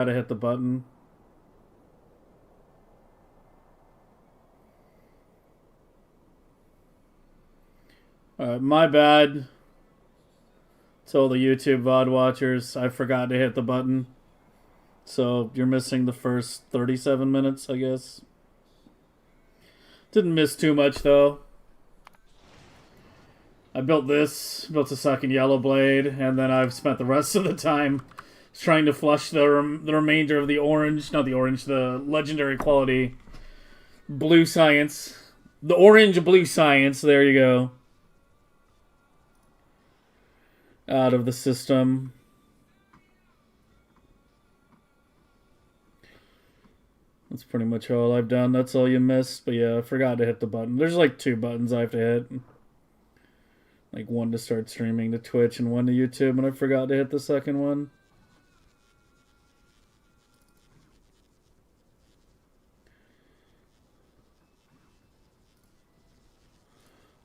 Gotta hit the button. My bad. To all the YouTube VOD watchers, I forgot to hit the button. So you're missing the first 37 minutes, I guess. Didn't miss too much, though. I built this, built a second yellow blade, and then I've spent the rest of the time trying to flush the remainder of the orange, not the orange, the legendary quality blue science. The orange blue science, there you go. Out of the system. That's pretty much all I've done. That's all you missed. But yeah, I forgot to hit the button. There's like 2 buttons I have to hit. Like one to start streaming to Twitch and one to YouTube, and I forgot to hit the second one.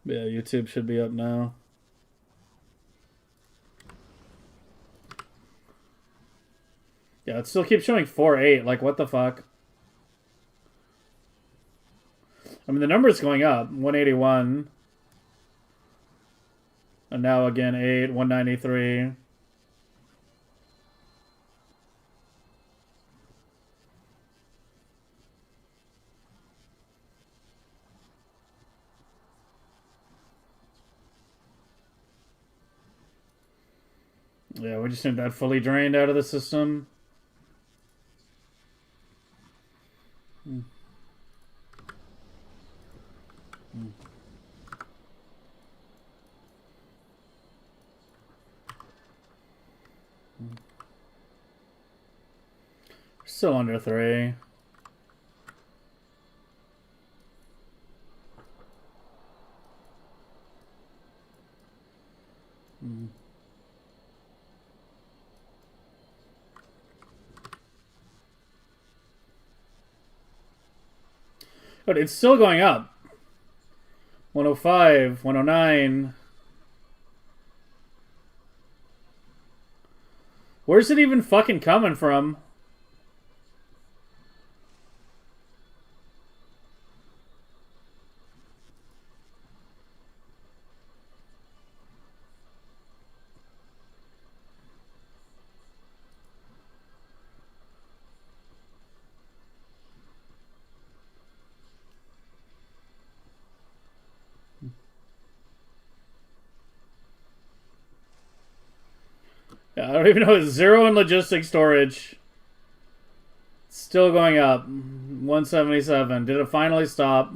Yeah, YouTube should be up now. Yeah, it still keeps showing 4-8. Like, what the fuck? I mean, the number's going up. 181. And now again, 8, 193. Yeah, we just need that fully drained out of the system. Still under 3. But it's still going up. 105, 109. Where's it even fucking coming from? Yeah, I don't even know. It's 0 in logistics storage. Still going up. 177. Did it finally stop?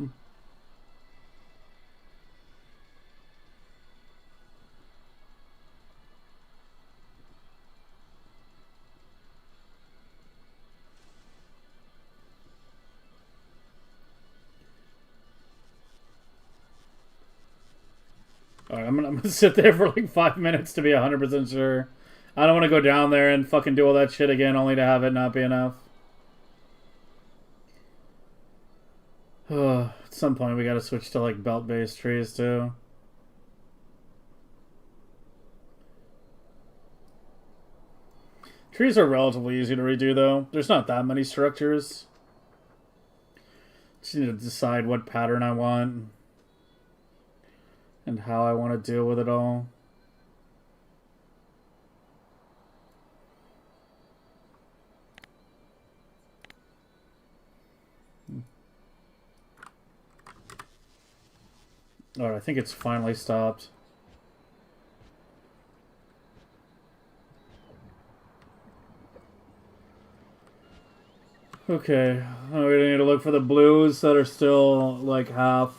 Alright, I'm gonna sit there for like 5 minutes to be 100% sure. I don't want to go down there and fucking do all that shit again only to have it not be enough. At some point we gotta switch to like belt-based trees too. Trees are relatively easy to redo though. There's not that many structures. Just need to decide what pattern I want and how I want to deal with it all. Alright, I think it's finally stopped. Okay, we're gonna need to look for the blues that are still like half.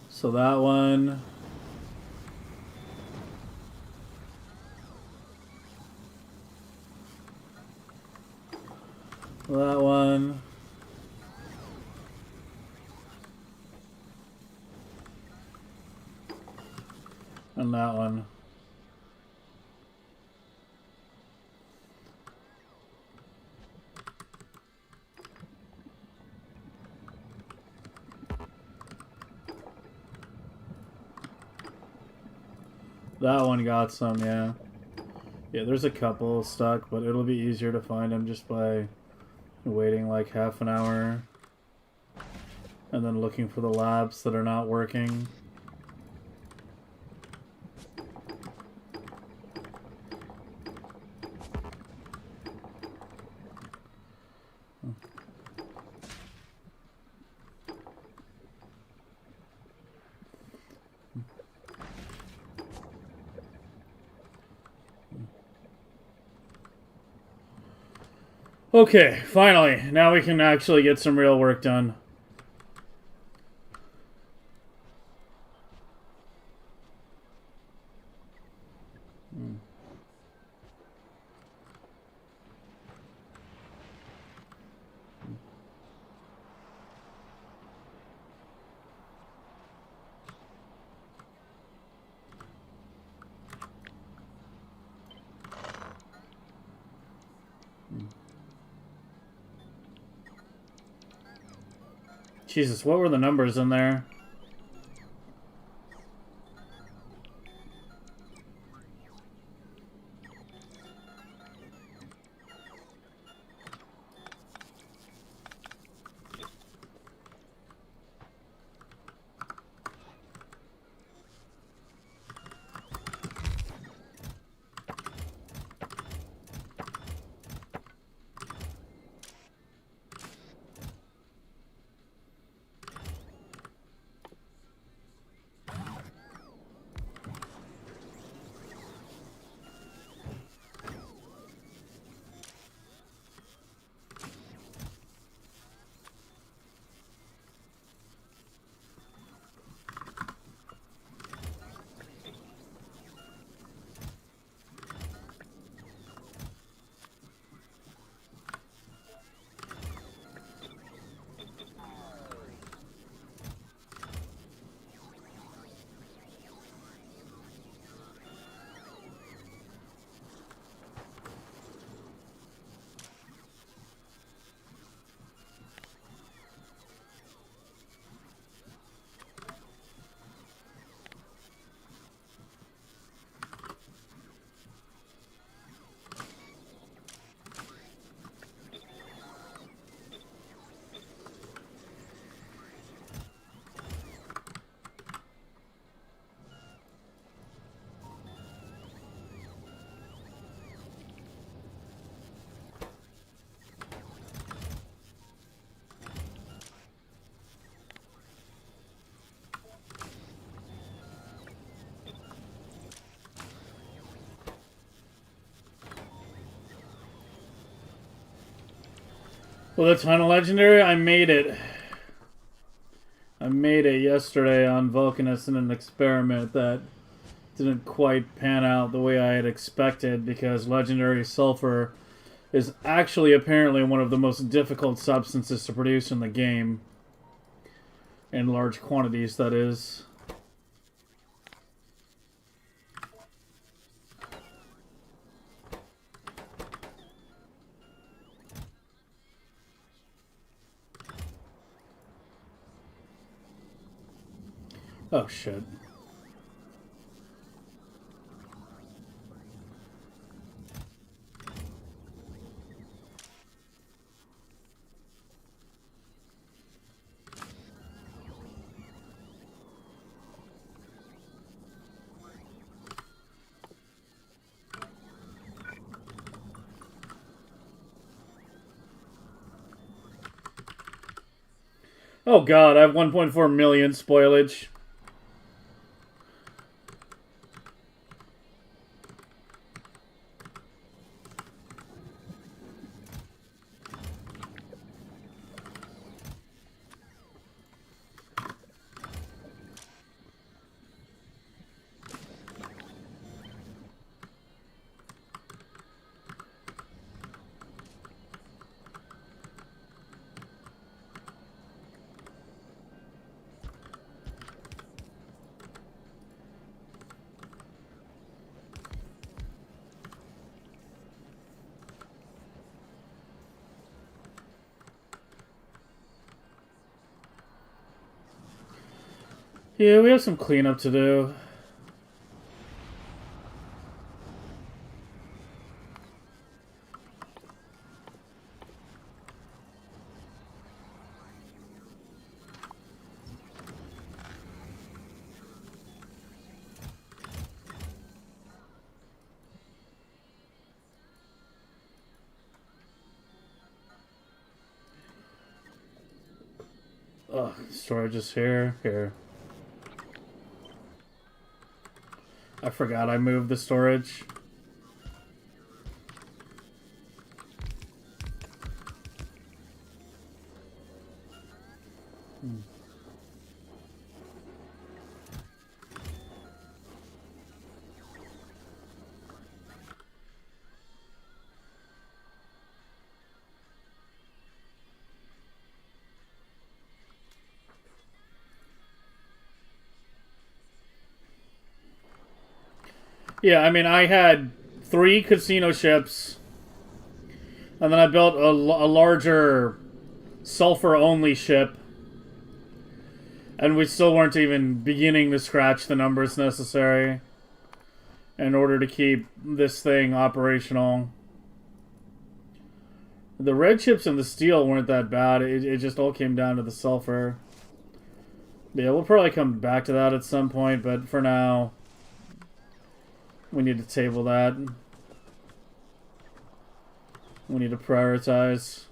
So that one. That one. And that one. That one got some, yeah. Yeah, there's a couple stuck, but it'll be easier to find them just by waiting like half an hour and then looking for the labs that are not working. Okay, finally. Now we can actually get some real work done. Jesus, what were the numbers in there? Well, the tunnel legendary, I made it. I made it yesterday on Vulcanus in an experiment that didn't quite pan out the way I had expected because legendary sulfur is actually apparently one of the most difficult substances to produce in the game. In large quantities, that is. Oh, shit. Oh god, I have 1.4 million spoilage. Yeah, we have some cleanup to do. Storage is here. Here. I forgot I moved the storage. Yeah, I mean, I had 3 casino ships, and then I built a larger sulfur-only ship, and we still weren't even beginning to scratch the numbers necessary in order to keep this thing operational. The red chips and the steel weren't that bad. It just all came down to the sulfur. Yeah, we'll probably come back to that at some point, but for now, we need to table that. We need to prioritize.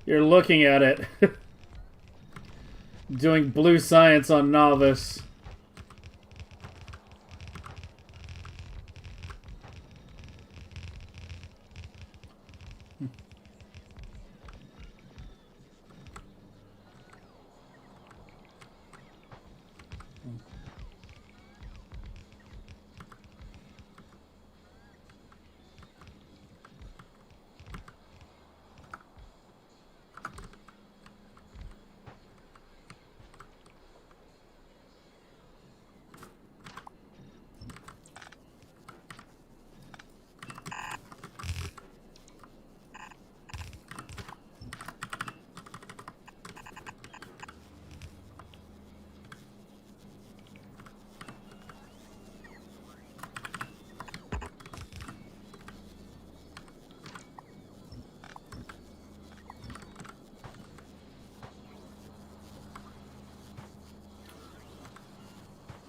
You're looking at it. Doing blue science on novice.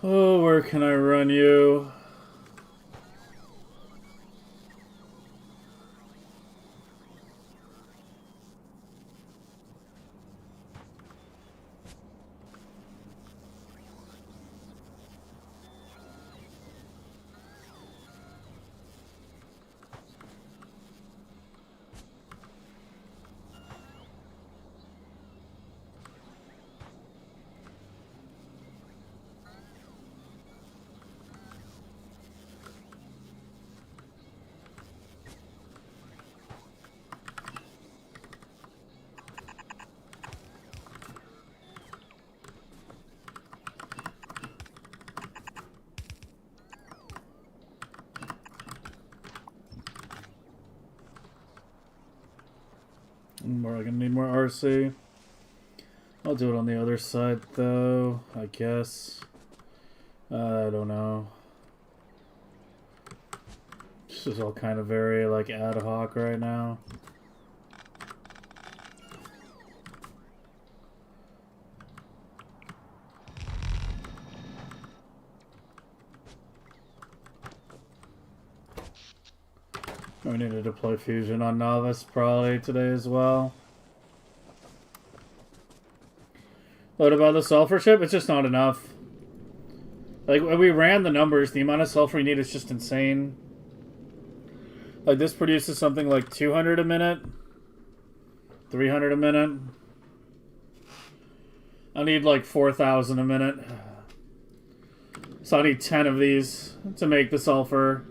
Oh, where can I run you? We're gonna need more RC. I'll do it on the other side, though, I guess. I don't know. This is all kind of very, like, ad hoc right now. We need to deploy fusion on novice probably today as well. What about the sulfur ship? It's just not enough. Like, when we ran the numbers, the amount of sulfur we need is just insane. Like, this produces something like 200 a minute. 300 a minute. I need like 4,000 a minute. So I need 10 of these to make the sulfur.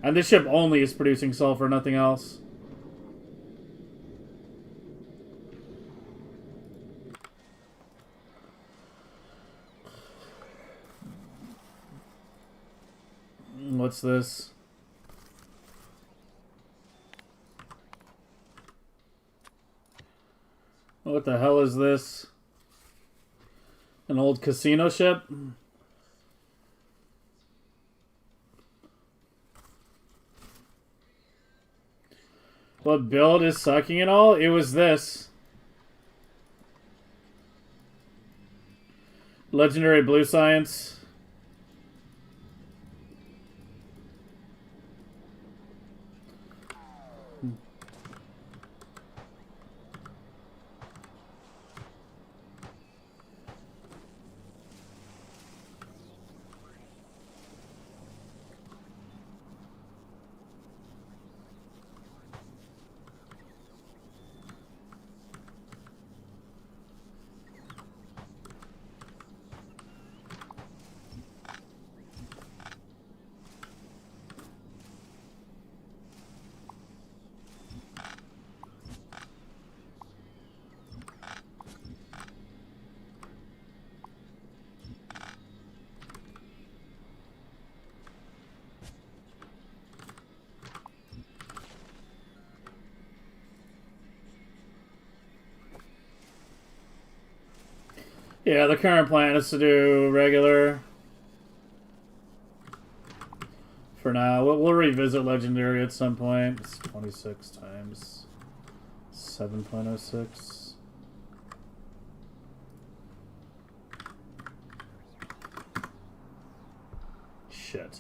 And this ship only is producing sulfur, nothing else. What's this? What the hell is this? An old casino ship? What build is sucking and all? It was this. Legendary Blue Science. Yeah, the current plan is to do regular. For now, we'll revisit Legendary at some point. It's 26 times 7.06. Shit.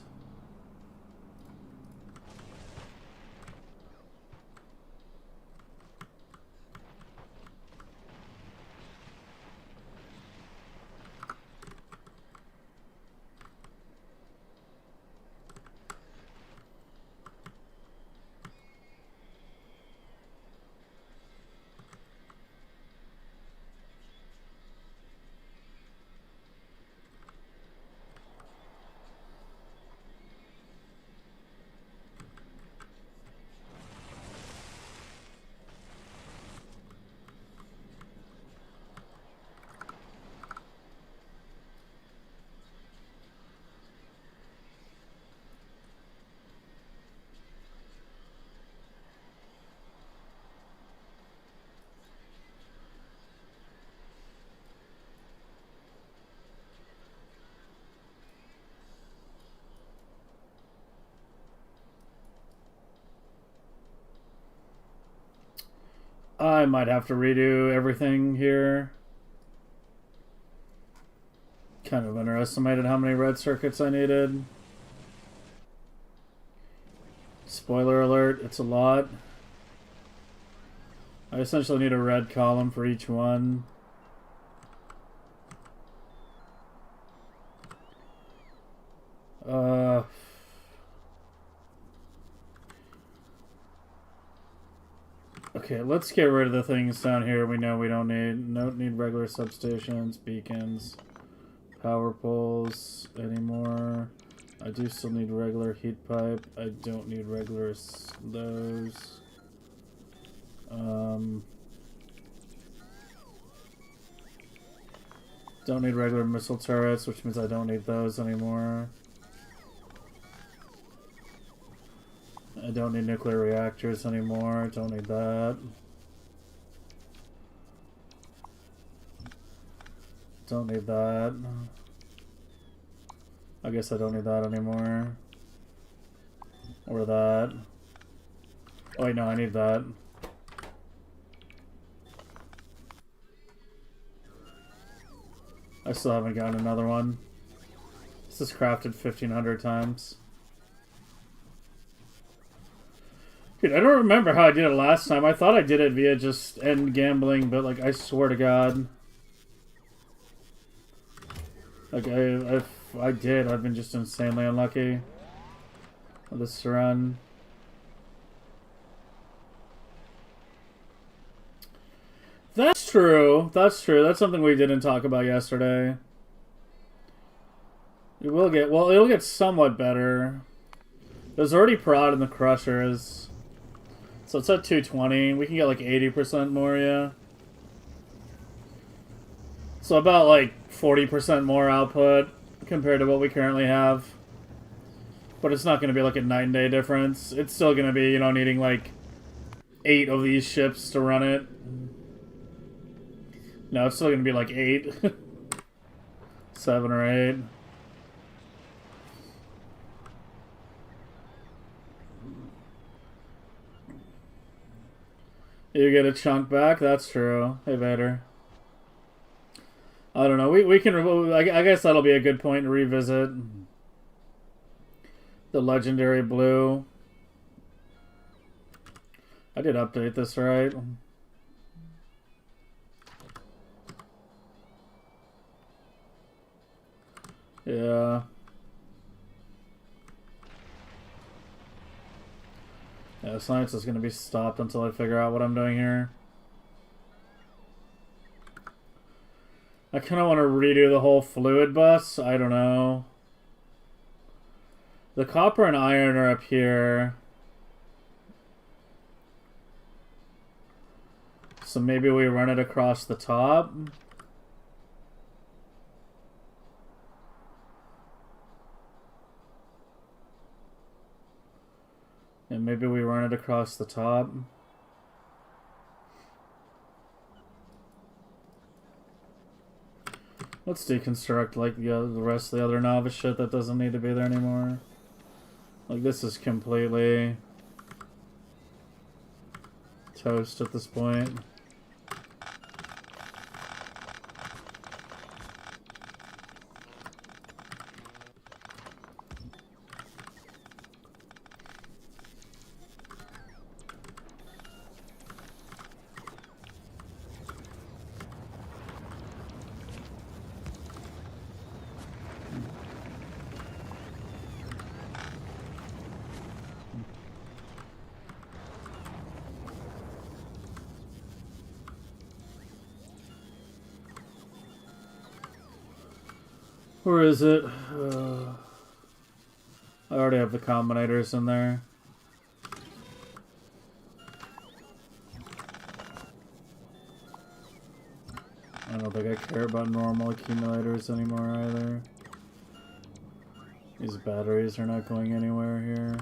I might have to redo everything here. Kind of underestimated how many red circuits I needed. Spoiler alert, it's a lot. I essentially need a red column for each one. Okay, let's get rid of the things down here we know we don't need. Don't need regular substations, beacons, power poles anymore. I do still need regular heat pipe. I don't need regular those. Don't need regular missile turrets, which means I don't need those anymore. I don't need nuclear reactors anymore. Don't need that. Don't need that. I guess I don't need that anymore. Or that. Oh wait, no, I need that. I still haven't gotten another one. This is crafted 1,500 times. Dude, I don't remember how I did it last time. I thought I did it via just end gambling, but like I swear to God, like I did. I've been just insanely unlucky with this run. That's true. That's true. That's something we didn't talk about yesterday. It will get well. It'll get somewhat better. There's already prod in the crushers. So it's at 220. We can get like 80% more, yeah. So about like 40% more output compared to what we currently have. But it's not going to be like a 9-day difference. It's still going to be, you know, needing like 8 of these ships to run it. No, it's still going to be like 8. 7 or 8. You get a chunk back? That's true. Hey, Vader. I don't know. We can... I guess that'll be a good point to revisit. The legendary blue. I did update this, right? Yeah. Yeah, science is going to be stopped until I figure out what I'm doing here. I kind of want to redo the whole fluid bus. I don't know. The copper and iron are up here. So maybe we run it across the top. And maybe we run it across the top. Let's deconstruct like the rest of the other novice shit that doesn't need to be there anymore. Like this is completely toast at this point. Where is it? I already have the combinators in there. I don't think I care about normal accumulators anymore either. These batteries are not going anywhere here.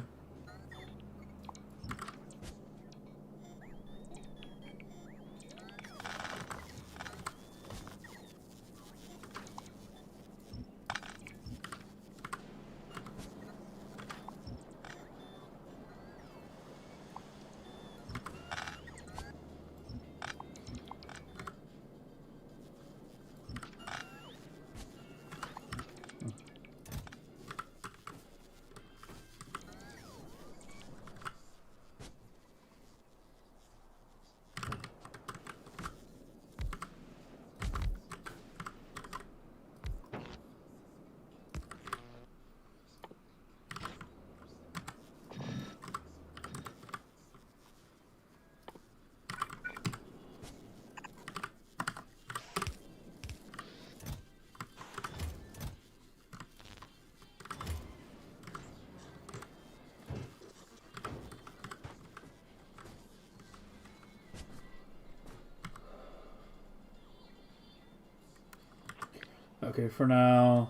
Okay, for now,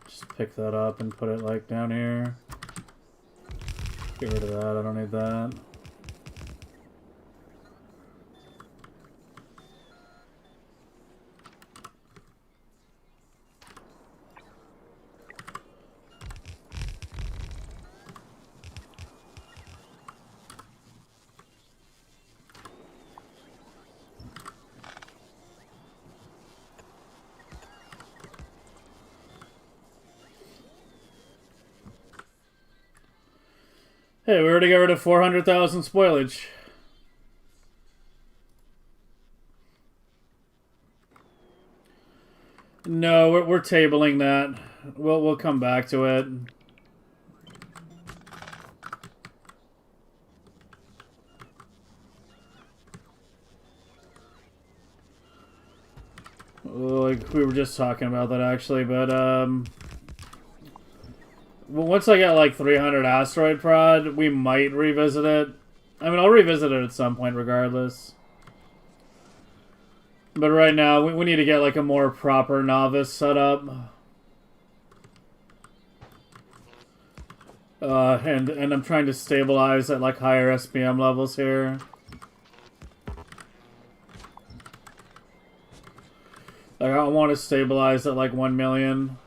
just pick that up and put it like down here. Get rid of that, I don't need that. Hey, we already got rid of 400,000 spoilage. No, we're tabling that. We'll come back to it. Like we were just talking about that actually, but once I get like 300 asteroid prod, we might revisit it. I mean, I'll revisit it at some point regardless. But right now, we need to get like a more proper novice setup. And I'm trying to stabilize at like higher SPM levels here. Like I want to stabilize at like 1 million.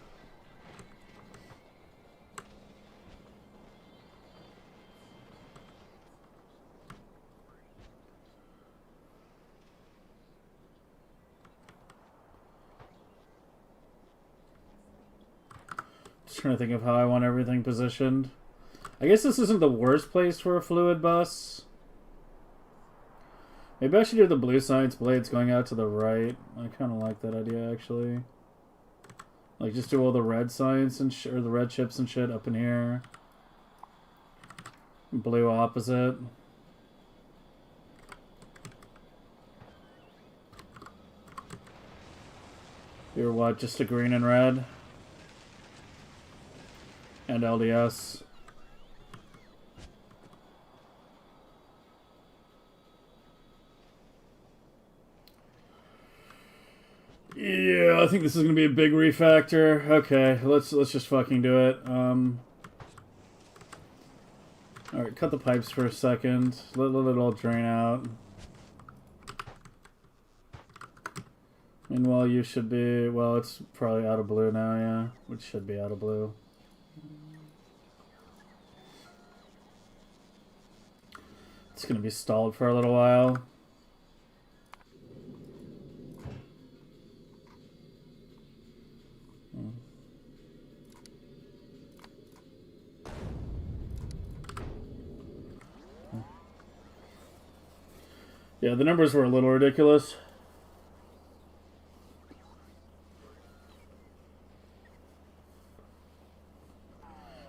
Just trying to think of how I want everything positioned. I guess this isn't the worst place for a fluid bus. Maybe I should do the blue science blades going out to the right. I kind of like that idea, actually. Like, just do all the red science and or the red chips and shit up in here. Blue opposite. You're what? Just a green and red? And LDS. Yeah, I think this is gonna be a big refactor. Okay, let's just fucking do it. Alright, cut the pipes for a second. Let it all drain out. Meanwhile, you should be... Well, it's probably out of blue now, yeah. Which should be out of blue. It's gonna be stalled for a little while. Yeah, the numbers were a little ridiculous.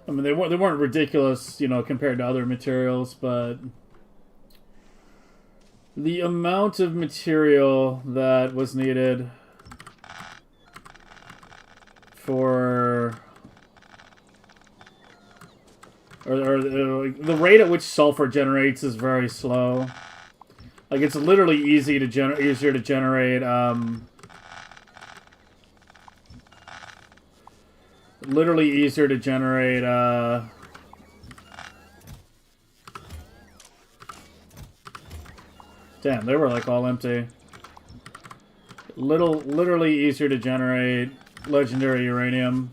I mean, they weren't ridiculous, you know, compared to other materials, but the amount of material that was needed for or the rate at which sulfur generates is very slow. Like, it's literally easier to generate, damn, they were like all empty. Literally easier to generate legendary uranium.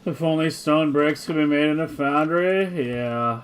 If only stone bricks could be made in a foundry, yeah.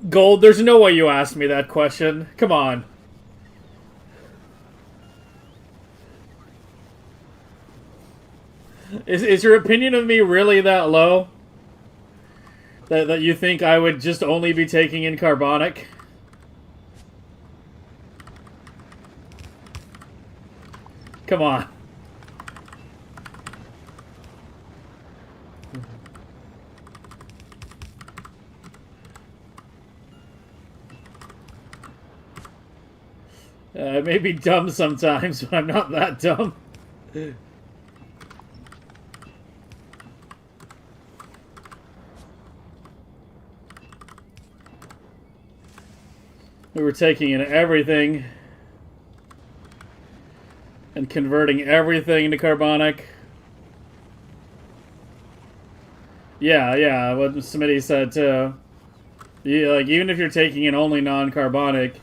Gold, there's no way you asked me that question. Come on. Is your opinion of me really that low? That you think I would just only be taking in carbonic? Come on. I may be dumb sometimes, but I'm not that dumb. We were taking in everything and converting everything to carbonic. Yeah, what Smitty said too. Like, even if you're taking in only non-carbonic,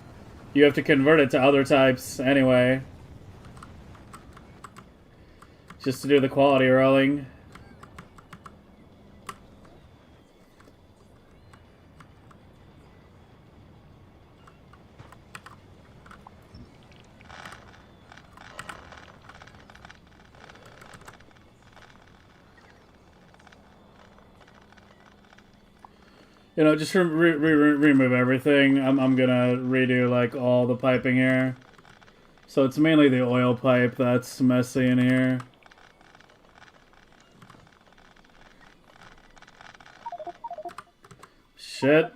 you have to convert it to other types anyway. Just to do the quality rolling. You know, just remove everything. I'm gonna redo, like, all the piping here. So it's mainly the oil pipe that's messy in here. Shit.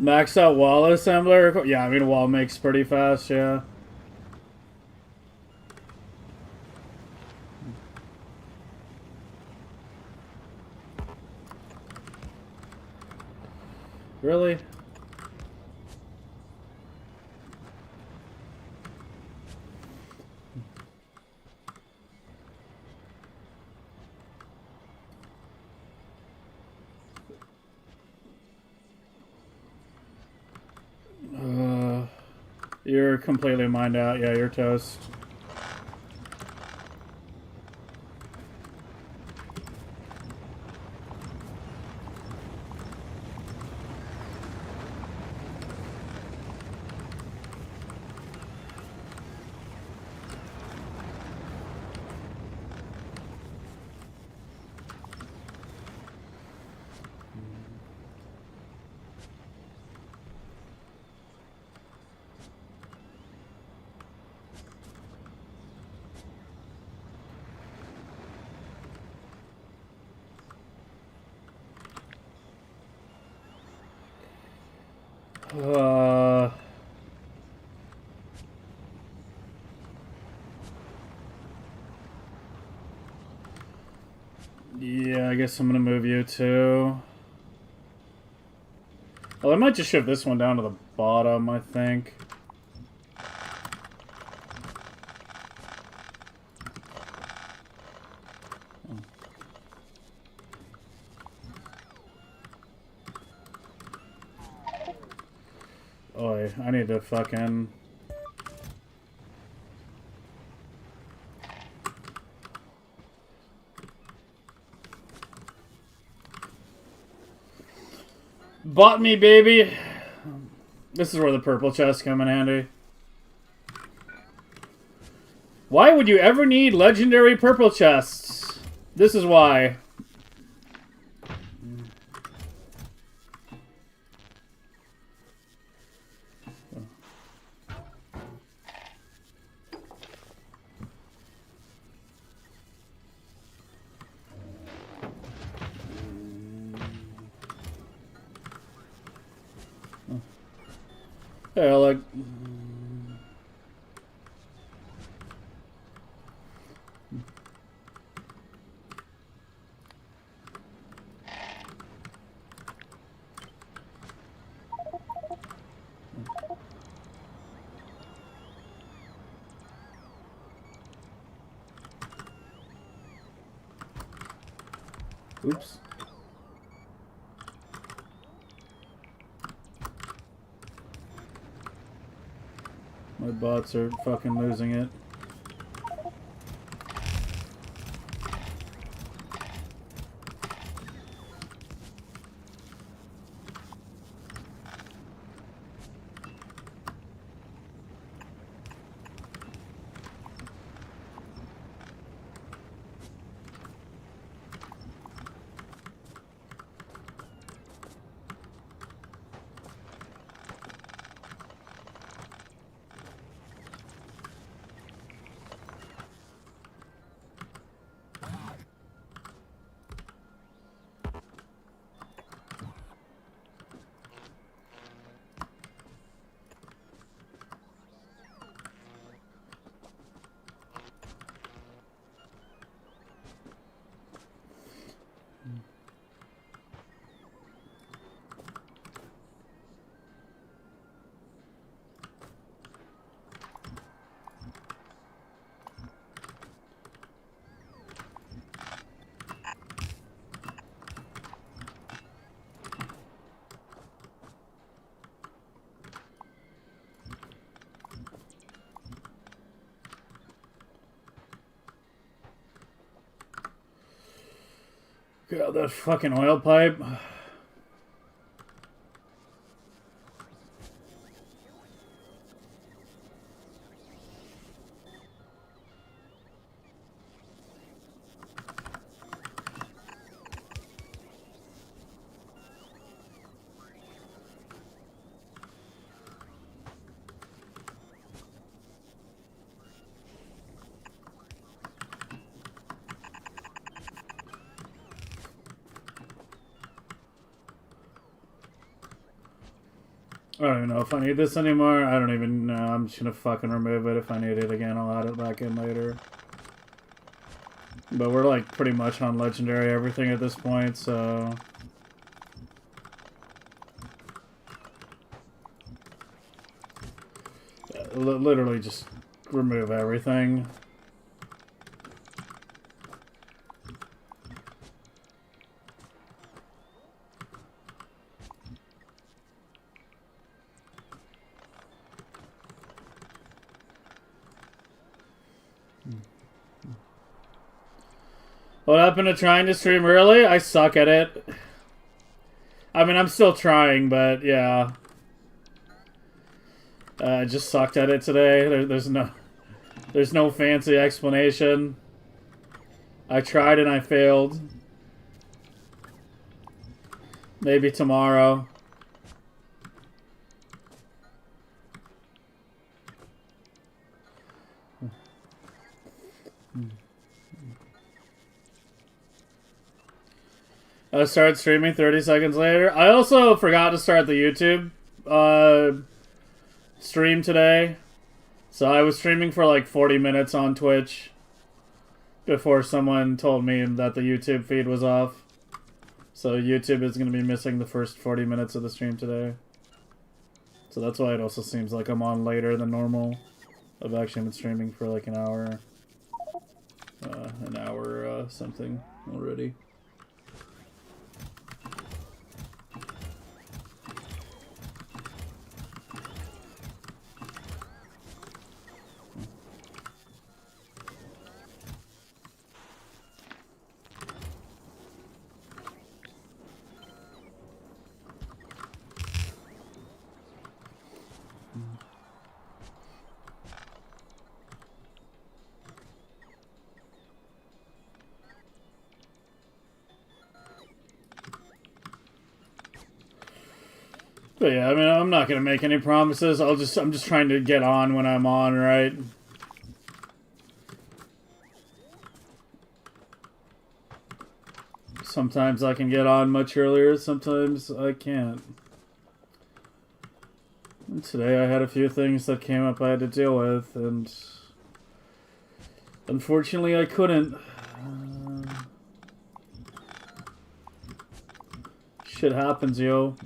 Max out wall assembler? Yeah, I mean, wall makes pretty fast, yeah. Really? You're completely mined out. Yeah, you're toast. Yeah, I guess I'm gonna move you too. Well, I might just shift this one down to the bottom, I think. Oi, I need to fucking... Bought me, baby! This is where the purple chests come in handy. Why would you ever need legendary purple chests? This is why. Yeah, like... Oops. My bots are fucking losing it. God, that fucking oil pipe. I don't even know if I need this anymore. I don't even know. I'm just gonna fucking remove it. If I need it again, I'll add it back in later. But we're like pretty much on legendary everything at this point, so... Yeah, literally just remove everything. What happened to trying to stream early? I suck at it. I mean, I'm still trying, but yeah. I just sucked at it today. There's no fancy explanation. I tried and I failed. Maybe tomorrow. I started streaming 30 seconds later. I also forgot to start the YouTube stream today. So I was streaming for like 40 minutes on Twitch before someone told me that the YouTube feed was off. So YouTube is going to be missing the first 40 minutes of the stream today. So that's why it also seems like I'm on later than normal. I've actually been streaming for like an hour something already. But yeah, I mean, I'm not gonna make any promises. I'm just trying to get on when I'm on, right? Sometimes I can get on much earlier, sometimes I can't. And today I had a few things that came up I had to deal with, and unfortunately I couldn't. Shit happens, yo.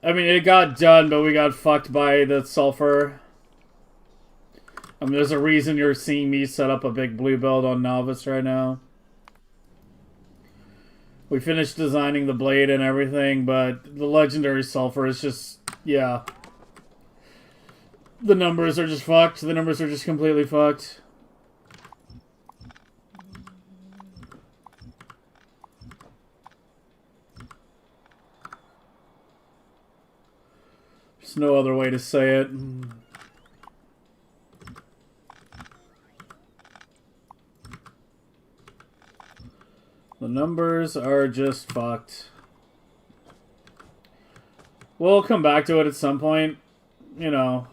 I mean, it got done, but we got fucked by the sulfur. I mean, there's a reason you're seeing me set up a big blue build on Novice right now. We finished designing the blade and everything, but the legendary sulfur is just, yeah. The numbers are just fucked. The numbers are just completely fucked. There's no other way to say it. The numbers are just fucked. We'll come back to it at some point, you know.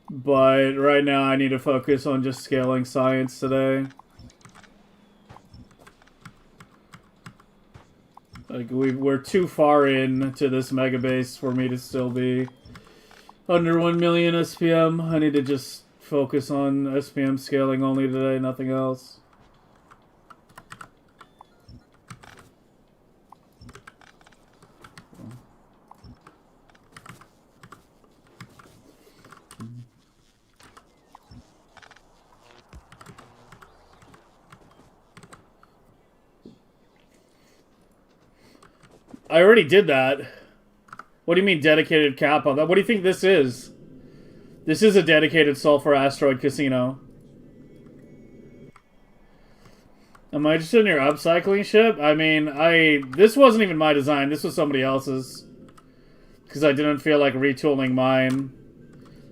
But right now I need to focus on just scaling science today. Like, we're too far into this Megabase for me to still be under 1 million SPM. I need to just focus on SPM scaling only today, nothing else. I already did that. What do you mean dedicated cap on that? What do you think this is? This is a dedicated sulfur asteroid casino. Am I interested in your upcycling ship? I mean, this wasn't even my design. This was somebody else's. Because I didn't feel like retooling mine.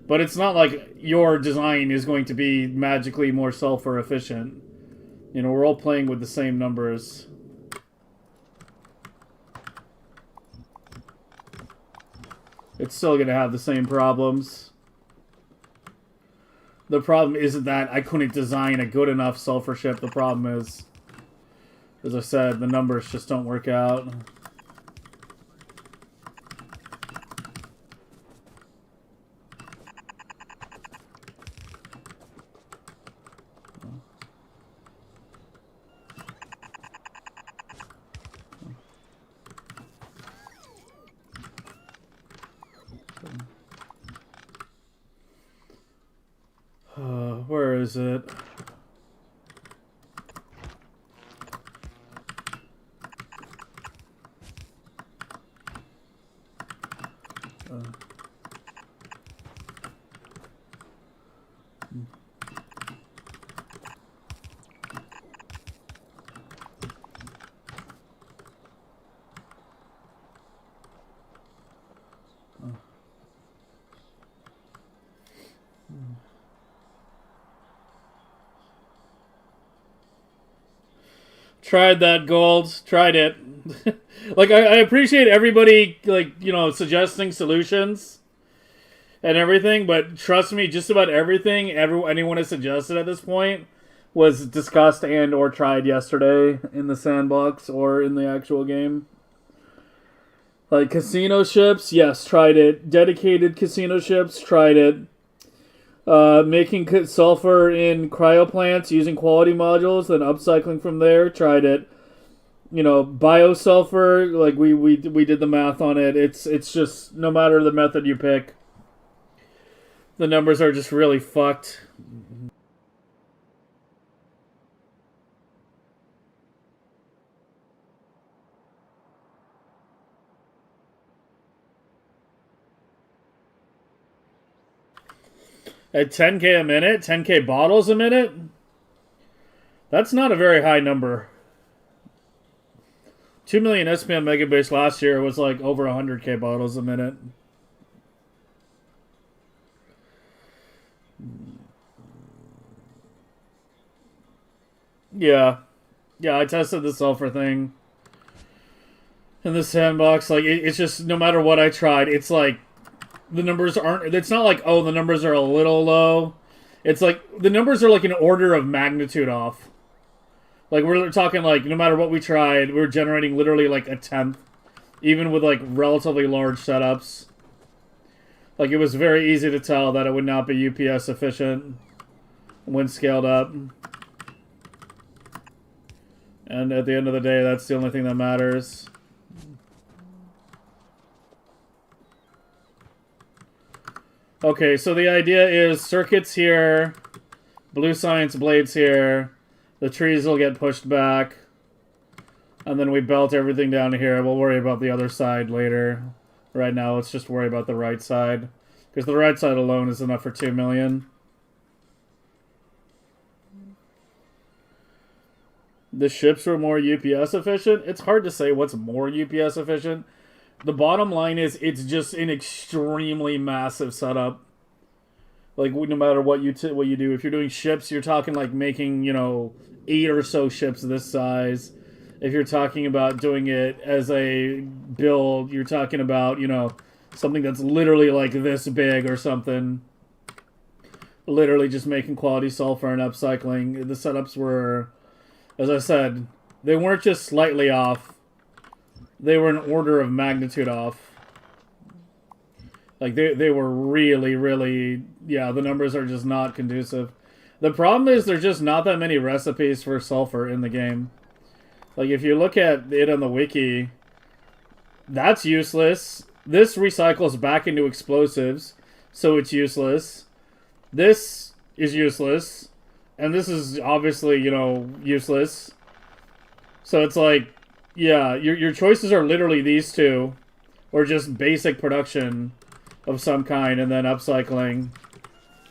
But it's not like your design is going to be magically more sulfur efficient. You know, we're all playing with the same numbers. It's still going to have the same problems. The problem isn't that I couldn't design a good enough sulfur ship. The problem is, as I said, the numbers just don't work out. Where is it? Tried that, Gold. Tried it. Like, I appreciate everybody, like, you know, suggesting solutions and everything, but trust me, just about everything anyone has suggested at this point was discussed and or tried yesterday in the sandbox or in the actual game. Like, casino ships, yes, tried it. Dedicated casino ships, tried it. Making sulfur in cryoplants using quality modules, then upcycling from there, tried it. You know, biosulfur, like we did the math on it. It's just, no matter the method you pick, the numbers are just really fucked. At 10k a minute, 10k bottles a minute, that's not a very high number. 2 million SPM Megabase last year was like over 100k bottles a minute. Yeah. Yeah, I tested the sulfur thing in the sandbox. Like, it's just, no matter what I tried, it's like, the numbers aren't, it's not like, oh, the numbers are a little low. It's like, the numbers are like an order of magnitude off. Like, we're talking like, no matter what we tried, we're generating literally like a tenth. Even with like relatively large setups. Like, it was very easy to tell that it would not be UPS efficient when scaled up. And at the end of the day, that's the only thing that matters. Okay, so the idea is circuits here, blue science blades here, the trees will get pushed back, and then we belt everything down here. We'll worry about the other side later. Right now, let's just worry about the right side, because the right side alone is enough for 2 million. The ships were more UPS efficient. It's hard to say what's more UPS efficient. The bottom line is it's just an extremely massive setup. Like, no matter what you do, if you're doing ships, you're talking like making, 8 or so ships this size. If you're talking about doing it as a build, you're talking about, something that's literally like this big or something. Literally just making quality sulfur and upcycling. The setups were, as I said, they weren't just slightly off. They were an order of magnitude off. Like, they were really, really... Yeah, the numbers are just not conducive. The problem is there's just not that many recipes for sulfur in the game. Like, if you look at it on the wiki, that's useless. This recycles back into explosives, so it's useless. This is useless. And this is obviously, useless. So it's like... Yeah, your choices are literally these two, or just basic production of some kind, and then upcycling,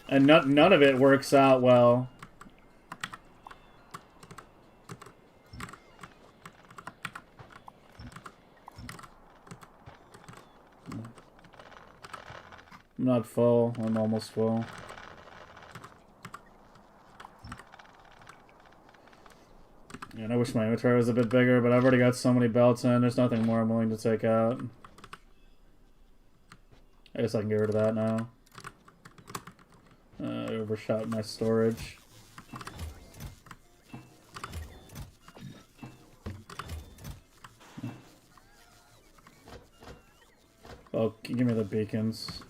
and none of it works out well. I'm not full. I'm almost full. And I wish my inventory was a bit bigger, but I've already got so many belts in. There's nothing more I'm willing to take out. I guess I can get rid of that now. I overshot my storage. Oh, give me the beacons.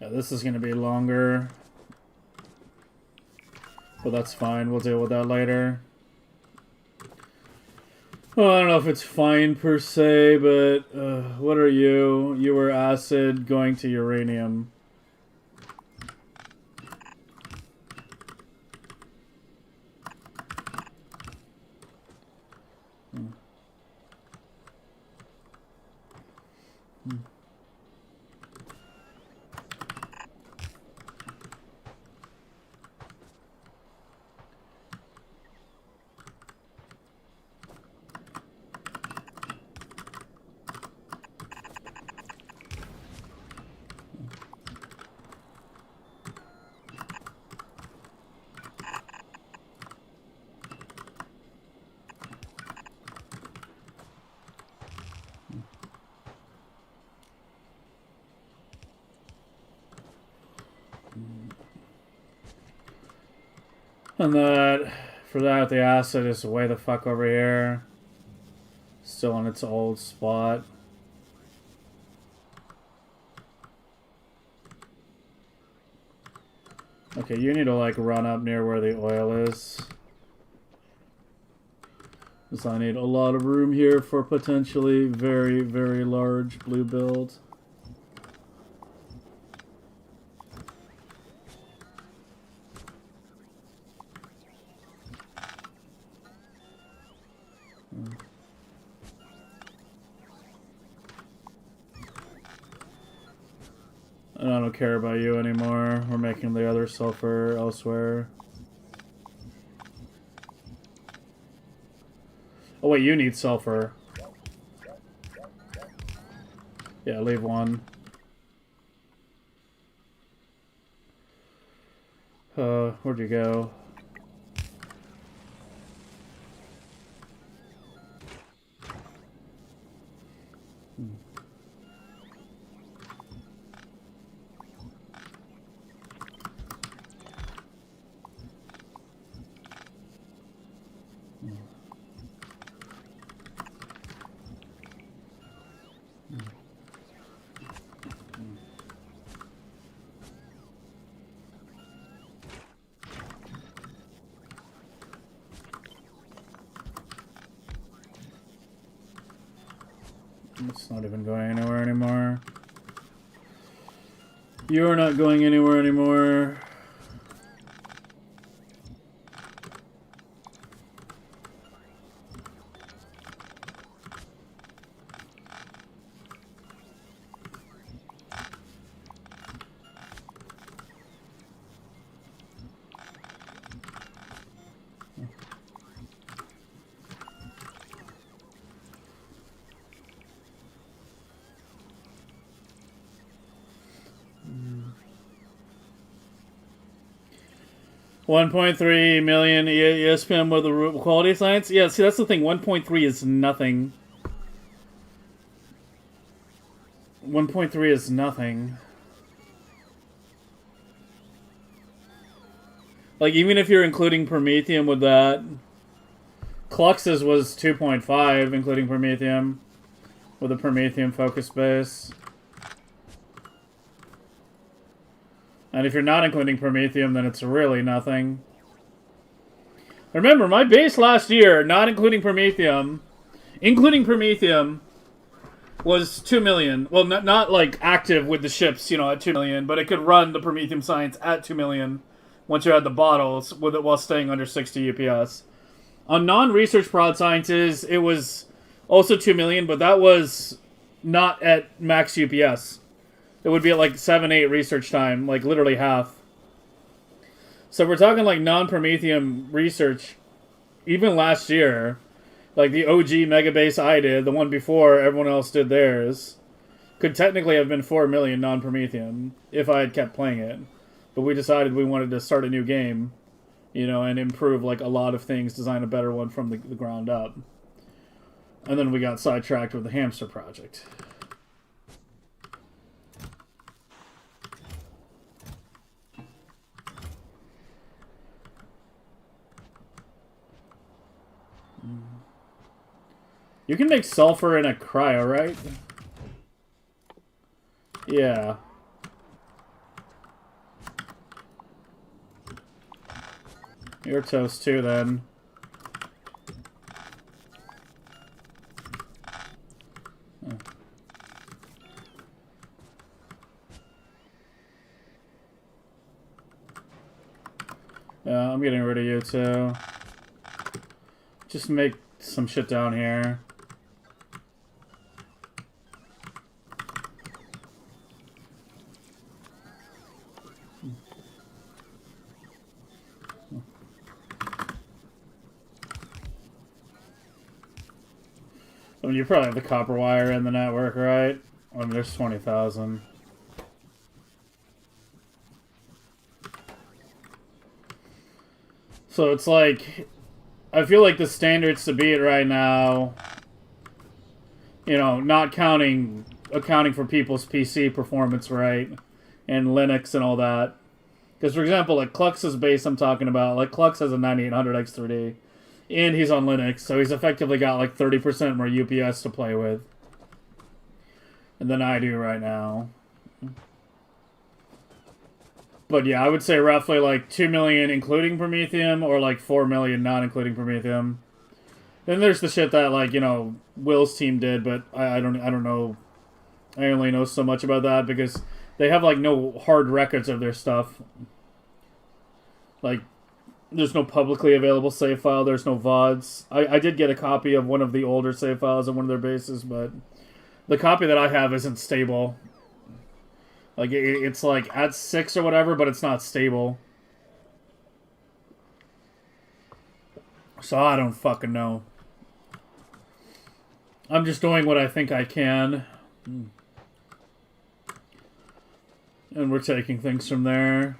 Yeah, this is going to be longer. But that's fine. We'll deal with that later. Well, I don't know if it's fine per se, but what are you? You were acid going to uranium. And for that, the acid is way the fuck over here. Still in its old spot. Okay, you need to like run up near where the oil is. Because I need a lot of room here for potentially very, very large blue build. And I don't care about you anymore. We're making the other sulfur elsewhere. Oh wait, you need sulfur. Yeah, leave one. Where'd you go? It's not even going anywhere anymore. You're not going anywhere anymore. $1.3 million ESPN with the quality science. Yeah, see, that's the thing. 1.3 is nothing. 1.3 is nothing. Like, even if you're including Prometheum with that, Clux's was 2.5, including Prometheum, with a Prometheum focus base. And if you're not including Prometheum, then it's really nothing. Remember, my base last year, not including Prometheum, was 2 million. Well, not like active with the ships, you know, at 2 million, but it could run the Prometheum science at 2 million once you had the bottles with it while staying under 60 UPS. On non-research prod sciences, it was also 2 million, but that was not at max UPS. It would be at like 7, 8 research time, like literally half. So we're talking like non-Prometheum research. Even last year, like the OG Megabase I did, the one before everyone else did theirs, could technically have been 4 million non-Prometheum if I had kept playing it. But we decided we wanted to start a new game, you know, and improve like a lot of things, design a better one from the ground up. And then we got sidetracked with the hamster project. You can make sulfur in a cryo, right? Yeah. You're toast too, then. Oh. Yeah, I'm getting rid of you too. Just make some shit down here. I mean, you probably have the copper wire in the network, right? I mean, there's 20,000. So it's like, I feel like the standards to beat right now, you know, not accounting for people's PC performance, right? And Linux and all that. Because, for example, like Clux's base I'm talking about, like Clux has a 9800 X3D. And he's on Linux, so he's effectively got like 30% more UPS to play with than I do right now. But yeah, I would say roughly like 2 million including Prometheum, or like 4 million not including Prometheum. Then there's the shit that, like, you know, Will's team did, but I don't know. I only know so much about that because they have like no hard records of their stuff. Like, there's no publicly available save file. There's no VODs. I did get a copy of one of the older save files on one of their bases, but the copy that I have isn't stable. Like, it's like at 6 or whatever, but it's not stable. So I don't fucking know. I'm just doing what I think I can. And we're taking things from there.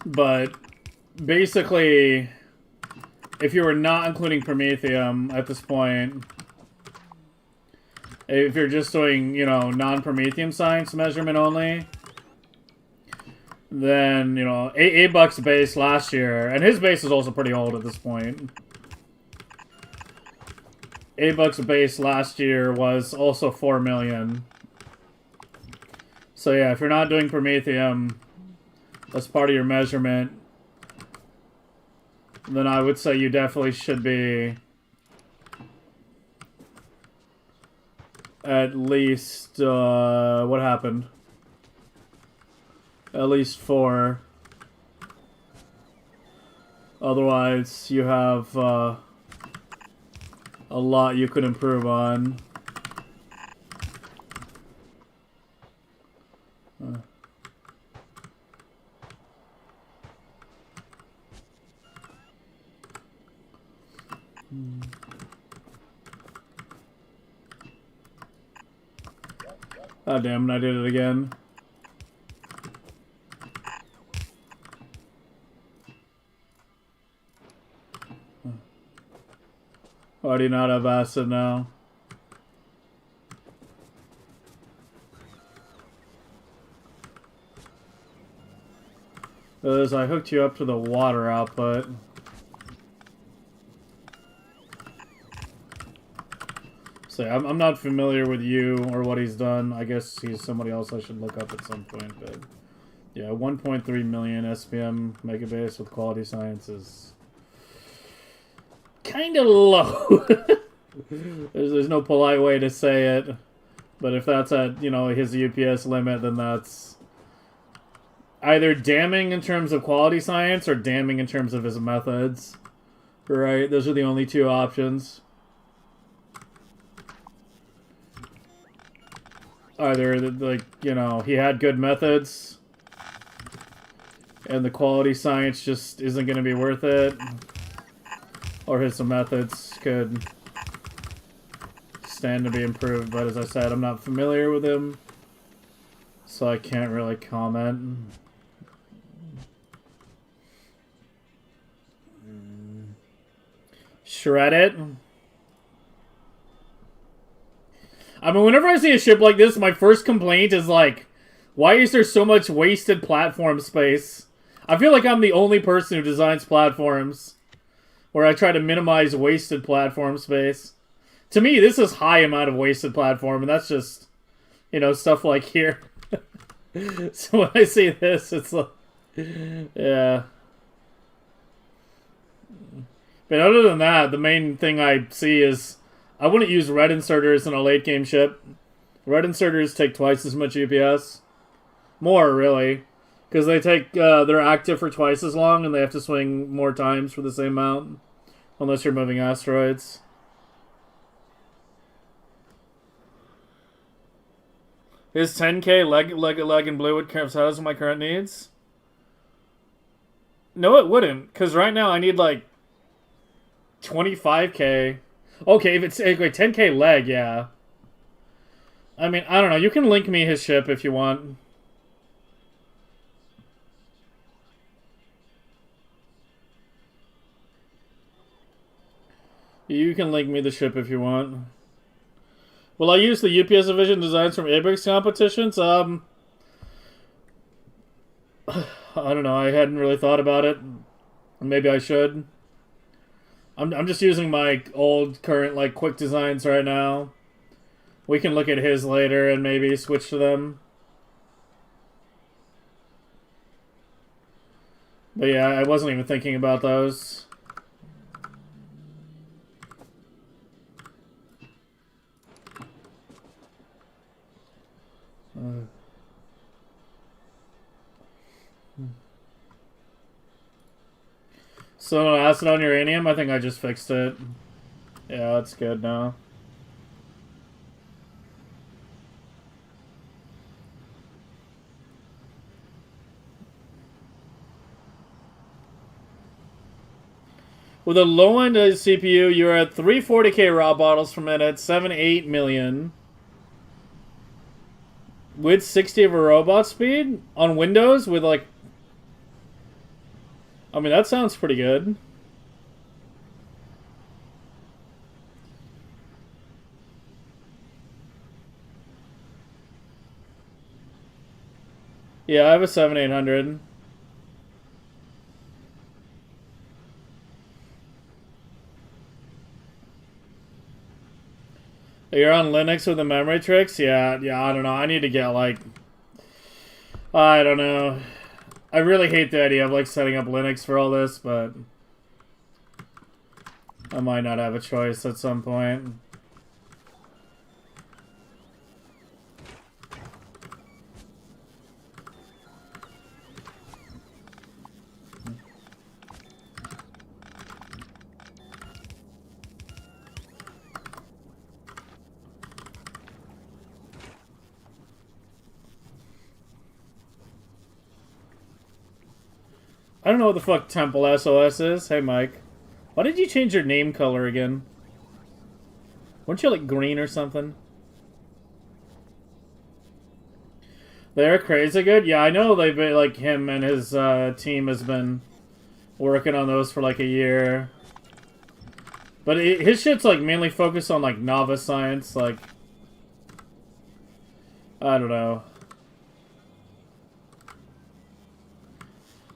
But basically, if you were not including Prometheum at this point, if you're just doing, you know, non-Prometheum science measurement only, then, you know, $8 base last year, and his base is also pretty old at this point. A-Buck's base last year was also 4 million. So yeah, if you're not doing Promethium as part of your measurement, then I would say you definitely should be at least, what happened? At least 4. Otherwise, you have a lot you could improve on. God damn it, I did it again. Why do you not have acid now? Because I hooked you up to the water output. So I'm not familiar with you or what he's done. I guess he's somebody else I should look up at some point. But yeah, 1.3 million SPM Megabase with quality science is kind of low. there's no polite way to say it. But if that's at, you know, his UPS limit, then that's either damning in terms of quality science or damning in terms of his methods. Right? Those are the only two options. Either, like, you know, he had good methods and the quality science just isn't going to be worth it, or his methods could stand to be improved. But as I said, I'm not familiar with him, so I can't really comment. Shred it. I mean, whenever I see a ship like this, my first complaint is like, why is there so much wasted platform space? I feel like I'm the only person who designs platforms where I try to minimize wasted platform space. To me, this is high amount of wasted platform, and that's just, you know, stuff like here. So when I see this, it's like, yeah. But other than that, the main thing I see is I wouldn't use red inserters in a late game ship. Red inserters take twice as much UPS. More, really. Because they take, they're active for twice as long and they have to swing more times for the same amount. Unless you're moving asteroids. Is 10k leg and blue would satisfy my current needs? No, it wouldn't. Because right now I need like 25k. Okay, if it's okay, 10k leg, yeah. I mean, I don't know. You can link me his ship if you want. You can link me the ship if you want. Will I use the UPS division designs from ABIX competitions? I don't know. I hadn't really thought about it. Maybe I should. I'm just using my old current like quick designs right now. We can look at his later and maybe switch to them. But yeah, I wasn't even thinking about those. So acid on uranium, I think I just fixed it. Yeah, it's good now. With a low-end CPU, you're at 340k raw bottles per minute, 7-8 million. With 60 of a robot speed? On Windows with like... I mean, that sounds pretty good. Yeah, I have a 7800. You're on Linux with the memory tricks? Yeah, I don't know. I need to get, like... I don't know. I really hate the idea of, like, setting up Linux for all this, but... I might not have a choice at some point. I don't know what the fuck Temple SOS is. Hey, Mike. Why did you change your name color again? Weren't you, like, green or something? They're crazy good? Yeah, I know they've been, like, him and his team has been working on those for, like, a year. But his shit's, like, mainly focused on, like, novice science, like... I don't know.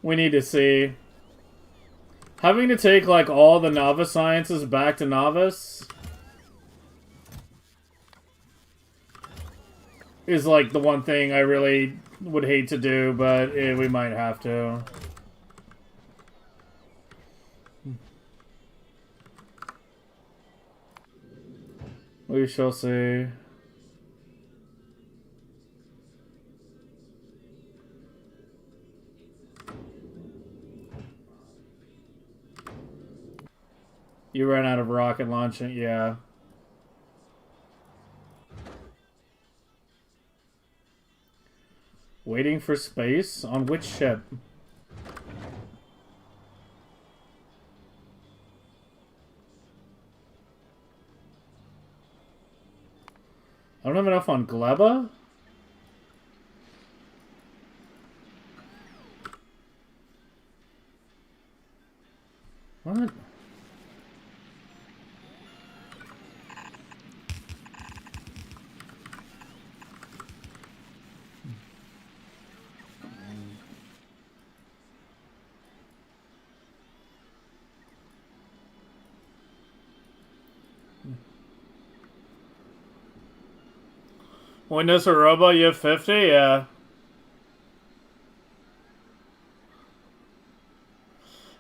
We need to see. Having to take, like, all the novice sciences back to novice is, like, the one thing I really would hate to do, but we might have to. We shall see. You ran out of rocket launching, yeah. Waiting for space? On which ship? I don't have enough on Gleba? What? Windows or Robo, you have 50? Yeah.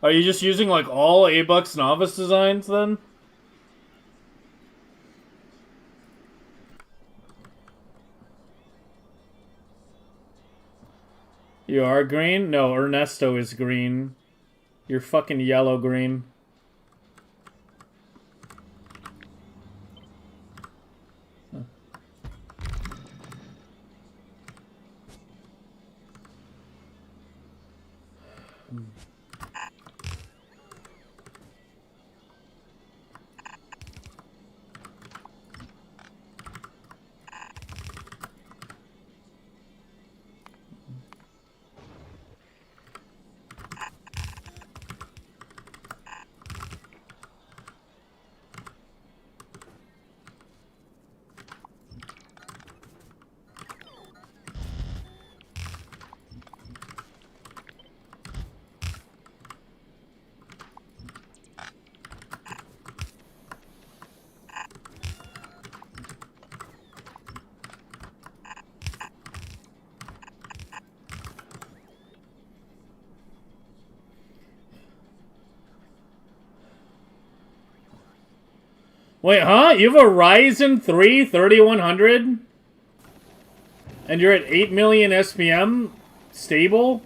Are you just using, like, all A-Bucks novice designs, then? You are green? No, Ernesto is green. You're fucking yellow-green. Wait, huh? You have a Ryzen 3 3100? And you're at 8 million SPM? Stable?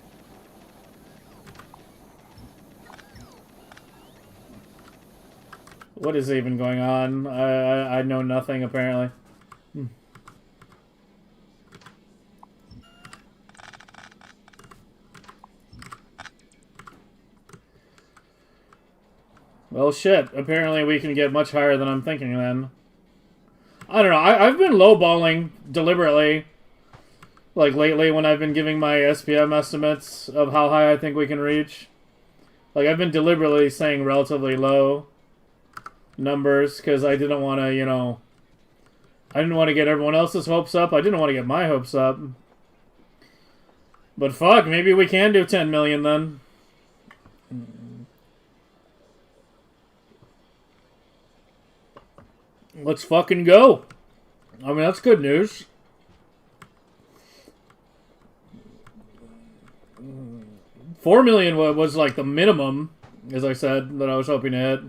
What is even going on? I know nothing, apparently. Well, shit. Apparently we can get much higher than I'm thinking, then. I don't know. I've been lowballing deliberately. Like, lately when I've been giving my SPM estimates of how high I think we can reach. Like, I've been deliberately saying relatively low numbers, because I didn't want to, you know... I didn't want to get everyone else's hopes up. I didn't want to get my hopes up. But fuck, maybe we can do 10 million, then. Let's fucking go. I mean, that's good news. $4 million was like the minimum, as I said, that I was hoping to hit.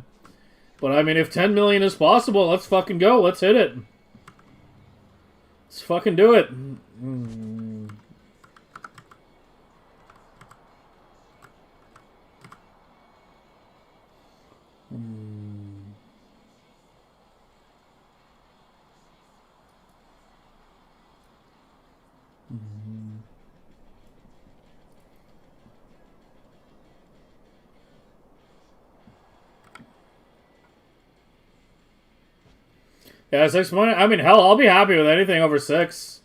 But I mean, if 10 million is possible, let's fucking go. Let's hit it. Let's fucking do it. Yeah, 6 million. I mean, hell, I'll be happy with anything over 6.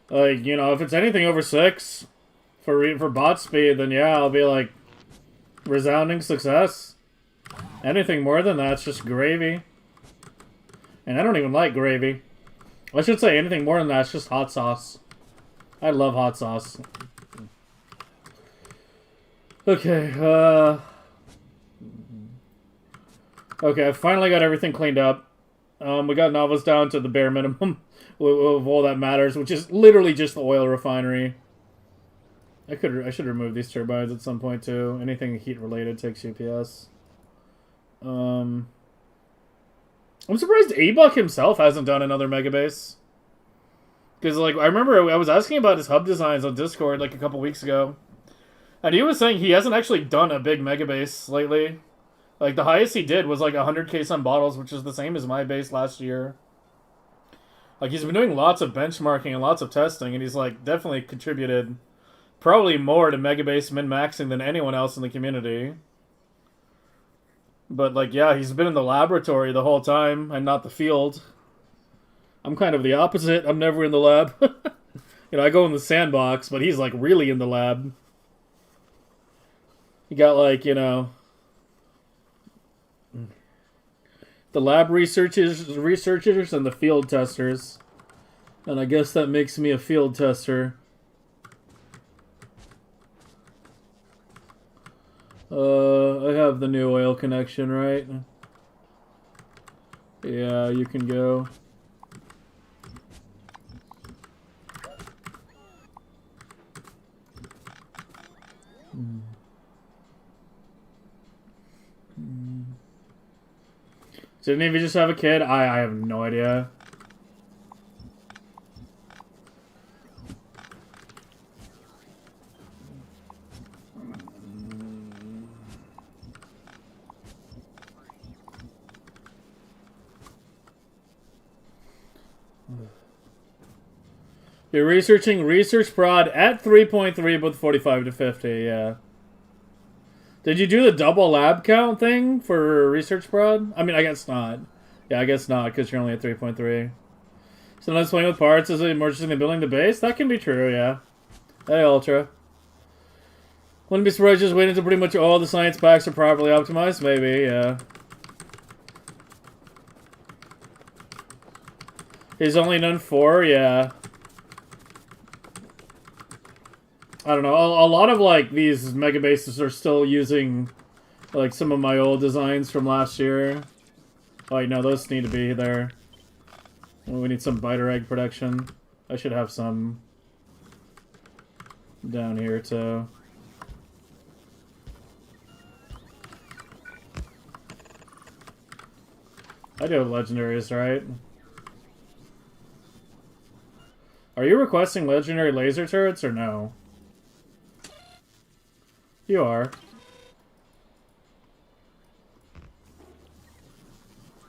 Like, you know, if it's anything over 6 for bot speed, then yeah, I'll be like resounding success. Anything more than that's just gravy. And I don't even like gravy. I should say anything more than that's just hot sauce. I love hot sauce. Okay, okay, I finally got everything cleaned up. We got novels down to the bare minimum of all that matters, which is literally just the oil refinery. I should remove these turbines at some point too. Anything heat related takes UPS. I'm surprised A-Buck himself hasn't done another Megabase. Because, like, I remember I was asking about his hub designs on Discord, like, a couple weeks ago. And he was saying he hasn't actually done a big Megabase lately. Like, the highest he did was, like, 100k some bottles, which is the same as my base last year. Like, he's been doing lots of benchmarking and lots of testing, and he's, like, definitely contributed probably more to Megabase min-maxing than anyone else in the community. But, like, yeah, he's been in the laboratory the whole time and not the field. I'm kind of the opposite. I'm never in the lab. You know, I go in the sandbox, but he's, like, really in the lab. You got, like, you know, the lab researchers and the field testers. And I guess that makes me a field tester. I have the new oil connection, right? Yeah, you can go. Didn't even just have a kid? I have no idea. You're researching research prod at 3.3 with 45 to 50, yeah. Did you do the double lab count thing for research prod? I mean, I guess not. Yeah, I guess not, because you're only at 3.3. Sometimes playing with parts is more interesting than building the base? That can be true, yeah. Hey, Ultra. Wouldn't be surprised just waiting until pretty much all the science packs are properly optimized? Maybe, yeah. He's only done 4? Yeah. I don't know. A lot of, like, these megabases are still using, like, some of my old designs from last year. Oh, wait, no, those need to be there. We need some biter egg production. I should have some down here, too. I do have legendaries, right? Are you requesting legendary laser turrets, or no? You are.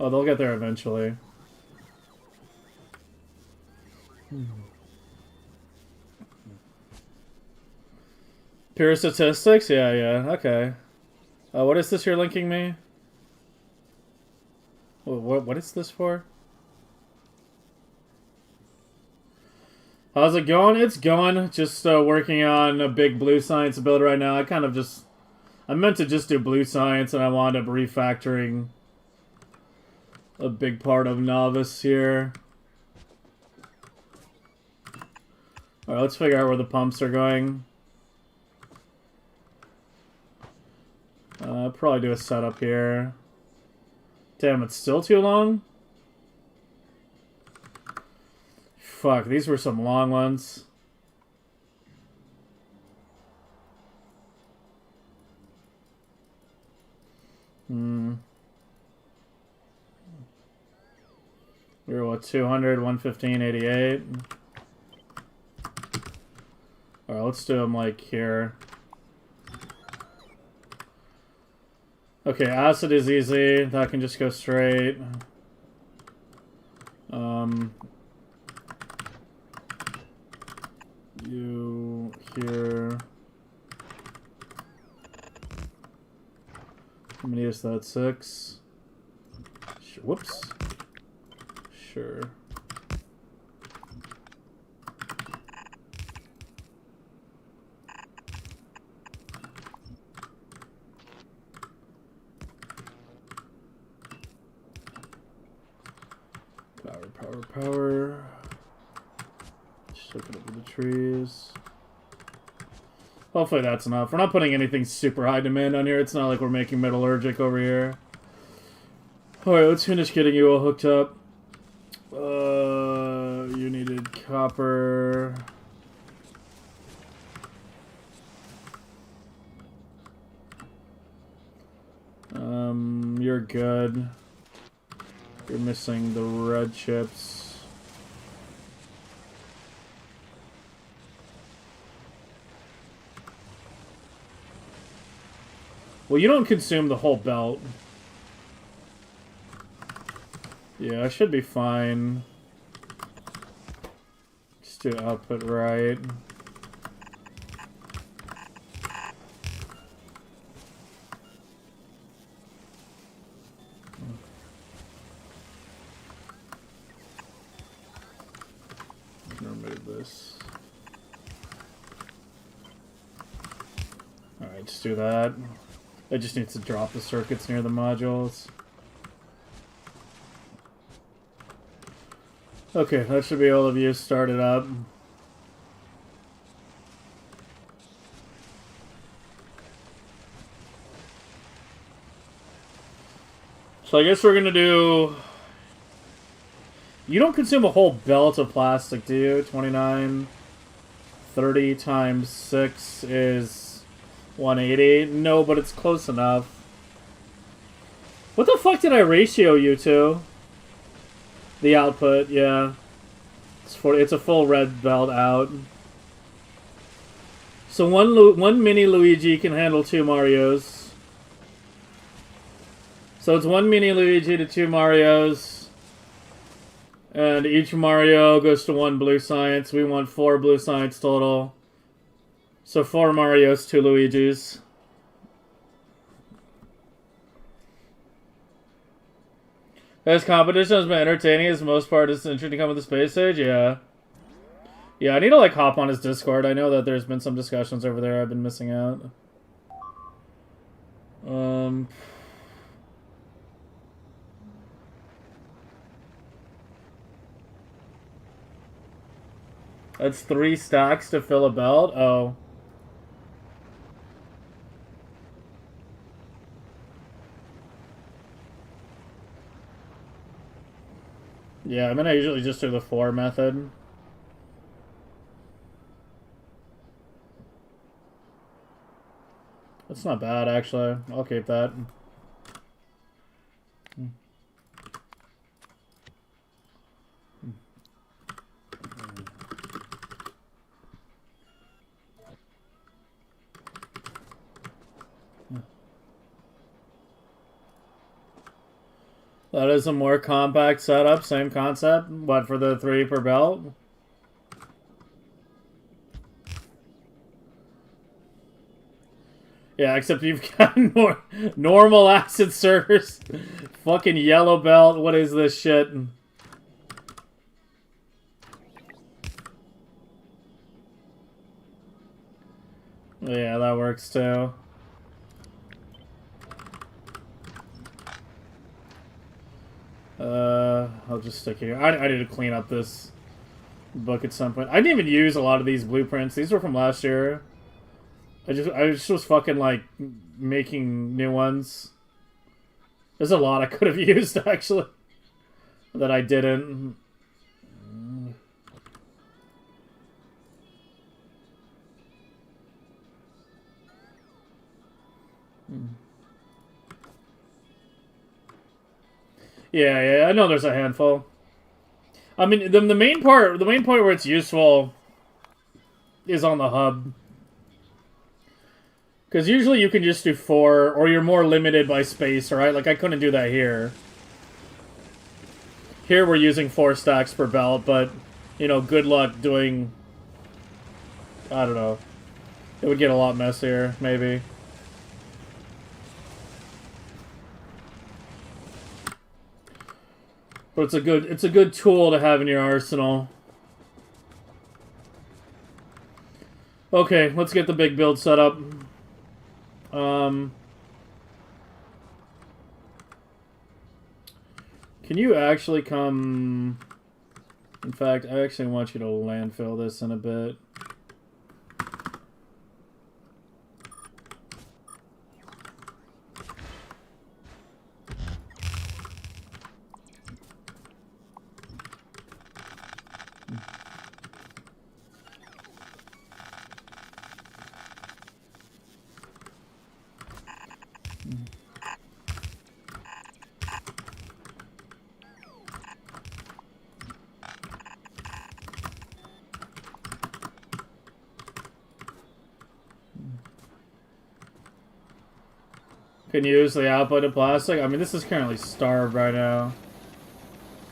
Oh, they'll get there eventually. Pure statistics? Yeah, yeah, okay. What is this you're linking me? What is this for? How's it going? It's going. Just working on a big blue science build right now. I meant to just do blue science, and I wound up refactoring a big part of novice here. Alright, let's figure out where the pumps are going. Probably do a setup here. Damn, it's still too long? Fuck, these were some long ones. We were what, 200, 115, 88. Alright, let's do them like here. Okay, acid is easy. That can just go straight. You here. How many is that? 6? Whoops. Sure. Power. Just looking over the trees. Hopefully that's enough. We're not putting anything super high demand on here. It's not like we're making metallurgic over here. Alright, let's finish getting you all hooked up. You needed copper. You're good. You're missing the red chips. Well, you don't consume the whole belt. Yeah, I should be fine. Just do output right. Remove this. Alright, just do that. It just needs to drop the circuits near the modules. Okay, that should be all of you started up. So I guess we're gonna do... You don't consume a whole belt of plastic, do you? 29, 30 times 6 is 180. No, but it's close enough. What the fuck did I ratio you to? The output, yeah. It's a full red belt out. So one mini Luigi can handle 2 Marios. So it's 1 mini Luigi to 2 Marios. And each Mario goes to 1 blue science. We want 4 blue science total. So 4 Marios, 2 Luigis. This competition has been entertaining as most part is interesting to come with the space age, yeah. Yeah, I need to like hop on his Discord. I know that there's been some discussions over there I've been missing out. That's 3 stacks to fill a belt? Oh. Yeah, I mean, I usually just do the 4 method. That's not bad, actually. I'll keep that. That is a more compact setup, same concept, but for the 3 per belt. Yeah, except you've got normal acid surfers. Fucking yellow belt, what is this shit? Yeah, that works too. I'll just stick here. I need to clean up this book at some point. I didn't even use a lot of these blueprints. These were from last year. I just was fucking like making new ones. There's a lot I could have used actually that I didn't. Yeah, I know there's a handful. I mean, the main point where it's useful is on the hub. Because usually you can just do 4, or you're more limited by space, right? Like, I couldn't do that here. Here we're using 4 stacks per belt, but, you know, good luck doing... I don't know. It would get a lot messier, maybe. But it's a good tool to have in your arsenal. Okay, let's get the big build set up. Can you actually come... In fact, I actually want you to landfill this in a bit. Can use the output of plastic. I mean, this is currently starved right now.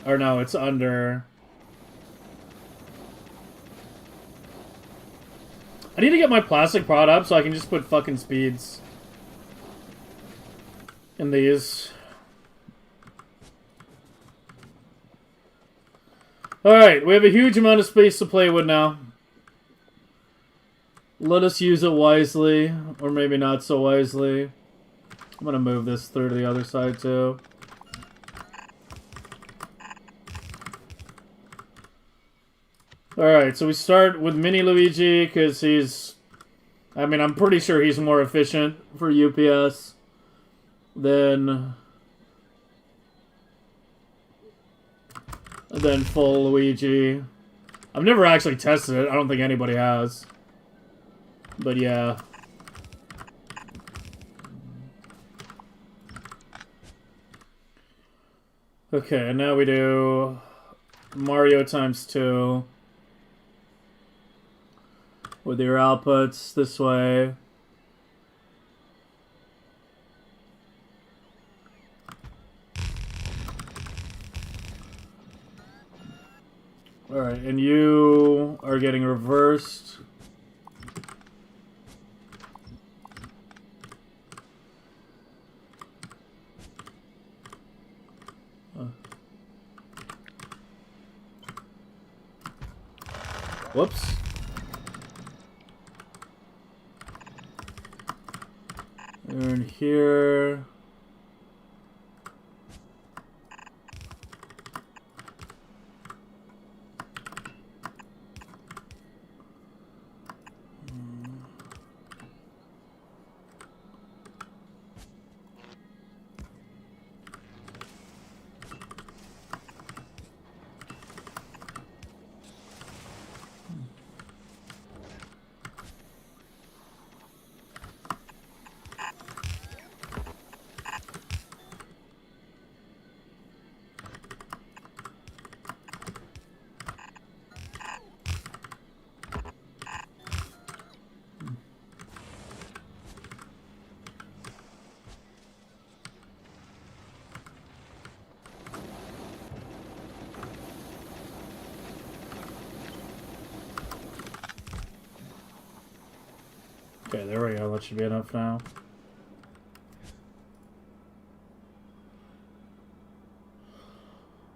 Or no, it's under. I need to get my plastic prod up so I can just put fucking speeds in these. Alright, we have a huge amount of space to play with now. Let us use it wisely, or maybe not so wisely. I'm gonna move this through to the other side too. Alright, so we start with Mini Luigi because he's... I mean, I'm pretty sure he's more efficient for UPS than full Luigi. I've never actually tested it. I don't think anybody has. But yeah. Okay, and now we do Mario times 2 with your outputs this way. Alright, and you are getting reversed. Whoops. And here. Okay, there we go. That should be enough now.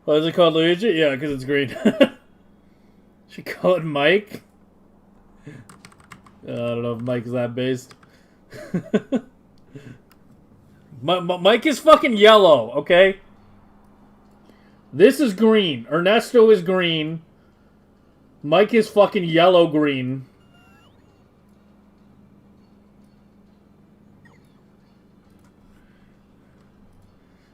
Why is it called Luigi? Yeah, because it's green. Should call it Mike? I don't know if Mike is that based. Mike is fucking yellow, okay? This is green. Ernesto is green. Mike is fucking yellow-green.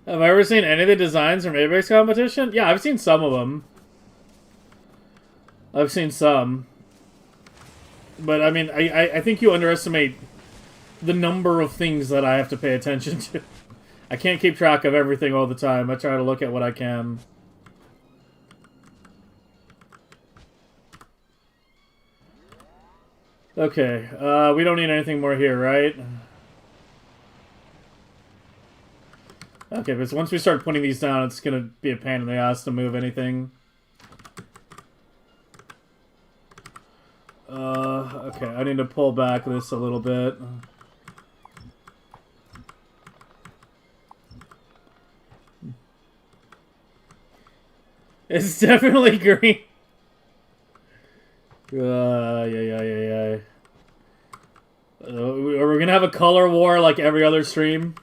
Have I ever seen any of the designs from Megabase competition? Yeah, I've seen some of them. I've seen some. But, I mean, I think you underestimate the number of things that I have to pay attention to. I can't keep track of everything all the time. I try to look at what I can. Okay, we don't need anything more here, right? Okay, but once we start putting these down, it's gonna be a pain in the ass to move anything. Okay, I need to pull back this a little bit. It's definitely green. Yeah. Are we gonna have a color war like every other stream?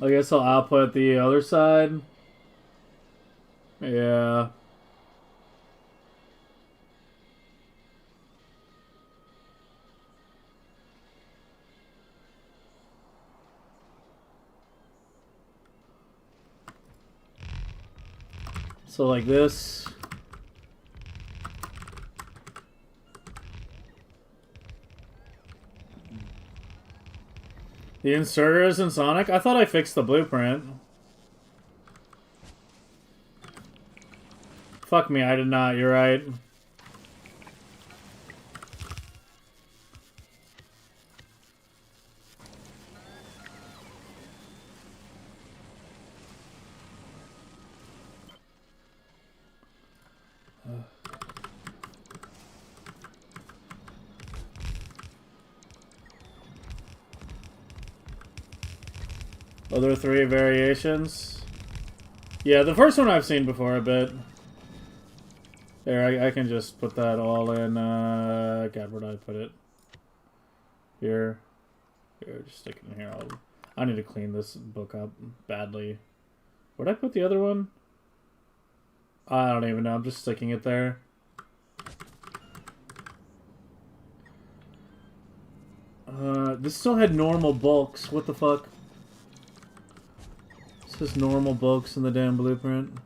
I guess I'll output the other side. Yeah. So like this. The inserter is in Sonic? I thought I fixed the blueprint. Fuck me, I did not, you're right. Other three variations? Yeah, the first one I've seen before a bit. There, I can just put that all in, God, where did I put it? Here. Here, just stick it in here. I need to clean this book up badly. Where'd I put the other one? I don't even know, I'm just sticking it there. This still had normal bulks, what the fuck? It says normal bulks in the damn blueprint.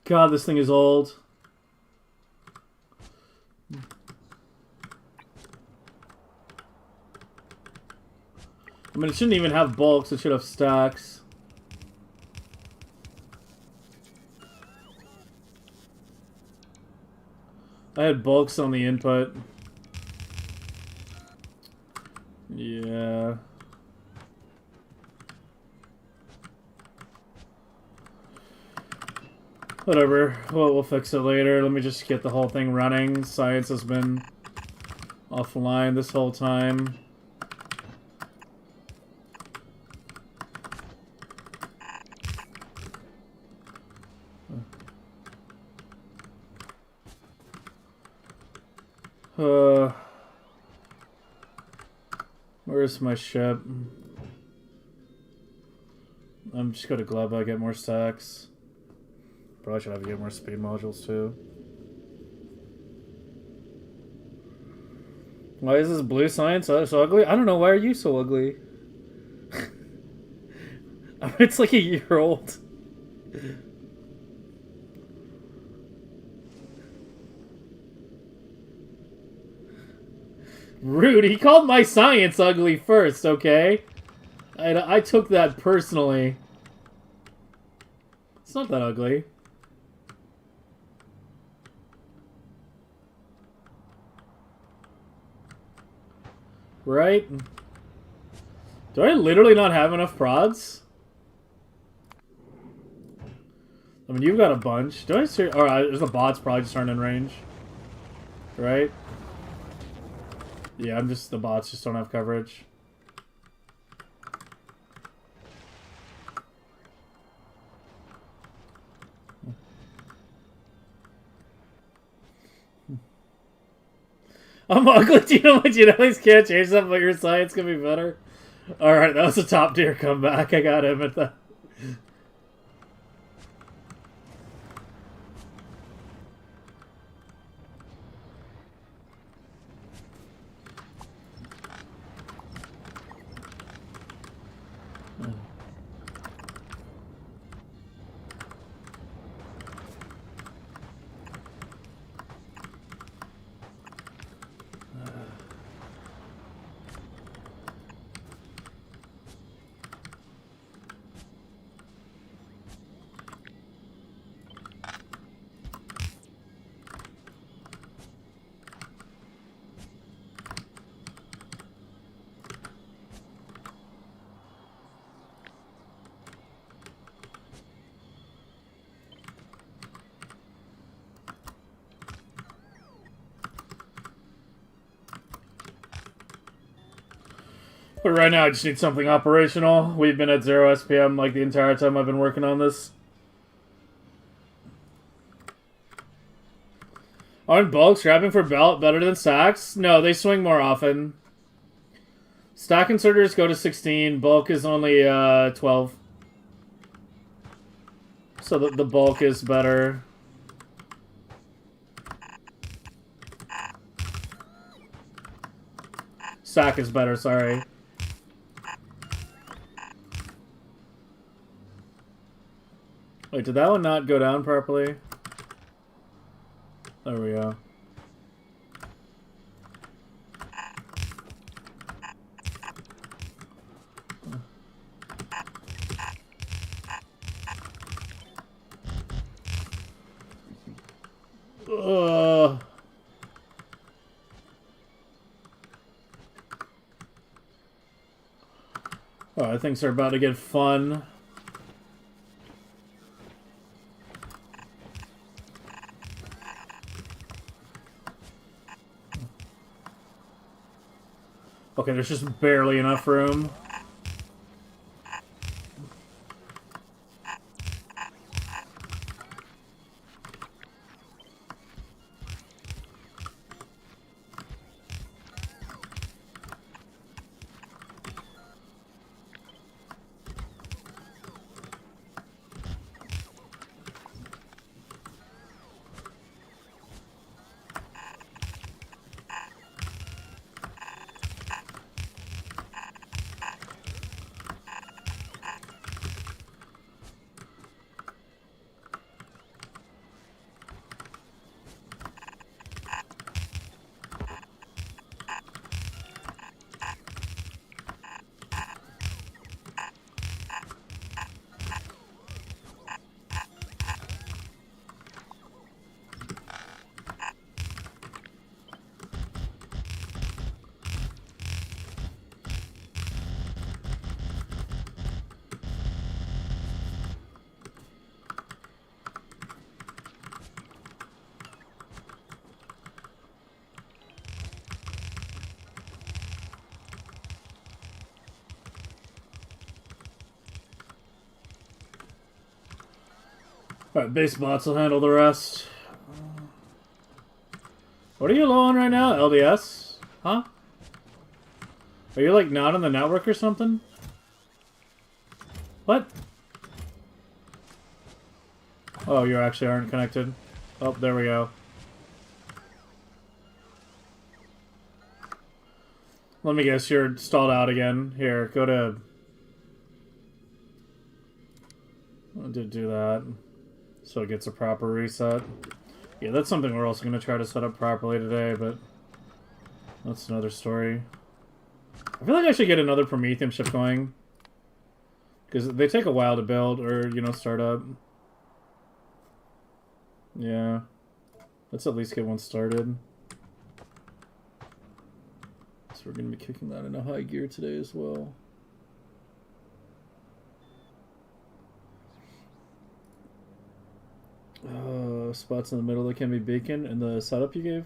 God, this thing is old. I mean, it shouldn't even have bulks, it should have stacks. I had bulks on the input. Yeah. Whatever. We'll fix it later. Let me just get the whole thing running. Science has been offline this whole time. Where's my ship? I'm just going to Gleba, get more stacks. Probably should have to get more speed modules too. Why is this blue science so ugly? I don't know. Why are you so ugly? I mean, it's like a year old. Rude. He called my science ugly first, okay? I took that personally. It's not that ugly. Right? Do I literally not have enough prods? I mean, you've got a bunch. Do I see? Alright, there's the bots probably just aren't in range. Right? Yeah, the bots just don't have coverage. I'm ugly. Do you know what? You always can't change that, but your science can be better. Alright, that was a top tier comeback. I gotta admit that. But right now, I just need something operational. We've been at 0 SPM like the entire time I've been working on this. Aren't bulk scrapping for belt better than stacks? No, they swing more often. Stack inserters go to 16. Bulk is only 12. So the bulk is better. Stack is better, sorry. Wait, did that one not go down properly? There we go. Oh, things are about to get fun. Okay, there's just barely enough room. Alright, base bots will handle the rest. What are you low on right now? LDS? Huh? Are you like not on the network or something? What? Oh, you actually aren't connected. Oh, there we go. Let me guess, you're stalled out again. Here, go to... I did do that. So it gets a proper reset. Yeah, that's something we're also going to try to set up properly today, but that's another story. I feel like I should get another Prometheum ship going. Because they take a while to build or, you know, start up. Yeah. Let's at least get one started. So we're going to be kicking that into high gear today as well. Spots in the middle that can be beacon in the setup you gave.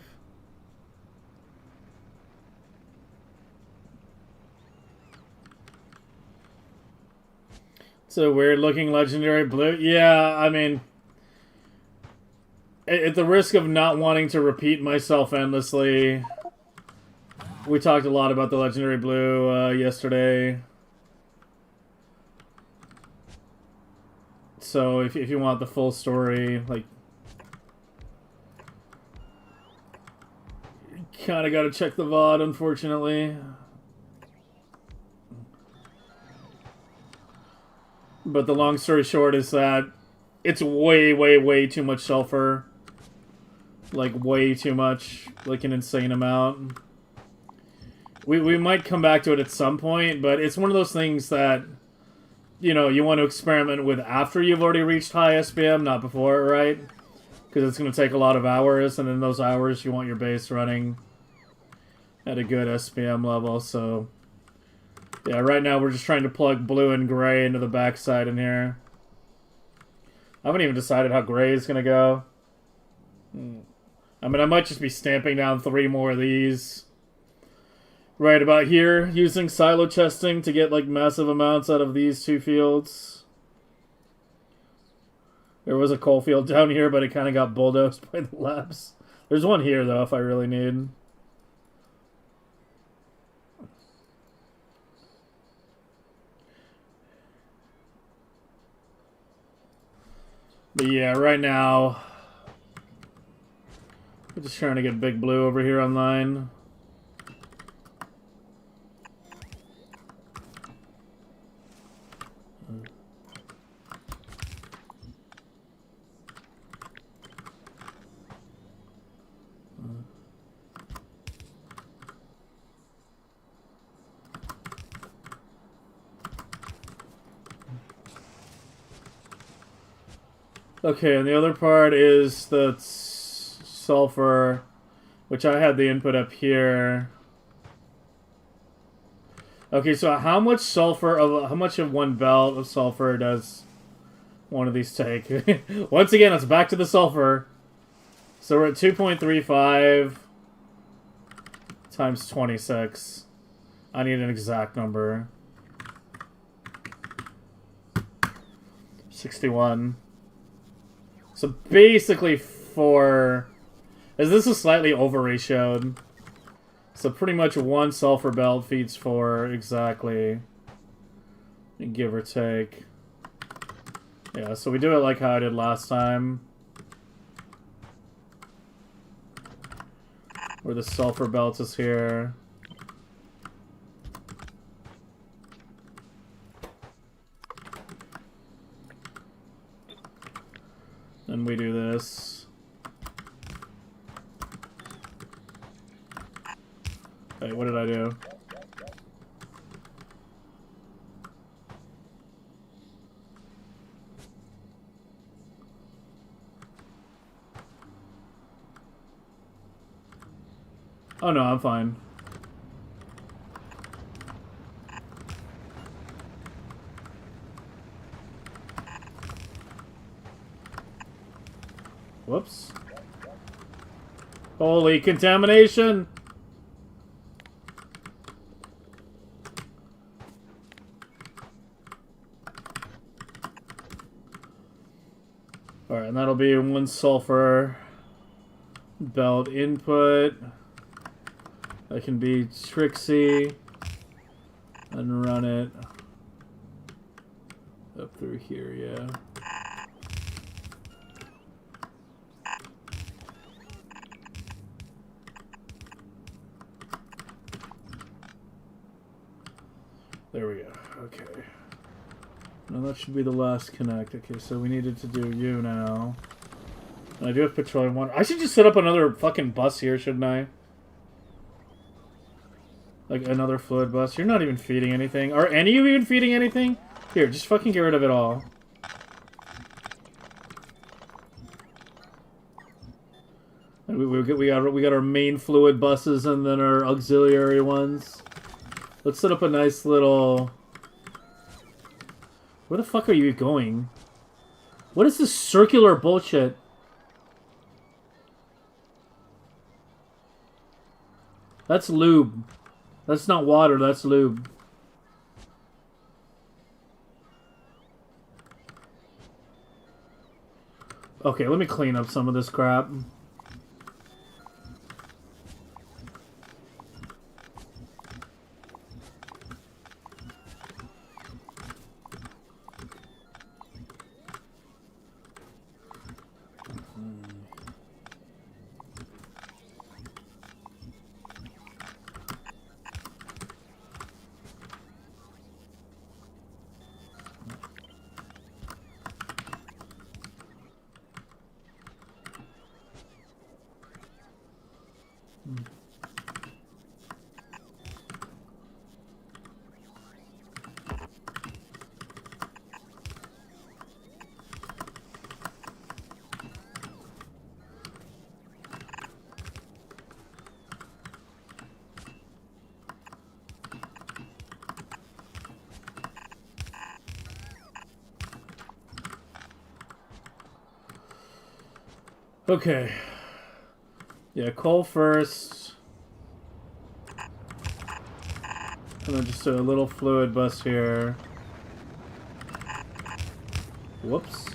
It's a weird looking legendary blue. Yeah, I mean, at the risk of not wanting to repeat myself endlessly, we talked a lot about the legendary blue yesterday. So if you want the full story, like, kind of got to check the VOD, unfortunately. But the long story short is that it's way, way, way too much sulfur. Like, way too much. Like, an insane amount. We might come back to it at some point, but it's one of those things that, you know, you want to experiment with after you've already reached high SPM, not before, right? Because it's going to take a lot of hours, and in those hours you want your base running at a good SPM level, so... Yeah, right now we're just trying to plug blue and gray into the backside in here. I haven't even decided how gray is going to go. I mean, I might just be stamping down 3 more of these right about here, using silo chesting to get, like, massive amounts out of these 2 fields. There was a coal field down here, but it kind of got bulldozed by the labs. There's one here, though, if I really need. But yeah, right now, we're just trying to get Big Blue over here online. Okay, and the other part is the sulfur, which I had the input up here. Okay, so how much sulfur, how much of one belt of sulfur does one of these take? Once again, it's back to the sulfur. So we're at 2.35 times 26. I need an exact number. 61. So basically 4... This is slightly over-ratioed. So pretty much 1 sulfur belt feeds 4 exactly. Give or take. Yeah, so we do it like how I did last time. Where the sulfur belt is here. And we do this. Wait, what did I do? Oh no, I'm fine. Whoops. Holy contamination! Alright, and that'll be 1 sulfur belt input. I can be tricksy and run it up through here, yeah. There we go. Okay. Now that should be the last connect. Okay, so we needed to do you now. And I do have petroleum water. I should just set up another fucking bus here, shouldn't I? Like another fluid bus. You're not even feeding anything. Are any of you even feeding anything? Here, just fucking get rid of it all. And we got our main fluid buses and then our auxiliary ones. Let's set up a nice little... Where the fuck are you going? What is this circular bullshit? That's lube. That's not water, that's lube. Okay, let me clean up some of this crap. Okay. Yeah, coal first. And then just a little fluid bus here. Whoops.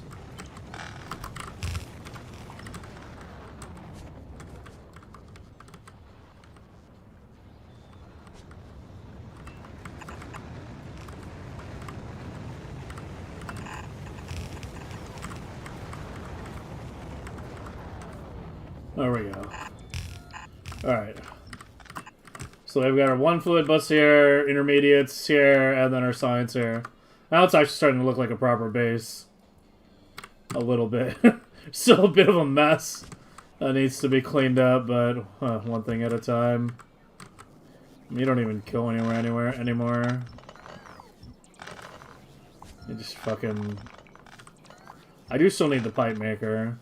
There we go. Alright. So we've got our one fluid bus here, intermediates here, and then our science here. Now it's actually starting to look like a proper base. A little bit. Still a bit of a mess. That needs to be cleaned up, but one thing at a time. You don't even go anywhere anymore. You just fucking... I do still need the pipe maker.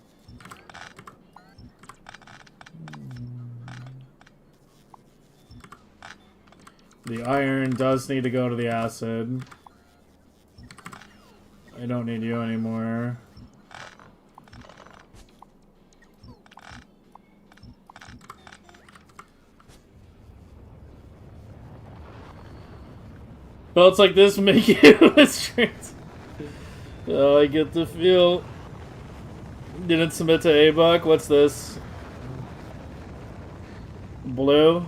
The iron does need to go to the acid. I don't need you anymore. Belts like this make you a straight. Oh, I get the feel. Didn't submit to A-Buck. What's this? Blue.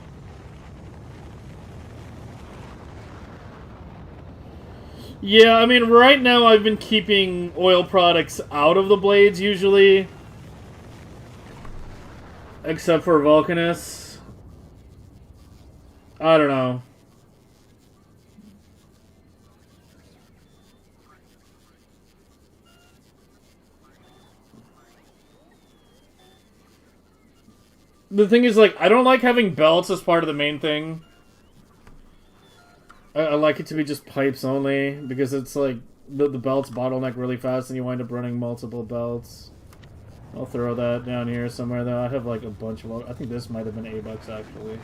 Yeah, I mean, right now I've been keeping oil products out of the blades, usually. Except for Vulcanus. I don't know. The thing is, like, I don't like having belts as part of the main thing. I like it to be just pipes only, because it's like, the belts bottleneck really fast and you wind up running multiple belts. I'll throw that down here somewhere, though. I have, like, a bunch of... I think this might have been A-Bucks, actually.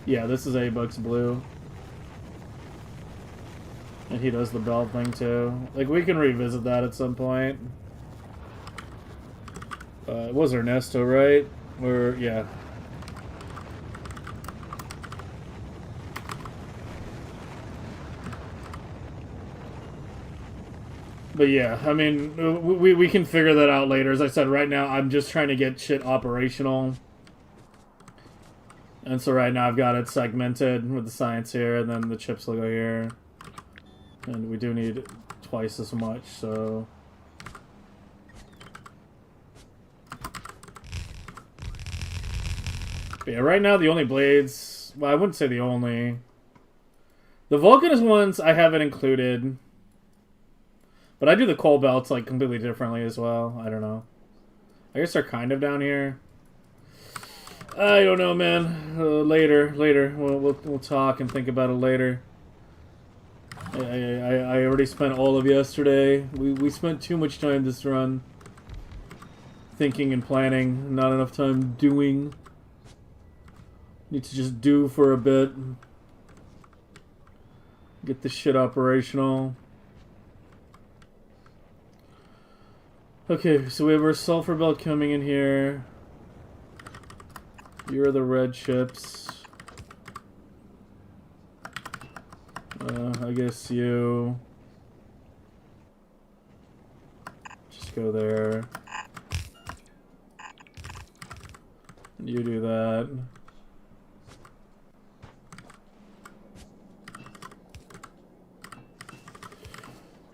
Yeah, this is A-Bucks Blue. And he does the belt thing, too. Like, we can revisit that at some point. It was Ernesto, right? Or, yeah. But yeah, I mean, we can figure that out later. As I said, right now, I'm just trying to get shit operational. And so right now I've got it segmented with the science here, and then the chips will go here. And we do need twice as much, so... But yeah, right now the only blades... Well, I wouldn't say the only... The Vulcanus ones I haven't included... But I do the coal belts like completely differently as well. I don't know. I guess they're kind of down here. I don't know, man. Later. We'll talk and think about it later. I already spent all of yesterday. We spent too much time this run. Thinking and planning. Not enough time doing. Need to just do for a bit. Get this shit operational. Okay, so we have our sulfur belt coming in here. Here are the red chips. I guess you... Just go there. You do that.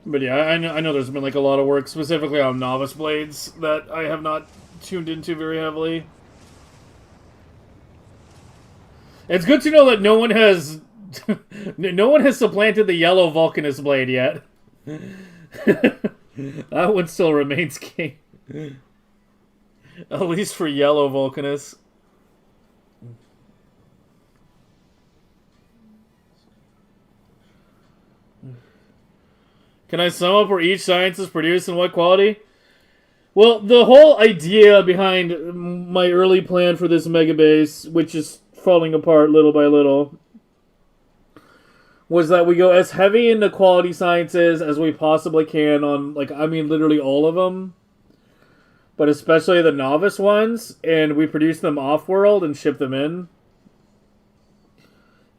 But yeah, I know there's been like a lot of work specifically on novice blades that I have not tuned into very heavily. It's good to know that no one has no one has supplanted the yellow Vulcanus blade yet. That one still remains king. At least for yellow Vulcanus. Can I sum up where each science is produced and what quality? Well, the whole idea behind my early plan for this Megabase, which is falling apart little by little, was that we go as heavy into quality sciences as we possibly can on, like, I mean, literally all of them. but especially the novice ones, and we produce them off-world and ship them in.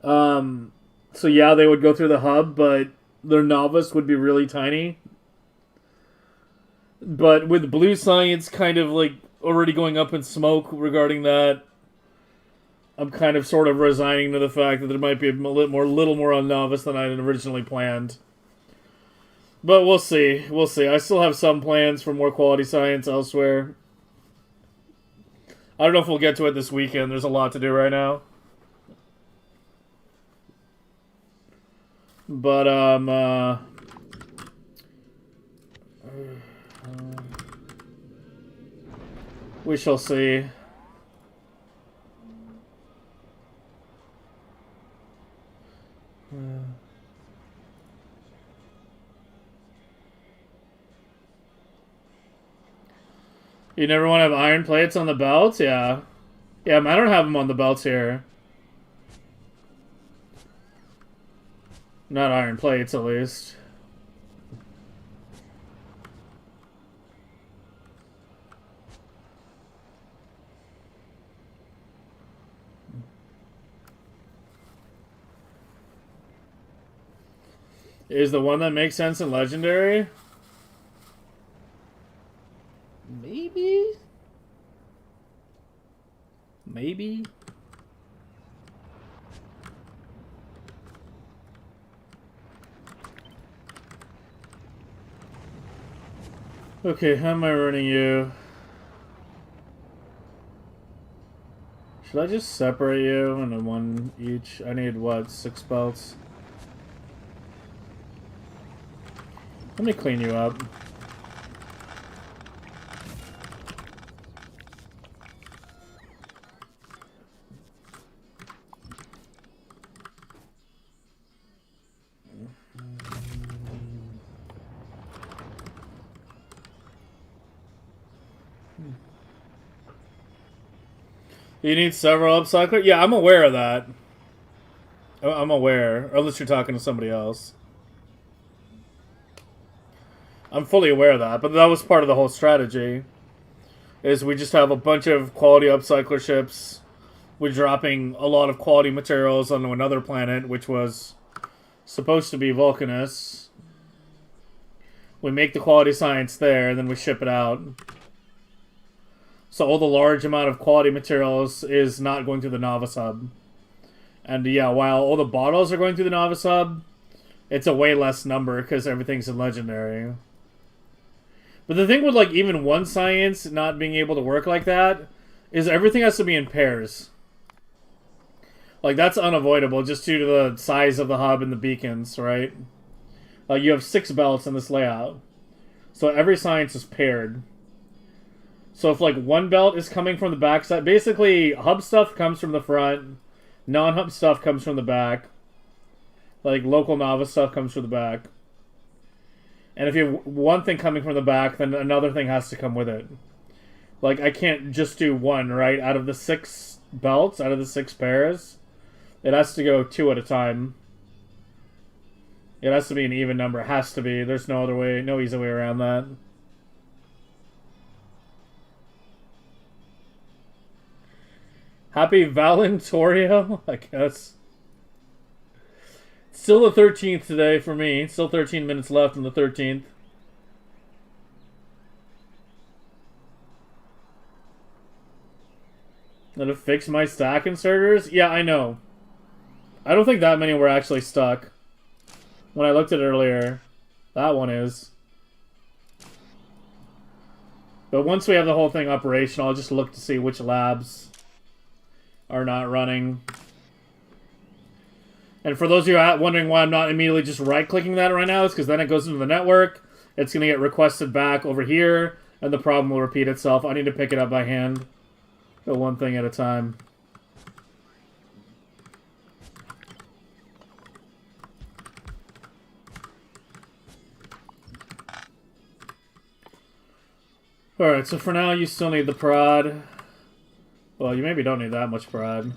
So yeah, they would go through the hub, but their novice would be really tiny. But with blue science kind of like already going up in smoke regarding that, I'm kind of sort of resigning to the fact that there might be a little more on novice than I had originally planned. But we'll see. We'll see. I still have some plans for more quality science elsewhere. I don't know if we'll get to it this weekend. There's a lot to do right now. But, we shall see. You never want to have iron plates on the belts? Yeah. Yeah, I don't have them on the belts here. Not iron plates, at least. Is the one that makes sense in Legendary? Maybe? Maybe? Okay, how am I running you? Should I just separate you into one each? I need, what, 6 belts? Let me clean you up. You need several upcyclers? Yeah, I'm aware of that. I'm aware. Unless you're talking to somebody else. I'm fully aware of that, but that was part of the whole strategy. Is we just have a bunch of quality upcycler ships. We're dropping a lot of quality materials onto another planet, which was supposed to be Vulcanus. We make the quality science there, and then we ship it out. So all the large amount of quality materials is not going through the Novice Hub. And yeah, while all the bottles are going through the Novice Hub, it's a way less number because everything's in Legendary. But the thing with like even one science not being able to work like that is everything has to be in pairs. Like that's unavoidable just due to the size of the hub and the beacons, right? Like you have 6 belts in this layout. So every science is paired. So if like one belt is coming from the backside, basically hub stuff comes from the front, non-hub stuff comes from the back. Like local novice stuff comes from the back. And if you have one thing coming from the back, then another thing has to come with it. Like I can't just do one, right? Out of the 6 belts, out of the 6 pairs, it has to go 2 at a time. It has to be an even number. It has to be. There's no other way, no easy way around that. Happy Valentorio, I guess. Still the 13th today for me. Still 13 minutes left on the 13th. Did it fix my stack inserters? Yeah, I know. I don't think that many were actually stuck. When I looked at it earlier, that one is. But once we have the whole thing operational, I'll just look to see which labs are not running. And for those of you wondering why I'm not immediately just right-clicking that right now, it's because then it goes into the network, it's going to get requested back over here, and the problem will repeat itself. I need to pick it up by hand. Go one thing at a time. Alright, so for now you still need the prod. Well, you maybe don't need that much prod.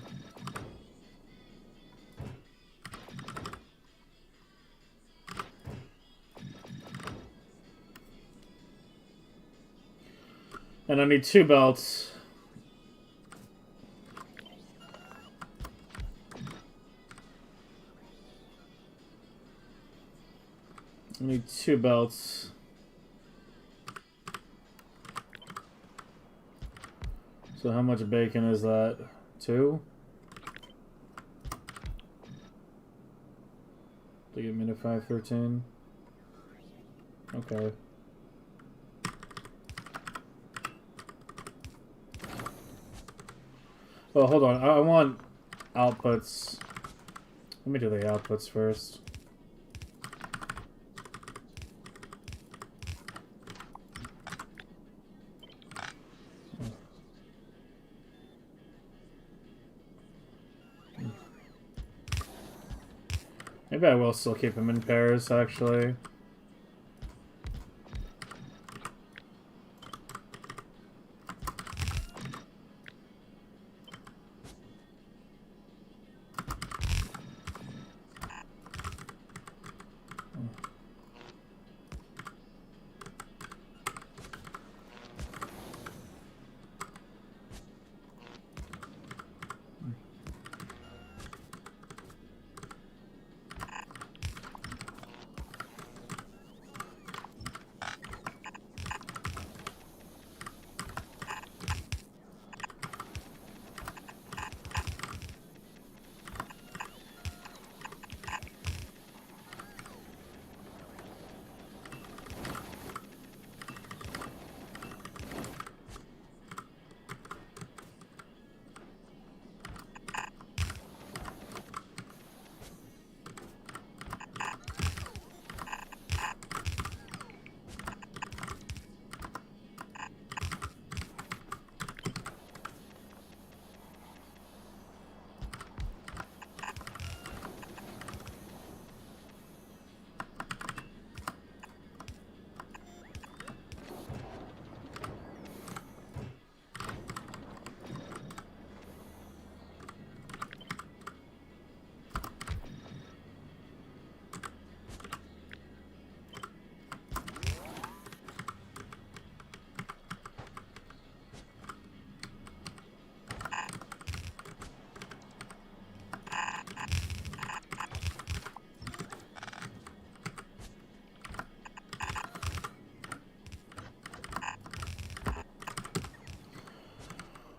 And I need 2 belts. I need 2 belts. So how much bacon is that? 2? To get me to 513. Okay. Well, hold on. I want outputs. Let me do the outputs first. Maybe I will still keep them in pairs, actually.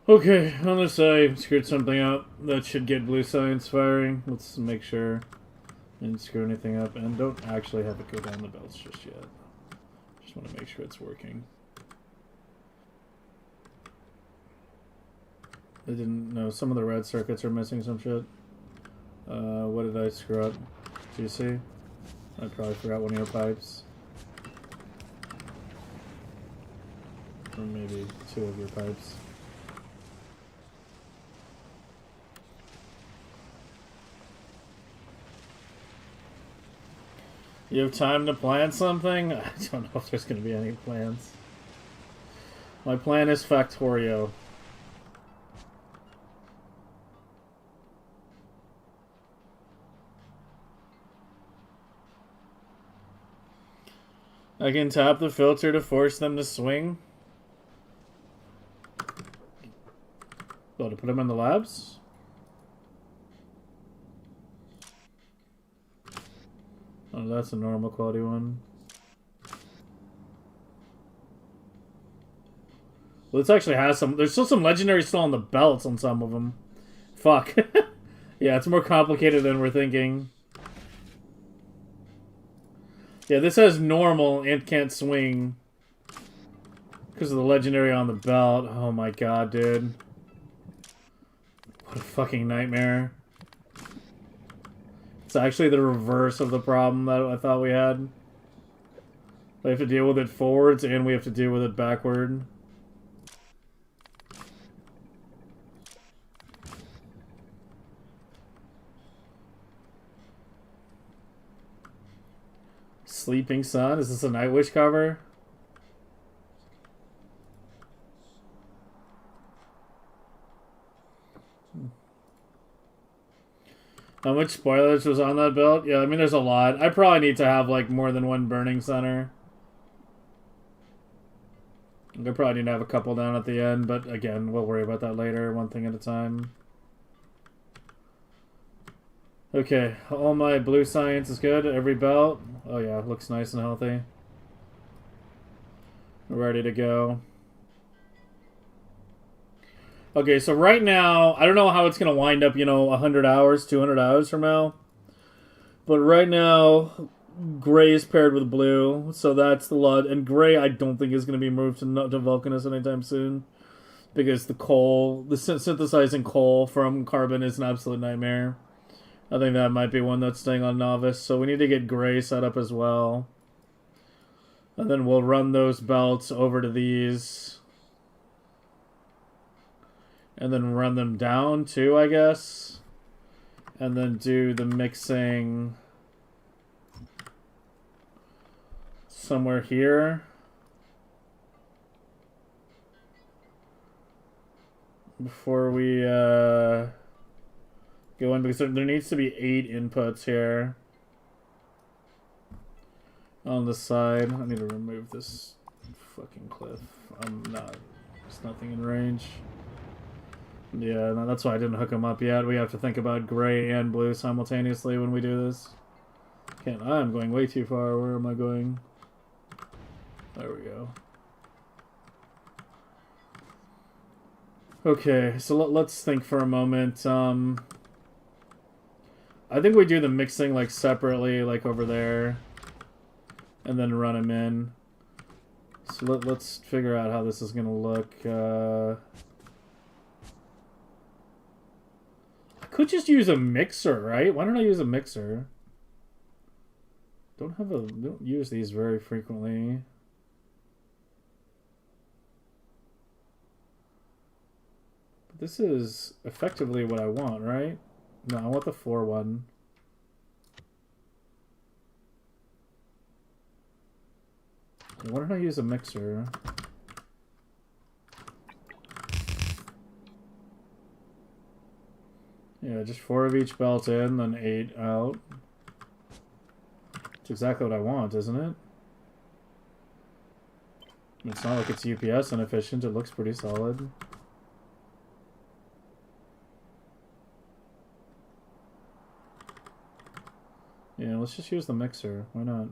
Okay, unless I screwed something up, that should get blue science firing. Let's make sure I didn't screw anything up, and don't actually have it go down the belts just yet. Just want to make sure it's working. I didn't know some of the red circuits are missing some shit. What did I screw up? Do you see? I probably forgot one of your pipes. Or maybe 2 of your pipes. You have time to plan something? I don't know if there's going to be any plans. My plan is Factorio. I can tap the filter to force them to swing. Oh, to put them in the labs? Oh, that's a normal quality one. Well, this actually has some... There's still some legendary still on the belts on some of them. Fuck. Yeah, it's more complicated than we're thinking. Yeah, this has normal and can't swing. Because of the legendary on the belt. Oh my god, dude. What a fucking nightmare. It's actually the reverse of the problem that I thought we had. We have to deal with it forwards, and we have to deal with it backward. Sleeping Sun? Is this a Nightwish cover? How much spoilage was on that belt? Yeah, I mean, there's a lot. I probably need to have, like, more than one burning center. I probably need to have a couple down at the end, but again, we'll worry about that later, one thing at a time. Okay, all my blue science is good. Every belt. Oh yeah, looks nice and healthy. Ready to go. Okay, so right now, I don't know how it's going to wind up, 100 hours, 200 hours from now. But right now, gray is paired with blue, so that's the lot. And gray, I don't think is going to be moved to Vulcanus anytime soon. Because the synthesizing coal from carbon is an absolute nightmare. I think that might be one that's staying on Novice. So we need to get gray set up as well. And then we'll run those belts over to these. And then run them down too, I guess. And then do the mixing somewhere here. Before we go in, because there needs to be 8 inputs here on the side. I need to remove this fucking cliff. There's nothing in range. Yeah, no, that's why I didn't hook them up yet. We have to think about gray and blue simultaneously when we do this. I'm going way too far. Where am I going? There we go. Okay, so let's think for a moment. I think we do the mixing like separately, like over there, and then run them in. So let's figure out how this is gonna look. I could just use a mixer, right? Why don't I use a mixer? Don't use these very frequently. But this is effectively what I want, right? No, I want the 4 one. Why don't I use a mixer? Yeah, just 4 of each belt in, then 8 out. It's exactly what I want, isn't it? It's not like it's UPS inefficient, it looks pretty solid. Yeah, let's just use the mixer. Why not?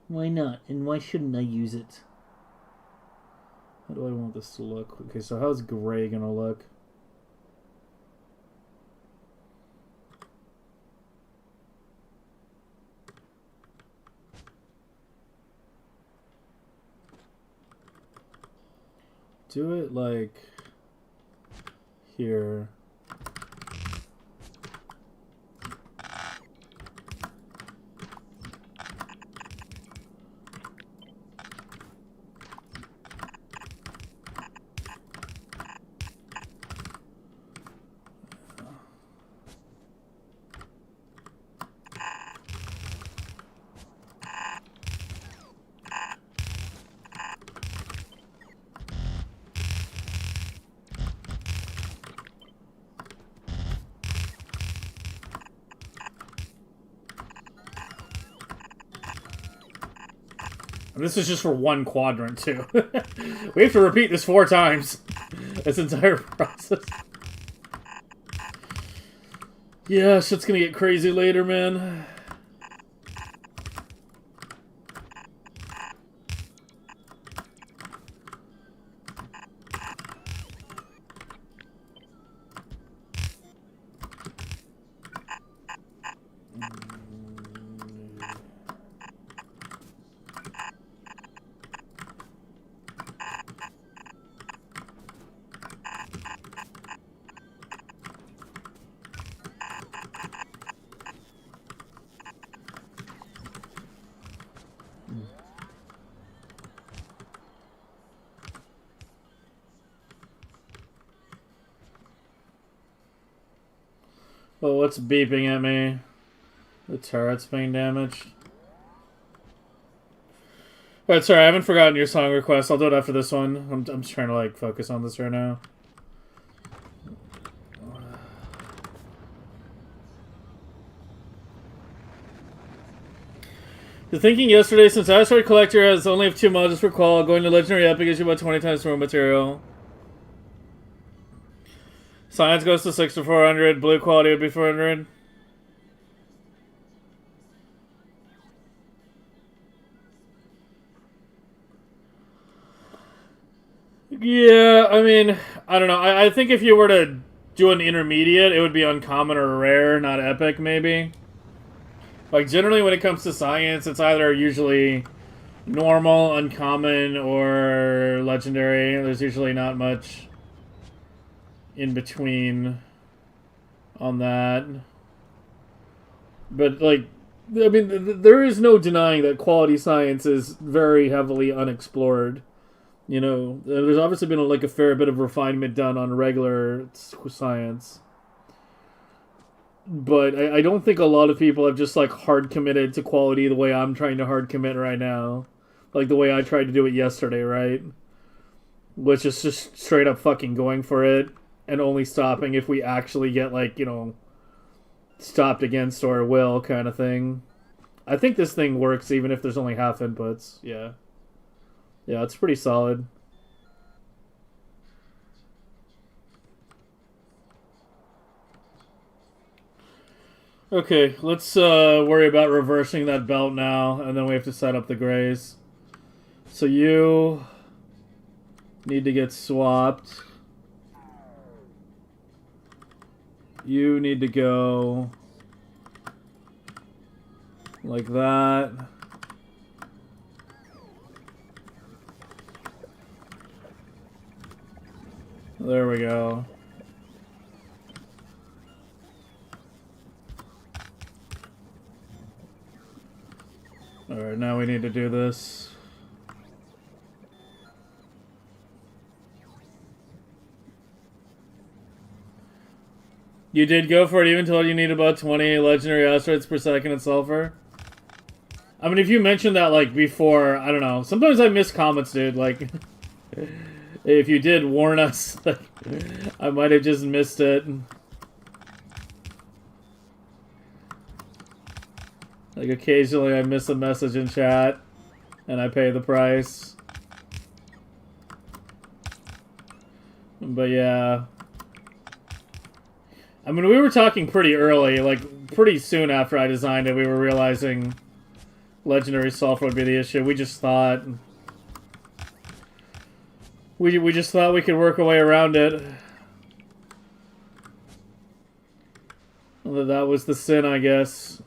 Why not? And why shouldn't I use it? How do I want this to look? Okay, so how's gray gonna look? Do it like here. This is just for one quadrant, too. We have to repeat this 4 times. This entire process. Yeah, shit's gonna get crazy later, man. Oh, what's beeping at me? The turret's being damaged. Alright, sorry, I haven't forgotten your song request. I'll do it after this one. I'm just trying to, like, focus on this right now. The thinking yesterday, since Asteroid Collector has only have 2 modules per qual, going to Legendary Epic gives you about 20 times more material. Science goes to 6 to 400. Blue quality would be 400. Yeah, I mean, I don't know. I think if you were to do an intermediate, it would be uncommon or rare, not epic, maybe. Like, generally when it comes to science, it's either usually normal, uncommon, or legendary. There's usually not much in between on that. But, like, I mean, there is no denying that quality science is very heavily unexplored. You know, there's obviously been a fair bit of refinement done on regular science. But I don't think a lot of people have just, like, hard committed to quality the way I'm trying to hard commit right now. Like the way I tried to do it yesterday, right? Which is just straight up fucking going for it and only stopping if we actually get, like, you know, stopped against our will kind of thing. I think this thing works even if there's only half inputs. Yeah. Yeah, it's pretty solid. Okay, let's worry about reversing that belt now, and then we have to set up the grays. So you need to get swapped. You need to go like that. There we go. Alright, now we need to do this. You did go for it even until you need about 20 legendary asteroids per second in sulfur? I mean, if you mentioned that, like, before, I don't know. Sometimes I miss comments, dude. Like, if you did warn us, like, I might have just missed it. Like, occasionally I miss a message in chat, and I pay the price. But yeah. I mean, we were talking pretty early, like, pretty soon after I designed it, we were realizing legendary sulfur would be the issue. We just thought... We just thought we could work our way around it. Well, that was the sin, I guess.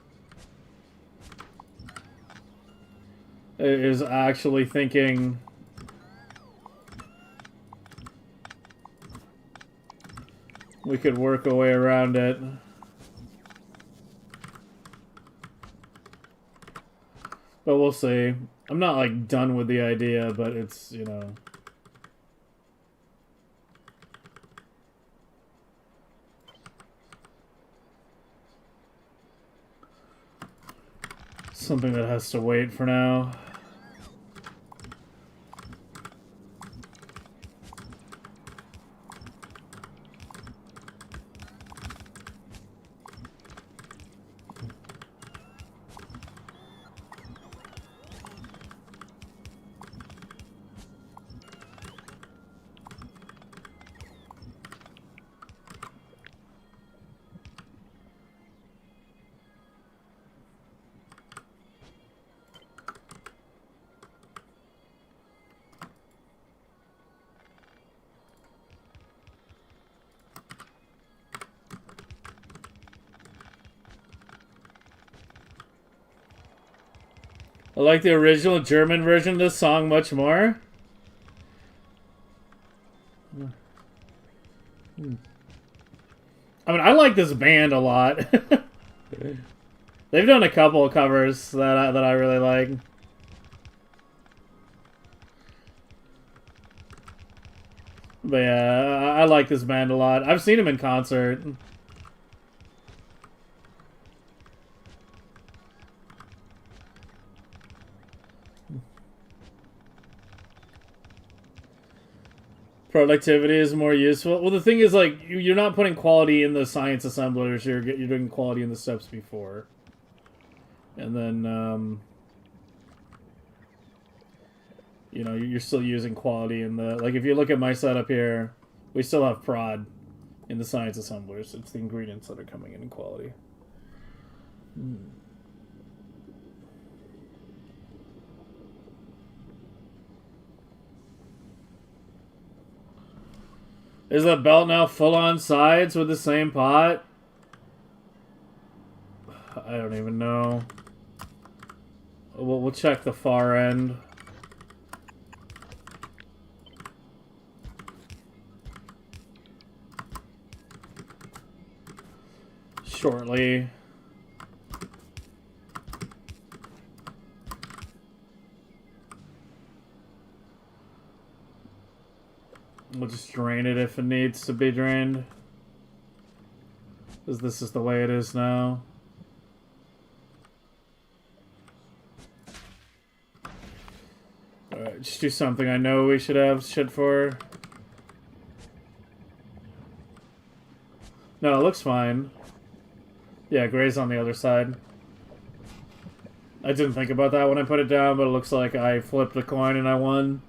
Is actually thinking we could work our way around it. But we'll see. I'm not, like, done with the idea, but it's, you know... something that has to wait for now. I like the original German version of this song much more. I mean, I like this band a lot. They've done a couple of covers that I really like. But yeah, I like this band a lot. I've seen them in concert. Productivity is more useful. Well, the thing is, like, you're not putting quality in the science assemblers. You're doing quality in the steps before, and then you know, you're still using quality in the... Like, if you look at my setup here, we still have prod in the science assemblers. It's the ingredients that are coming in quality. Is that belt now full-on sides with the same pot? I don't even know. We'll check the far end. Shortly. We'll just drain it if it needs to be drained. Because this is the way it is now. Alright, just do something I know we should have shit for. No, it looks fine. Yeah, gray's on the other side. I didn't think about that when I put it down, but it looks like I flipped a coin and I won.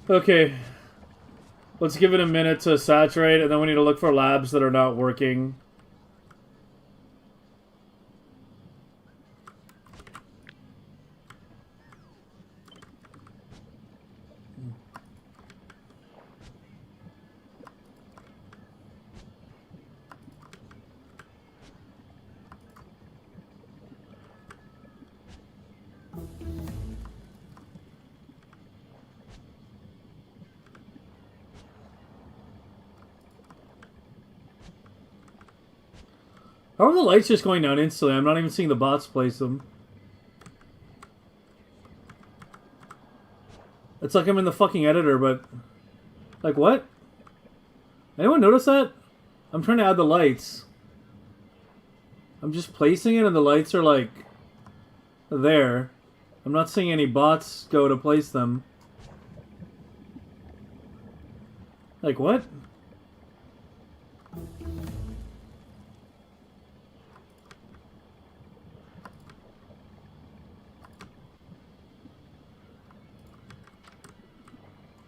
Okay. Let's give it a minute to saturate, and then we need to look for labs that are not working. How are the lights just going down instantly? I'm not even seeing the bots place them. It's like I'm in the fucking editor, but... Like, what? Anyone notice that? I'm trying to add the lights. I'm just placing it and the lights are, like... there. I'm not seeing any bots go to place them. Like, what?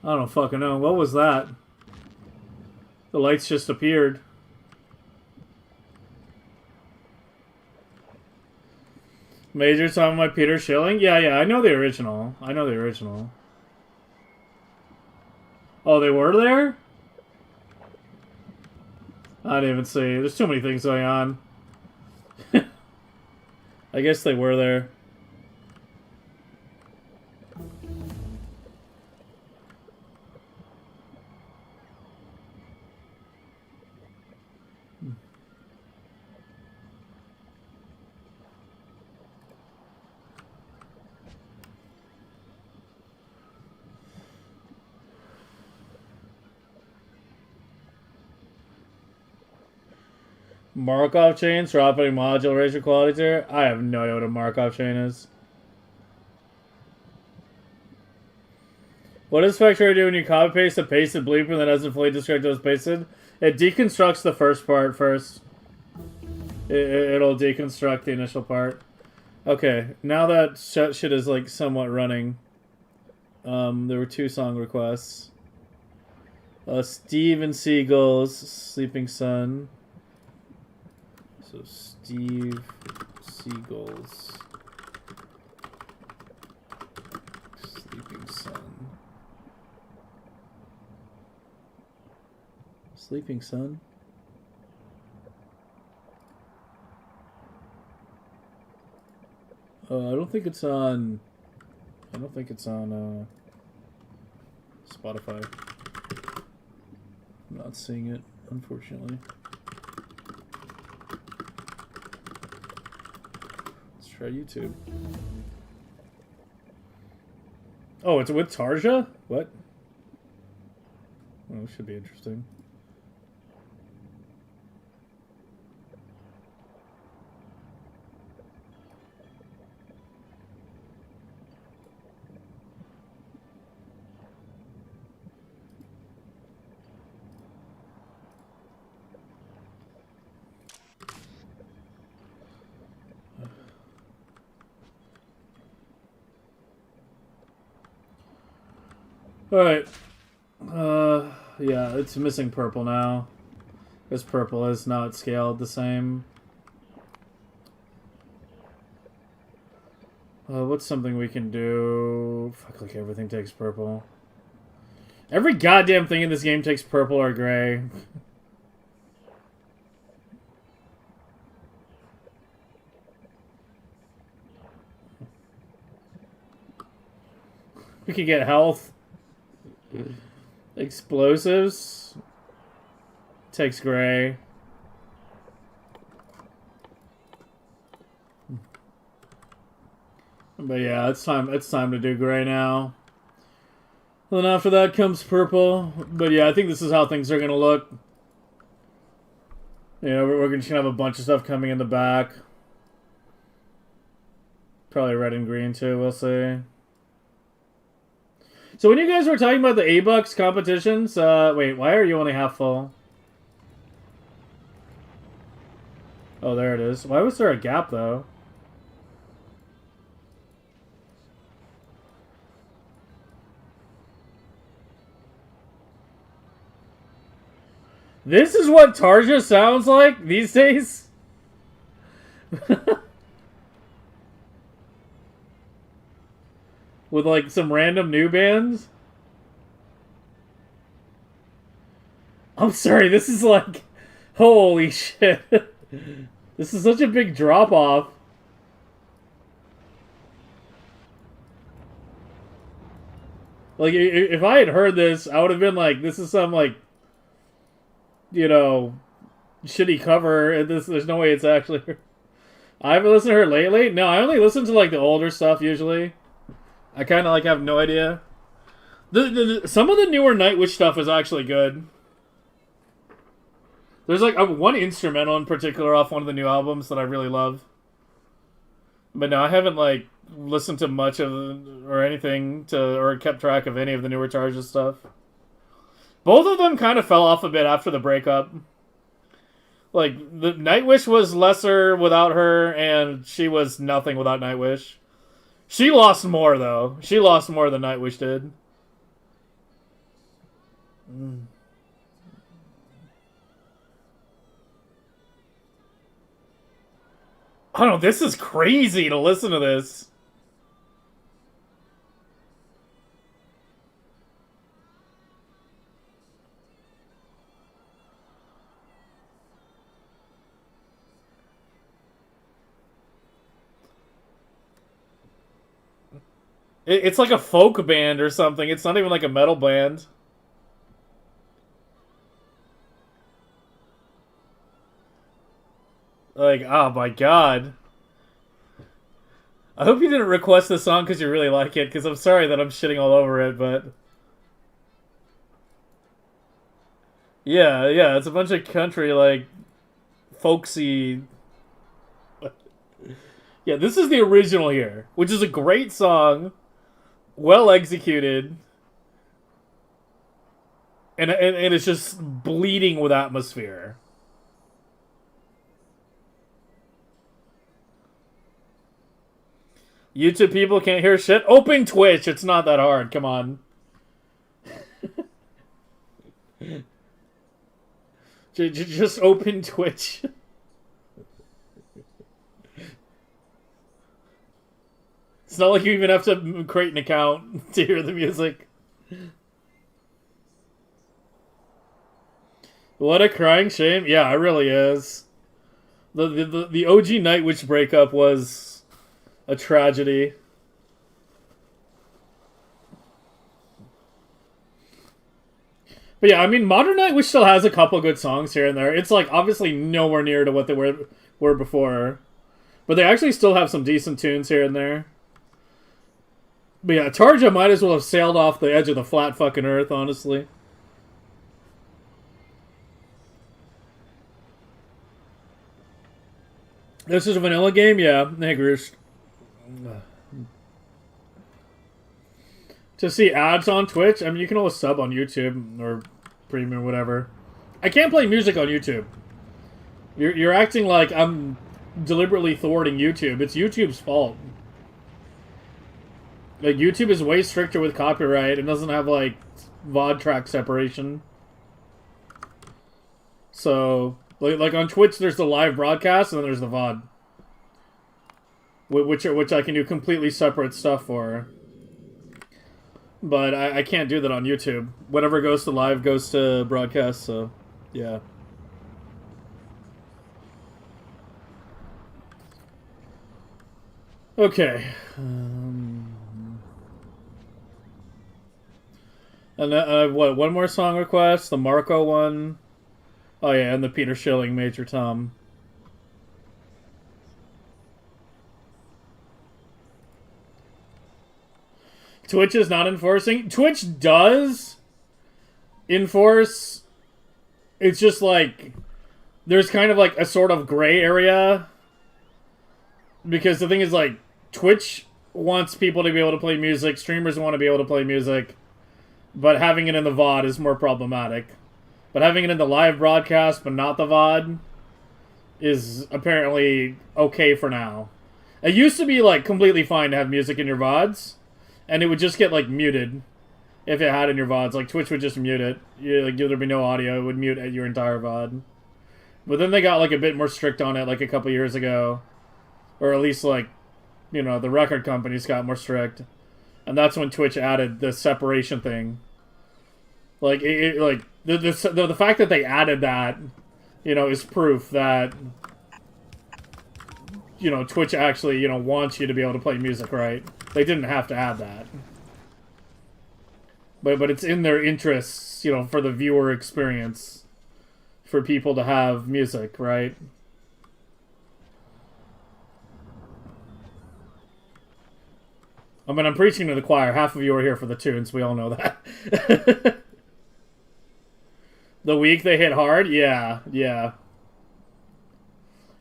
I don't fucking know. What was that? The lights just appeared. Major song by Peter Schilling? Yeah, I know the original. I know the original. Oh, they were there? I didn't even see. There's too many things going on. I guess they were there. Markov chains for operating module ratio quality tier? I have no idea what a Markov chain is. What does Factorio do when you copy paste a pasted bleeper that doesn't fully destruct what's pasted? It deconstructs the first part first. It'll deconstruct the initial part. Okay, now that shit is like somewhat running. There were 2 song requests. Steven Seagal's Sleeping Sun. So Steve Seagal's Sleeping Sun. Sleeping Sun? I don't think it's on... I don't think it's on Spotify. I'm not seeing it, unfortunately. Let's try YouTube. Oh, it's with Tarja? What? Oh, this should be interesting. Alright. Yeah, it's missing purple now. Because purple is not scaled the same. What's something we can do? Fuck, like everything takes purple. Every goddamn thing in this game takes purple or gray. We can get health. Explosives. Takes gray. But yeah, it's time to do gray now. And then after that comes purple. But yeah, I think this is how things are gonna look. You know, we're just gonna have a bunch of stuff coming in the back. Probably red and green too, we'll see. So when you guys were talking about the A-Bucks competitions, wait, why are you only half full? Oh, there it is. Why was there a gap, though? This is what Tarja sounds like these days? With, like, some random new bands? I'm sorry, this is like... Holy shit. This is such a big drop-off. Like, if I had heard this, I would have been like, this is some, like... You know... shitty cover, and there's no way it's actually her. I haven't listened to her lately? No, I only listen to, like, the older stuff, usually. I kind of, like, have no idea. Some of the newer Nightwish stuff is actually good. There's, like, one instrumental in particular off one of the new albums that I really love. But no, I haven't, like, listened to much of, or anything, or kept track of any of the newer Tarja stuff. Both of them kind of fell off a bit after the breakup. Like, the Nightwish was lesser without her, and she was nothing without Nightwish. She lost more, though. She lost more than Nightwish did. I don't know, this is crazy to listen to this. It's like a folk band or something. It's not even like a metal band. Like, oh my god. I hope you didn't request this song because you really like it, because I'm sorry that I'm shitting all over it, but... Yeah, it's a bunch of country, like, folksy... Yeah, this is the original here, which is a great song. Well executed, and it's just bleeding with atmosphere. YouTube people can't hear shit. Open Twitch. It's not that hard. Come on. Just open Twitch. It's not like you even have to create an account to hear the music. What a crying shame. Yeah, it really is. The OG Nightwish breakup was a tragedy. But yeah, I mean, modern Nightwish still has a couple good songs here and there. It's like obviously nowhere near to what they were before. But they actually still have some decent tunes here and there. But yeah, Tarja might as well have sailed off the edge of the flat fucking earth, honestly. This is a vanilla game? Yeah, niggers. To see ads on Twitch? I mean, you can always sub on YouTube, or premium, or whatever. I can't play music on YouTube. You're acting like I'm deliberately thwarting YouTube. It's YouTube's fault. Like, YouTube is way stricter with copyright. It doesn't have, like, VOD track separation. So, like on Twitch, there's the live broadcast, and then there's the VOD. Which I can do completely separate stuff for. But I can't do that on YouTube. Whatever goes to live goes to broadcast, so, yeah. Okay. And what? One more song request? The Marco one? Oh yeah, and the Peter Schilling, Major Tom. Twitch is not enforcing. Twitch does enforce. It's just like there's kind of like a sort of gray area. Because the thing is, like, Twitch wants people to be able to play music, streamers want to be able to play music, but having it in the VOD is more problematic. But having it in the live broadcast, but not the VOD, is apparently okay for now. It used to be, like, completely fine to have music in your VODs, and it would just get, like, muted if it had in your VODs. Like, Twitch would just mute it. Like, there'd be no audio. It would mute your entire VOD. But then they got, like, a bit more strict on it, like, a couple years ago. Or at least, like, you know, the record companies got more strict. And that's when Twitch added the separation thing. Like, the fact that they added that, you know, is proof that, you know, Twitch actually, you know, wants you to be able to play music, right? They didn't have to add that. But it's in their interests, you know, for the viewer experience, for people to have music, right? I mean, I'm preaching to the choir. Half of you are here for the tunes. We all know that. The week they hit hard? Yeah. Yeah,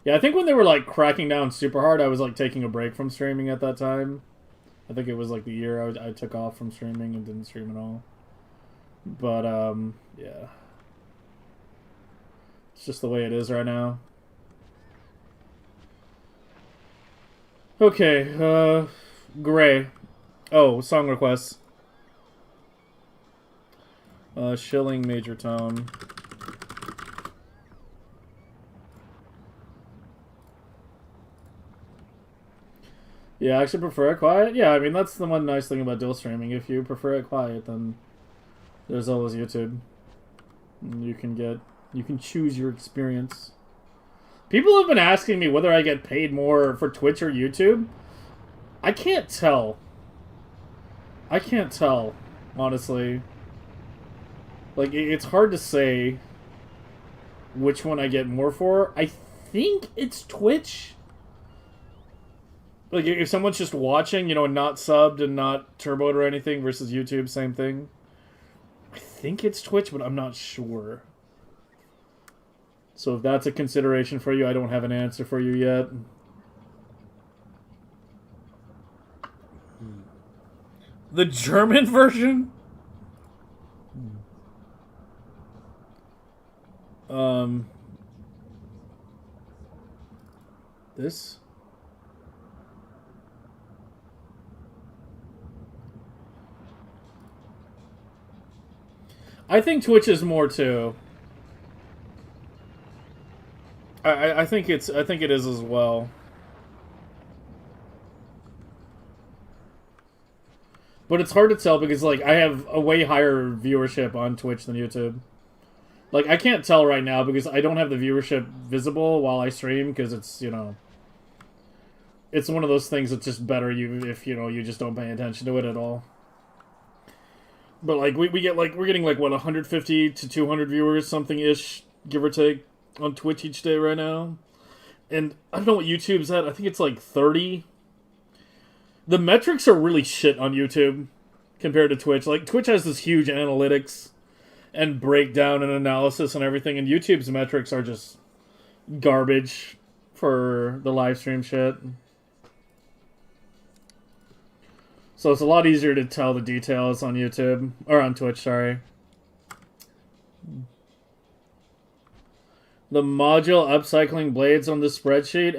I think when they were, like, cracking down super hard, I was, like, taking a break from streaming at that time. I think it was, like, the year I took off from streaming and didn't stream at all. But, yeah. It's just the way it is right now. Okay, Gray. Oh, song requests. Schilling, Major Tom. Yeah, I actually prefer it quiet. Yeah, I mean, that's the one nice thing about dual streaming. If you prefer it quiet, then there's always YouTube. And you can choose your experience. People have been asking me whether I get paid more for Twitch or YouTube. I can't tell. Honestly. Like, it's hard to say which one I get more for. I think it's Twitch. Like, if someone's just watching, you know, not subbed and not turboed or anything, versus YouTube, same thing. I think it's Twitch, but I'm not sure. So if that's a consideration for you, I don't have an answer for you yet. The German version? This? I think Twitch is more too. I think it is as well. But it's hard to tell because, like, I have a way higher viewership on Twitch than YouTube. Like, I can't tell right now because I don't have the viewership visible while I stream because it's, you know, it's one of those things that's just better if, you know, you just don't pay attention to it at all. But, like, we get, like, we're getting, like, what, 150 to 200 viewers, something-ish, give or take, on Twitch each day right now. And I don't know what YouTube's at. I think it's, like, 30. The metrics are really shit on YouTube compared to Twitch. Like, Twitch has this huge analytics and breakdown and analysis and everything, and YouTube's metrics are just garbage for the live stream shit. So it's a lot easier to tell the details on YouTube, or on Twitch, sorry. The module upcycling blades on the spreadsheet,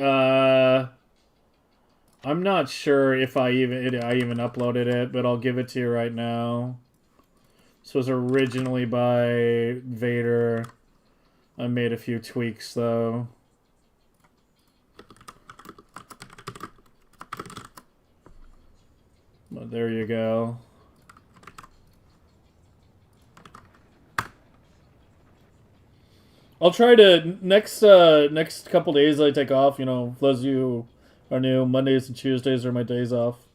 I'm not sure if I even uploaded it, but I'll give it to you right now. This was originally by Vader. I made a few tweaks though. But there you go. I'll try to next couple days I take off. You know, for those of you who are new, Mondays and Tuesdays are my days off.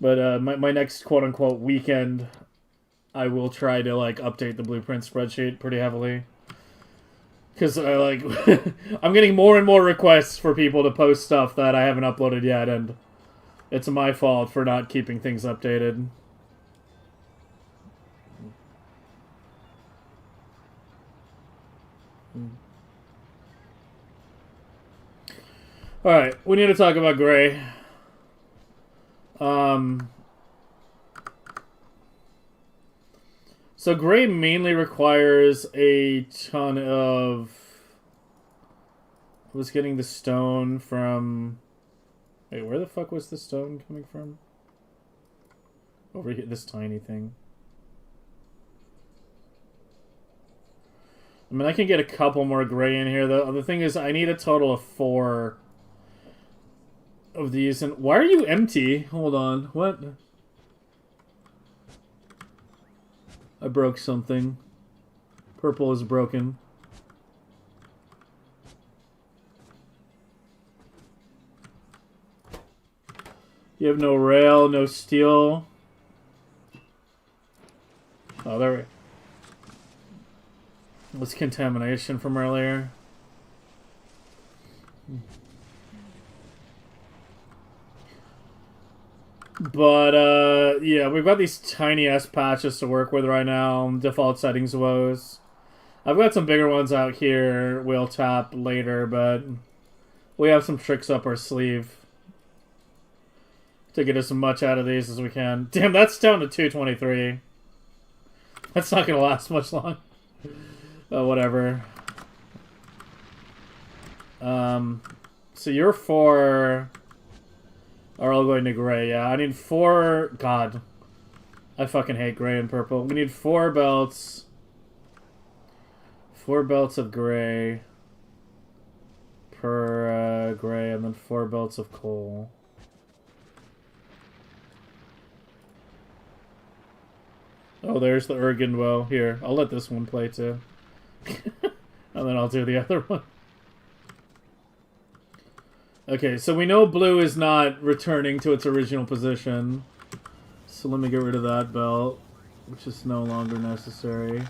But my next quote unquote weekend, I will try to like update the blueprint spreadsheet pretty heavily. Because I like, I'm getting more and more requests for people to post stuff that I haven't uploaded yet, and it's my fault for not keeping things updated. Alright, we need to talk about gray. So gray mainly requires a ton of... I was getting the stone from... Wait, where the fuck was the stone coming from? Over here, this tiny thing. I mean, I can get a couple more gray in here. The thing is, I need a total of 4 of these. And why are you empty? Hold on. What? I broke something. Purple is broken. You have no rail, no steel. Oh, there we... What's contamination from earlier? But, yeah, we've got these tiny-ass patches to work with right now. Default settings woes. I've got some bigger ones out here we'll tap later, but we have some tricks up our sleeve to get as much out of these as we can. Damn, that's down to 223. That's not going to last much long. Whatever. So your 4 are all going to gray. Yeah, I need 4... God. I fucking hate gray and purple. We need 4 belts. 4 belts of gray per gray, and then 4 belts of coal. Oh, there's the Ergen well. Here, I'll let this one play too. And then I'll do the other one. Okay, so we know blue is not returning to its original position. So let me get rid of that belt, which is no longer necessary.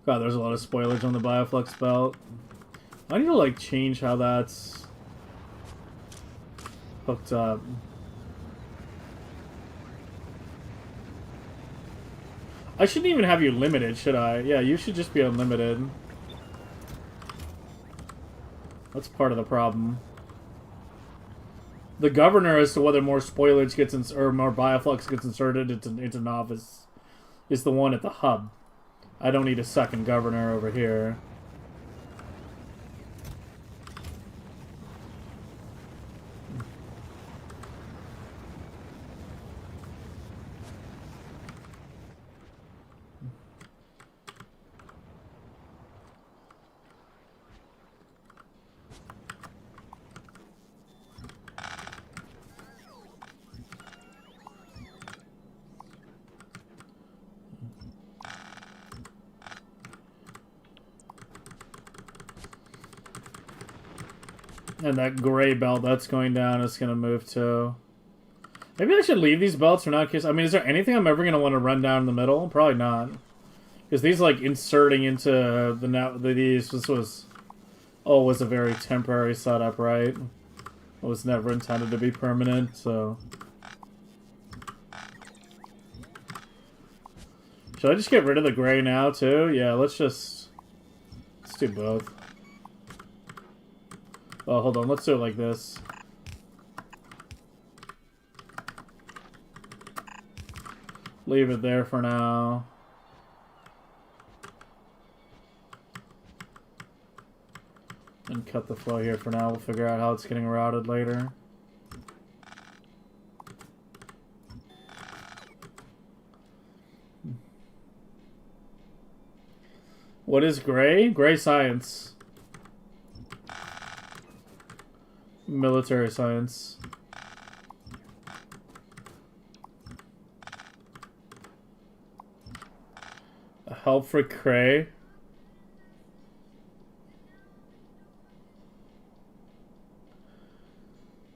God, there's a lot of spoilage on the Bioflux belt. I need to, like, change how that's hooked up. I shouldn't even have you limited, should I? Yeah, you should just be unlimited. That's part of the problem. The governor as to whether more spoilage gets or more Bioflux gets inserted into Novice is the one at the hub. I don't need a second governor over here. And that gray belt that's going down is going to move too. Maybe I should leave these belts or not. Cause, I mean, is there anything I'm ever going to want to run down in the middle? Probably not. Because these, like, inserting into these, this was always a very temporary setup, right? It was never intended to be permanent, so... Should I just get rid of the gray now, too? Yeah, let's do both. Oh, hold on. Let's do it like this. Leave it there for now. And cut the flow here for now. We'll figure out how it's getting routed later. What is gray? Gray science. Military science. A help for Cray.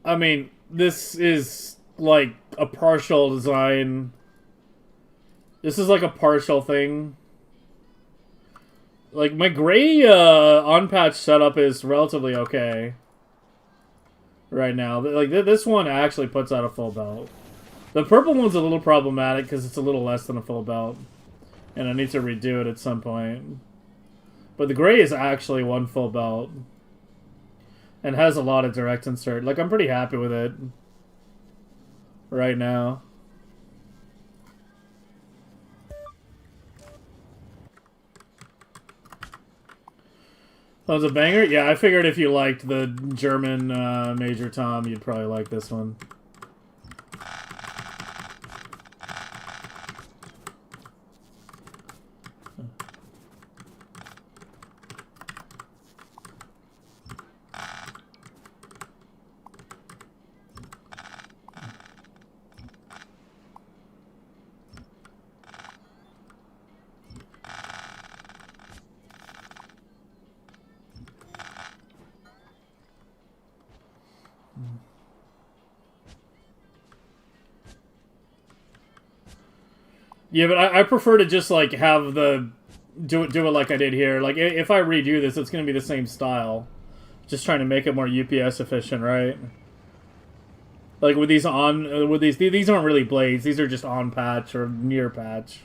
I mean, this is like a partial design. This is like a partial thing. Like, my gray on-patch setup is relatively okay right now. Like, this one actually puts out a full belt. The purple one's a little problematic because it's a little less than a full belt. And I need to redo it at some point. But the gray is actually one full belt. And has a lot of direct insert. Like, I'm pretty happy with it right now. That was a banger? Yeah, I figured if you liked the German Major Tom, you'd probably like this one. Yeah, but I prefer to just, like, have the... Do it like I did here. Like, if I redo this, it's going to be the same style. Just trying to make it more UPS efficient, right? Like, with these on... These aren't really blades. These are just on patch or near patch.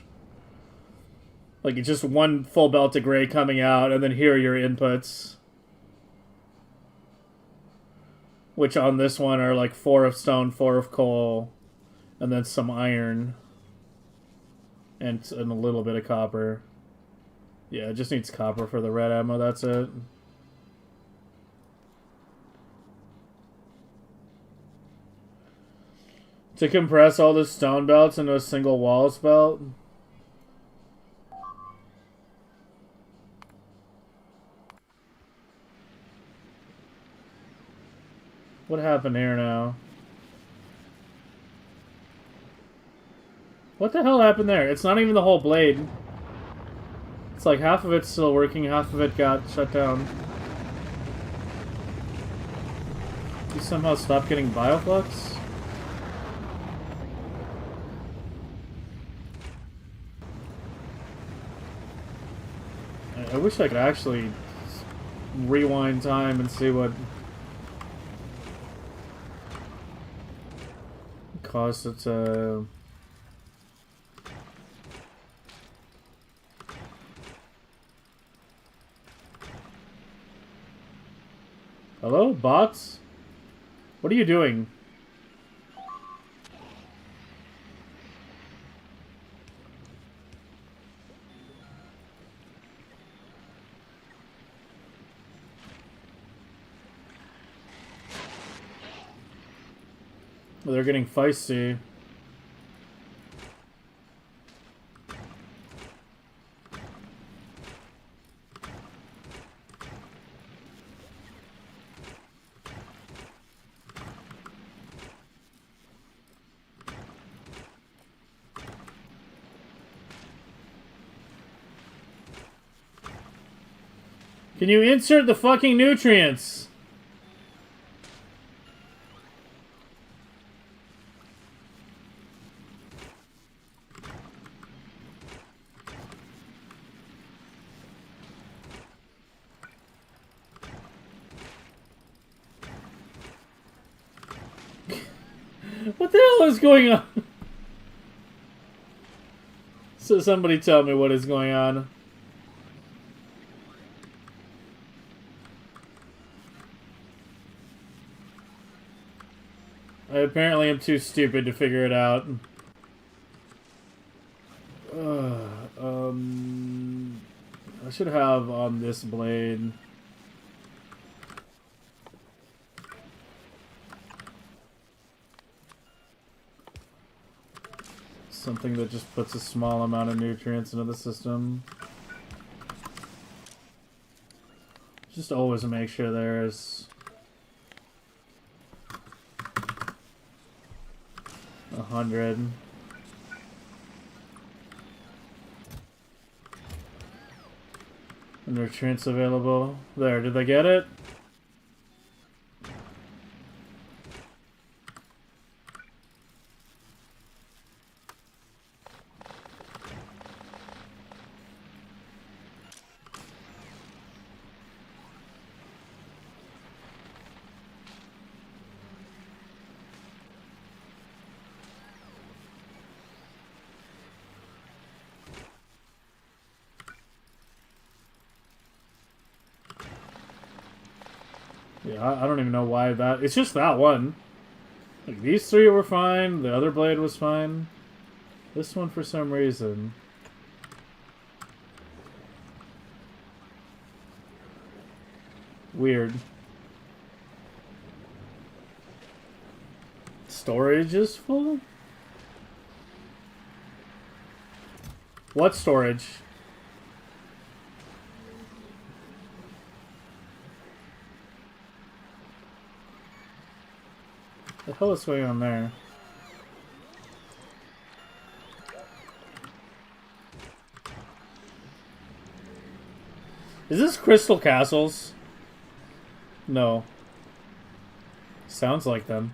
Like, it's just one full belt of gray coming out, and then here are your inputs. Which on this one are, like, 4 of stone, 4 of coal, and then some iron. And a little bit of copper. Yeah, it just needs copper for the red ammo, that's it. To compress all the stone belts into a single walls belt. What happened here now? What the hell happened there? It's not even the whole blade. It's like half of it's still working, half of it got shut down. You somehow stopped getting bioflux? I wish I could actually rewind time and see what caused it to... Hello, bots? What are you doing? They're getting feisty. Can you insert the fucking nutrients? What the hell is going on? So somebody tell me what is going on. I apparently am too stupid to figure it out. I should have on this blade Something that just puts a small amount of nutrients into the system. Just always make sure there's 100. Nutrients available. There, did they get it? Yeah, I don't even know why that... It's just that one. Like, these three were fine. The other blade was fine. This one, for some reason... Weird. Storage is full? What storage? The hell is going on there? Is this Crystal Castles? No. Sounds like them.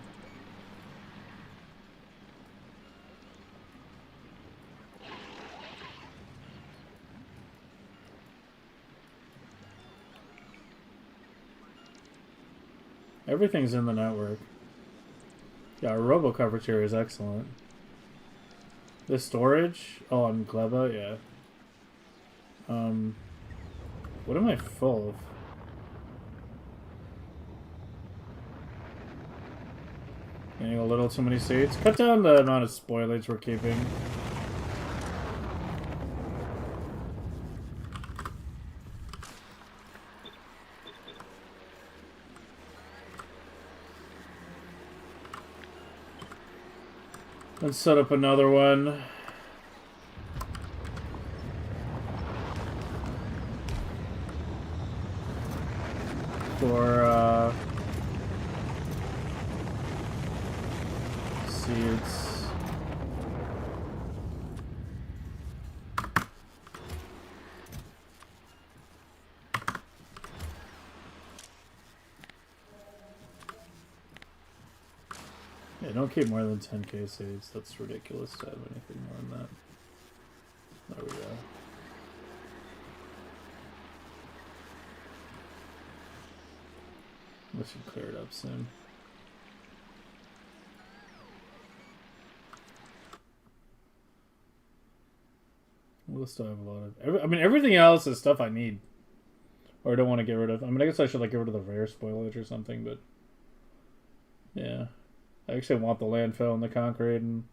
Everything's in the network. Yeah, our robo coverage here is excellent. This storage? Oh, I'm Gleba, yeah. What am I full of? Getting a little too many seeds. Cut down the amount of spoilage we're keeping. Let's set up another one. For, seeds. Yeah, don't keep more than 10k seeds. That's ridiculous to have anything more than that. There we go. We should clear it up soon. We'll still have a lot of... I mean, everything else is stuff I need. Or I don't want to get rid of. I mean, I guess I should, like, get rid of the rare spoilage or something, but... Yeah. I actually want the landfill and the concrete, and...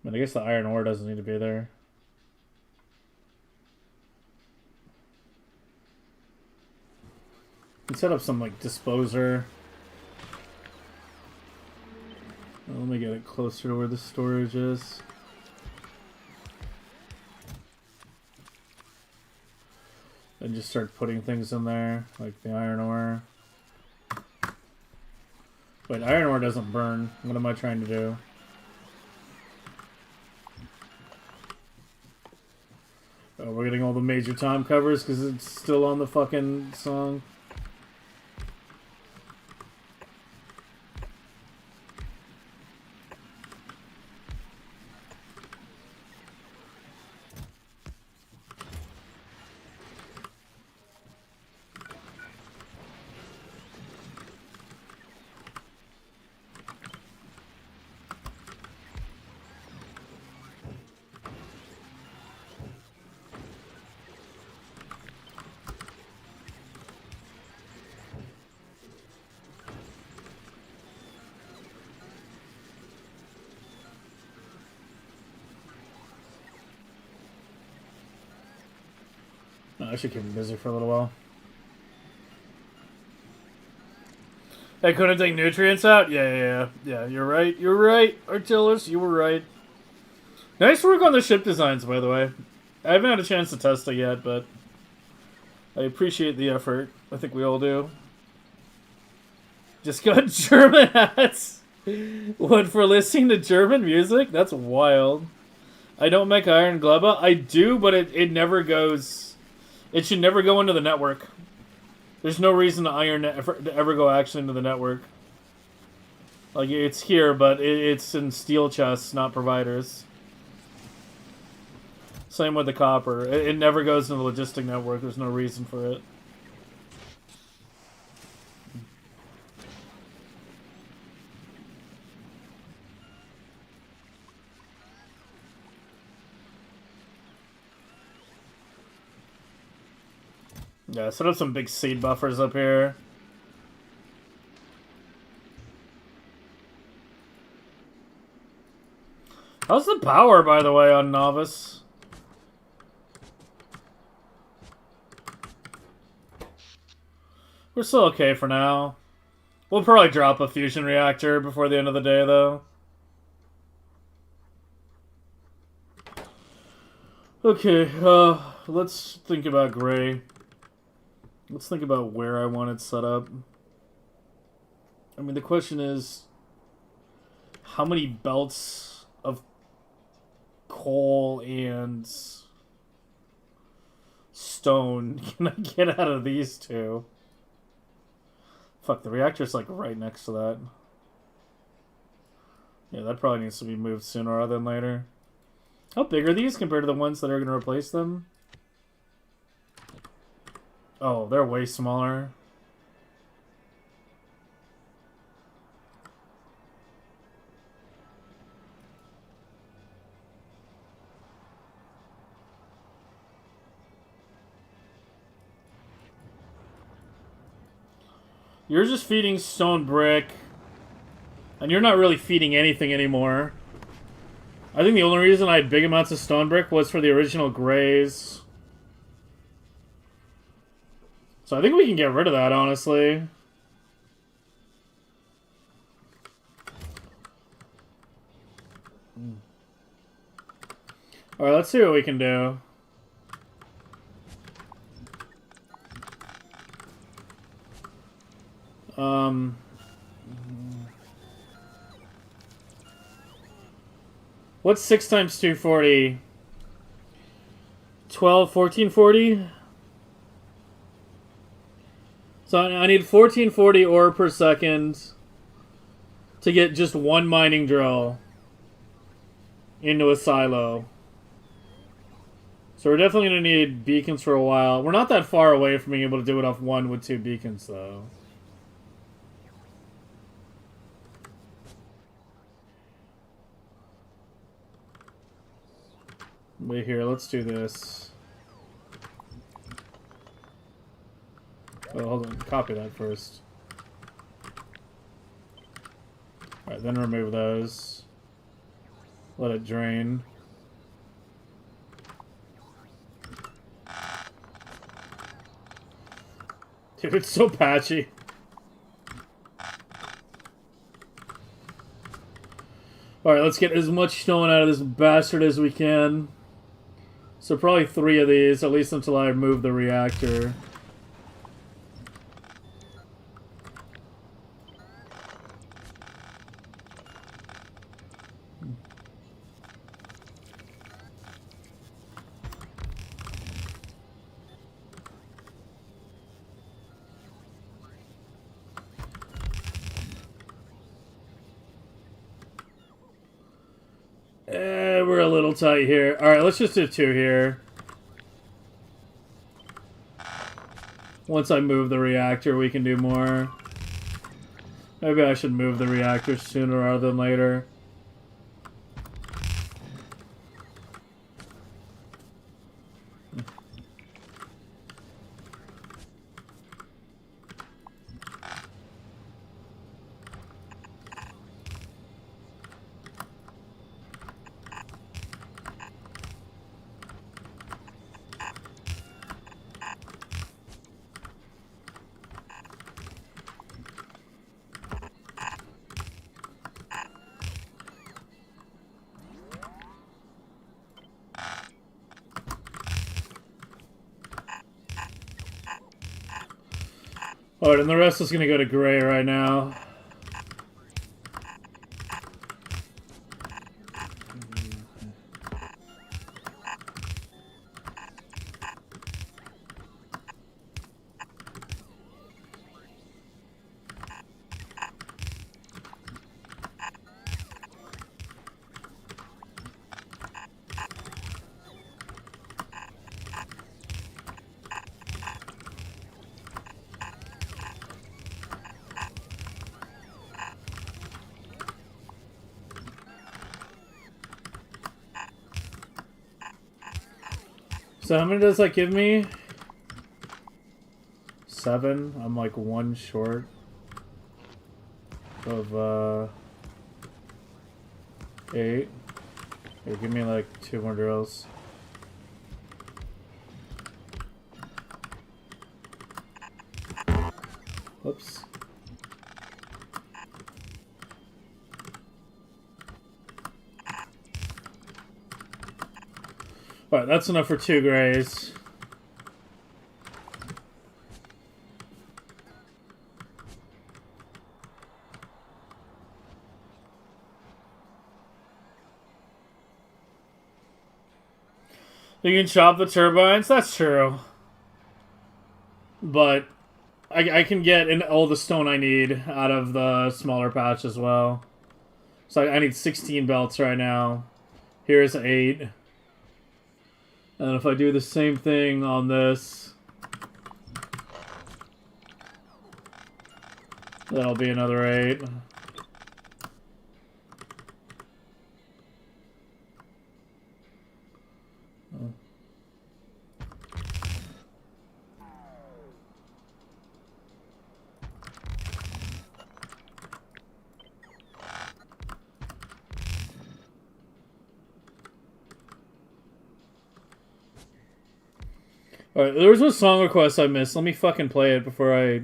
I mean, I guess the iron ore doesn't need to be there. You can set up some, like, disposer. Well, let me get it closer to where the storage is. And just start putting things in there, like the iron ore. Wait, iron ore doesn't burn. What am I trying to do? Oh, we're getting all the Major Tom covers because it's still on the fucking song. I should keep him busy for a little while. I couldn't take nutrients out? Yeah, you're right. You're right, Artillus, you were right. Nice work on the ship designs, by the way. I haven't had a chance to test it yet, but I appreciate the effort. I think we all do. Just got German hats. What, for listening to German music? That's wild. I don't make Iron Gleba. I do, but it never goes... It should never go into the network. There's no reason to ever go actually into the network. Like, it's here, but it's in steel chests, not providers. Same with the copper. It never goes into the logistic network. There's no reason for it. Yeah, set up some big seed buffers up here. How's the power, by the way, on Novice? We're still okay for now. We'll probably drop a fusion reactor before the end of the day, though. Okay, let's think about gray. Let's think about where I want it set up. I mean, the question is, how many belts of coal and stone can I get out of these two? Fuck, the reactor's like right next to that. Yeah, that probably needs to be moved sooner rather than later. How big are these compared to the ones that are going to replace them? Oh, they're way smaller. You're just feeding stone brick. And you're not really feeding anything anymore. I think the only reason I had big amounts of stone brick was for the original grays. So I think we can get rid of that, honestly. Alright, let's see what we can do. What's 6 times 240? 12, 1440? So I need 1440 ore per second to get just one mining drill into a silo. So we're definitely going to need beacons for a while. We're not that far away from being able to do it off one with 2 beacons, though. Wait here, let's do this. Oh, hold on, copy that first. Alright, then remove those. Let it drain. Dude, it's so patchy. Alright, let's get as much stone out of this bastard as we can. So probably 3 of these, at least until I move the reactor. We're a little tight here. Alright, let's just do 2 here. Once I move the reactor, we can do more. Maybe I should move the reactor sooner rather than later. Alright, and the rest is gonna go to gray right now. So how many does that give me? 7. I'm like 1 short of 8. Here, give me like 2 more drills. Whoops. Alright, that's enough for 2 grays. You can chop the turbines? That's true. But I can get all the stone I need out of the smaller patch as well. So I need 16 belts right now. Here's 8. And if I do the same thing on this, that'll be another 8. Alright, there was a song request I missed. Let me fucking play it before I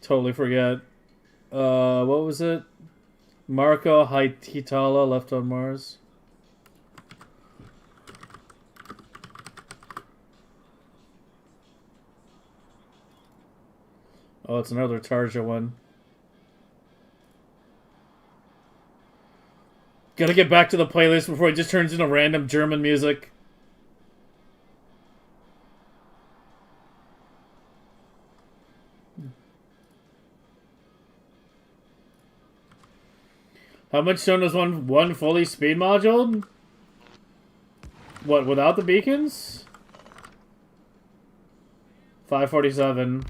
totally forget. What was it? Marco Haitala, Left on Mars. Oh, it's another Tarja one. Gotta get back to the playlist before it just turns into random German music. How much stone does one fully speed module? What, without the beacons? 547.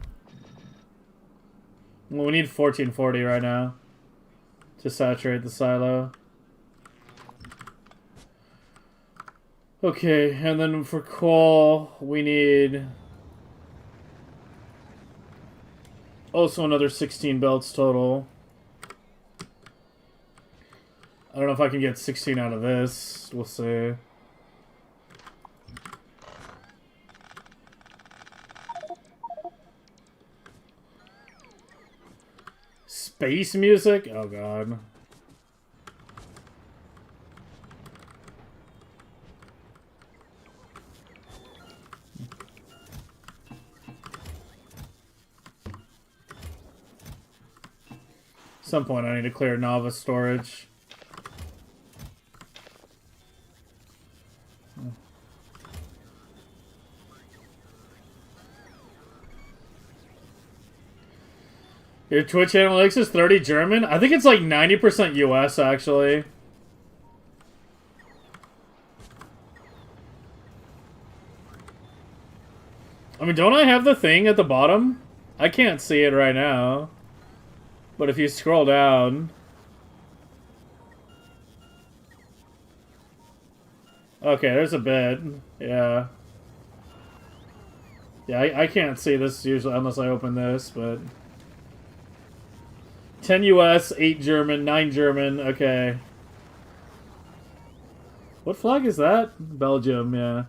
Well, we need 1440 right now to saturate the silo. Okay, and then for coal, we need also another 16 belts total. I don't know if I can get 16 out of this. We'll see. Space music? Oh god. At some point I need to clear novice storage. Your Twitch analytics is 30 German? I think it's like 90% US, actually. I mean, don't I have the thing at the bottom? I can't see it right now. But if you scroll down... Okay, there's a bit. Yeah. Yeah, I can't see this usually unless I open this, but... 10 US, 8 German, 9 German, okay. What flag is that? Belgium, yeah.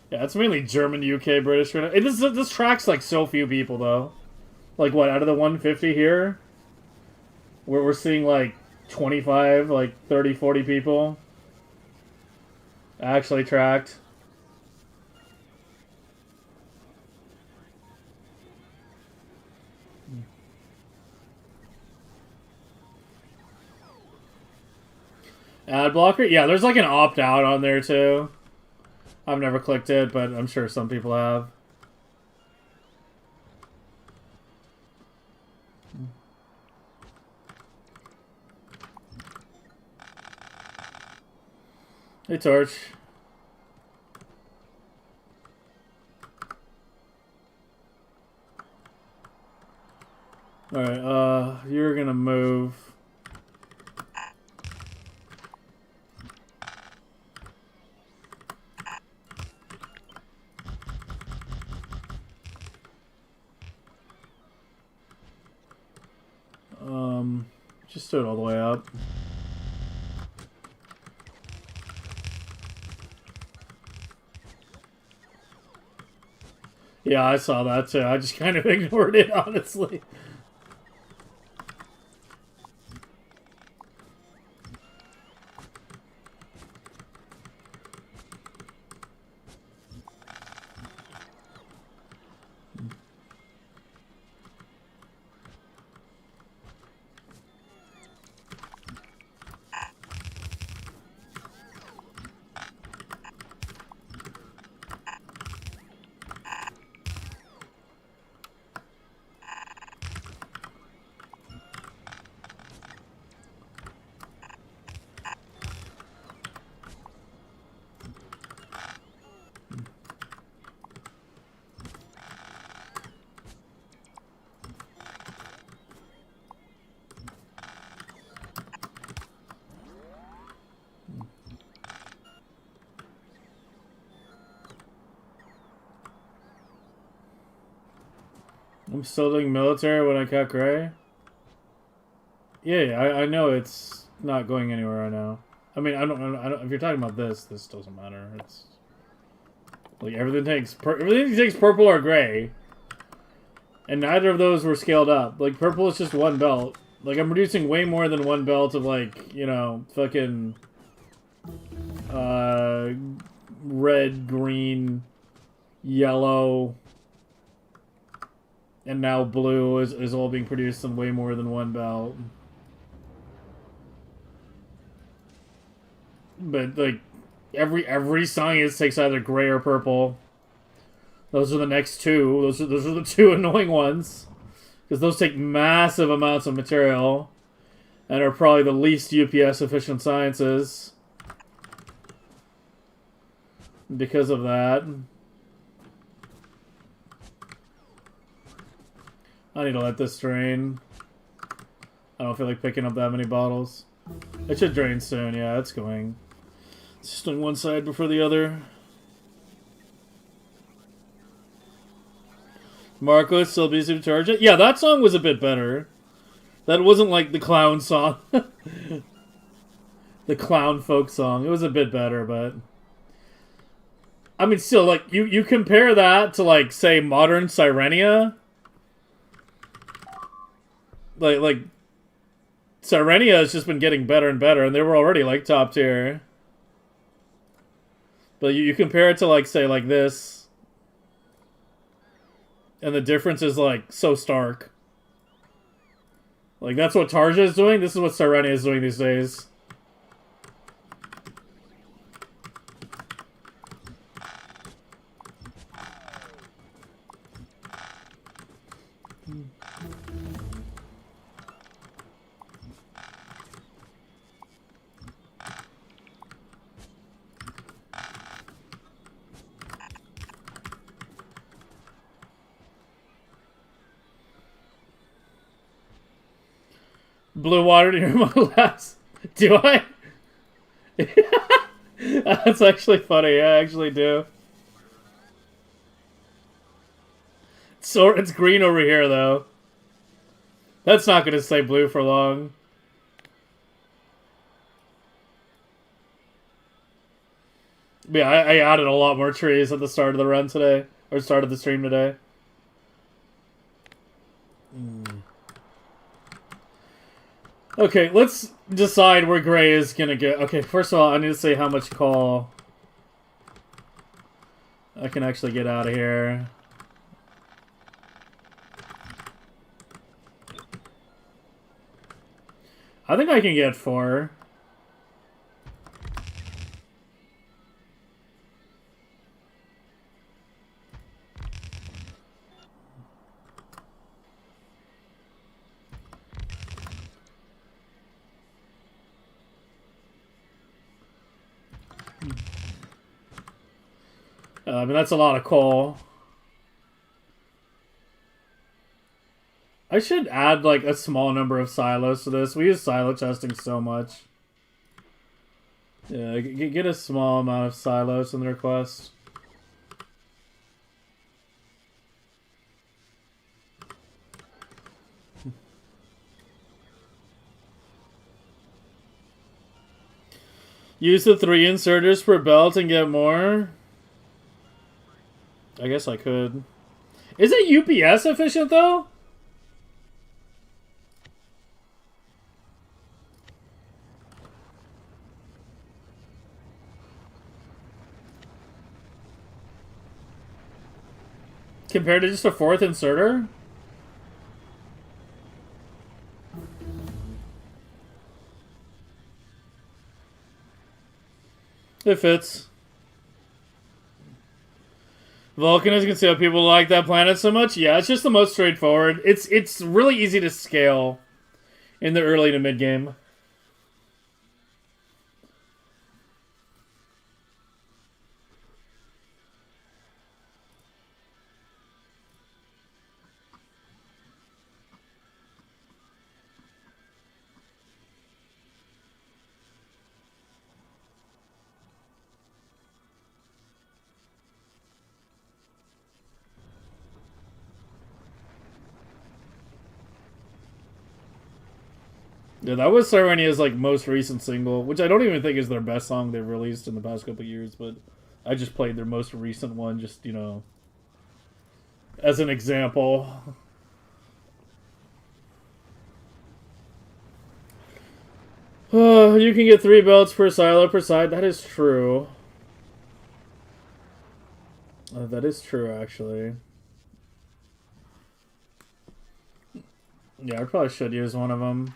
Yeah, it's mainly German, UK, British. This tracks like so few people, though. Like, what, out of the 150 here? Where we're seeing like 25, like 30, 40 people actually tracked. Ad blocker? Yeah, there's like an opt-out on there too. I've never clicked it, but I'm sure some people have. Hey, Torch. Alright, you're gonna move. Just do it all the way up. Yeah, I saw that too. I just kind of ignored it, honestly. I'm still doing military when I cut gray. Yeah, I know it's not going anywhere right now. I mean, I don't. If you're talking about this doesn't matter. It's like everything takes purple or gray, and neither of those were scaled up. Like purple is just one belt. Like I'm reducing way more than one belt of like fucking red, green, yellow. And now blue is all being produced in way more than one belt. But like every science takes either gray or purple. Those are the next two. Those are the two annoying ones. Because those take massive amounts of material. And are probably the least UPS efficient sciences. Because of that. I need to let this drain. I don't feel like picking up that many bottles. It should drain soon, yeah, it's going. It's just on one side before the other. Marco, still busy to charge it? Yeah, that song was a bit better. That wasn't like the clown song. The clown folk song. It was a bit better, but... I mean, still, like, you compare that to, like, say, modern Sirenia... Like Sirenia has just been getting better and better, and they were already, like, top tier. But you compare it to, like, say, like this, and the difference is, like, so stark. Like, that's what Tarja is doing, this is what Sirenia is doing these days. Blue water near my last. Do I? That's actually funny. I actually do. So it's green over here, though. That's not going to stay blue for long. Yeah, I added a lot more trees at the start of the run today. Or start of the stream today. Okay, let's decide where gray is gonna get. Okay, first of all, I need to say how much call I can actually get out of here. I think I can get 4. I mean, that's a lot of coal. I should add, like, a small number of silos to this. We use silo testing so much. Yeah, get a small amount of silos in the request. Use the 3 inserters per belt and get more? I guess I could. Is it UPS efficient, though? Compared to just a 4th inserter? It fits. Vulcanus can see how people like that planet so much. Yeah, it's just the most straightforward. It's really easy to scale in the early to mid game. Yeah, that was Sirenia's like most recent single, which I don't even think is their best song they've released in the past couple of years, but I just played their most recent one, just, you know, as an example. You can get 3 belts per silo per side. That is true. That is true, actually. Yeah, I probably should use one of them.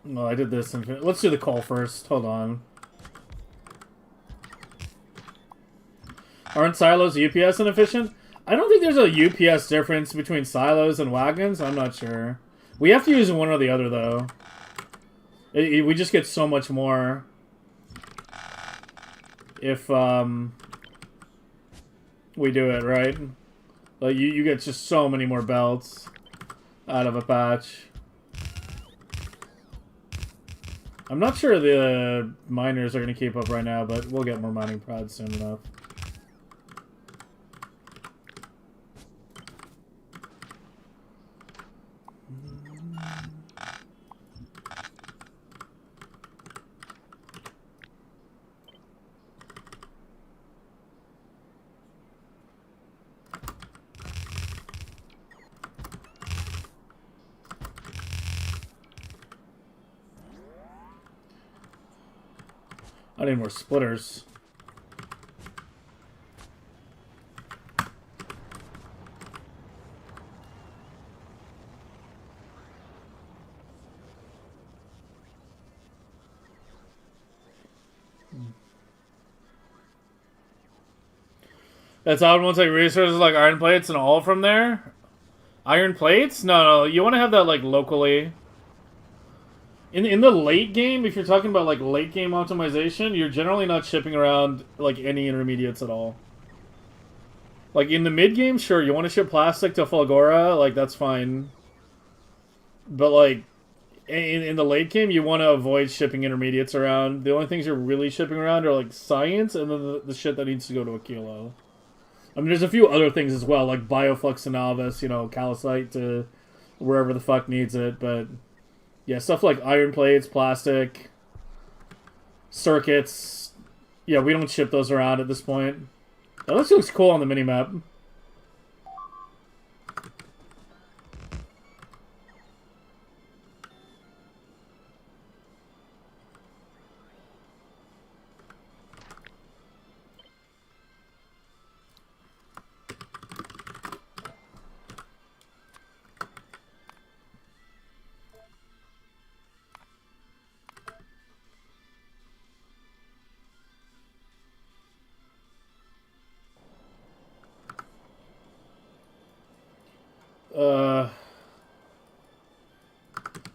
Well, I did this. Let's do the call first. Hold on. Aren't silos UPS inefficient? I don't think there's a UPS difference between silos and wagons. I'm not sure. We have to use one or the other, though. We just get so much more if we do it, right? Like, you get just so many more belts out of a patch. I'm not sure the miners are going to keep up right now, but we'll get more mining prods soon enough. I need more splitters. That's how one take resources like iron plates and all from there? Iron plates? No, you want to have that like locally. In the late game, if you're talking about like late game optimization, you're generally not shipping around like any intermediates at all. Like in the mid game, sure, you want to ship plastic to Fulgora, like that's fine. But like in the late game, you want to avoid shipping intermediates around. The only things you're really shipping around are like science and then the shit that needs to go to a kilo. I mean, there's a few other things as well, like Biofluxinavis, you know, calcite to wherever the fuck needs it, but yeah, stuff like iron plates, plastic, circuits. Yeah, we don't ship those around at this point. That looks cool on the minimap.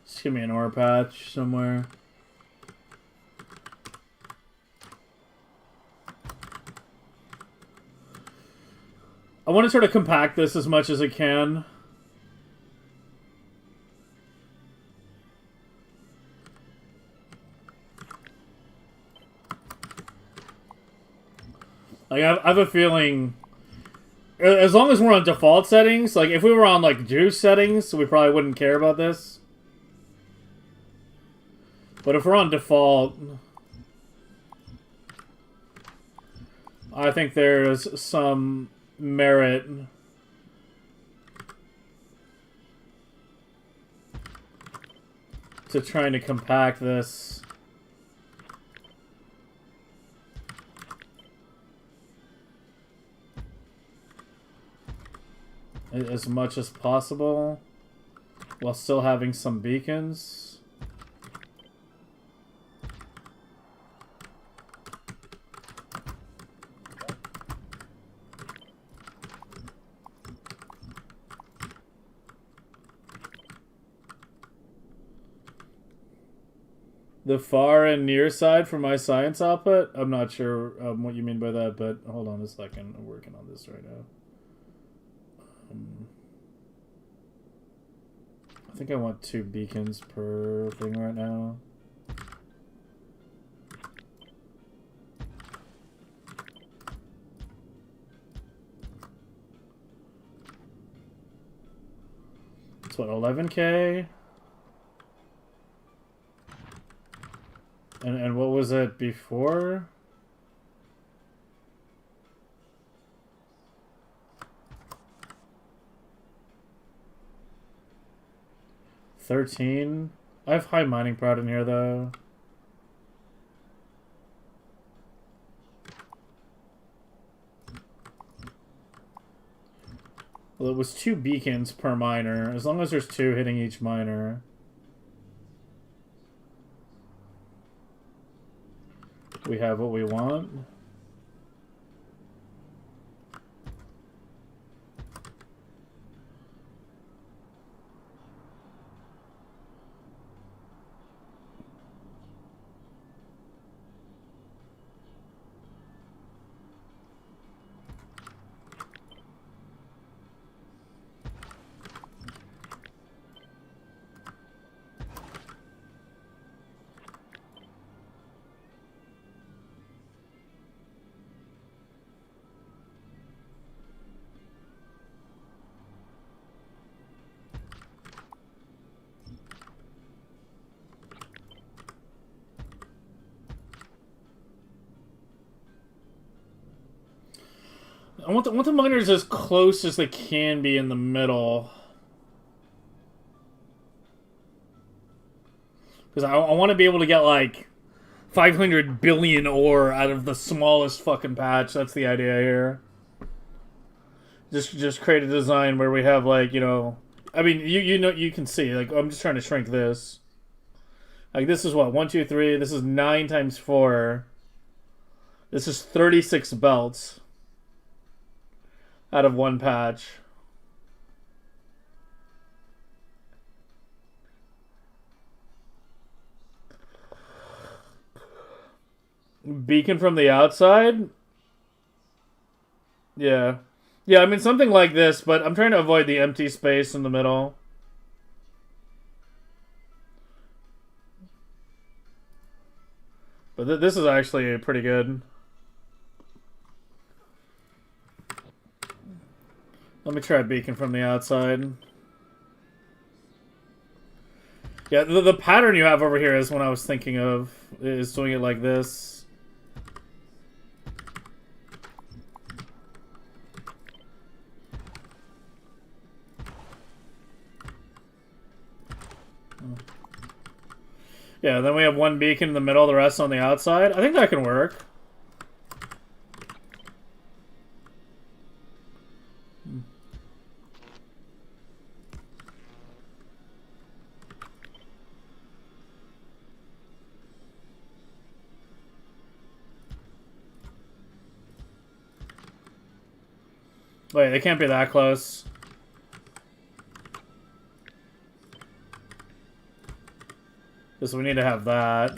Just give me an ore patch somewhere. I want to sort of compact this as much as I can. Like, I have a feeling, as long as we're on default settings, like, if we were on, like, juice settings, we probably wouldn't care about this. But if we're on default, I think there's some merit to trying to compact this. As much as possible, while still having some beacons. The far and near side for my science output? I'm not sure what you mean by that, but hold on a second. I'm working on this right now. I think I want 2 beacons per thing right now. It's what, 11K? And what was it before? $13. I have high mining prod in here though. Well, it was 2 beacons per miner. As long as there's 2 hitting each miner. We have what we want. I want the miners as close as they can be in the middle. Because I want to be able to get, like, 500 billion ore out of the smallest fucking patch. That's the idea here. Just create a design where we have, like, you know... I mean, you know, you can see. Like, I'm just trying to shrink this. Like, this is what? 1, 2, 3. This is 9 times 4. This is 36 belts. Out of one patch. Beacon from the outside? Yeah. Yeah, I mean, something like this, but I'm trying to avoid the empty space in the middle. But this is actually pretty good. Let me try beacon from the outside. Yeah, the pattern you have over here is what I was thinking of. Is doing it like this. Yeah, then we have one beacon in the middle, the rest on the outside. I think that can work. Wait, they can't be that close. So we need to have that.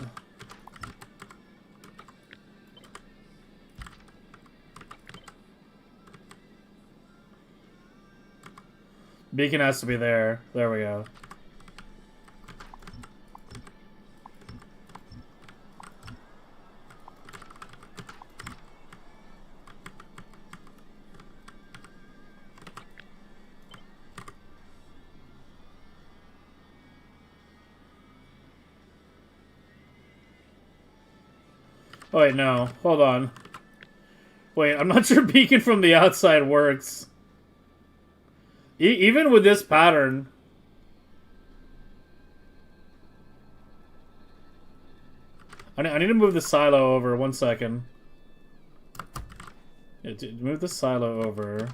Beacon has to be there. There we go. Oh, wait, no. Hold on. Wait, I'm not sure beacon from the outside works. Even with this pattern. I need to move the silo over. 1 second. Yeah, move the silo over.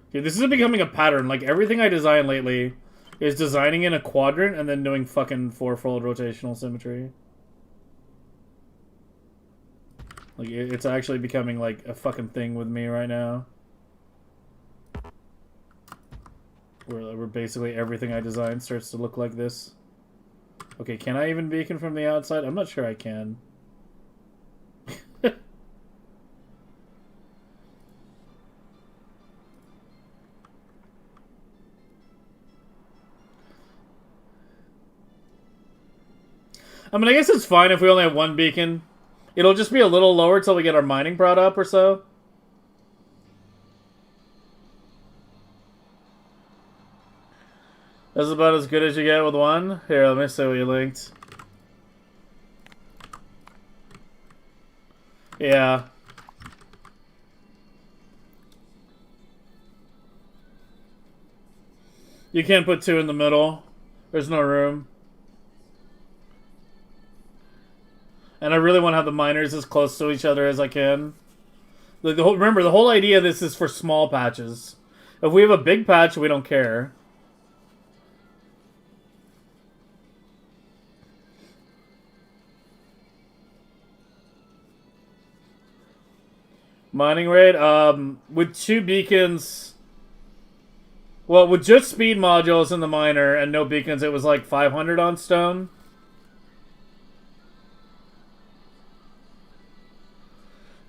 Okay, this is becoming a pattern. Like, everything I design lately is designing in a quadrant and then doing fucking fourfold rotational symmetry. Like, it's actually becoming, like, a fucking thing with me right now. Where basically everything I design starts to look like this. Okay, can I even beacon from the outside? I'm not sure I can. I mean, I guess it's fine if we only have one beacon. It'll just be a little lower till we get our mining brought up or so. That's about as good as you get with one. Here, let me see what you linked. Yeah. You can't put two in the middle. There's no room. And I really want to have the miners as close to each other as I can. Remember, the whole idea of this is for small patches. If we have a big patch, we don't care. Mining rate? With 2 beacons... Well, with just speed modules in the miner and no beacons, it was like 500 on stone.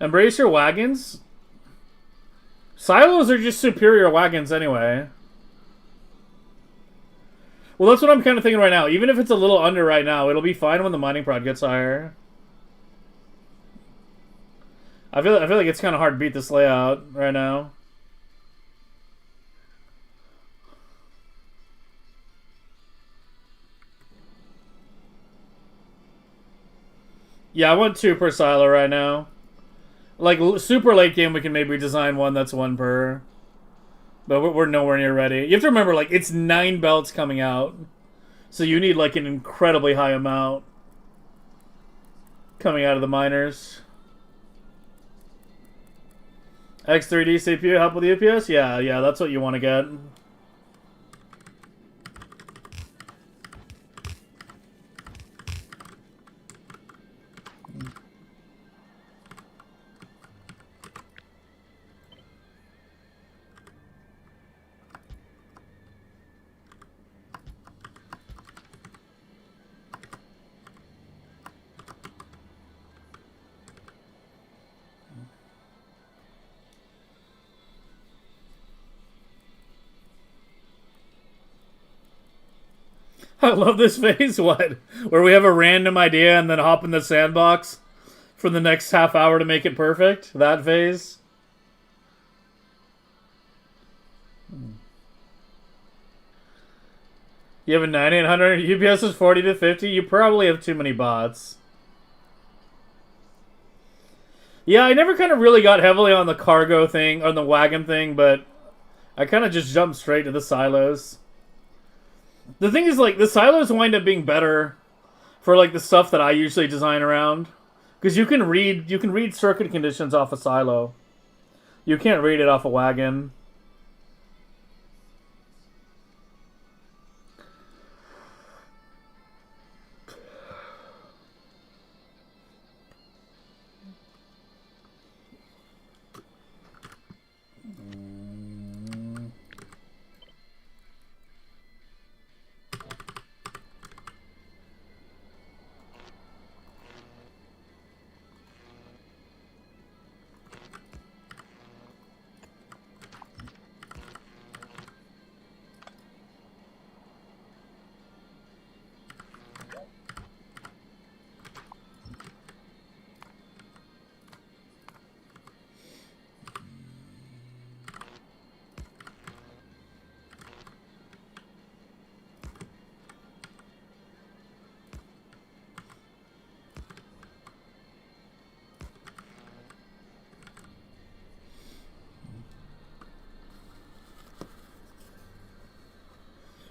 Embrace your wagons? Silos are just superior wagons anyway. Well, that's what I'm kind of thinking right now. Even if it's a little under right now, it'll be fine when the mining prod gets higher. I feel like it's kind of hard to beat this layout right now. Yeah, I want 2 per silo right now. Like, super late game, we can maybe design one that's 1 per. But we're nowhere near ready. You have to remember, like, it's 9 belts coming out. So you need, like, an incredibly high amount coming out of the miners. X3D CPU help with the UPS? Yeah, that's what you want to get. I love this phase. What? Where we have a random idea and then hop in the sandbox for the next half hour to make it perfect? That phase? You have a 9800, UPS is 40 to 50. You probably have too many bots. Yeah, I never kind of really got heavily on the cargo thing, on the wagon thing, but I kind of just jumped straight to the silos. The thing is, like, the silos wind up being better for, like, the stuff that I usually design around. Because you can read circuit conditions off a silo. You can't read it off a wagon.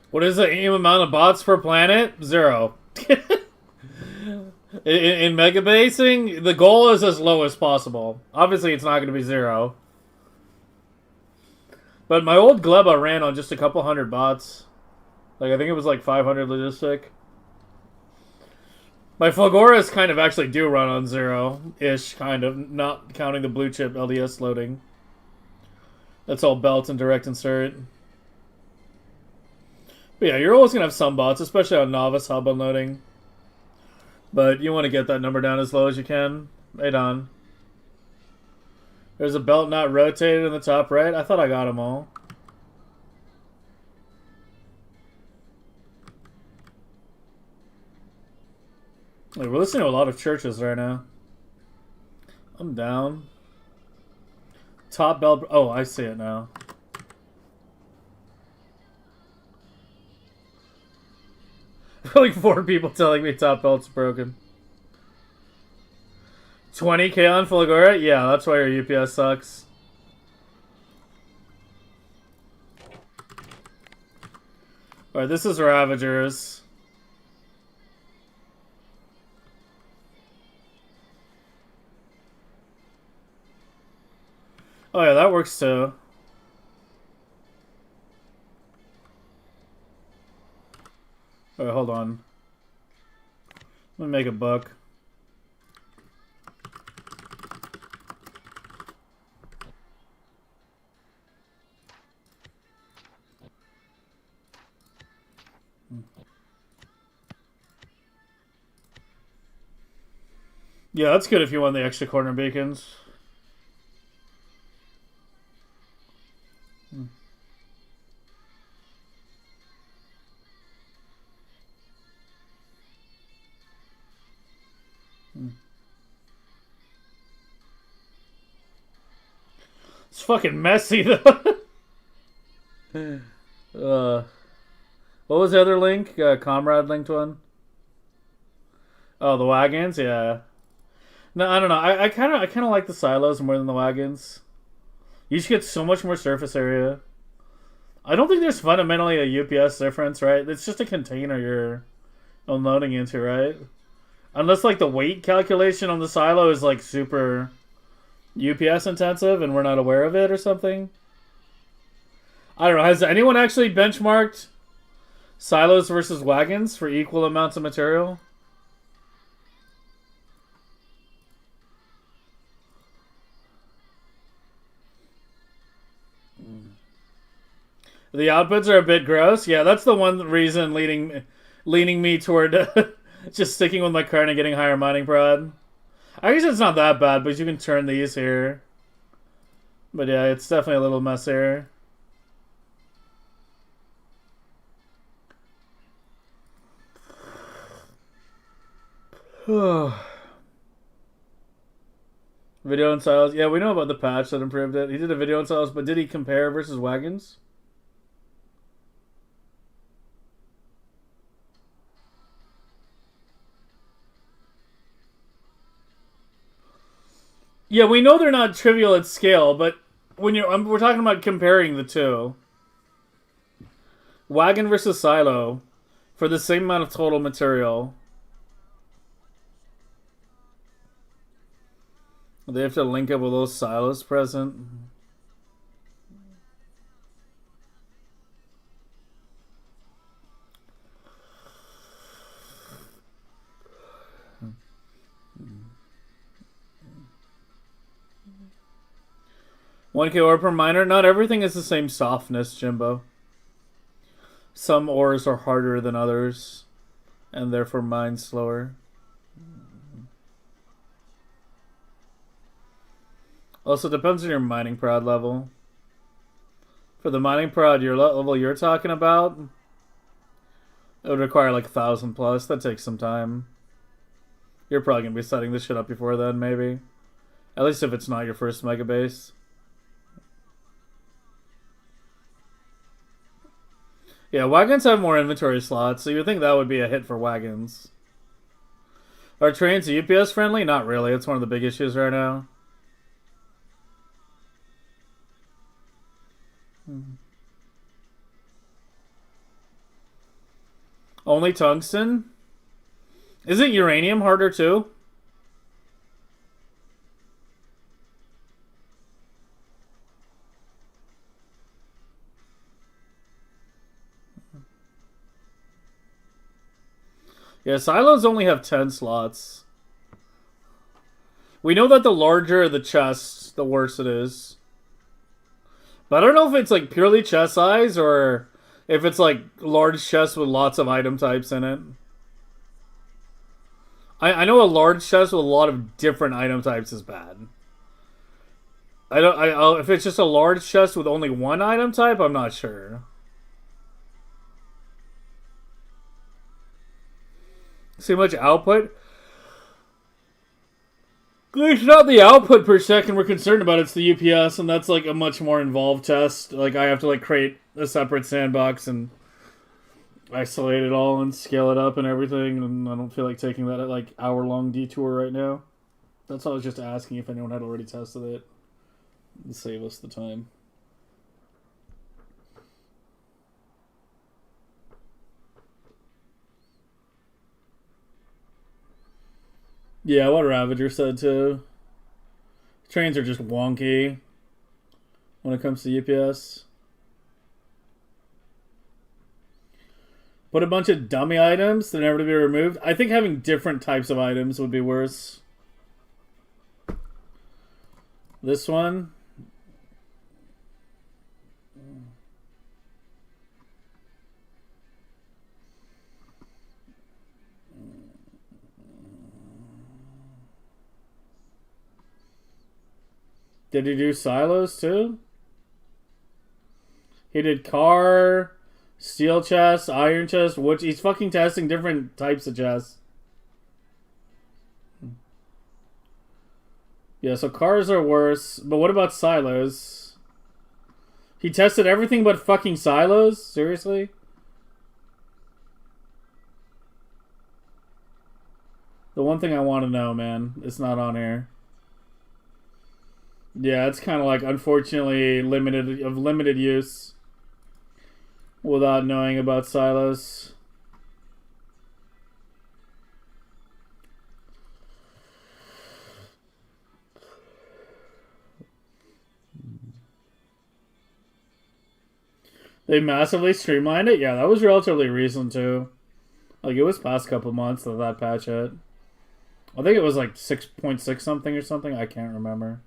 What is the aim amount of bots per planet? 0. In megabasing, the goal is as low as possible. Obviously, it's not going to be 0. But my old Gleba ran on just a couple hundred bots. Like, I think it was like 500 logistic. My Fulgoras kind of actually do run on 0-ish, kind of. Not counting the blue chip LDS loading. That's all belt and direct insert. But yeah, you're always going to have some bots, especially on novice hub unloading. But you want to get that number down as low as you can. Right on. There's a belt not rotated in the top right. I thought I got them all. We're listening to a lot of churches right now. I'm down. Top belt. Oh, I see it now. Like 4 people telling me top belt's broken. 20k on Fulgora? Yeah, that's why your UPS sucks. Alright, this is Ravagers. Oh yeah, that works too. Alright, hold on. Let me make a book. Yeah, that's good if you want the extra corner beacons. It's fucking messy though. What was the other link? Comrade linked one. Oh, the wagons, yeah. No, I don't know. I kind of like the silos more than the wagons. You just get so much more surface area. I don't think there's fundamentally a UPS difference, right? It's just a container you're unloading into, right? Unless like the weight calculation on the silo is like super UPS intensive and we're not aware of it or something. I don't know. Has anyone actually benchmarked silos versus wagons for equal amounts of material? The outputs are a bit gross. Yeah, that's the one reason leaning me toward just sticking with my card and getting higher mining prod. I guess it's not that bad, but you can turn these here. But yeah, it's definitely a little messier. Video and silos. Yeah, we know about the patch that improved it. He did a video and silos, but did he compare versus wagons? Yeah, we know they're not trivial at scale, but when we're talking about comparing the two. Wagon versus silo for the same amount of total material. They have to link up with those silos present. One K ore per miner. Not everything is the same softness, Jimbo. Some ores are harder than others, and therefore mine slower. Also, depends on your mining prod level. For the mining prod level you're talking about, it would require like 1,000 plus. That takes some time. You're probably going to be setting this shit up before then, maybe. At least if it's not your first Megabase. Yeah, wagons have more inventory slots, so you would think that would be a hit for wagons. Are trains UPS friendly? Not really. It's one of the big issues right now. Only tungsten? Isn't uranium harder too? Yeah, silos only have 10 slots. We know that the larger the chest, the worse it is. But I don't know if it's like purely chest size or if it's like large chest with lots of item types in it. I know a large chest with a lot of different item types is bad. If it's just a large chest with only one item type, I'm not sure. See much output? It's not the output per second we're concerned about, it's the UPS, and that's like a much more involved test. Like I have to like create a separate sandbox and isolate it all and scale it up and everything, and I don't feel like taking that like hour-long detour right now. That's all I was just asking if anyone had already tested it. To save us the time. Yeah, what Ravager said too. Trains are just wonky when it comes to UPS. Put a bunch of dummy items that are never to be removed. I think having different types of items would be worse. This one. Did he do silos too? He did car, steel chest, iron chest, which he's fucking testing different types of chests. Yeah, so cars are worse, but what about silos? He tested everything but fucking silos? Seriously? The one thing I want to know, man, it's not on here. Yeah, it's kind of like, unfortunately, limited use without knowing about silos. They massively streamlined it? Yeah, that was relatively recent, too. Like, it was past couple months that that patch hit. I think it was like 6.6 something or something. I can't remember.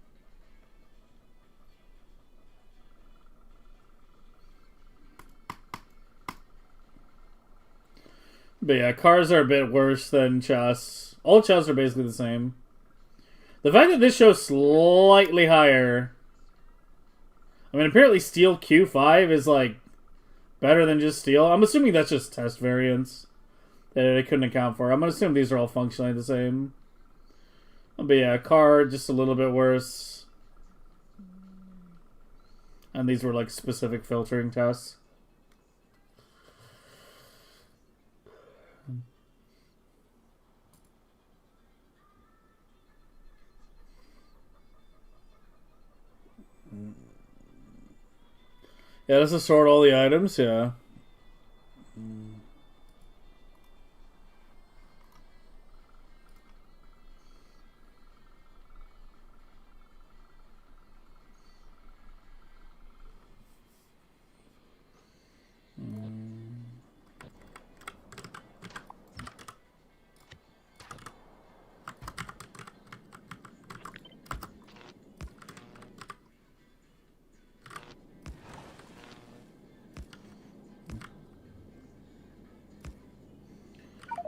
But yeah, cars are a bit worse than chests. All chests are basically the same. The fact that this shows slightly higher... I mean, apparently steel Q5 is, like, better than just steel. I'm assuming that's just test variants that it couldn't account for. I'm going to assume these are all functionally the same. But yeah, car, just a little bit worse. And these were, like, specific filtering tests. Yeah, does it sort all the items? Yeah.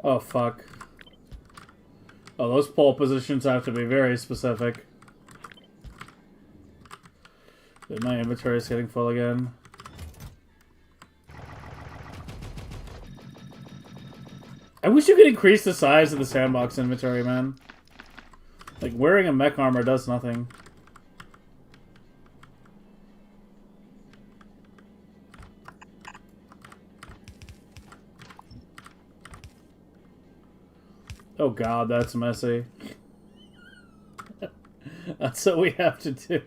Oh, fuck. Oh, those pole positions have to be very specific. My inventory is getting full again. I wish you could increase the size of the sandbox inventory, man. Like, wearing a mech armor does nothing. Oh god, that's messy. That's what we have to do.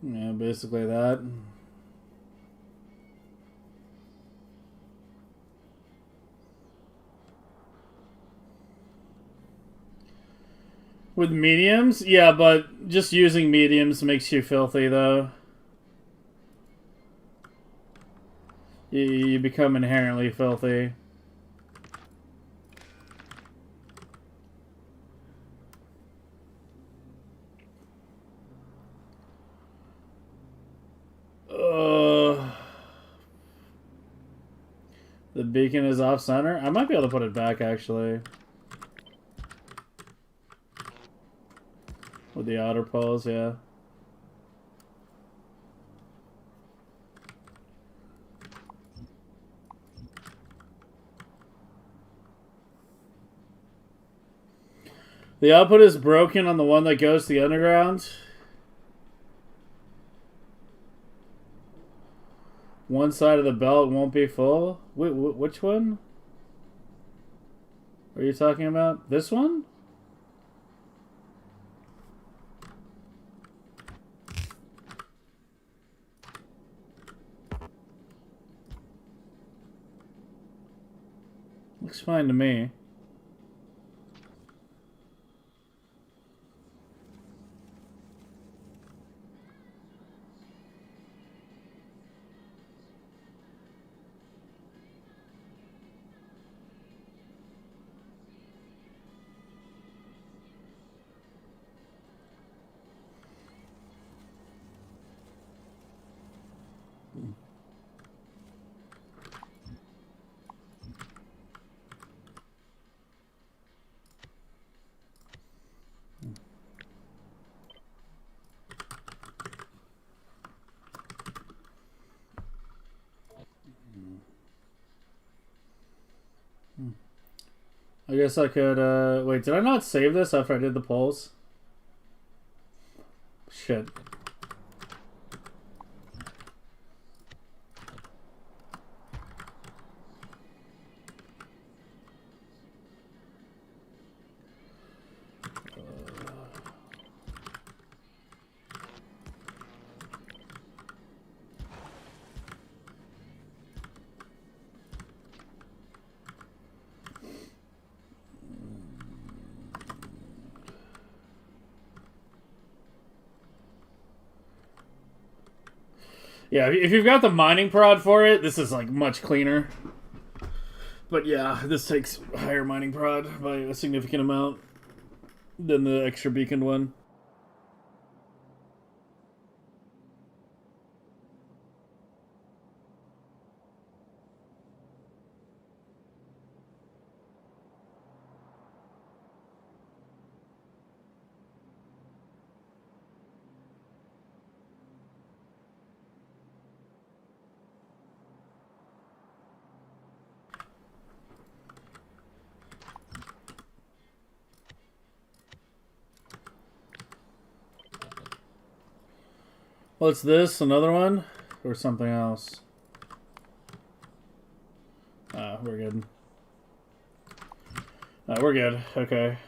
Yeah, basically that. With mediums? Yeah, but just using mediums makes you filthy, though. You become inherently filthy. The beacon is off center. I might be able to put it back, actually. With the outer poles, yeah. The output is broken on the one that goes to the underground. One side of the belt won't be full. Wait, which one? Are you talking about? This one? Looks fine to me. I guess I could, wait, did I not save this after I did the polls? Shit. Yeah, if you've got the mining prod for it, this is like much cleaner. But yeah, this takes higher mining prod by a significant amount than the extra beacon one. What's this? Another one? Or something else? Ah, we're good. We're good. Okay.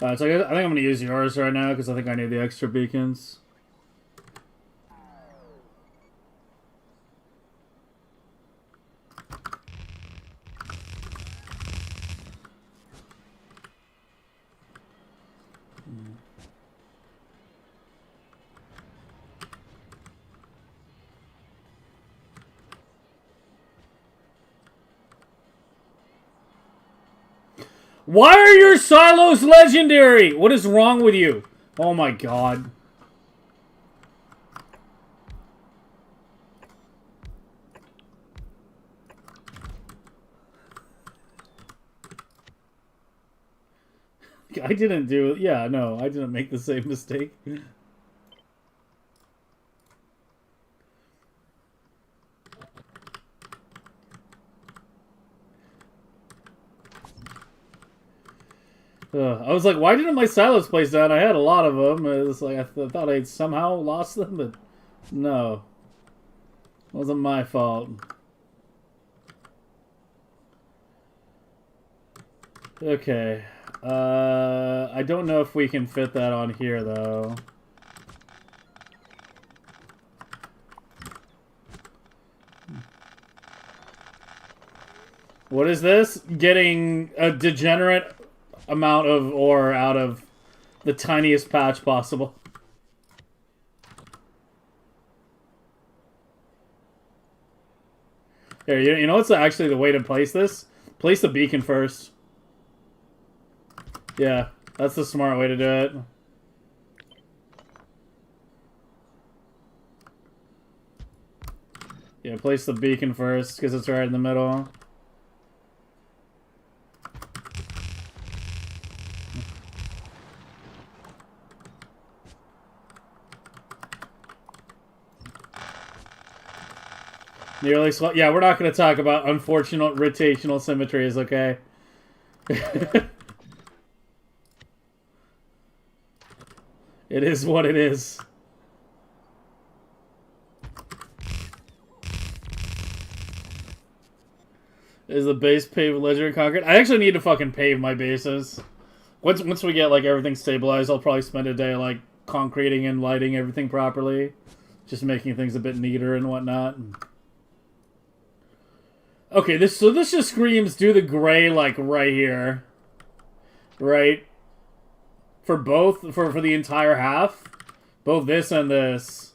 So I think I'm going to use yours right now because I think I need the extra beacons. Why are your silos legendary? What is wrong with you? Oh my god. I didn't do... Yeah, no, I didn't make the same mistake. I was like, why didn't my silos place down? I had a lot of them. It was like, I thought I'd somehow lost them, but no. It wasn't my fault. Okay. I don't know if we can fit that on here, though. What is this? Getting a degenerate amount of ore out of the tiniest patch possible. Here, you know what's actually the way to place this? Place the beacon first. Yeah, that's the smart way to do it. Yeah, place the beacon first, because it's right in the middle. Nearly slow. Yeah, we're not going to talk about unfortunate rotational symmetries, okay? It is what it is. Is the base paved legendary concrete? I actually need to fucking pave my bases. Once we get like everything stabilized, I'll probably spend a day like concreting and lighting everything properly, just making things a bit neater and whatnot. Okay, this just screams do the gray like right here, right? For both for the entire half, both this and this.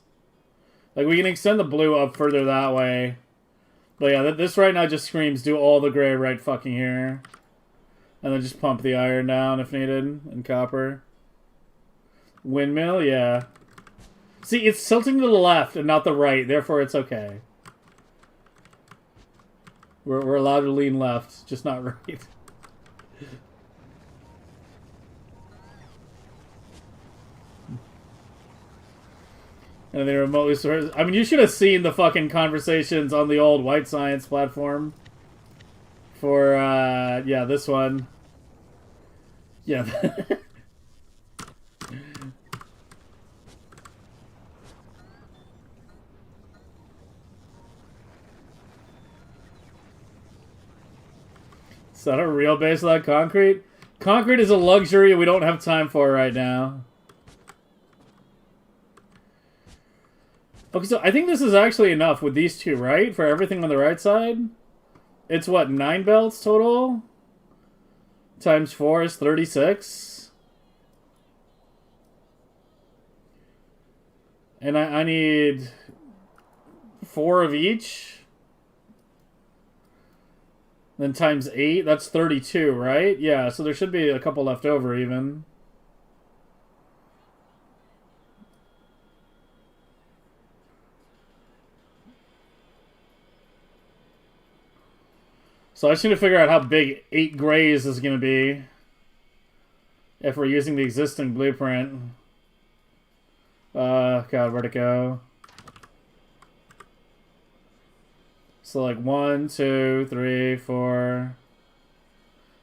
Like we can extend the blue up further that way. But yeah, this right now just screams do all the gray right fucking here. And then just pump the iron down if needed, and copper. Windmill, yeah. See, it's tilting to the left and not the right, therefore it's okay. We're allowed to lean left, just not right. And they remotely source. I mean, you should have seen the fucking conversations on the old White Science platform. For, yeah, this one. Yeah. Is that a real base without concrete? Concrete is a luxury we don't have time for right now. Okay, so I think this is actually enough with these two, right? For everything on the right side? It's what, 9 belts total? Times 4 is 36. And I need 4 of each. Then times 8, that's 32, right? Yeah, so there should be a couple left over even. So I just need to figure out how big 8 grays is going to be if we're using the existing blueprint. God, where'd it go? So like 1, 2, 3, 4.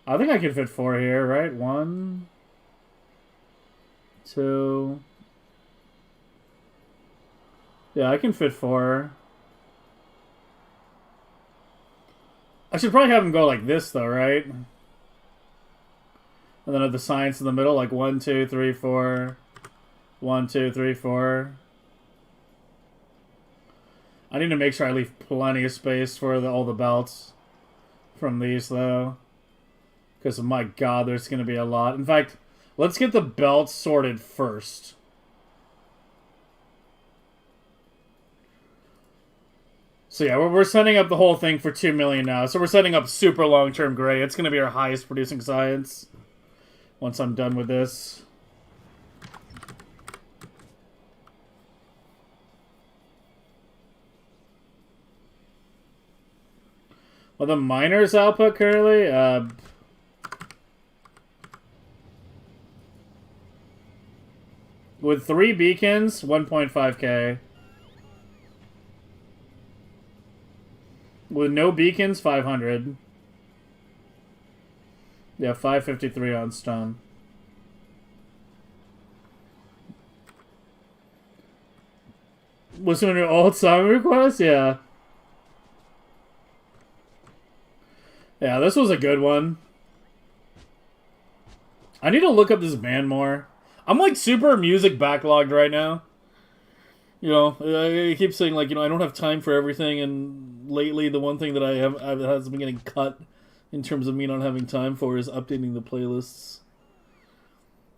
I think I can fit 4 here, right? 1, 2. Yeah, I can fit 4. I should probably have them go like this, though, right? And then have the science in the middle, like 1, 2, 3, 4. 1, 2, 3, 4. I need to make sure I leave plenty of space for all the belts from these, though. Because, my god, there's going to be a lot. In fact, let's get the belts sorted first. So yeah, we're setting up the whole thing for 2 million now. So we're setting up super long-term gray. It's going to be our highest producing science once I'm done with this. Well, the miners output currently, With 3 beacons, 1.5k. With no beacons, 500. Yeah, 553 on stone. Was one of your old song requests? Yeah. Yeah, this was a good one. I need to look up this band more. I'm like super music backlogged right now. You know, I keep saying like, you know, I don't have time for everything, and lately the one thing that I have has been getting cut in terms of me not having time for is updating the playlists.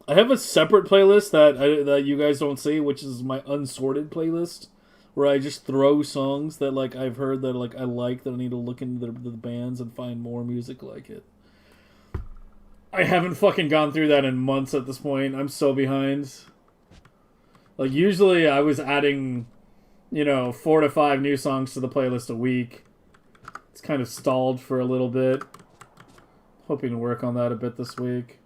I have a separate playlist that you guys don't see, which is my unsorted playlist, where I just throw songs that like I've heard that like I like, that I need to look into the bands and find more music like it. I haven't fucking gone through that in months at this point. I'm so behind. Like, usually I was adding, you know, 4 to 5 new songs to the playlist a week. It's kind of stalled for a little bit. Hoping to work on that a bit this week.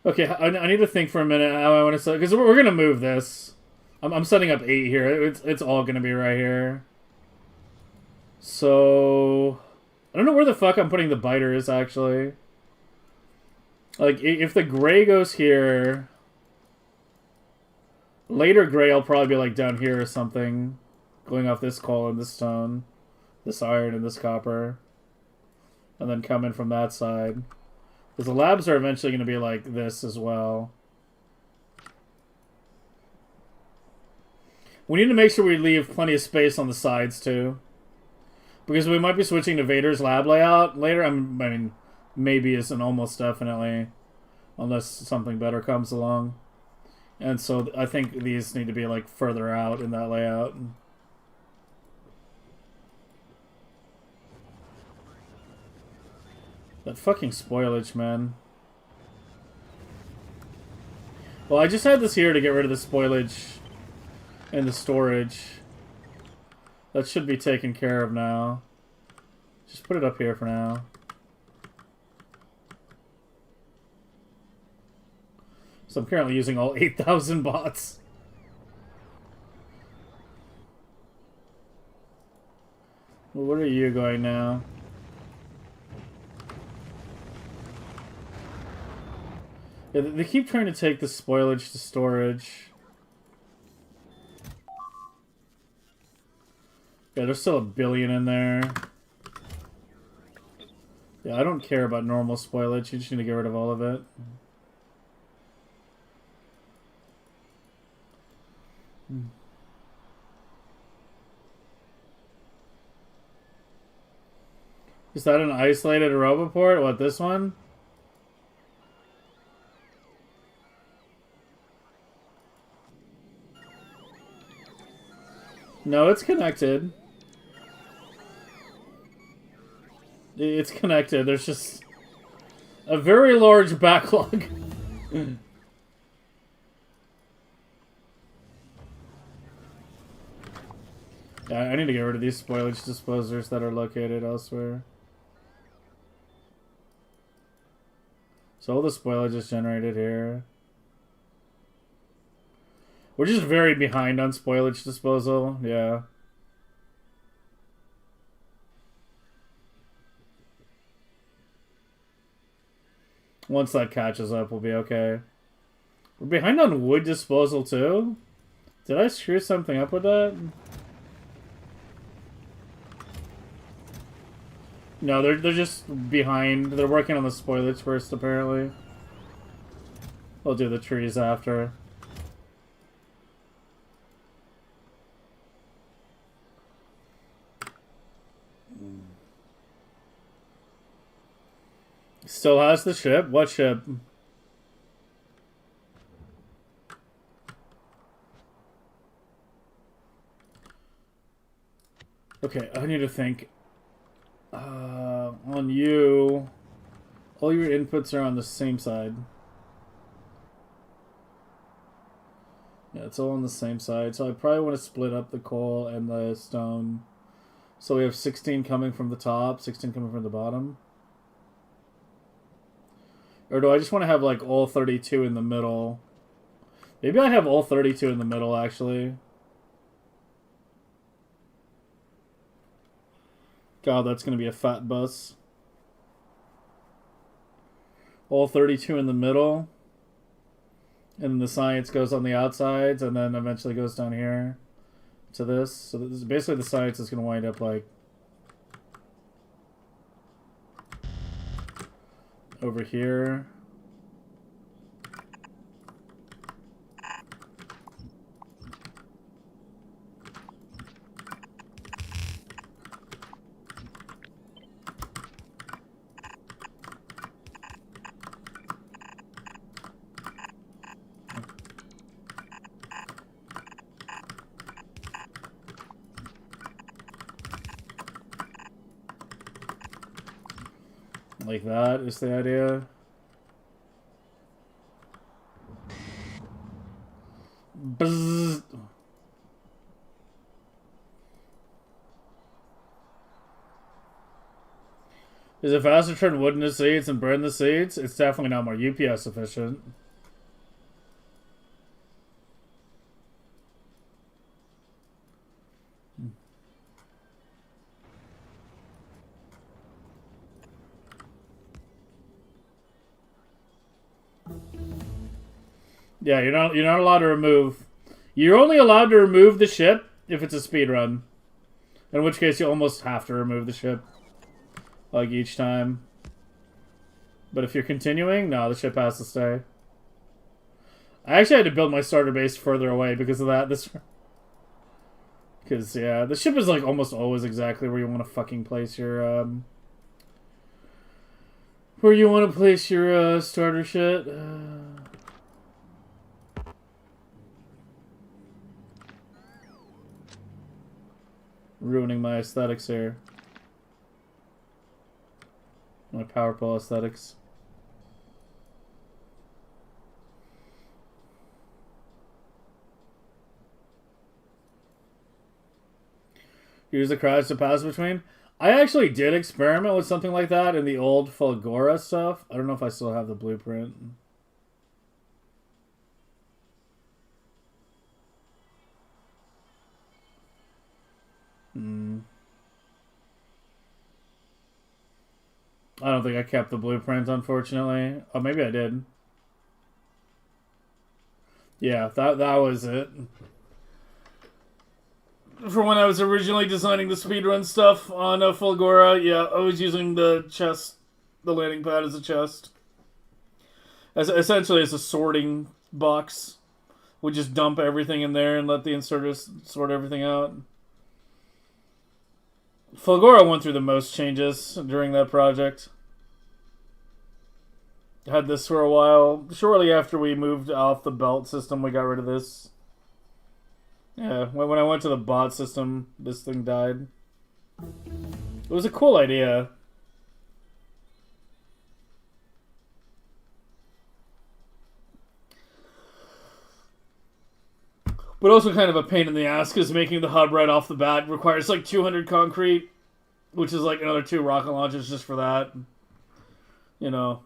Okay, I need to think for a minute how I want to set, because we're going to move this. I'm setting up 8 here. It's all going to be right here. So I don't know where the fuck I'm putting the biters, actually. Like, if the gray goes here... Later gray will probably be, like, down here or something. Going off this coal and this stone. This iron and this copper. And then come in from that side. Because the labs are eventually going to be like this as well. We need to make sure we leave plenty of space on the sides, too. Because we might be switching to Vader's lab layout later. I mean, maybe isn't almost definitely. Unless something better comes along. And so I think these need to be like further out in that layout. That fucking spoilage, man. Well, I just had this here to get rid of the spoilage and the storage. That should be taken care of now. Just put it up here for now. So I'm currently using all 8,000 bots. Well, where are you going now? Yeah, they keep trying to take the spoilage to storage. Yeah, there's still 1 billion in there. Yeah, I don't care about normal spoilage. You just need to get rid of all of it. Is that an isolated Roboport? What, this one? No, it's connected. It's connected. There's just a very large backlog. Yeah, I need to get rid of these spoilage disposers that are located elsewhere. So all the spoilage is generated here. We're just very behind on spoilage disposal, yeah. Once that catches up, we'll be okay. We're behind on wood disposal too? Did I screw something up with that? No, they're just behind. They're working on the spoilage first, apparently. We'll do the trees after. Still has the ship? What ship? Okay, I need to think. On you, all your inputs are on the same side. Yeah, it's all on the same side. So I probably want to split up the coal and the stone. So we have 16 coming from the top, 16 coming from the bottom. Or do I just want to have, like, all 32 in the middle? Maybe I have all 32 in the middle, actually. God, that's going to be a fat bus. All 32 in the middle. And the science goes on the outsides, and then eventually goes down here to this. So this is basically the science is going to wind up, like, over here. Like that is the idea. Bzzz. Is it faster to turn wood into seeds and burn the seeds? It's definitely not more UPS efficient. Yeah, you're not allowed to remove. You're only allowed to remove the ship if it's a speed run. In which case you almost have to remove the ship. Like each time. But if you're continuing, no, the ship has to stay. I actually had to build my starter base further away because of that. Because, yeah, the ship is like almost always exactly where you want to fucking place your, where you want to place your, starter shit. Ruining my aesthetics here. My power pole aesthetics. Use the crowds to pass between. I actually did experiment with something like that in the old Fulgora stuff. I don't know if I still have the blueprint. I don't think I kept the blueprint, unfortunately. Oh, maybe I did. Yeah, that was it. For when I was originally designing the speedrun stuff on Fulgora, yeah, I was using the chest, the landing pad as a chest. Essentially, as a sorting box. We just dump everything in there and let the inserters sort everything out. Fulgora went through the most changes during that project. Had this for a while. Shortly after we moved off the belt system, we got rid of this. Yeah, when I went to the bot system, this thing died. It was a cool idea. But also kind of a pain in the ass, because making the hub right off the bat requires like 200 concrete, which is like another 2 rocket launches just for that. You know,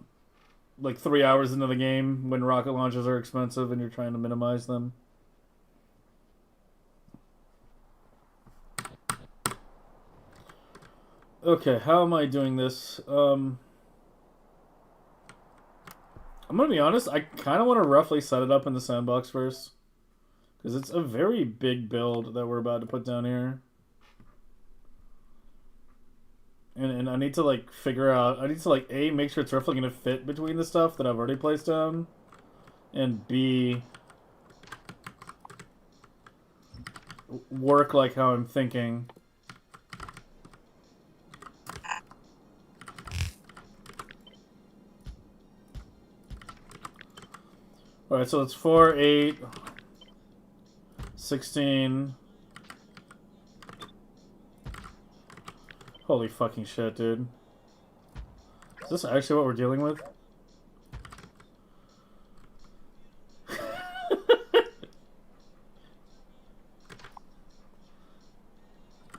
like 3 hours into the game when rocket launches are expensive and you're trying to minimize them. Okay, how am I doing this? I'm gonna be honest, I kind of want to roughly set it up in the sandbox first. Because it's a very big build that we're about to put down here. And I need to, like, figure out... I need to, like, A, make sure it's roughly going to fit between the stuff that I've already placed down. And B... work like how I'm thinking. Alright, so it's 4, 8... 16. Holy fucking shit, dude. Is this actually what we're dealing with?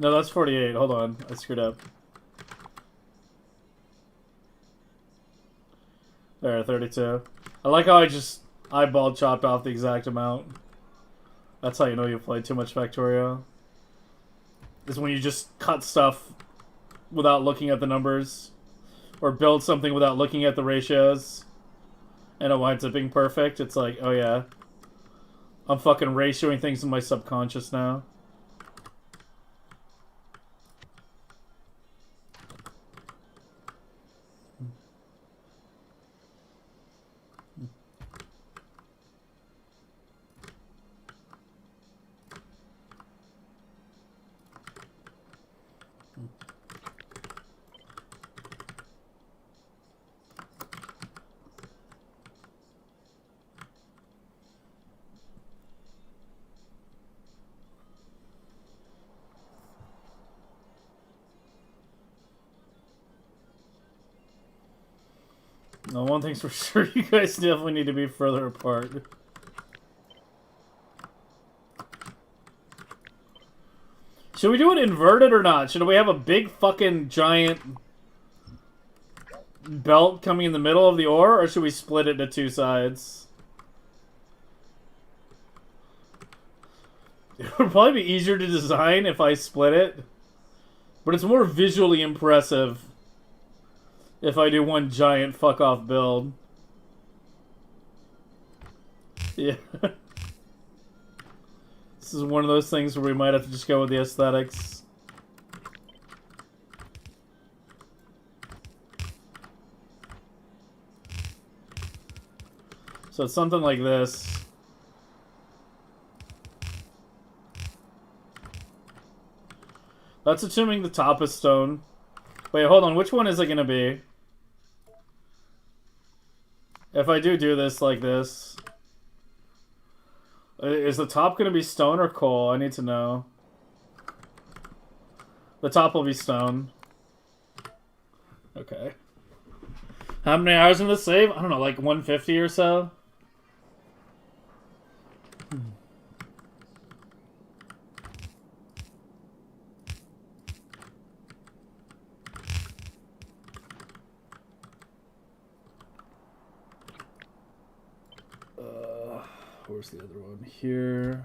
No, that's 48. Hold on. I screwed up. There, 32. I like how I just eyeball chopped off the exact amount. That's how you know you played too much Factorio. Is when you just cut stuff without looking at the numbers. Or build something without looking at the ratios. And it winds up being perfect. It's like, oh yeah. I'm fucking ratioing things in my subconscious now. No, one thing's for sure, you guys definitely need to be further apart. Should we do it inverted or not? Should we have a big fucking giant belt coming in the middle of the ore, or should we split it into two sides? It would probably be easier to design if I split it, but it's more visually impressive if I do one giant fuck-off build. Yeah. This is one of those things where we might have to just go with the aesthetics. So it's something like this. That's assuming the top is stone. Wait, hold on. Which one is it going to be? If I do this like this, is the top going to be stone or coal? I need to know. The top will be stone. Okay. How many hours in the save? I don't know, like 150 or so? Where's the other one? Here.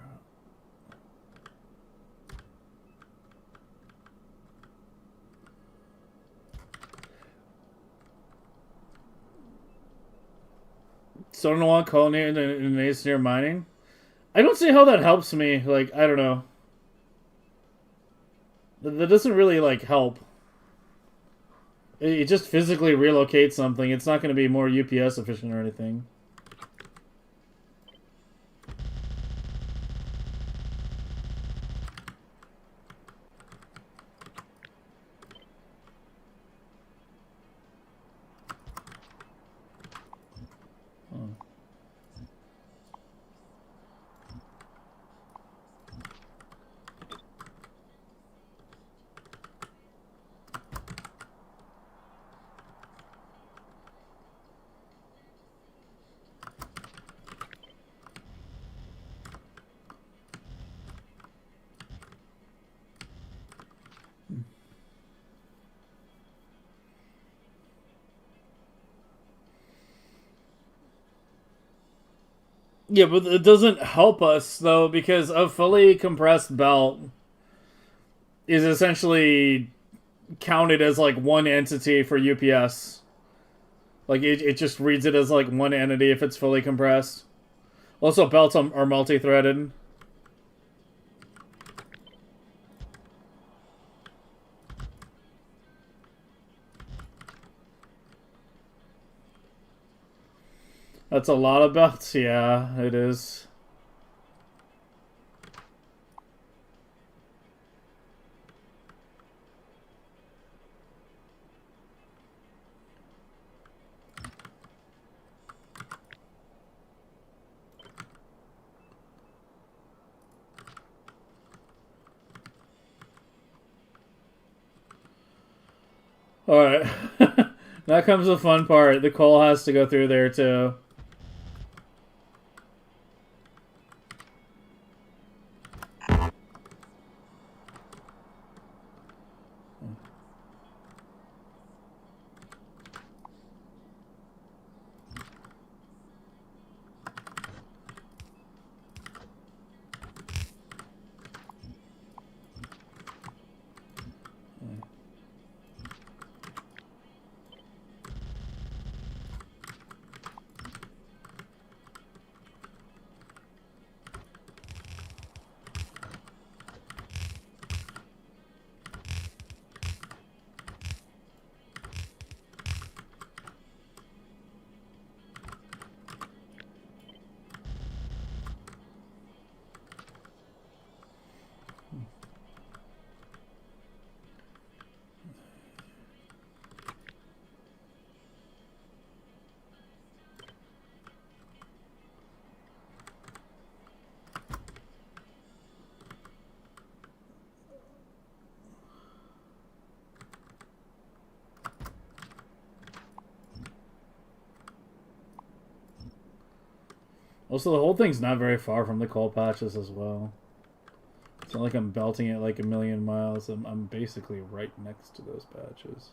So I don't want coal near near mining. I don't see how that helps me. Like, I don't know. That doesn't really, like, help. It just physically relocates something. It's not going to be more UPS efficient or anything. Yeah, but it doesn't help us, though, because a fully compressed belt is essentially counted as, like, one entity for UPS. Like, it just reads it as, like, one entity if it's fully compressed. Also, belts are multi-threaded. That's a lot of belts. Yeah, it is. Alright. Now comes the fun part. The coal has to go through there, too. Also, the whole thing's not very far from the coal patches as well. It's not like I'm belting it like a million miles. I'm basically right next to those patches.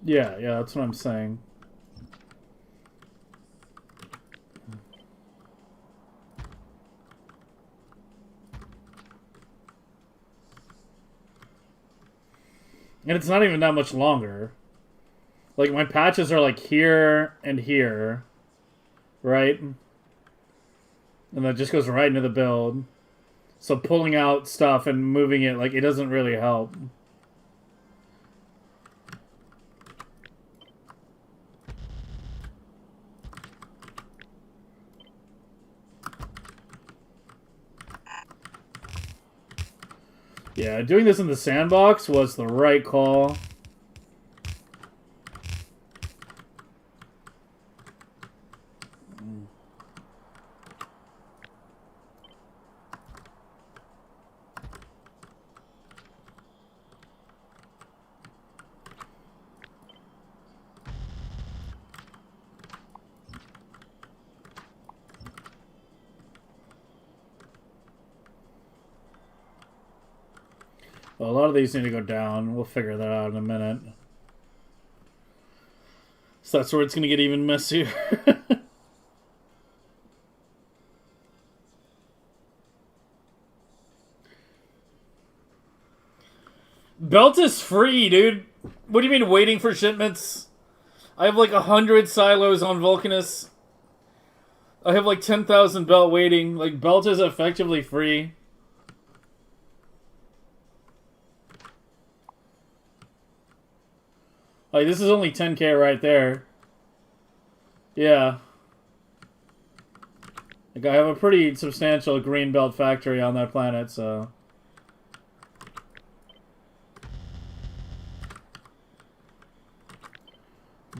Yeah, that's what I'm saying. And it's not even that much longer. Like, my patches are like here and here, right? And that just goes right into the build. So pulling out stuff and moving it, like, it doesn't really help. Yeah, doing this in the sandbox was the right call. Well, a lot of these need to go down. We'll figure that out in a minute. So that's where it's going to get even messier. Belt is free, dude. What do you mean waiting for shipments? I have like 100 silos on Vulcanus. I have like 10,000 belt waiting. Like, belt is effectively free. Like, this is only 10k right there. Yeah. Like, I have a pretty substantial green belt factory on that planet, so...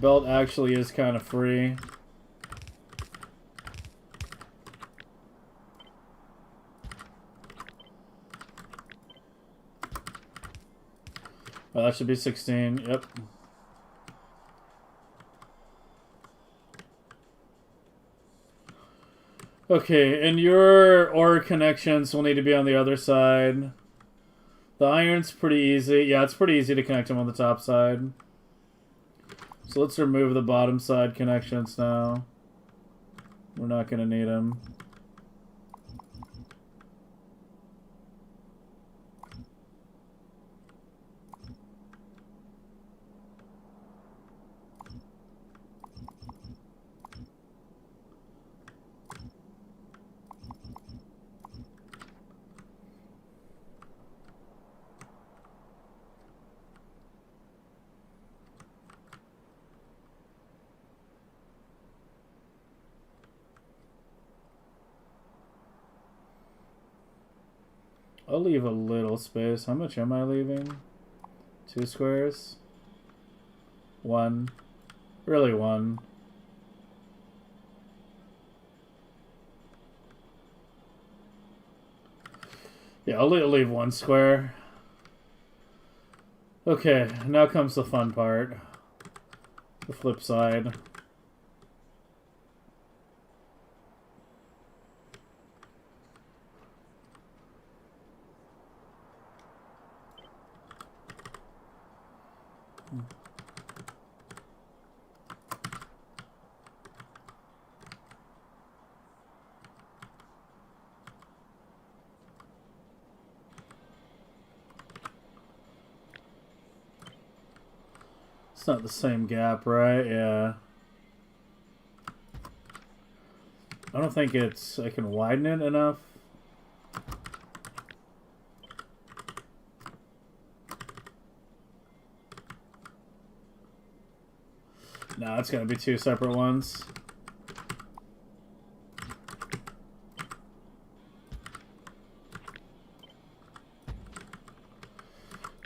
Belt actually is kind of free. Oh, that should be 16. Yep. Okay, and your ore connections will need to be on the other side. The iron's pretty easy. Yeah, it's pretty easy to connect them on the top side. So let's remove the bottom side connections now. We're not going to need them. I'll leave a little space. How much am I leaving? 2 squares? 1. Really 1. Yeah, I'll leave 1 square. Okay, now comes the fun part. The flip side. It's not the same gap, right? Yeah. I don't think it's... I can widen it enough. that's gonna be two separate ones.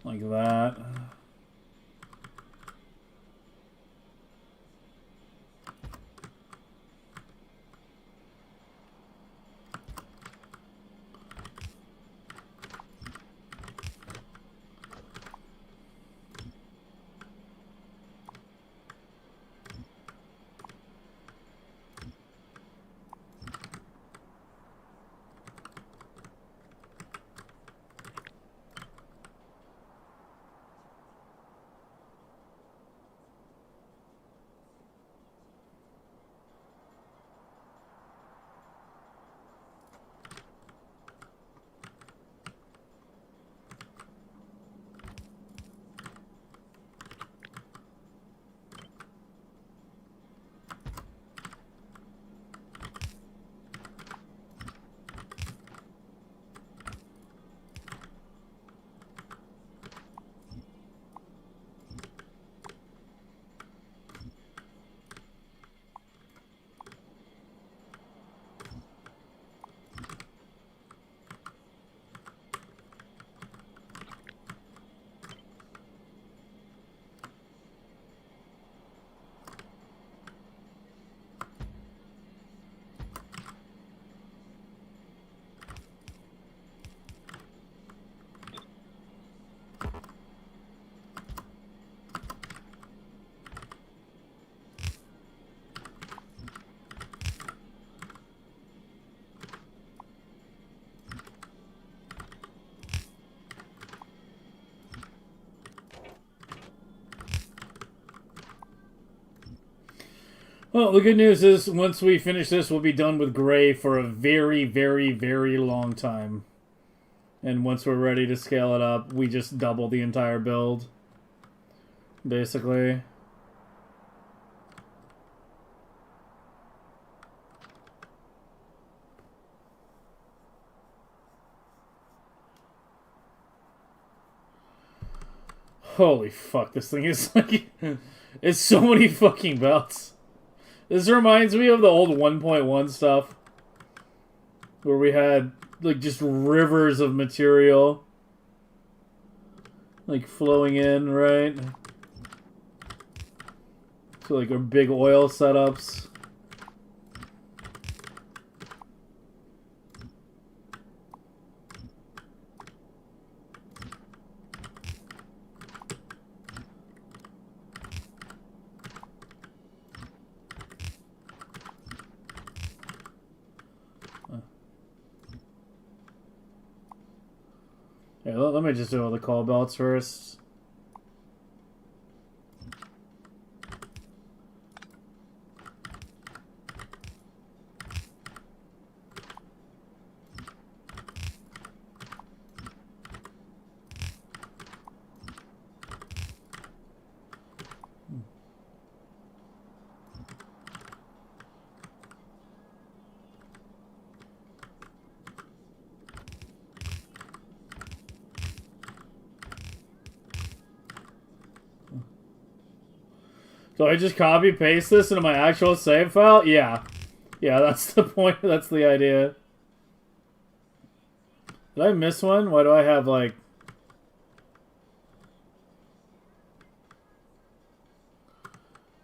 Like that. Well, the good news is once we finish this, we'll be done with gray for a very, very, very long time. And once we're ready to scale it up, we just double the entire build. Basically. Holy fuck, this thing is like... It's so many fucking belts. This reminds me of the old 1.1 stuff. Where we had, like, just rivers of material. Like, flowing in, right? So, like, our big oil setups. Yeah, let me just do all the call belts first. So I just copy paste this into my actual save file? Yeah. Yeah, that's the point. That's the idea. Did I miss one? Why do I have like...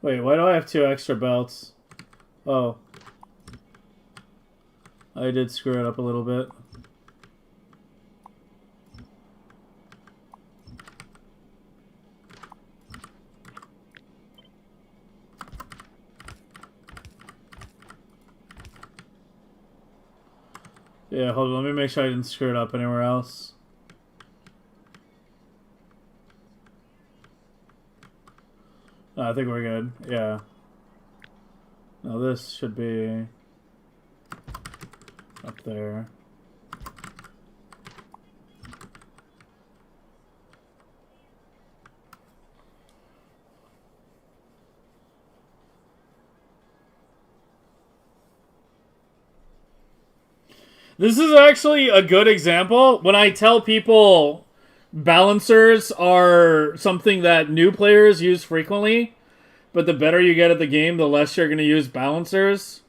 Wait, why do I have 2 extra belts? Oh. I did screw it up a little bit. Yeah, hold on. Let me make sure I didn't screw it up anywhere else. Oh, I think we're good. Yeah. Now this should be up there. This is actually a good example. When I tell people balancers are something that new players use frequently, But the better you get at the game, the less you're going to use balancers.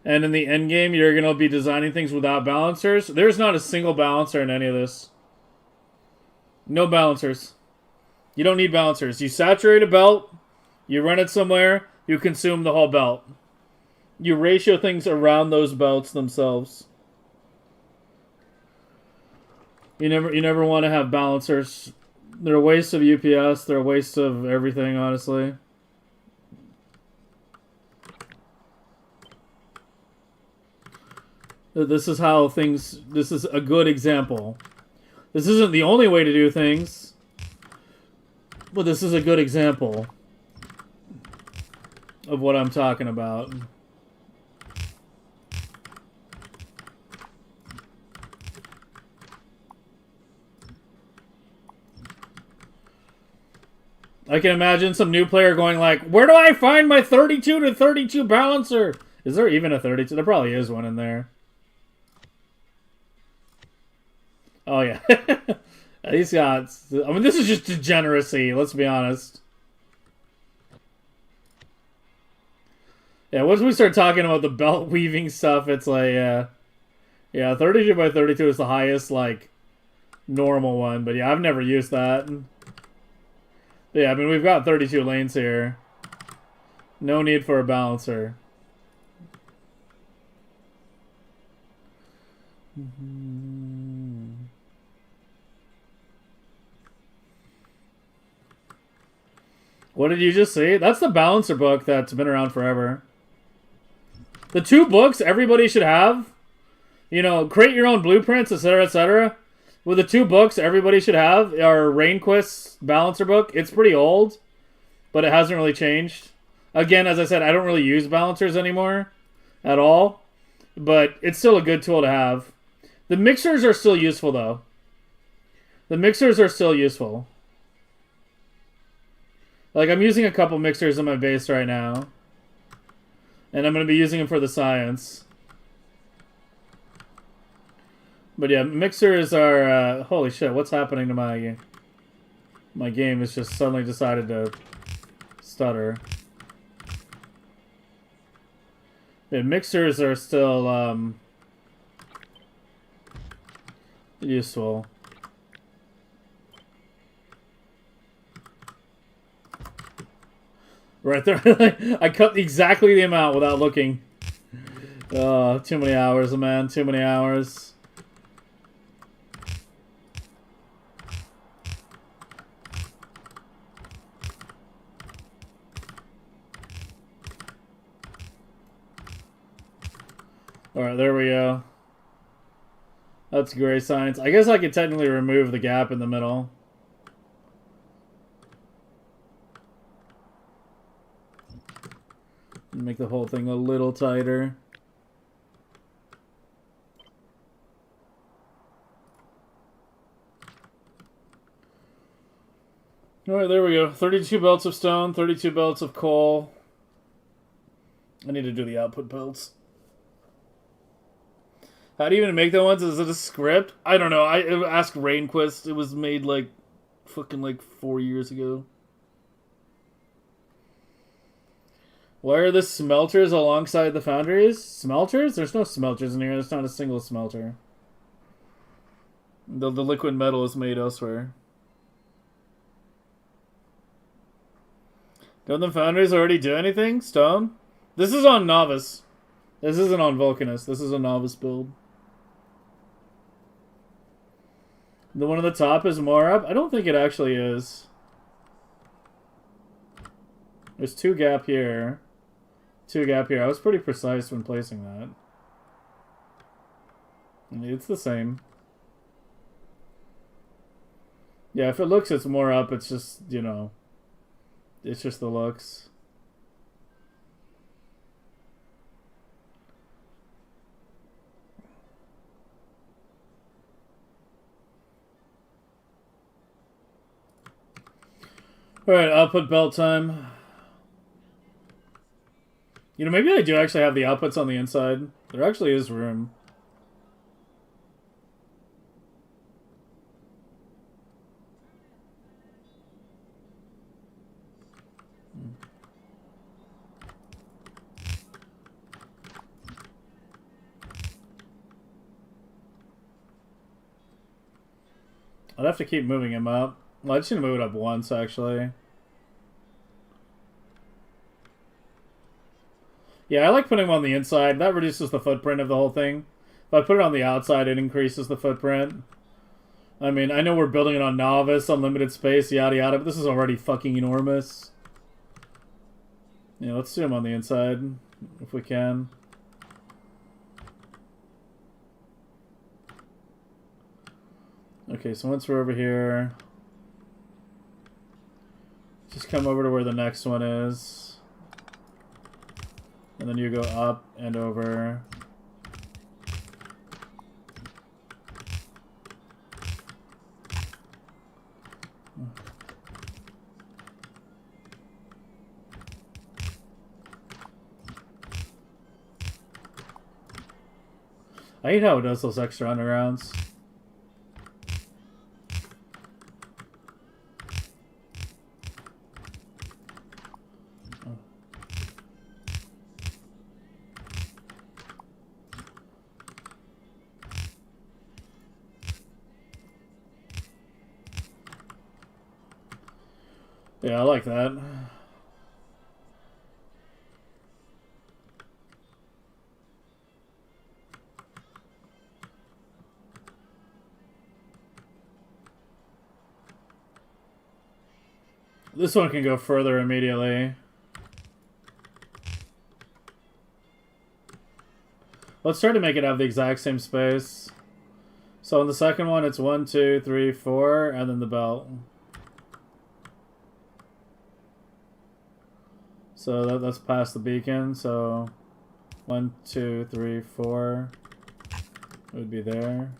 And in the end game, you're going to be designing things without balancers. There's not a single balancer in any of this. No balancers. You don't need balancers. You saturate a belt, you run it somewhere, you consume the whole belt. You ratio things around those belts themselves. You never want to have balancers. They're a waste of UPS. They're a waste of everything, honestly. This is how things... This is a good example. This isn't the only way to do things. But this is a good example of what I'm talking about. I can imagine some new player going like, where do I find my 32 to 32 balancer? Is there even a 32? There probably is one in there. Oh, yeah. He's got... I mean, this is just degeneracy, let's be honest. Yeah, once we start talking about the belt weaving stuff, it's like, yeah, 32 by 32 is the highest, like, normal one. But yeah, I've never used that. Yeah, I mean, we've got 32 lanes here. No need for a balancer. What did you just say? That's the balancer book that's been around forever. The 2 books everybody should have. You know, create your own blueprints, etc., etc. With the 2 books everybody should have are Rainquist's balancer book. It's pretty old, but it hasn't really changed. Again, as I said, I don't really use balancers anymore at all, but it's still a good tool to have. The mixers are still useful, though. The mixers are still useful. Like, I'm using a couple mixers on my base right now, and I'm going to be using them for the science. But yeah, mixers are... holy shit, what's happening to my game? My game has just suddenly decided to stutter. Yeah, mixers are still useful. Right there. I cut exactly the amount without looking. Too many hours, man. Too many hours. Alright, there we go. That's gray science. I guess I could technically remove the gap in the middle. Make the whole thing a little tighter. Alright, there we go. 32 belts of stone, 32 belts of coal. I need to do the output belts. How do you even make that ones? Is it a script? I don't know. I asked Rainquist. It was made like fucking like 4 years ago. Why are the smelters alongside the foundries? Smelters? There's no smelters in here. There's not a single smelter. The liquid metal is made elsewhere. Don't the foundries already do anything? Stone? This is on Novice. This isn't on Vulcanus. This is a Novice build. The one on the top is more up? I don't think it actually is. There's 2 gap here. 2 gap here. I was pretty precise when placing that. It's the same. Yeah, if it looks it's more up, it's just, you know, it's just the looks. Alright, output belt time. You know, maybe I do actually have the outputs on the inside. There actually is room. I'd have to keep moving him up. Well, I just need to move it up once, actually. Yeah, I like putting him on the inside. That reduces the footprint of the whole thing. If I put it on the outside, it increases the footprint. I mean, I know we're building it on Novice, unlimited space, yada yada, but this is already fucking enormous. Yeah, let's do him on the inside, if we can. Okay, so once we're over here, just come over to where the next one is. And then you go up and over. I hate how it does those extra undergrounds. Yeah, I like that. This one can go further immediately. Let's try to make it have the exact same space. So in the second one, it's 1, 2, 3, 4, and then the belt. So that's past the beacon. So 1, 2, 3, 4 would be there.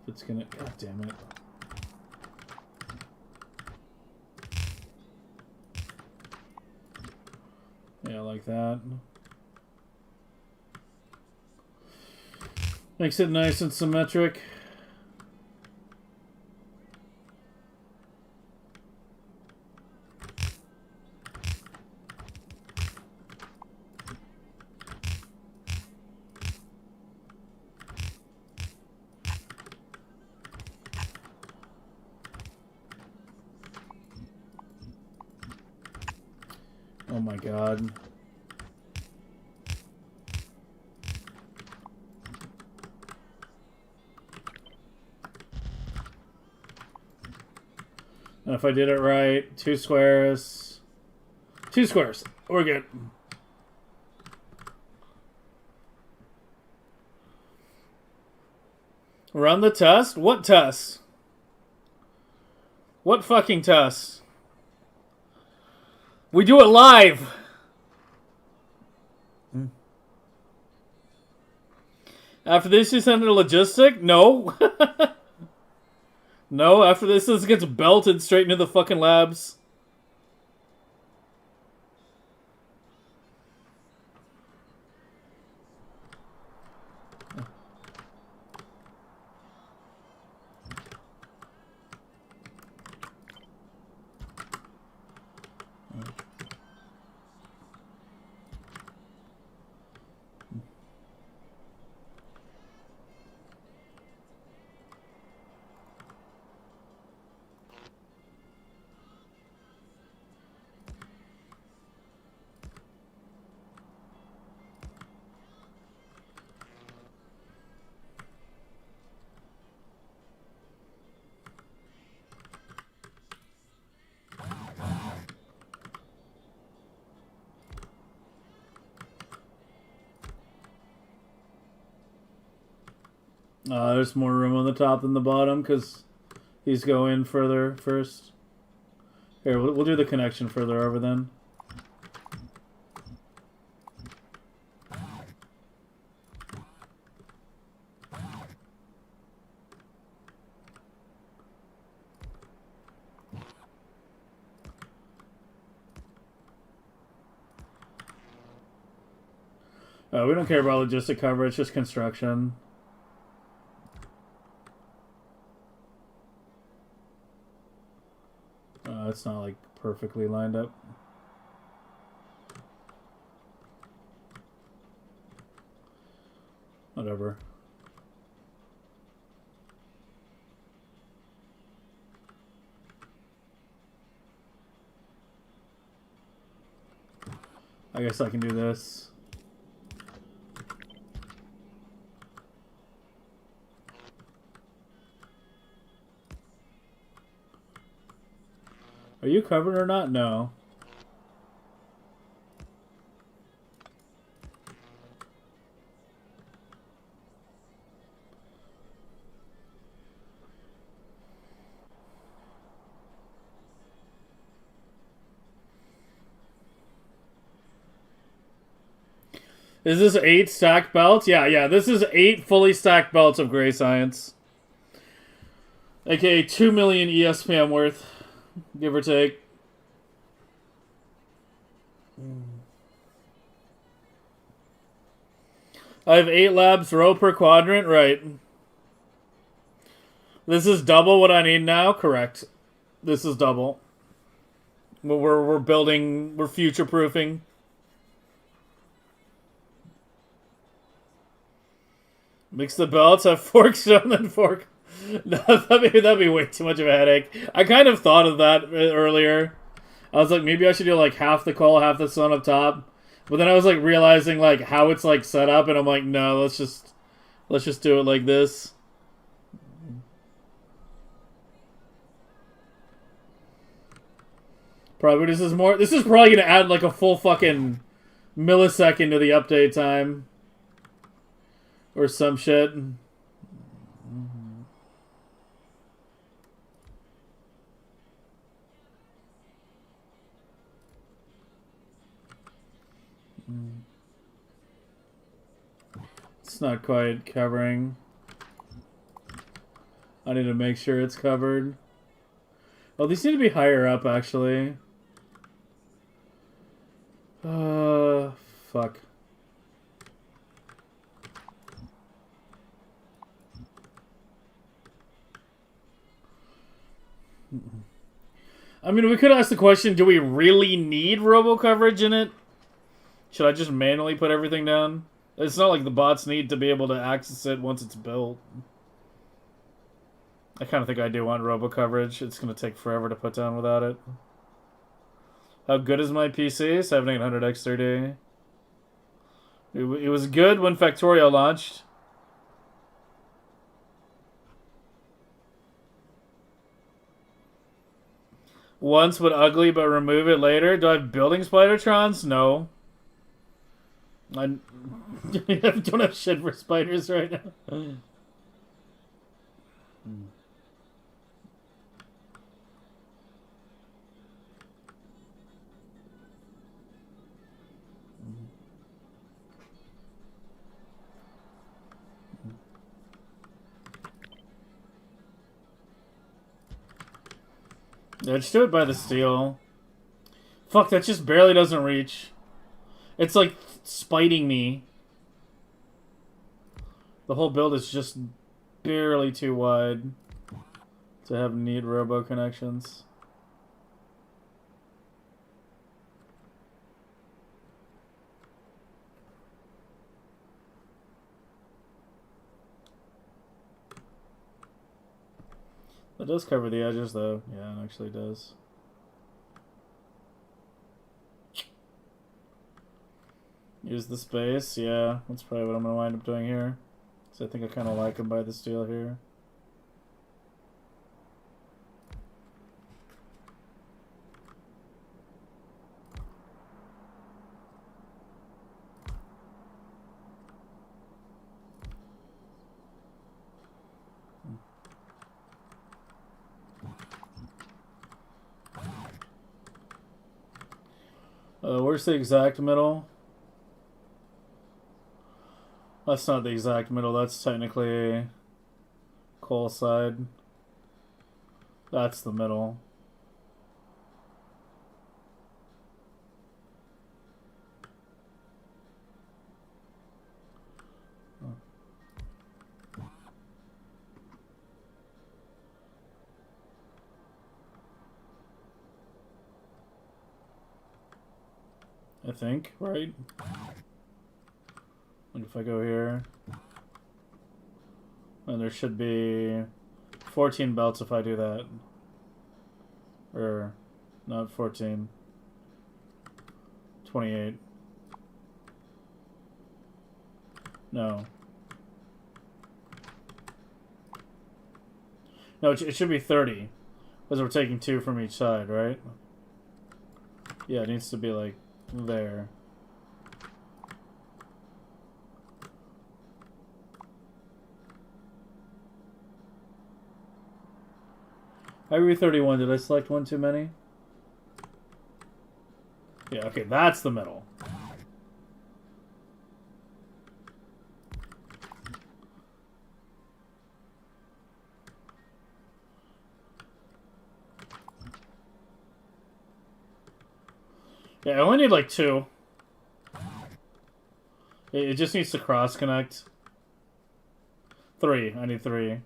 It's gonna. God damn it. Yeah, like that. Makes it nice and symmetric. Oh my god. And if I did it right, 2 squares. 2 squares. We're good. Run the test? What test? What fucking test? We do it live! After this, you send it a logistic? No. No, after this gets belted straight into the fucking labs. There's more room on the top than the bottom because these go in further first. Here, we'll do the connection further over then. We don't care about logistic coverage, just construction. It's not like perfectly lined up. Whatever. I guess I can do this. Are you covered or not? No. Is this 8 stacked belts? Yeah. This is 8 fully stacked belts of Gray Science. AKA 2 million ESPM worth, give or take. I have 8 labs, row per quadrant, right. This is double what I need now? Correct. This is double. We're building, we're future-proofing. Mix the belts, have fork stone and fork. No, that'd be way too much of a headache. I kind of thought of that earlier. I was like, maybe I should do like half the coal, half the stone up top. But then I was like realizing like how it's like set up, and I'm like, no, let's just do it like this. Probably this is more. This is probably gonna add like a full fucking millisecond to the update time, or some shit. It's not quite covering. I need to make sure it's covered. Oh, these need to be higher up, actually. Fuck. I mean, we could ask the question, do we really need robo coverage in it? Should I just manually put everything down? It's not like the bots need to be able to access it once it's built. I kind of think I do want robo coverage. It's going to take forever to put down without it. How good is my PC? 7800X3D. It was good when Factorio launched. Once but ugly, but remove it later. Do I have building spidertrons? No. I don't have shit for spiders right now. Yeah, just do it by the steel. Fuck, that just barely doesn't reach. It's like spiting me. The whole build is just barely too wide to have neat robo connections. That does cover the edges, though. Yeah, it actually does. Use the space. Yeah, that's probably what I'm going to wind up doing here. So I think I kind of like them by the steel here. Where's the exact middle? That's not the exact middle. That's technically coal side. That's the middle. I think, right? And if I go here, and there should be 14 belts if I do that. Or, not 14. 28. No. No, it should be 30. Because we're taking 2 from each side, right? Yeah, it needs to be like there. Highway 31, did I select one too many? Yeah, okay, that's the middle. Yeah, I only need like 2. It just needs to cross connect. 3. I need 3.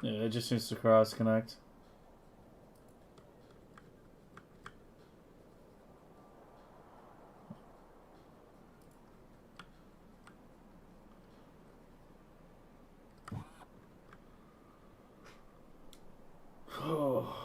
Yeah, it just needs to cross connect. Oh.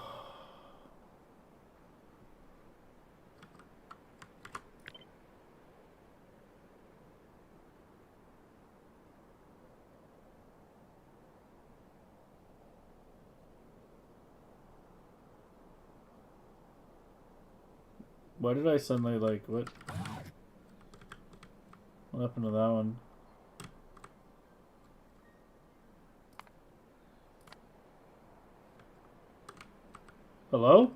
Why did I suddenly, like, what? What happened to that one? Hello?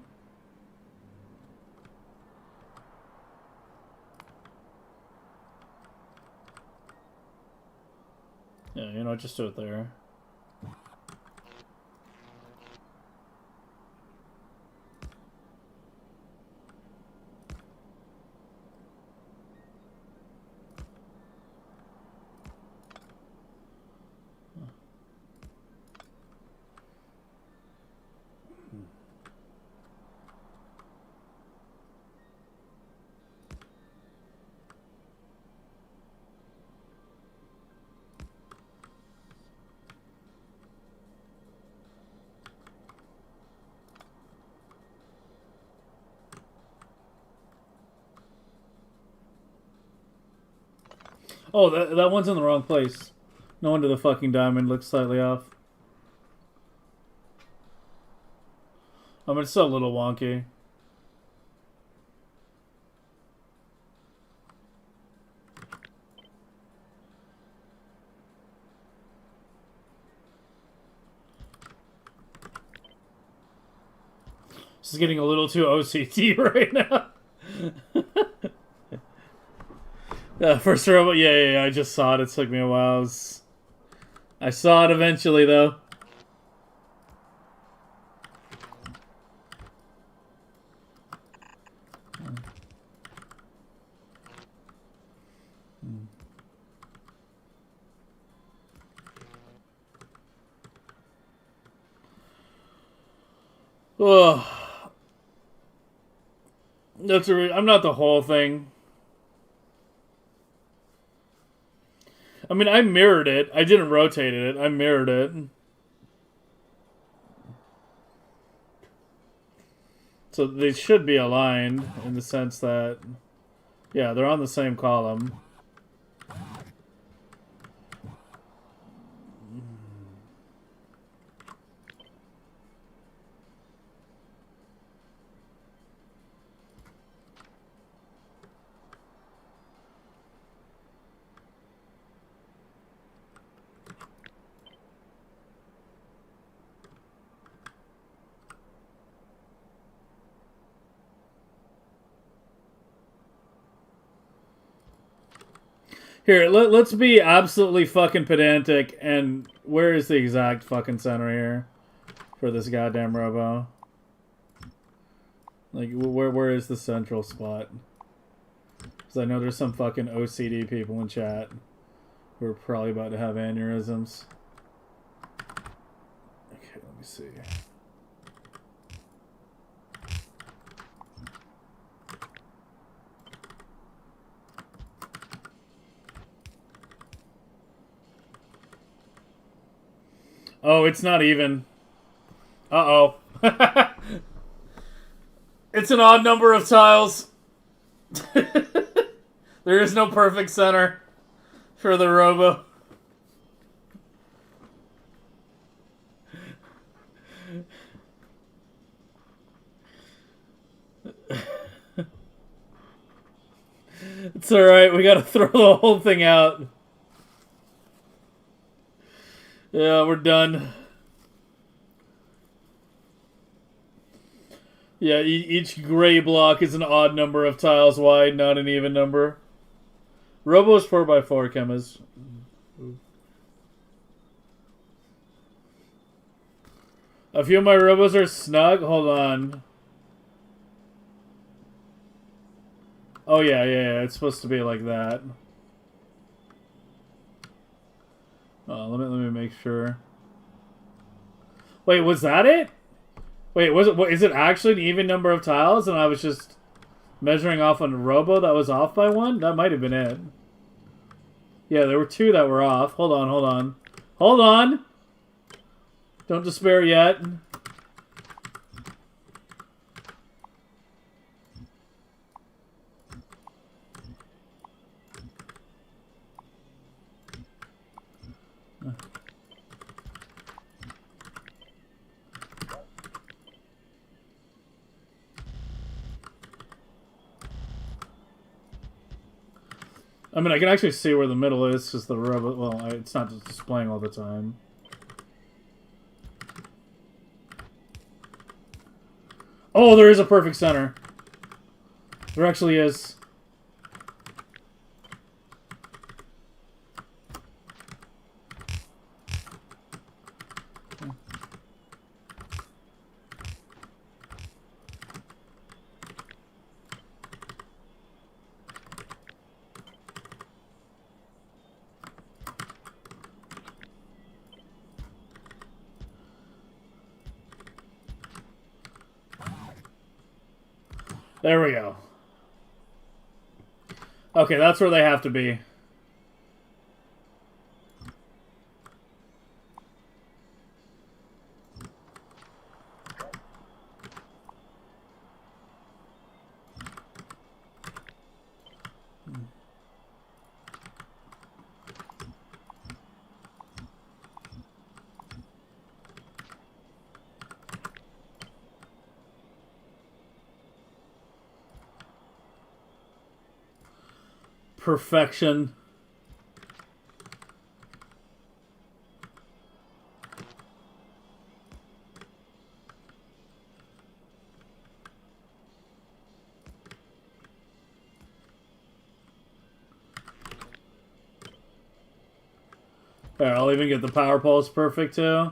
Yeah, you know, just do it there. Oh, that one's in the wrong place. No wonder the fucking diamond looks slightly off. I mean, it's still a little wonky. This is getting a little too OCD right now. First robot, yeah, I just saw it. It took me a while. I saw it eventually, though. Ugh. I'm not the whole thing. I mean, I mirrored it. I didn't rotate it. I mirrored it. So they should be aligned in the sense that, yeah, they're on the same column. Here, let's be absolutely fucking pedantic, and where is the exact fucking center here for this goddamn robo? Like, where is the central spot? Because I know there's some fucking OCD people in chat who are probably about to have aneurysms. Okay, let me see. Oh, it's not even. Uh-oh. It's an odd number of tiles. There is no perfect center for the robo. It's alright, we gotta throw the whole thing out. Yeah, we're done. Yeah, each gray block is an odd number of tiles wide, not an even number. Robo's 4x4, Chemis. A few of my robos are snug. Hold on. Oh, yeah. It's supposed to be like that. Oh, let me make sure. Wait, was that it? Wait, is it actually an even number of tiles and I was just measuring off on a robo that was off by one? That might have been it. Yeah, there were two that were off. Hold on. Hold on! Don't despair yet. I mean, I can actually see where the middle is, just the robot. Well, it's not just displaying all the time. Oh, there is a perfect center. There actually is. There we go. Okay, that's where they have to be. Perfection. There, I'll even get the power pulse perfect too.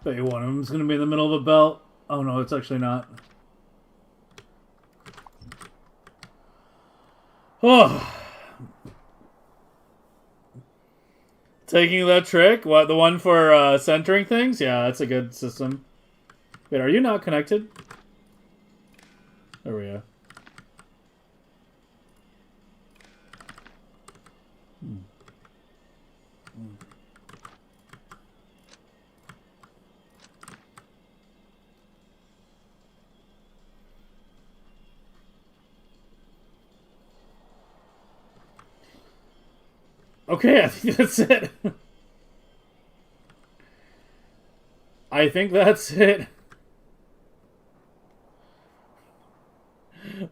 Wait, one of them's gonna be in the middle of a belt. Oh no, it's actually not. Oh. Taking that trick? What, the one for centering things? Yeah, that's a good system. Wait, are you not connected? There we go. Okay, I think that's it. I think that's it.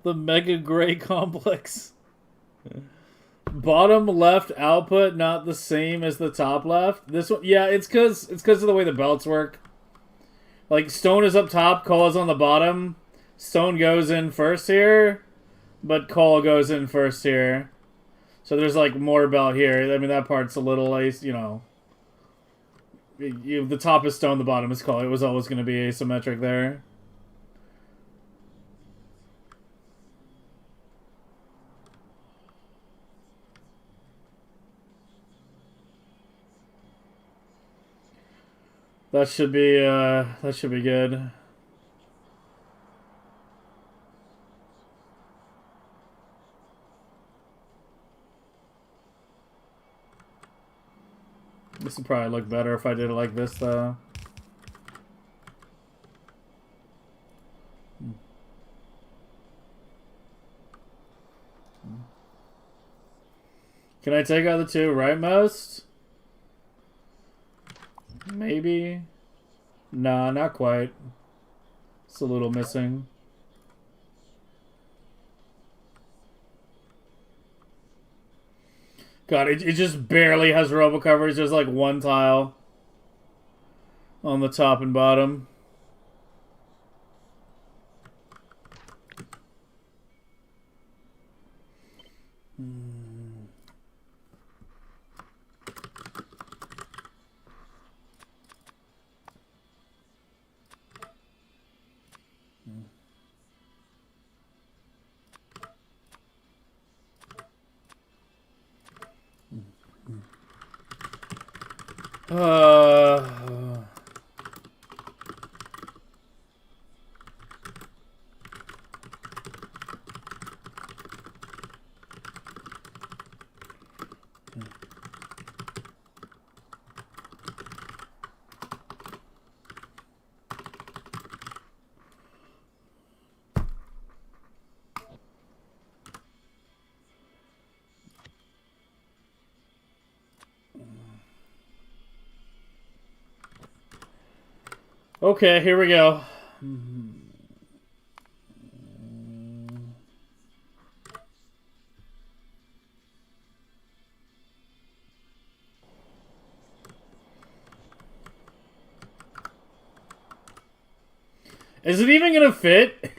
The Mega Gray Complex. Bottom left output not the same as the top left. This one, yeah, it's because of the way the belts work. Like, stone is up top, coal is on the bottom. Stone goes in first here, but coal goes in first here. So there's like more belt here. I mean, that part's a little, you know. the top is stone, the bottom is coal. It was always going to be asymmetric there. That should be good. This would probably look better if I did it like this, though. Can I take out the two rightmost? Maybe. Nah, not quite. It's a little missing. God, it just barely has robo coverage. There's like one tile on the top and bottom. Okay, here we go. Is it even gonna fit?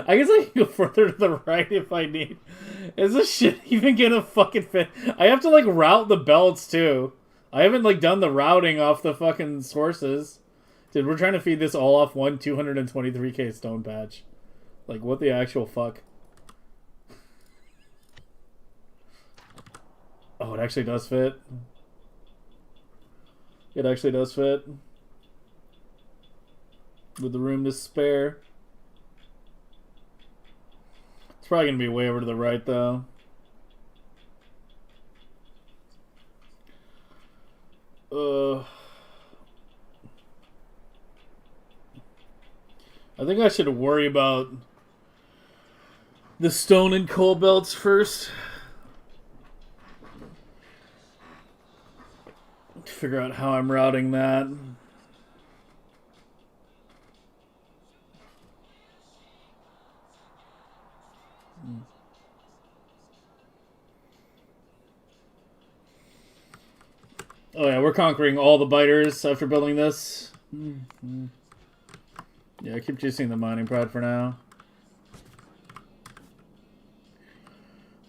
I guess I can go further to the right if I need. Is this shit even gonna fucking fit? I have to like route the belts too. I haven't like done the routing off the fucking sources. Dude, we're trying to feed this all off one 223k stone patch. Like, what the actual fuck? Oh, it actually does fit. It actually does fit. With the room to spare. It's probably gonna be way over to the right though. I think I should worry about the stone and coal belts first. Figure out how I'm routing that. Oh yeah, we're conquering all the biters after building this. Yeah, I keep choosing the mining prod for now.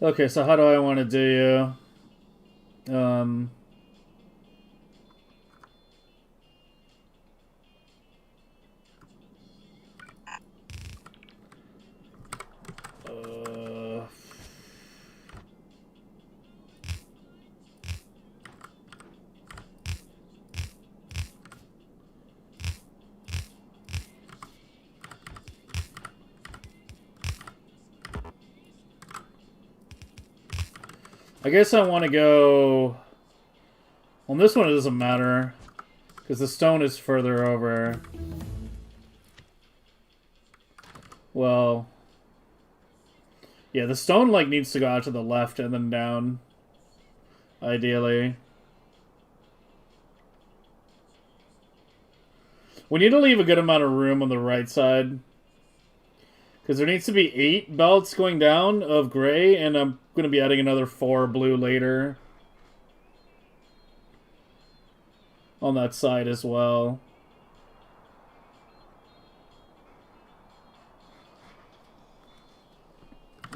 Okay, so how do I want to do you? I guess I want to go... On this one, it doesn't matter. Because the stone is further over. Well... Yeah, the stone, like, needs to go out to the left and then down. Ideally. We need to leave a good amount of room on the right side. Because there needs to be 8 belts going down of gray, and I'm going to be adding another 4 blue later. On that side as well.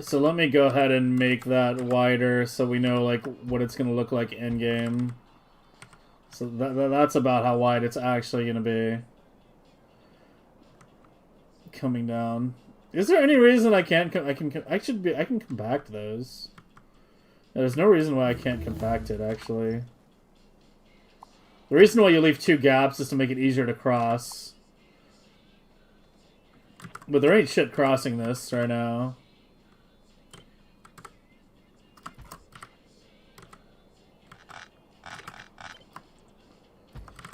So let me go ahead and make that wider so we know like what it's going to look like in game. So that's about how wide it's actually going to be. Coming down. Is there any reason I can't? I can compact those. There's no reason why I can't compact it, actually. The reason why you leave 2 gaps is to make it easier to cross. But there ain't shit crossing this right now.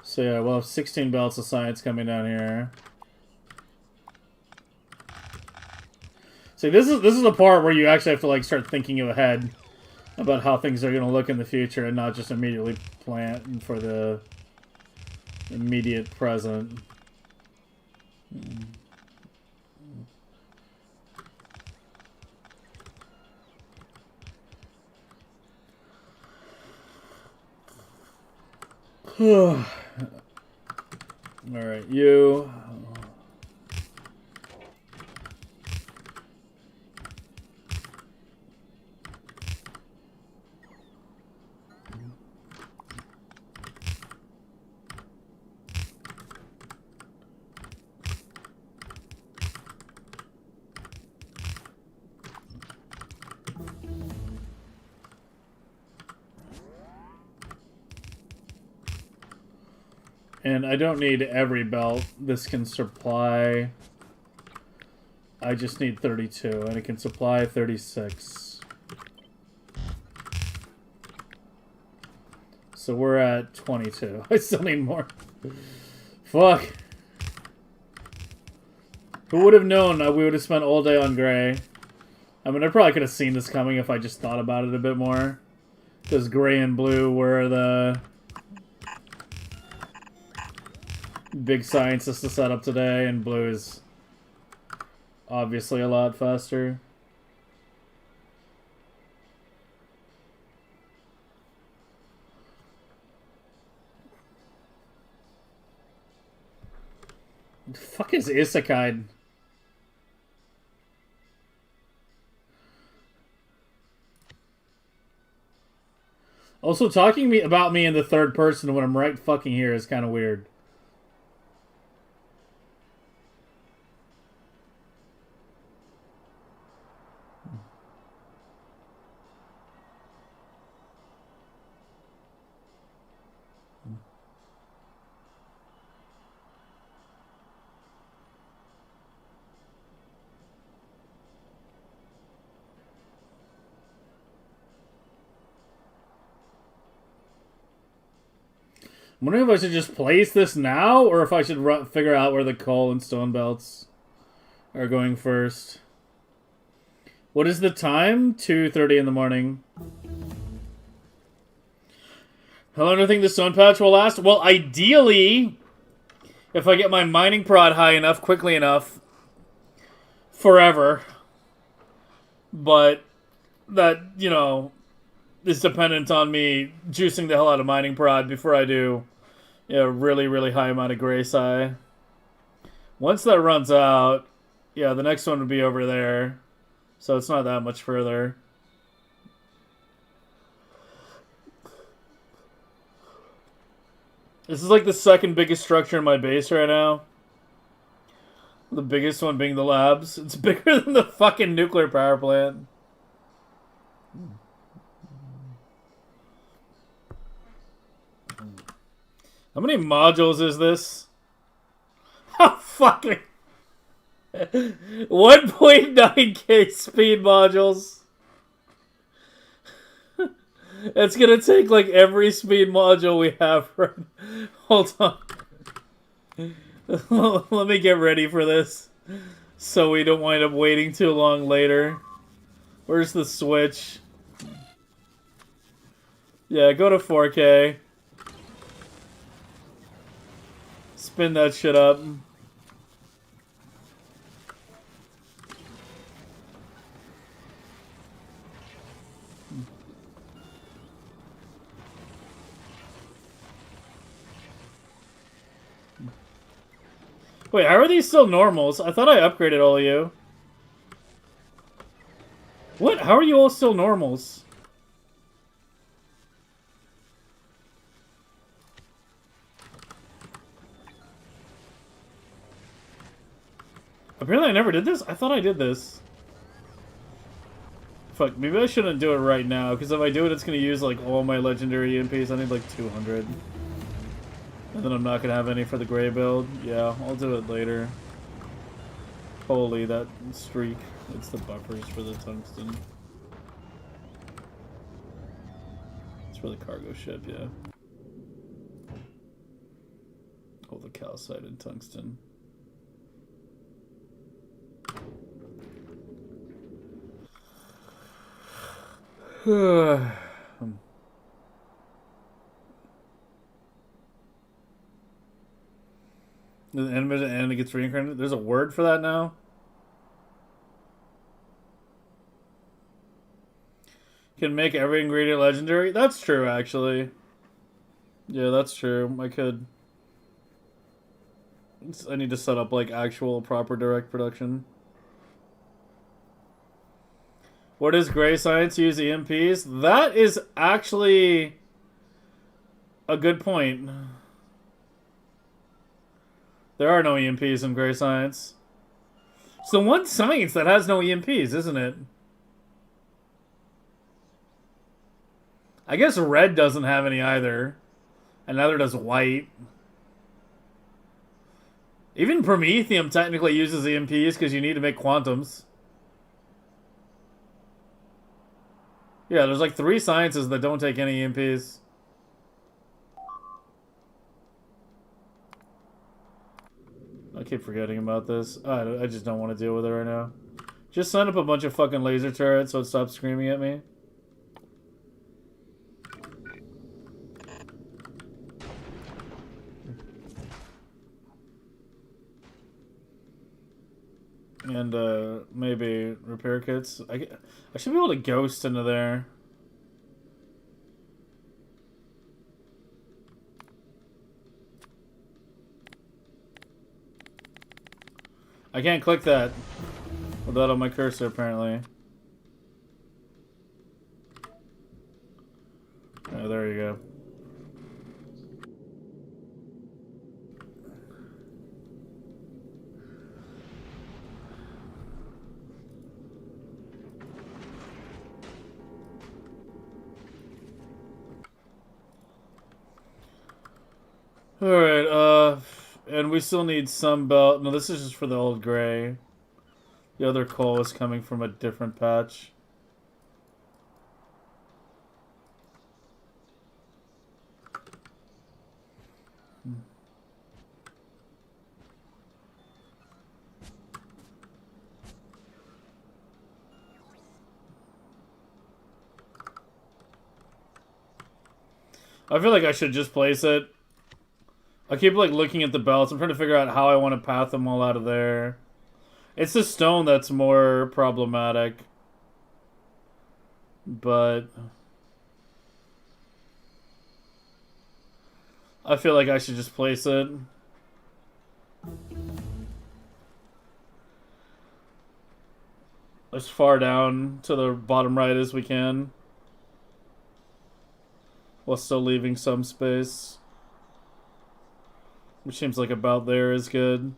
So yeah, we'll have 16 belts of science coming down here. See, this is the part where you actually have to like start thinking ahead about how things are going to look in the future and not just immediately plan for the immediate present. Alright, you... And I don't need every belt. This can supply... I just need 32, and it can supply 36. So we're at 22. I still need more. Fuck. Who would have known we would have spent all day on gray? I mean, I probably could have seen this coming if I just thought about it a bit more. Because gray and blue were the... big scientists to set up today, and blue is obviously a lot faster. The fuck is Isekai? Also, talking about me in the third person when I'm right fucking here is kind of weird. I'm wondering if I should just place this now, or if I should figure out where the coal and stone belts are going first. What is the time? 2:30 in the morning. How long do I think the stone patch will last? Well, ideally, if I get my mining prod high enough, quickly enough, forever. But that, you know, is dependent on me juicing the hell out of mining prod before I do, you know, really, really high amount of gray psi. Once that runs out, yeah, the next one would be over there. So it's not that much further. This is like the second biggest structure in my base right now. The biggest one being the labs. It's bigger than the fucking nuclear power plant. How many modules is this? Oh, fucking... 1.9k speed modules. It's gonna take like every speed module we have. Hold on. Let me get ready for this so we don't wind up waiting too long later. Where's the switch? Yeah, go to 4K. Spin that shit up. Wait, how are these still normals? I thought I upgraded all of you. What? How are you all still normals? Apparently I never did this? I thought I did this. Fuck, maybe I shouldn't do it right now, because if I do it, it's going to use, like, all my legendary EMPs. I need, like, 200. And then I'm not going to have any for the gray build. Yeah, I'll do it later. Holy, that streak. It's the buffers for the tungsten. It's for the cargo ship, yeah. Oh, the calcite and tungsten. The enemy gets reincarnated. There's a word for that now. Can make every ingredient legendary. That's true, actually. Yeah, that's true. I could. I need to set up like actual proper direct production. What is gray science? Use EMPs? That is actually a good point. There are no EMPs in gray science. It's the one science that has no EMPs, isn't it? I guess red doesn't have any either. And neither does white. Even Promethium technically uses EMPs because you need to make quantums. Yeah, there's like 3 sciences that don't take any EMPs. I keep forgetting about this. I just don't want to deal with it right now. Just send up a bunch of fucking laser turrets so it stops screaming at me. And maybe repair kits. I should be able to ghost into there. I can't click that without on my cursor, apparently. Oh, there you go. Alright, and we still need some belt. No, this is just for the old gray. The other coal is coming from a different patch. I feel like I should just place it. I keep like looking at the belts. I'm trying to figure out how I want to path them all out of there. It's the stone that's more problematic. But I feel like I should just place it. As far down to the bottom right as we can. While still leaving some space. Which seems like about there is good.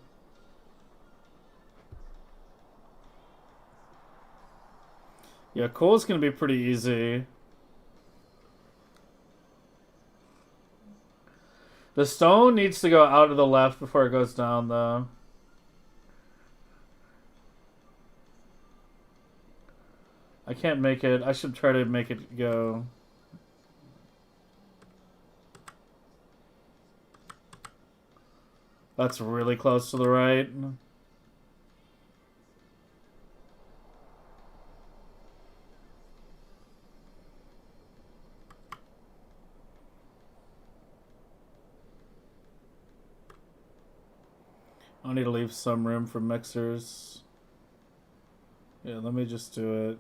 Yeah, coal's gonna be pretty easy. The stone needs to go out to the left before it goes down, though. I can't make it. I should try to make it go. That's really close to the right. I need to leave some room for mixers. Yeah, let me just do it.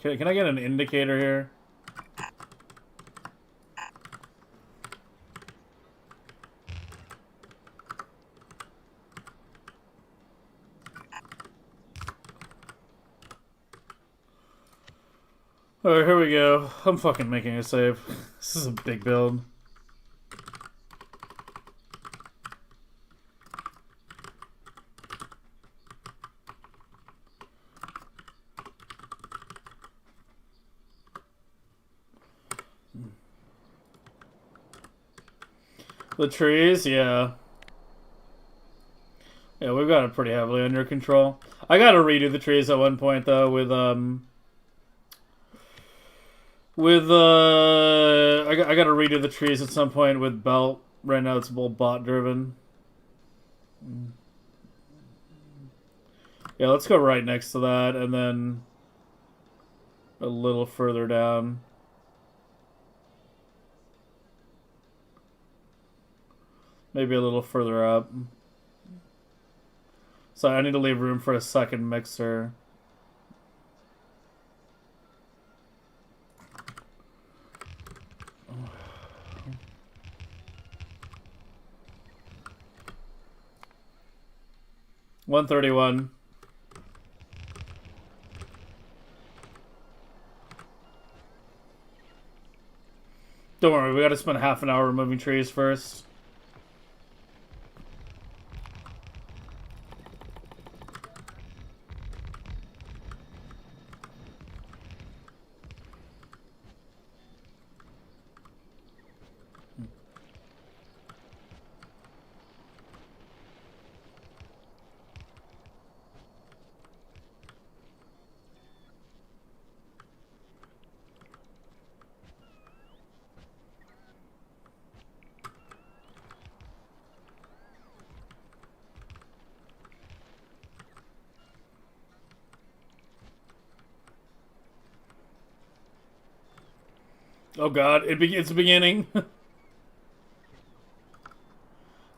Here, can I get an indicator here? Alright, here we go. I'm fucking making a save. This is a big build. The trees, yeah. Yeah, we've got it pretty heavily under control. I gotta redo the trees at one point though I gotta redo the trees at some point with belt. Right now it's all bot driven. Yeah, let's go right next to that and then a little further down. Maybe a little further up. So I need to leave room for a second mixer. $131. Don't worry, we gotta spend half an hour removing trees first. Oh god, it's beginning.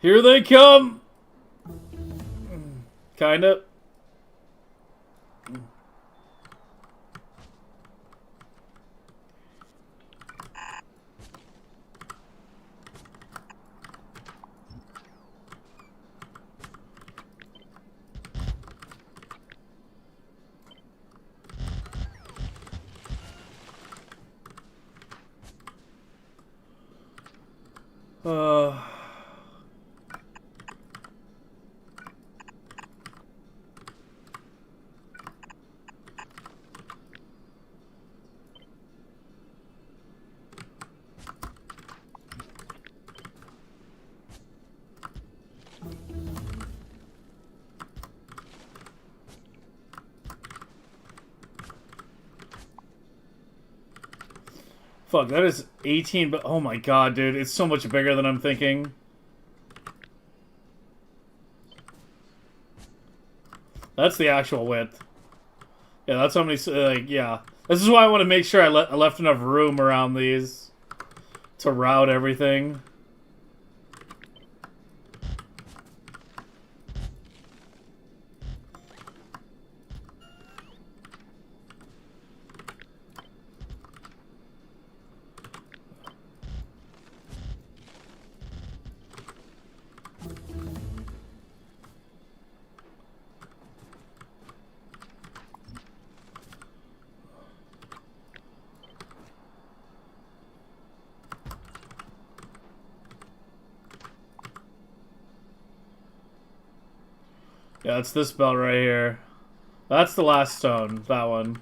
Here they come! Kinda. Uh... Fuck, that is 18, but oh my god, dude, it's so much bigger than I'm thinking. That's the actual width. Yeah, that's how many, like, yeah. This is why I want to make sure I left enough room around these to route everything. Yeah, it's this belt right here. That's the last stone, that one.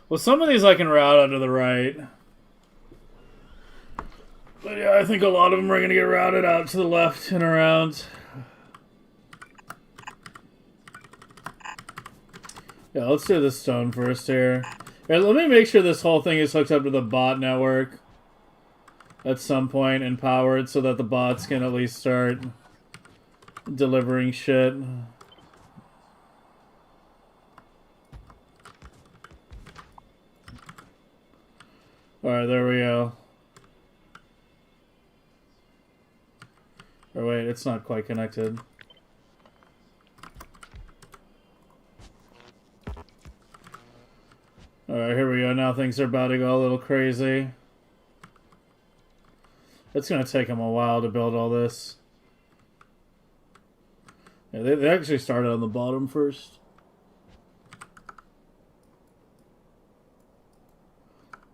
Well, some of these I can route out to the right. But yeah, I think a lot of them are going to get routed out to the left and around. Yeah, let's do this stone first here. Here, let me make sure this whole thing is hooked up to the bot network at some point and powered so that the bots can at least start delivering shit. Alright, there we go. Or wait, it's not quite connected. Alright, here we go. Now things are about to go a little crazy. It's going to take them a while to build all this. Yeah, they actually started on the bottom first.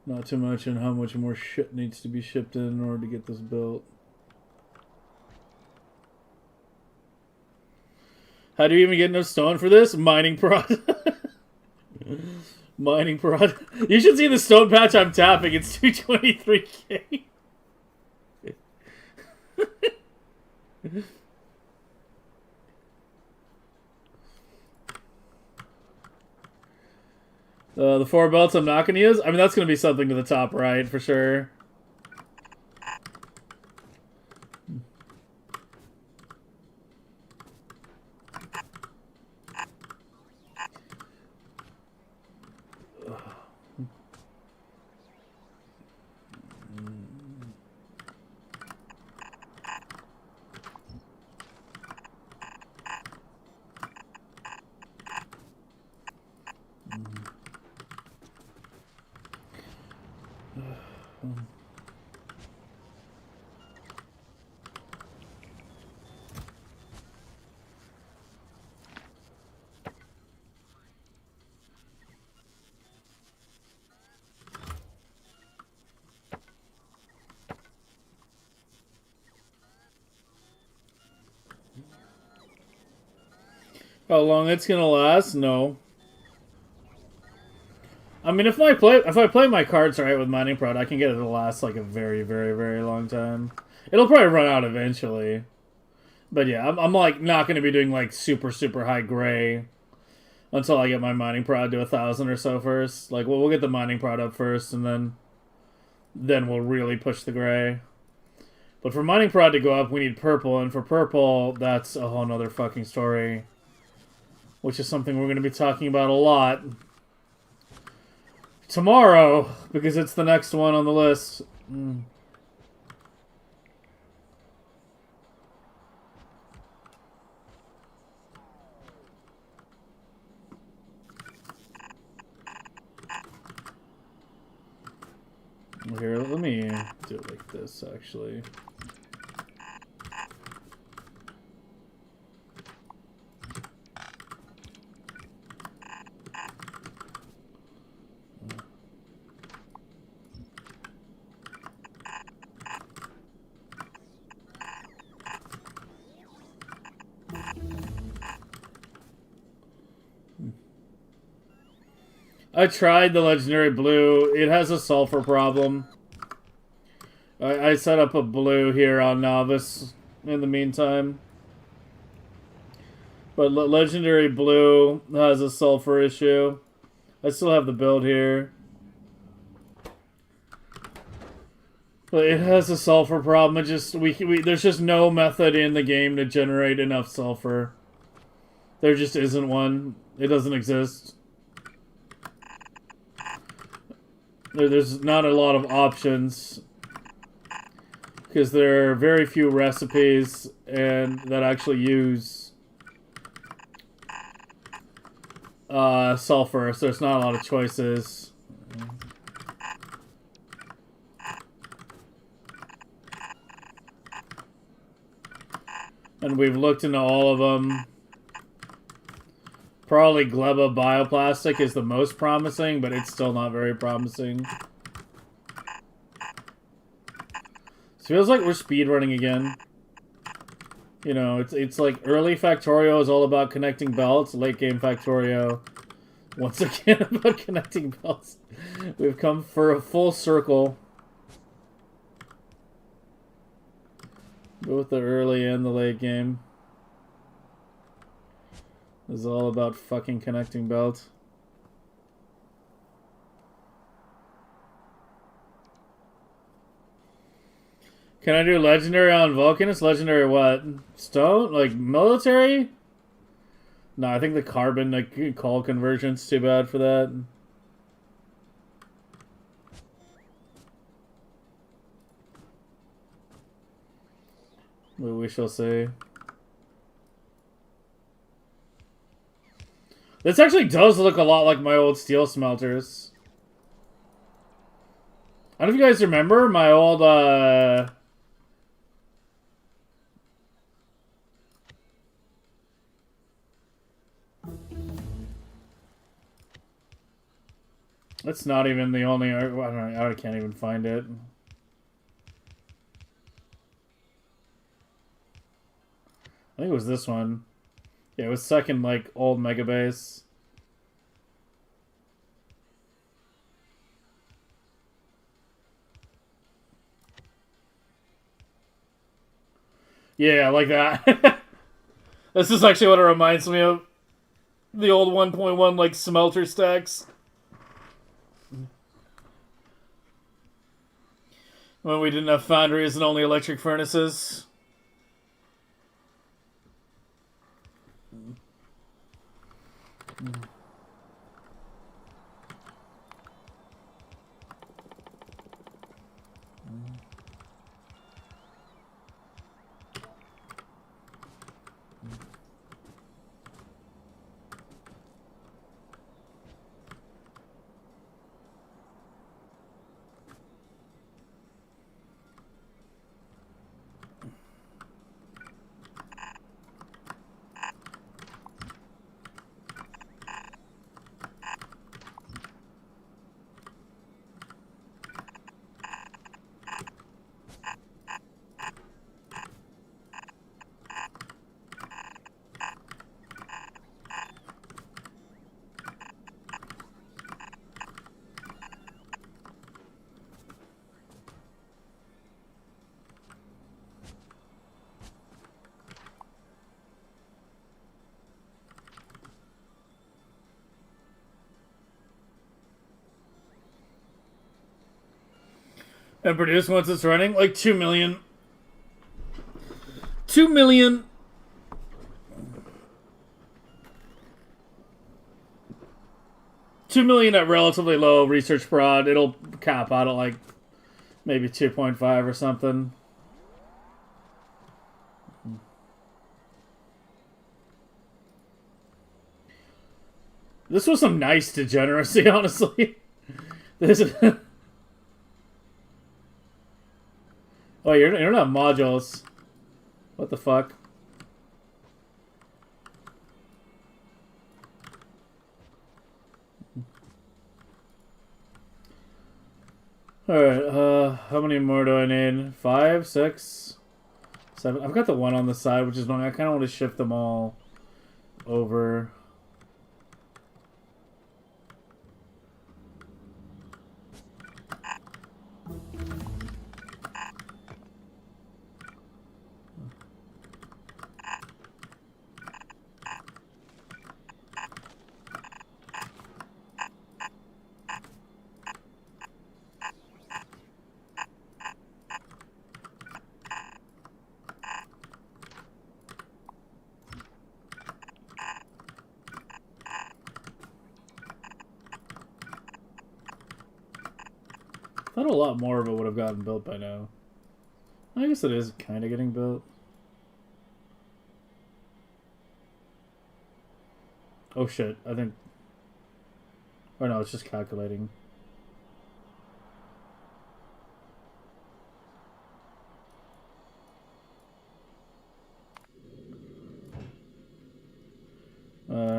Not to mention how much more shit needs to be shipped in order to get this built. How do you even get enough stone for this? Mining prod. Mining prod. You should see the stone patch I'm tapping. It's 223k. The 4 belts I'm not going to use? I mean, that's going to be something to the top right, for sure. How long it's gonna last? No. I mean, if I play my cards right with mining prod, I can get it to last like a very, very, very long time. It'll probably run out eventually. But yeah, I'm like not gonna be doing like super, super high gray until I get my mining prod to 1,000 or so first. Like, we'll get the mining prod up first, and then we'll really push the gray. But for mining prod to go up, we need purple, and for purple, that's a whole nother fucking story. Which is something we're going to be talking about a lot tomorrow, because it's the next one on the list. Here, let me do it like this, actually. I tried the legendary blue. It has a sulfur problem. I set up a blue here on novice in the meantime. But legendary blue has a sulfur issue. I still have the build here. But it has a sulfur problem. It just there's just no method in the game to generate enough sulfur. There just isn't one. It doesn't exist. There's not a lot of options because there are very few recipes and that actually use sulfur, so there's not a lot of choices. And we've looked into all of them. Probably Gleba Bioplastic is the most promising, but it's still not very promising. So it feels like we're speedrunning again. You know, it's like early Factorio is all about connecting belts. Late game Factorio, once again, about connecting belts. We've come for a full circle. Both the early and the late game. This is all about fucking connecting belts. Can I do legendary on Vulcanus? Legendary what? Stone? Like military? No, I think the carbon like call conversion's too bad for that. We shall see. This actually does look a lot like my old steel smelters. I don't know if you guys remember my old, That's not even the only... I don't know, I can't even find it. I think it was this one. Yeah, it was second, like, old Megabase. Yeah, like that. This is actually what it reminds me of. The old 1.1, like, smelter stacks. When we didn't have foundries and only electric furnaces. And produce once it's running? Like 2 million. 2 million. $2 million at relatively low research prod. It'll cap out at like maybe 2.5 or something. This was some nice degeneracy, honestly. This is... Oh, you're not modules. What the fuck? Alright, how many more do I need? 5, 6, 7. I've got the one on the side, which is wrong. I kind of want to shift them all over. I thought a lot more of it would have gotten built by now. I guess it is kind of getting built. Oh shit, I think... Or no, it's just calculating.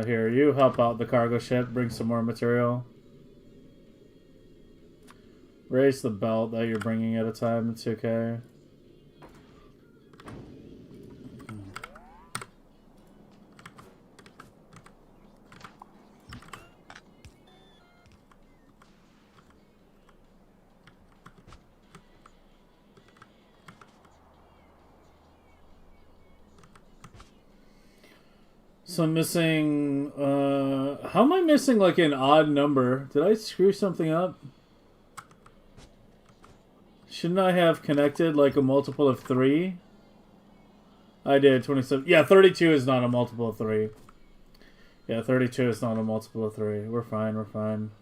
Here, you help out the cargo ship, bring some more material. Raise the belt that you're bringing at a time, it's okay. So I'm missing, how am I missing like an odd number? Did I screw something up? Shouldn't I have connected like a multiple of 3? I did, 27. Yeah, 32 is not a multiple of 3. Yeah, 32 is not a multiple of 3. We're fine, we're fine.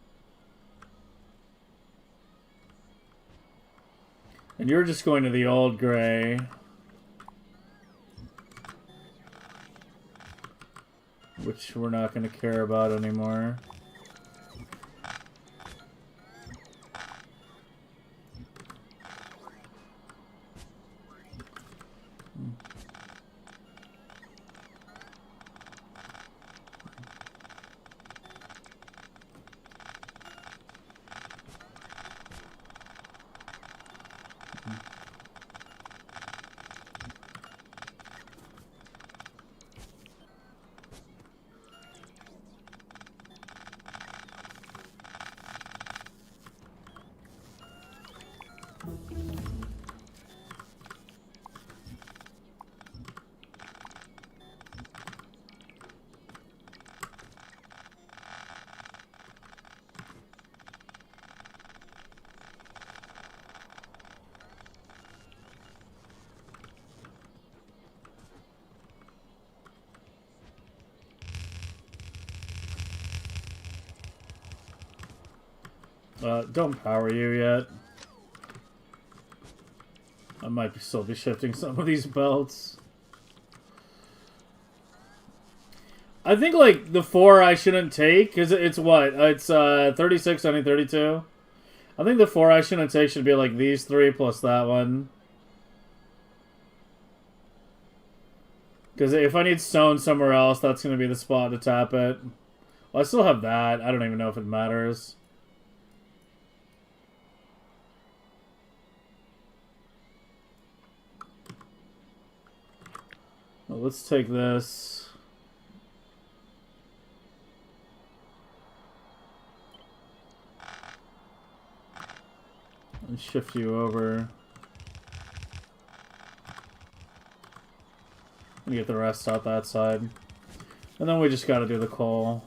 And you're just going to the old gray. which we're not going to care about anymore. Don't power you yet. I might still be shifting some of these belts. I think, like, the 4 I shouldn't take, because it's what? It's 36, I need 32. I think the 4 I shouldn't take should be, like, these 3 plus that one. Because if I need stone somewhere else, that's going to be the spot to tap it. Well, I still have that. I don't even know if it matters. Well, let's take this. And shift you over. And get the rest out that side. And then we just gotta do the coal.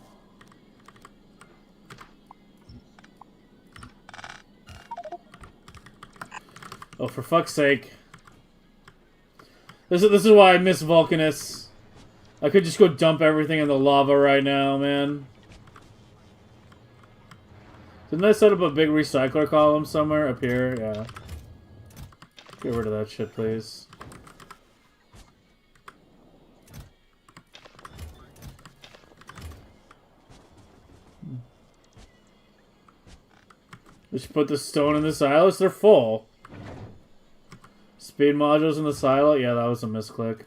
Oh, for fuck's sake. This is why I miss Vulcanus. I could just go dump everything in the lava right now, man. Didn't I set up a big recycler column somewhere? Up here? Yeah. Get rid of that shit, please. Just put the stone in the silos. They're full. Speed modules in the silo? Yeah, that was a misclick.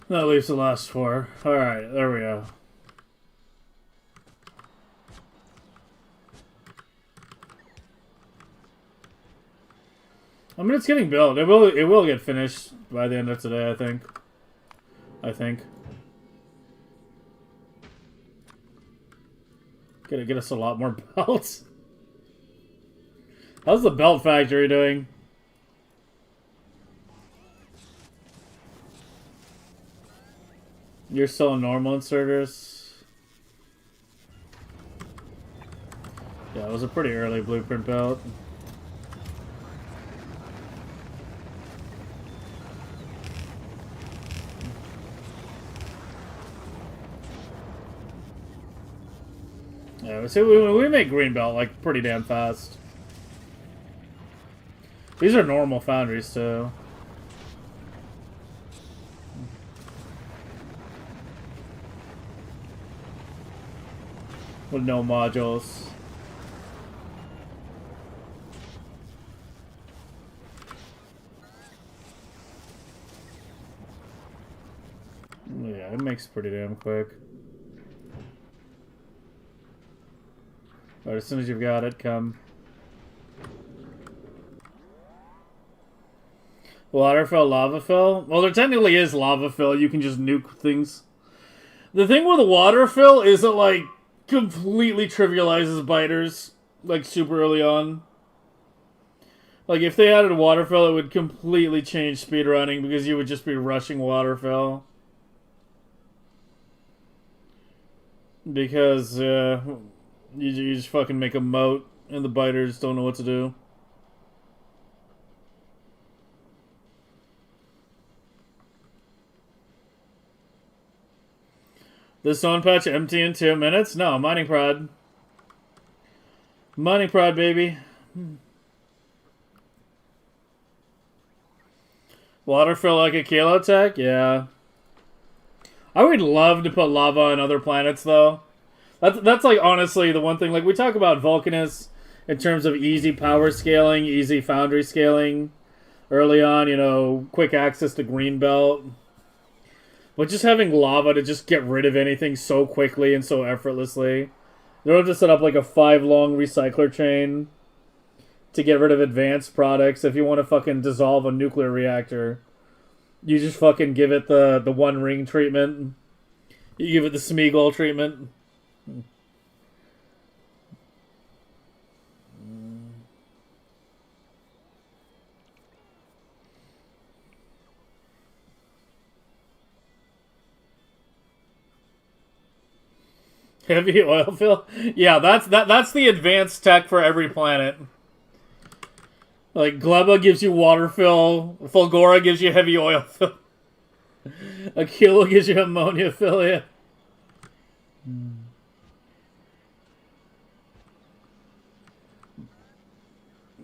That leaves the last 4. Alright, there we go. I mean, it's getting built. It will get finished by the end of today, I think. Gonna get us a lot more belts. How's the belt factory doing? You're still in normal inserters? Yeah, it was a pretty early blueprint belt. Yeah, so we make green belt like pretty damn fast. These are normal foundries too. with no modules. Yeah, it makes pretty damn quick. Alright, as soon as you've got it, come. Water fill, lava fill? Well, there technically is lava fill. You can just nuke things. The thing with water fill is it, like, completely trivializes biters, like, super early on. Like, if they added water fill, it would completely change speedrunning because you would just be rushing water fill. Because, you just fucking make a moat and the biters don't know what to do. This zone patch empty in 2 minutes? No, mining prod. Mining prod, baby. Water fill like a kilo tech? Yeah. I would love to put lava on other planets, though. That's like, honestly, the one thing. Like, we talk about Vulcanus in terms of easy power scaling, easy foundry scaling. Early on, you know, quick access to Greenbelt. But just having lava to just get rid of anything so quickly and so effortlessly. You don't have to set up like a 5-long recycler chain to get rid of advanced products. If you want to fucking dissolve a nuclear reactor, you just fucking give it the one ring treatment. You give it the Smeagol treatment. Heavy oil fill? Yeah, that's the advanced tech for every planet. Like, Gleba gives you water fill, Fulgora gives you heavy oil fill. Aquila gives you ammonia fill, yeah.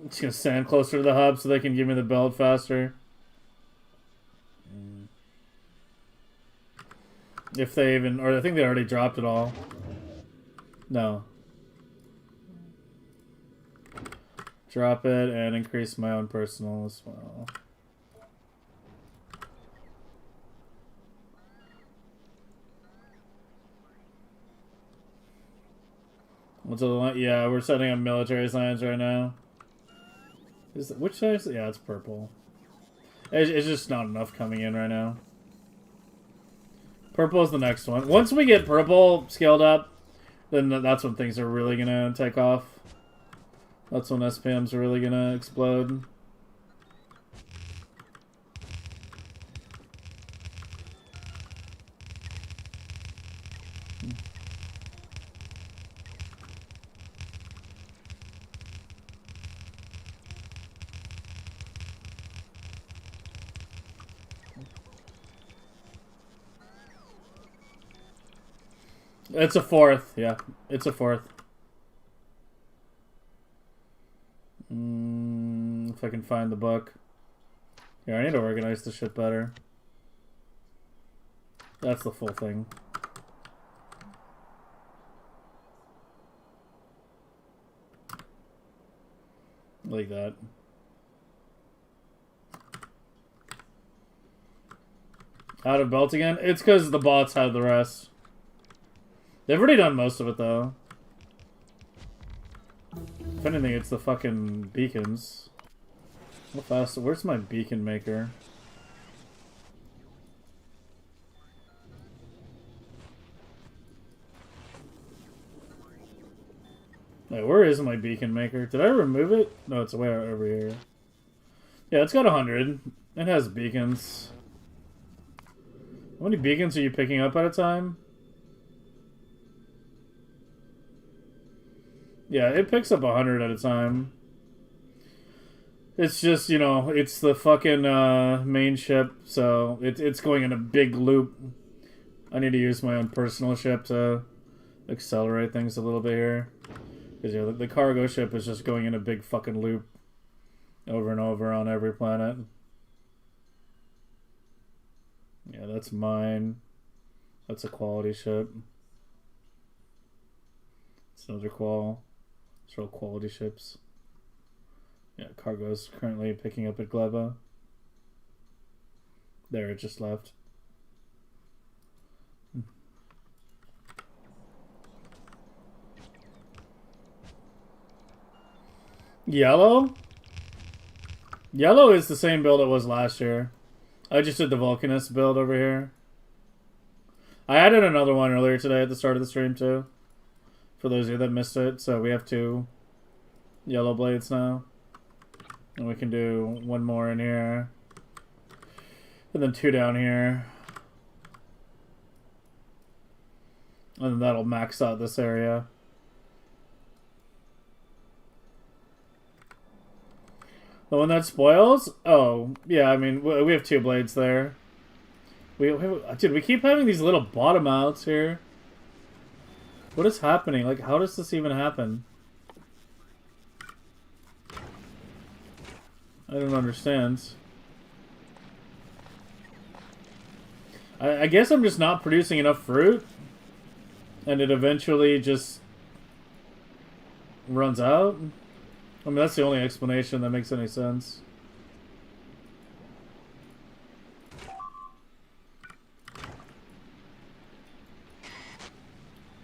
Just gonna stand closer to the hub so they can give me the build faster. If they even, or I think they already dropped it all. No. Drop it and increase my own personal as well. What's the line? Yeah, we're setting up military signs right now. Which size? Yeah, it's purple. It's just not enough coming in right now. Purple is the next one. Once we get purple scaled up, then that's when things are really gonna take off. That's when SPMs are really gonna explode. It's a fourth, yeah. It's a fourth. If I can find the book. Yeah, I need to organize the shit better. That's the full thing. Like that. Out of belt again? It's because the bots had the rest. They've already done most of it, though. If anything, it's the fucking beacons. How fast? Where's my beacon maker? Wait, where is my beacon maker? Did I remove it? No, it's way over here. Yeah, it's got 100. It has beacons. How many beacons are you picking up at a time? Yeah, it picks up 100 at a time. It's just, you know, it's the fucking main ship, so it's going in a big loop. I need to use my own personal ship to accelerate things a little bit here. Because, yeah, the cargo ship is just going in a big fucking loop over and over on every planet. Yeah, that's mine. That's a quality ship. It's another qual. It's real quality ships. Yeah, cargo's currently picking up at Gleba. There, it just left. Yellow? Yellow is the same build it was last year. I just did the Vulcanist build over here. I added another one earlier today at the start of the stream too. For those of you that missed it. So we have 2 yellow blades now. And we can do 1 more in here. And then 2 down here. And then that'll max out this area. The one that spoils? Oh, yeah, I mean, we have 2 blades there. Dude, we keep having these little bottom outs here. What is happening? Like, how does this even happen? I don't understand. I guess I'm just not producing enough fruit. And it eventually just runs out. I mean, that's the only explanation that makes any sense.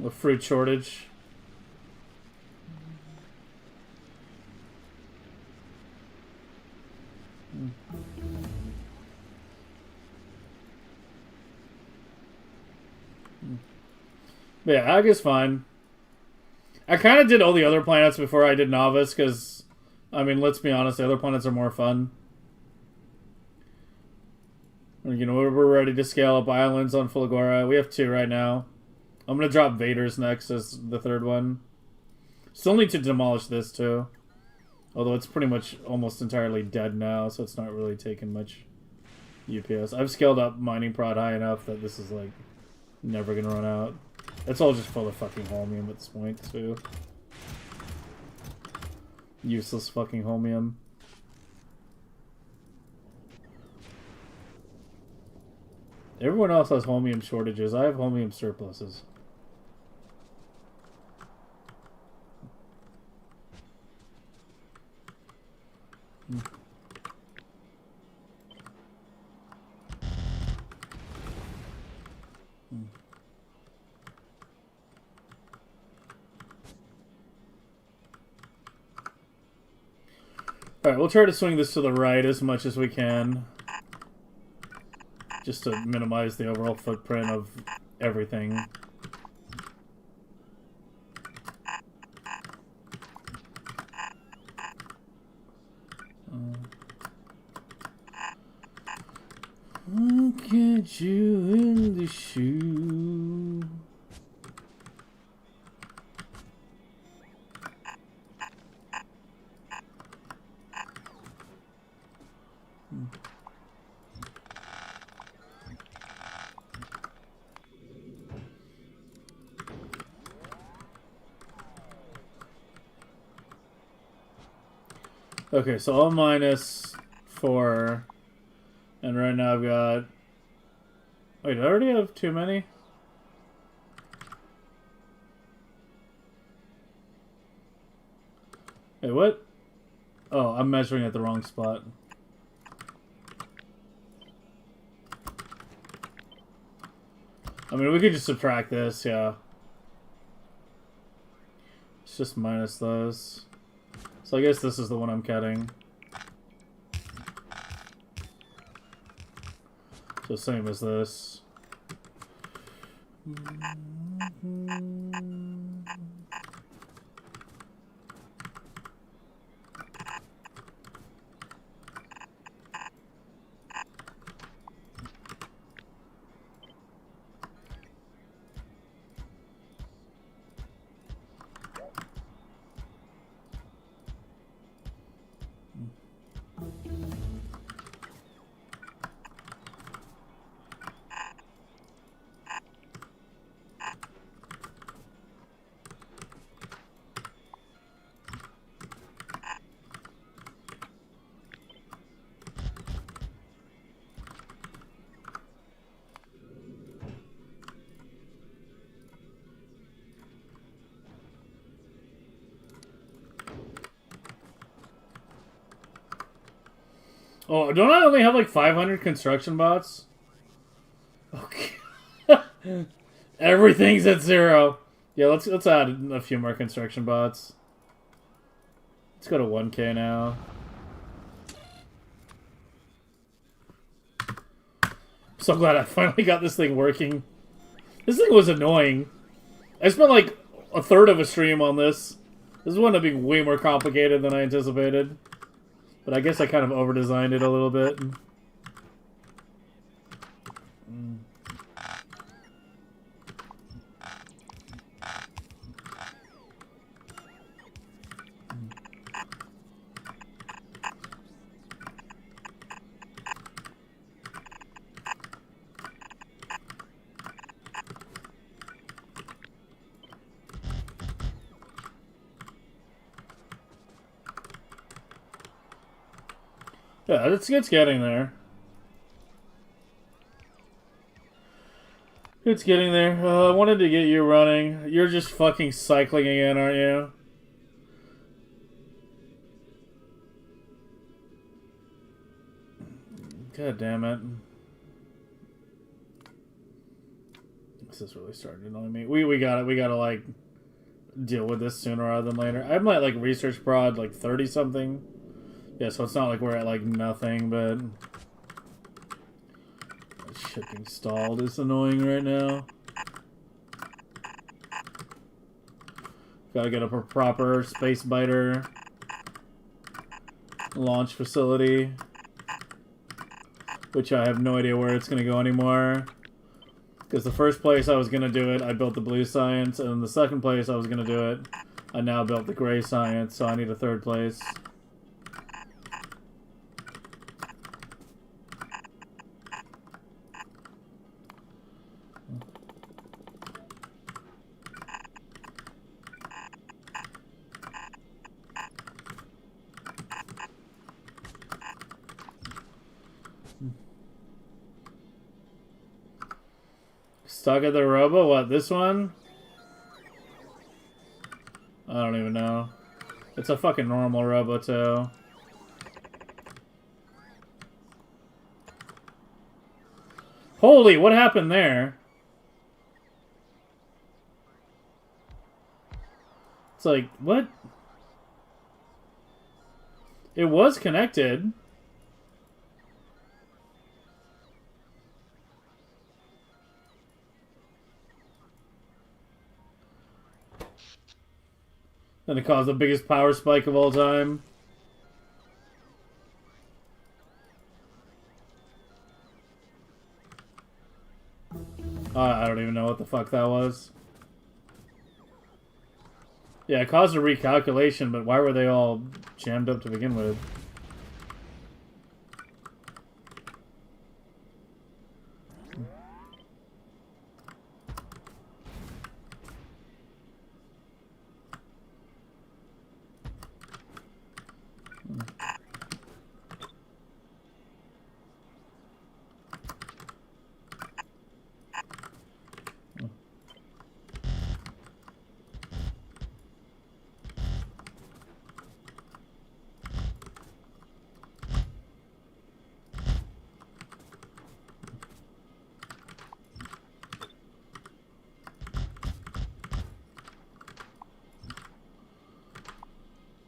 A fruit shortage. But yeah, Ag is fine. I kind of did all the other planets before I did Novice, because, I mean, let's be honest, the other planets are more fun. You know, we're ready to scale up islands on Fulgora. We have 2 right now. I'm going to drop Vader's next as the 3rd one. Still need to demolish this, too. Although it's pretty much almost entirely dead now, so it's not really taking much UPS. I've scaled up mining prod high enough that this is, like, never going to run out. It's all just full of fucking holmium at this point, too. Useless fucking holmium. Everyone else has holmium shortages. I have holmium surpluses. Alright, we'll try to swing this to the right as much as we can. Just to minimize the overall footprint of everything. I'll get you in the shoe. Okay, so all minus 4. And right now I've got... Wait, did I already have too many? Wait, what? Oh, I'm measuring at the wrong spot. I mean, we could just subtract this, yeah. It's just minus those. So I guess this is the one I'm cutting. So same as this. Oh, don't I only have like 500 construction bots? Okay. Everything's at 0. Yeah, let's add a few more construction bots. Let's go to 1K now. So glad I finally got this thing working. This thing was annoying. I spent like a third of a stream on this. This wound up being way more complicated than I anticipated. But I guess I kind of over-designed it a little bit. Yeah, it's getting there. It's getting there. I wanted to get you running. You're just fucking cycling again, aren't you? God damn it. This is really starting to annoy me. We got it. We gotta, like, deal with this sooner rather than later. I'm at, like, research prod, like, 30-something. Yeah, so it's not like we're at, like, nothing, but... Shit being stalled is annoying right now. Gotta get up a proper space biter launch facility, which I have no idea where it's gonna go anymore. Because the first place I was gonna do it, I built the blue science, and in the second place I was gonna do it, I now built the gray science, so I need a third place. Stuck at the robo? What, this one? I don't even know. It's a fucking normal robo, too. Holy, what happened there? It's like, what? It was connected. And it caused the biggest power spike of all time. I don't even know what the fuck that was. Yeah, it caused a recalculation, but why were they all jammed up to begin with?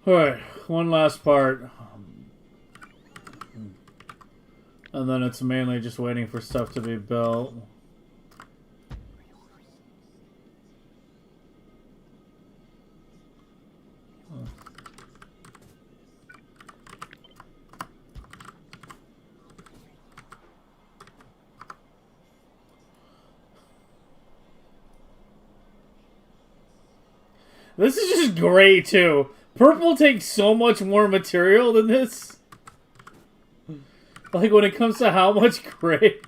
Alright, one last part. And then it's mainly just waiting for stuff to be built. This is just gray, too. Purple takes so much more material than this. Like, when it comes to how much gray...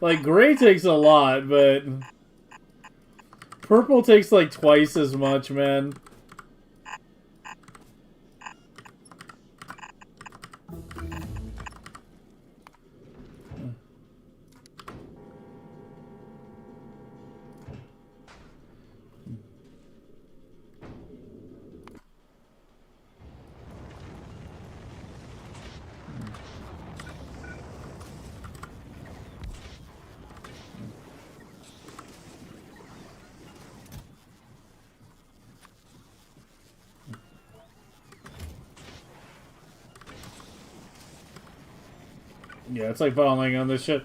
Like, gray takes a lot, but... Purple takes, like, twice as much, man. Yeah, it's like bottling on this shit.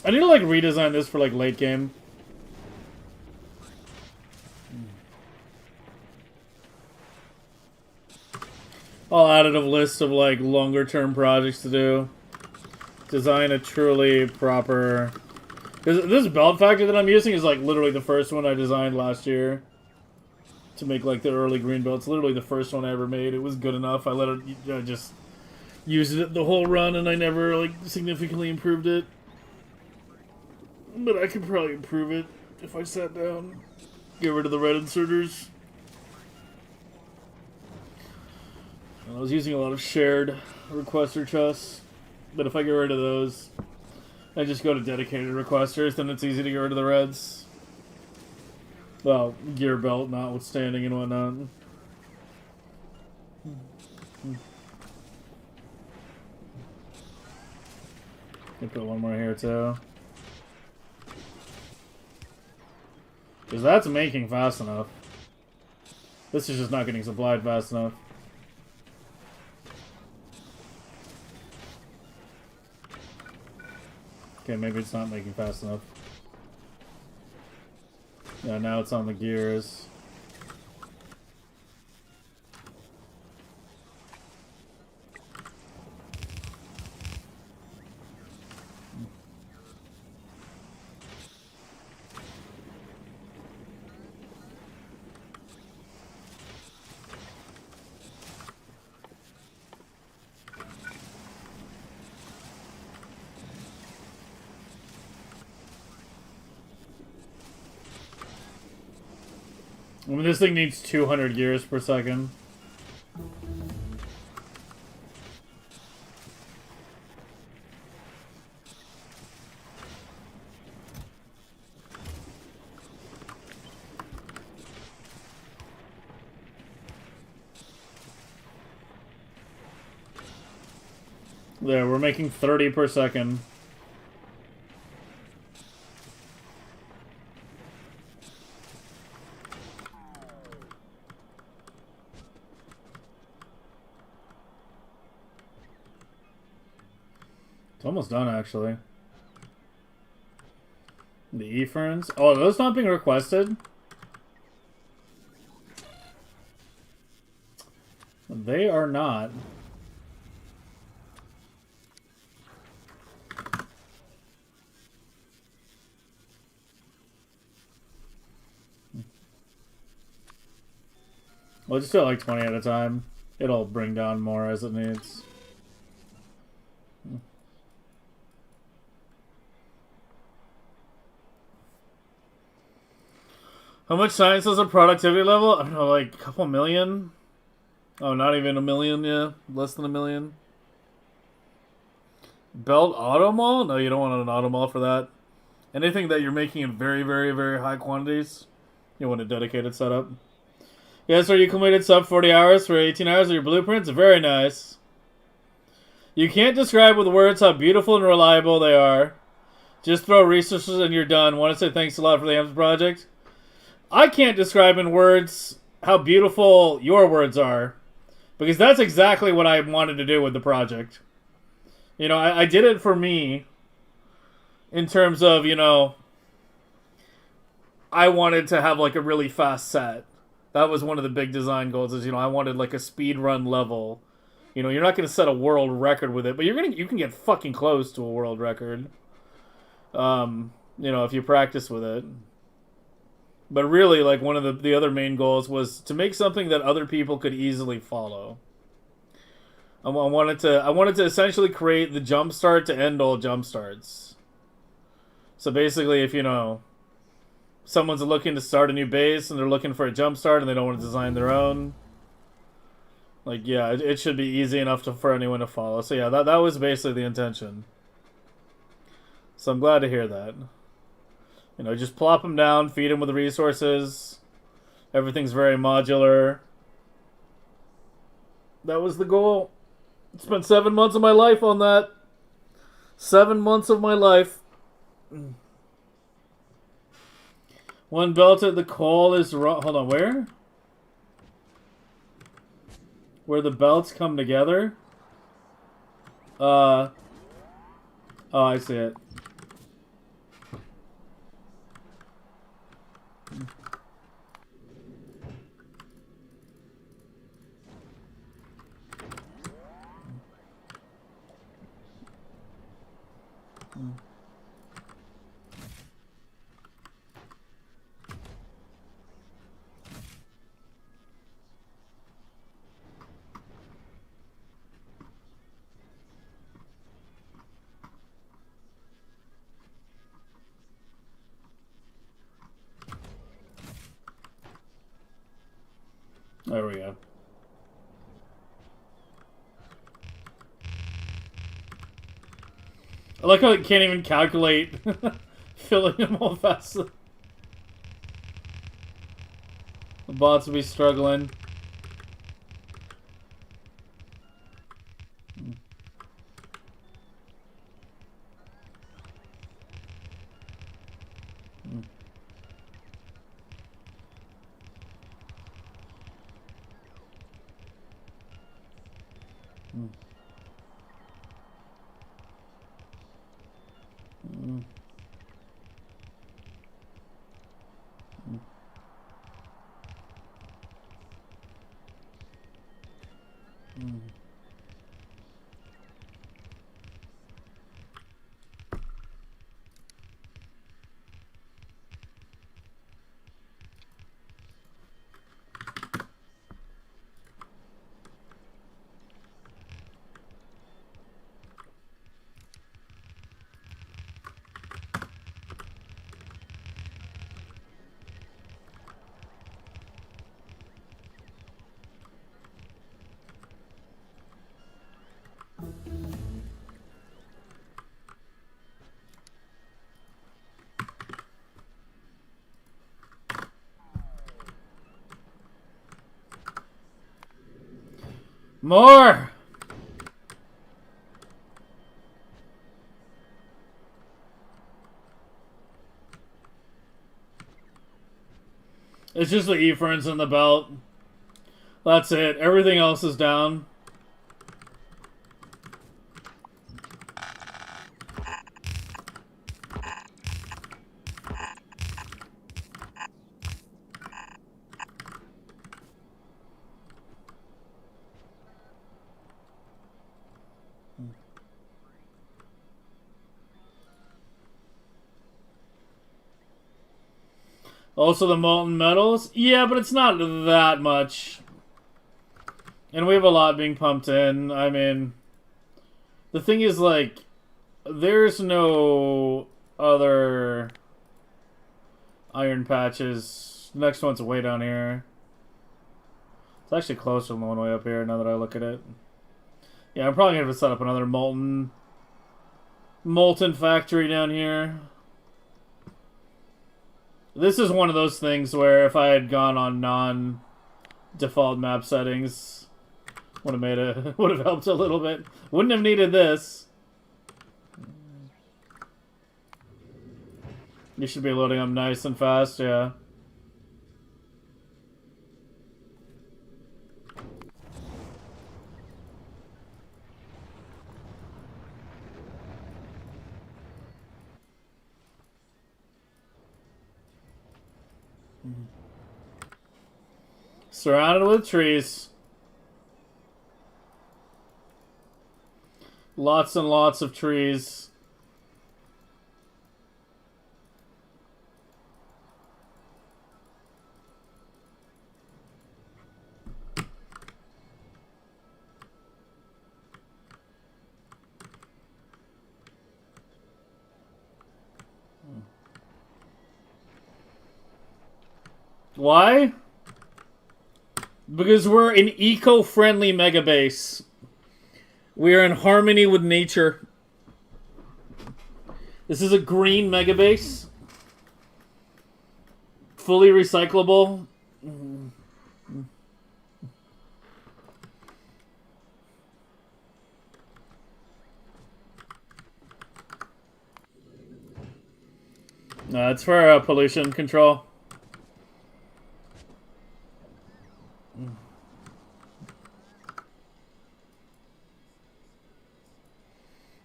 I need to like redesign this for like late game. I'll add it a list of like longer term projects to do. Design a truly proper. Because this belt factory that I'm using is like literally the first one I designed last year. To make like the early green belt. It's literally the first one I ever made. It was good enough. I let it just use it the whole run and I never like significantly improved it. But I could probably improve it if I sat down. Get rid of the red inserters. I was using a lot of shared requester chests. But if I get rid of those, I just go to dedicated requesters, then it's easy to get rid of the reds. Well, gear belt notwithstanding and whatnot. Can put one more here too. Because that's making fast enough. This is just not getting supplied fast enough. Okay, maybe it's not making fast enough. Yeah, now it's on the gears. I mean, this thing needs 200 gears per second. There, we're making 30 per second. It's almost done, actually. The E-ferns. Oh, are those not being requested? They are not. Well, just do it like 20 at a time. It'll bring down more as it needs. How much science is a productivity level? I don't know, like a couple million? Oh, not even a million, yeah. Less than a million. Belt automall? No, you don't want an automall for that. Anything that you're making in very, very, very high quantities, you want a dedicated setup. Yes, sir, you completed sub 40 hours for 18 hours of your blueprints? Very nice. You can't describe with words how beautiful and reliable they are. Just throw resources and you're done. Want to say thanks a lot for the Amps project? I can't describe in words how beautiful your words are. Because that's exactly what I wanted to do with the project. You know, I did it for me. In terms of, you know, I wanted to have like a really fast set. That was one of the big design goals is, you know, I wanted like a speed run level. You know, you're not going to set a world record with it, but you can get fucking close to a world record. You know, if you practice with it. But really, like, one of the other main goals was to make something that other people could easily follow. I wanted to essentially create the jumpstart to end all jumpstarts. So basically, if, you know, someone's looking to start a new base and they're looking for a jumpstart and they don't want to design their own, like, yeah, it should be easy enough for anyone to follow. So yeah, that was basically the intention. So I'm glad to hear that. You know, just plop them down, feed them with the resources. Everything's very modular. That was the goal. Spent 7 months of my life on that. 7 months of my life. One belted, the coal is raw. Hold on, where? Where the belts come together? Oh, I see it. There we go. I like how it can't even calculate filling them all fast. The bots will be struggling. More! It's just the E-ferns in the belt. That's it. Everything else is down. Also the molten metals. Yeah, but it's not that much. And we have a lot being pumped in. I mean, the thing is, like, there's no other iron patches. The next one's way down here. It's actually closer than the one way up here now that I look at it. Yeah, I'm probably going to set up another molten factory down here. This is one of those things where if I had gone on non-default map settings, would have helped a little bit. Wouldn't have needed this. You should be loading up nice and fast, yeah. Surrounded with trees. Lots and lots of trees. Why? Because we're an eco-friendly megabase. We are in harmony with nature. This is a green megabase. Fully recyclable. No, it's for pollution control.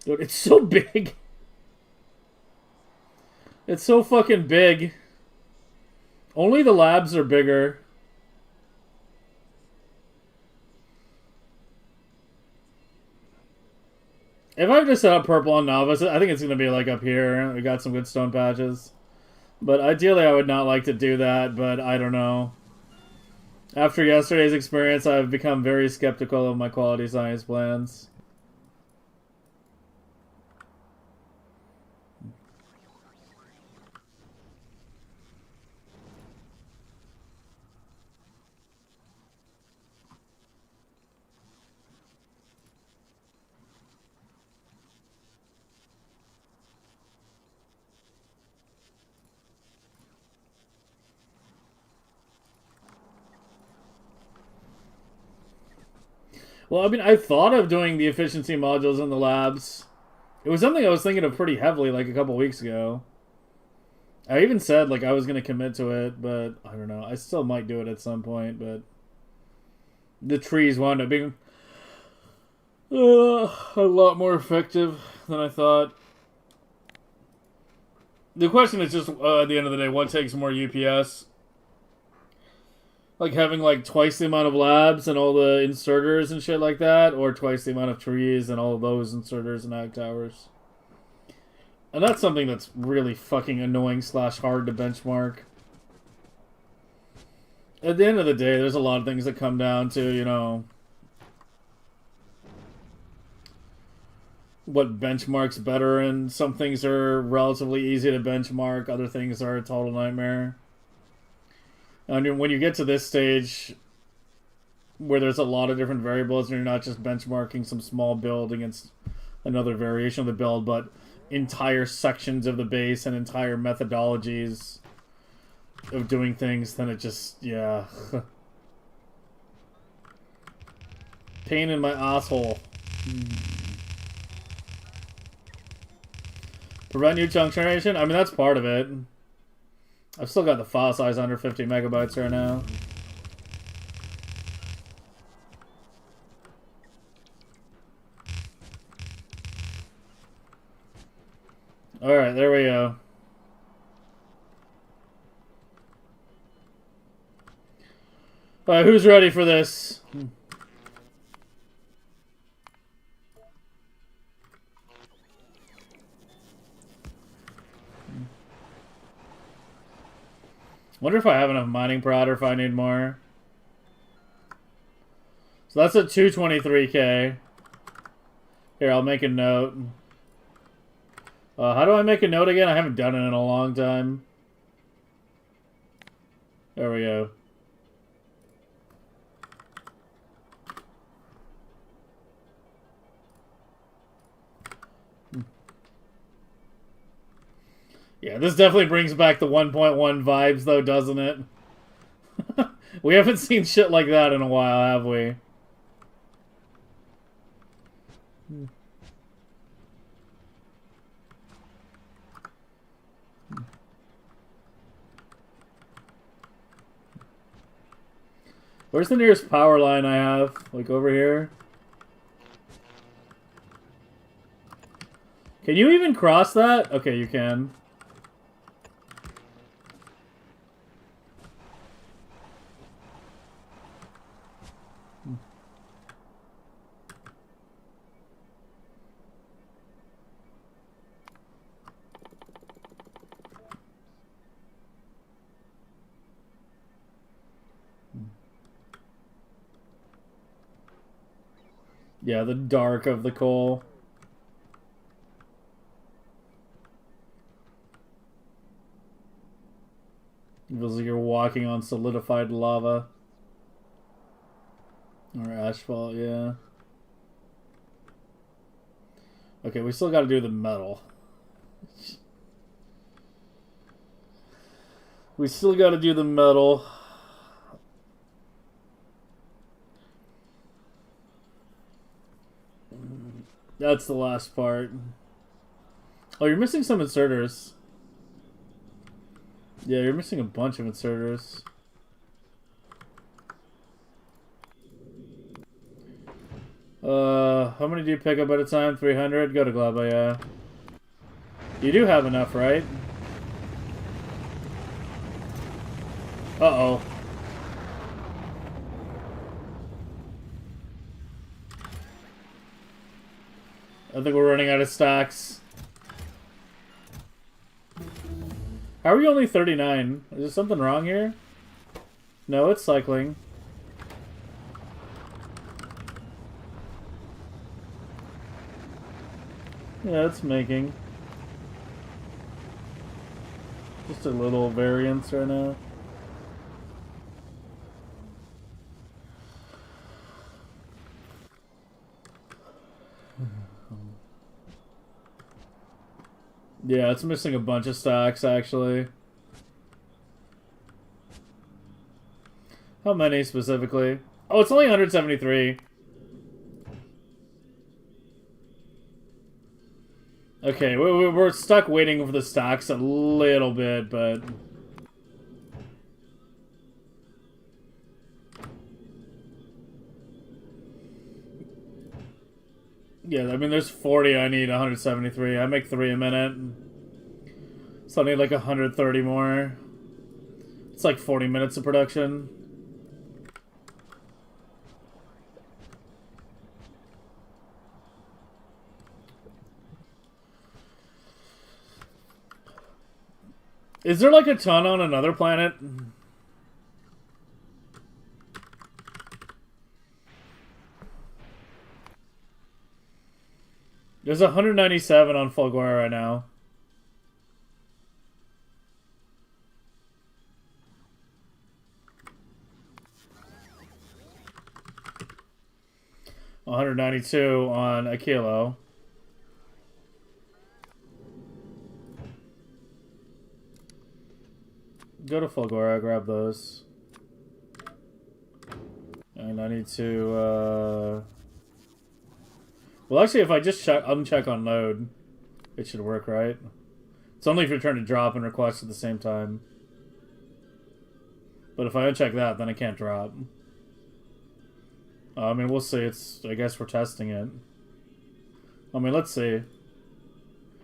Dude, it's so big. It's so fucking big. Only the labs are bigger. If I just set up purple on Novice, I think it's going to be like up here. We got some good stone patches. But ideally I would not like to do that, but I don't know. After yesterday's experience, I've become very skeptical of my quality science plans. Well, I mean, I thought of doing the efficiency modules in the labs. It was something I was thinking of pretty heavily like a couple weeks ago. I even said like I was going to commit to it, but I don't know. I still might do it at some point, but the trees wound up being a lot more effective than I thought. The question is just, at the end of the day, what takes more UPS? Like having like twice the amount of labs and all the inserters and shit like that, or twice the amount of trees and all of those inserters and ag towers. And that's something that's really fucking annoying / hard to benchmark. At the end of the day, there's a lot of things that come down to, you know, what benchmarks better, and some things are relatively easy to benchmark, other things are a total nightmare. And when you get to this stage where there's a lot of different variables and you're not just benchmarking some small build against another variation of the build, but entire sections of the base and entire methodologies of doing things, then it just, yeah. Pain in my asshole. Prevent new chunk generation? I mean, that's part of it. I've still got the file size under 50 megabytes right now. Alright, there we go. Alright, who's ready for this? Wonder if I have enough mining prod or if I need more. So that's at 223k. Here, I'll make a note. How do I make a note again? I haven't done it in a long time. There we go. Yeah, this definitely brings back the 1.1 vibes, though, doesn't it? We haven't seen shit like that in a while, have we? Where's the nearest power line I have? Like over here? Can you even cross that? Okay, you can. Yeah, the dark of the coal. It feels like you're walking on solidified lava. Or asphalt, yeah. Okay, we still gotta do the metal. We still gotta do the metal. That's the last part. Oh, you're missing some inserters. Yeah, you're missing a bunch of inserters. How many do you pick up at a time? 300? Go to Glaba, yeah. You do have enough, right? Uh-oh. I think we're running out of stocks. How are we only 39? Is there something wrong here? No, it's cycling. Yeah, it's making. Just a little variance right now. Yeah, it's missing a bunch of stocks, actually. How many specifically? Oh, it's only 173. Okay, we're stuck waiting for the stocks a little bit, but... Yeah, I mean, there's 40, I need 173. I make 3 a minute. So I need like 130 more. It's like 40 minutes of production. Is there like a ton on another planet? There's 197 on Fulguara right now. $192 on Aquilo. Go to Fulgora, grab those. And I need to, well, actually, if I just uncheck on load, it should work, right? It's only if you're trying to drop and request at the same time. But if I uncheck that, then I can't drop. I mean, we'll see. I guess we're testing it. I mean, let's see.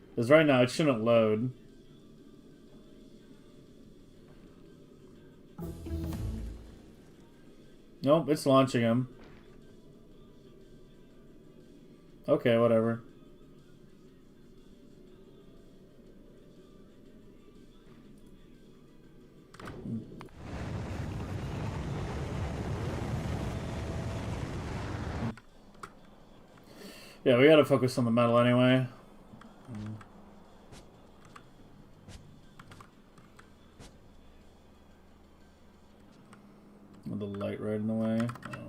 Because right now, it shouldn't load. Nope, it's launching him. Okay, whatever. Yeah, we gotta focus on the metal anyway. With the light right in the way. Oh.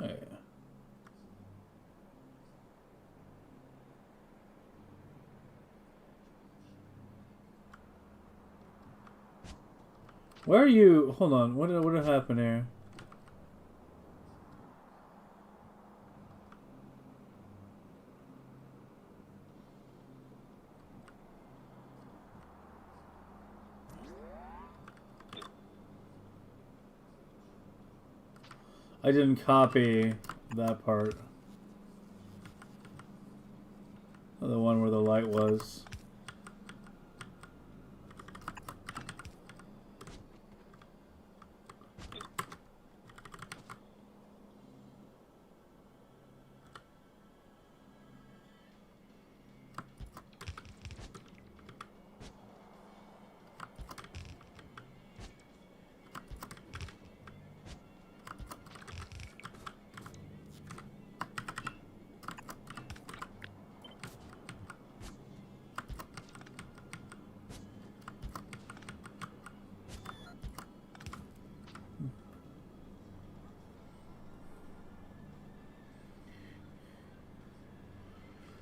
Yeah. Where are you? Hold on. What did happen here? I didn't copy that part. The one where the light was.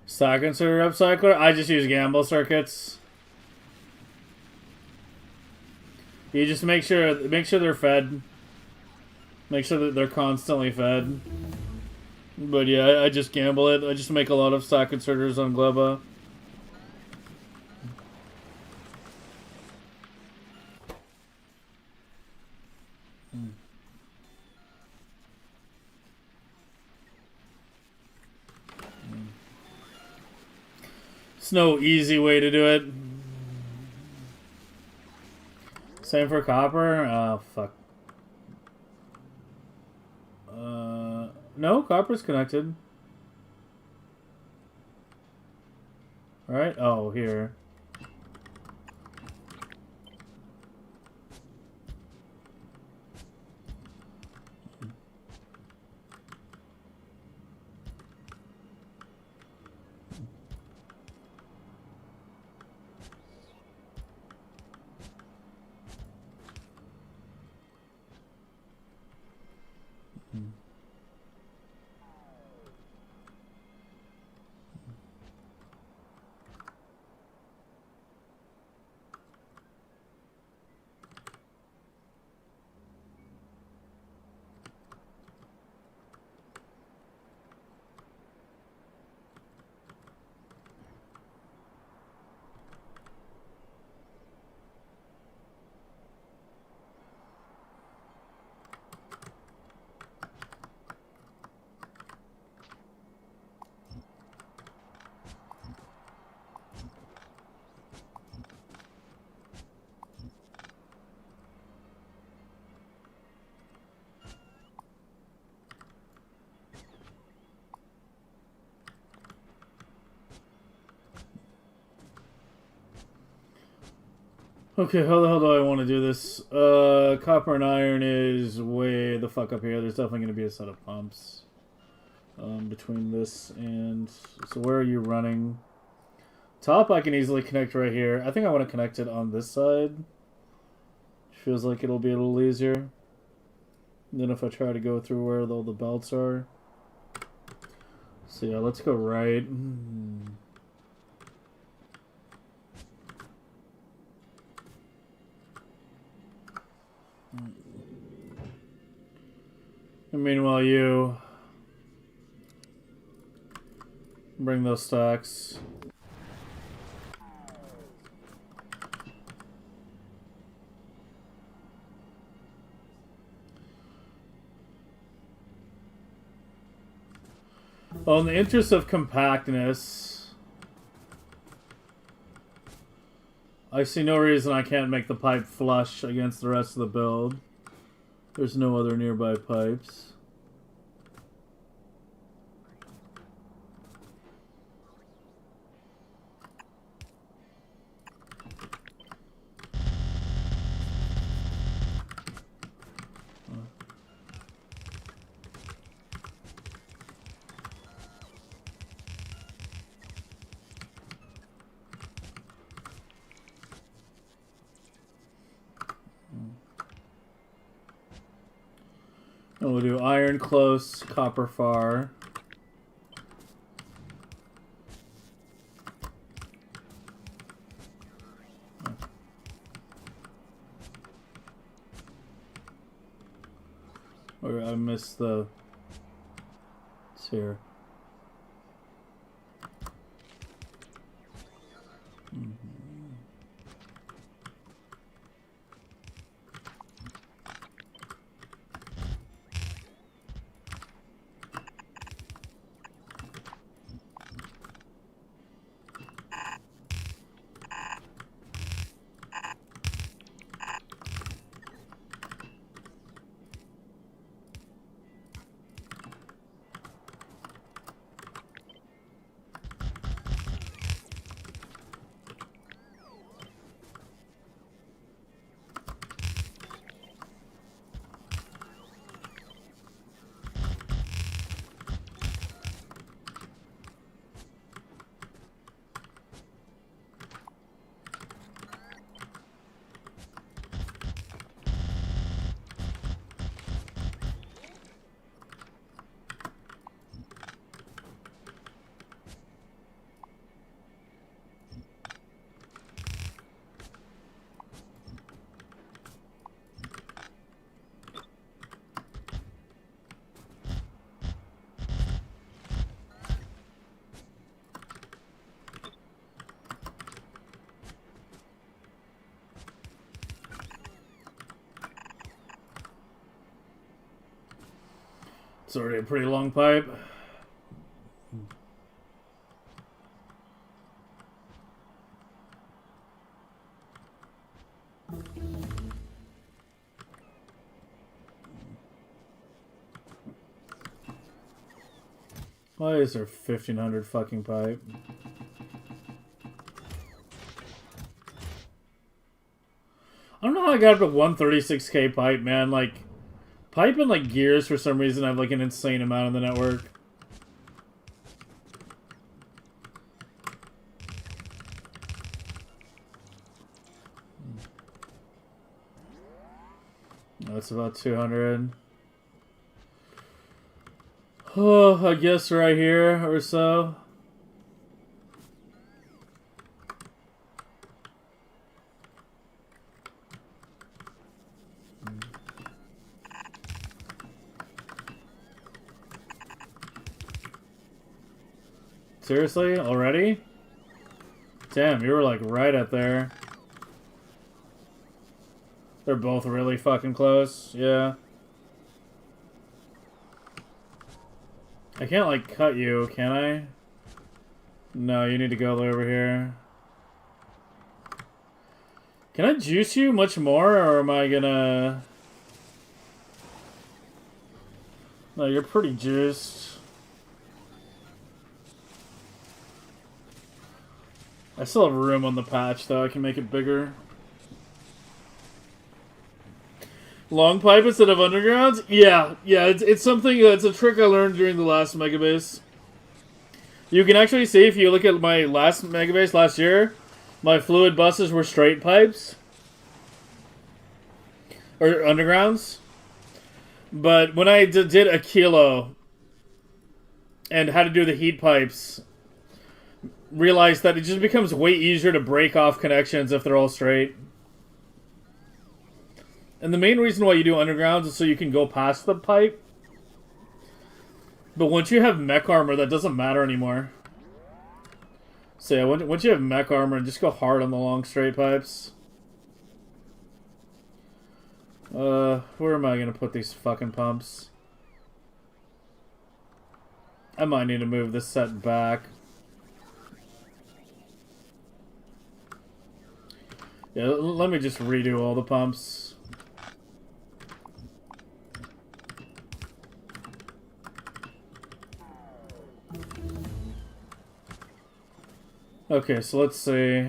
Stock insert upcycler? I just use gamble circuits. You just make sure they're fed. Make sure that they're constantly fed. But yeah, I just gamble it. I just make a lot of stock inserters on Gleba. It's no easy way to do it. Same for copper. Oh fuck. No, copper's connected. Right? Oh, here. Okay, how the hell do I want to do this? Copper and iron is way the fuck up here. There's definitely going to be a set of pumps between this and... So where are you running? Top I can easily connect right here. I think I want to connect it on this side. Feels like it'll be a little easier. And then if I try to go through where all the belts are. So yeah, let's go right. And meanwhile, you bring those stacks. Well, in the interest of compactness, I see no reason I can't make the pipe flush against the rest of the build. There's no other nearby pipes. And we'll do iron close, copper far. Or I missed the... It's here. It's already a pretty long pipe. Why is there 1,500 fucking pipe? I don't know how I got up to 136k pipe, man. Like, pipe and like gears for some reason have like an insane amount on the network. That's about 200. Oh, I guess right here or so. Seriously? Already? Damn, you were like right up there. They're both really fucking close. Yeah. I can't like cut you, can I? No, you need to go over here. Can I juice you much more, or am I gonna... No, you're pretty juiced. I still have room on the patch, though. I can make it bigger. Long pipe instead of underground? Yeah, it's something, it's a trick I learned during the last Megabase. You can actually see, if you look at my last Megabase last year, my fluid buses were straight pipes. Or undergrounds. But when I did a kilo and had to do the heat pipes, realized that it just becomes way easier to break off connections if they're all straight. And the main reason why you do undergrounds is so you can go past the pipe. But once you have mech armor, that doesn't matter anymore. So yeah, once you have mech armor, just go hard on the long straight pipes. Where am I gonna put these fucking pumps? I might need to move this set back. Yeah, let me just redo all the pumps. Okay, so let's see.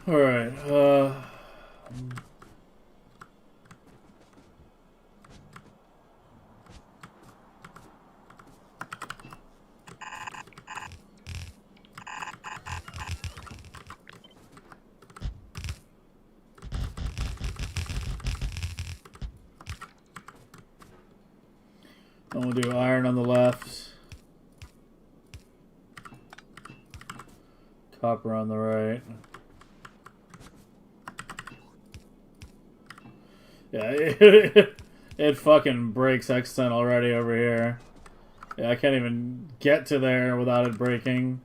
Alright, I'm gonna do iron on the left. Copper on the right. Yeah, it fucking breaks Extent already over here. Yeah, I can't even get to there without it breaking.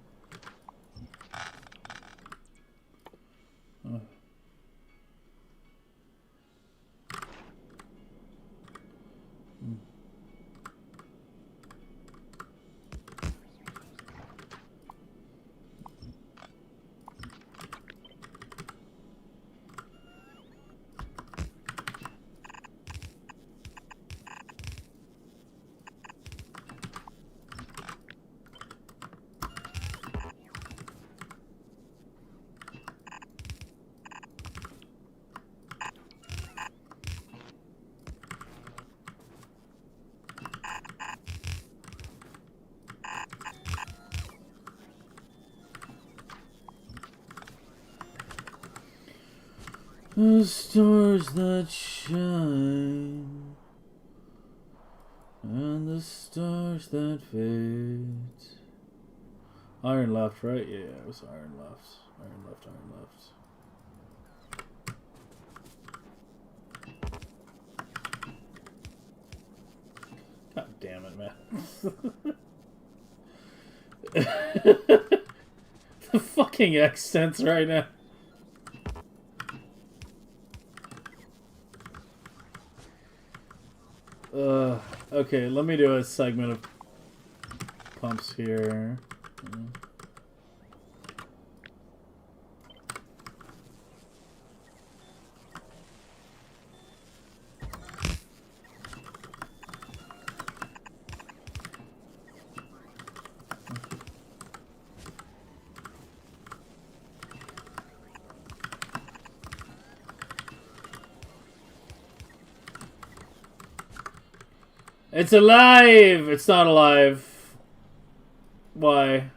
The stars that shine. And the stars that fade. Iron left, right? Yeah, it was iron left. Iron left, iron left. God damn it, man. The fucking accents right now. Okay, let me do a segment of pumps here. It's alive! It's not alive. Why?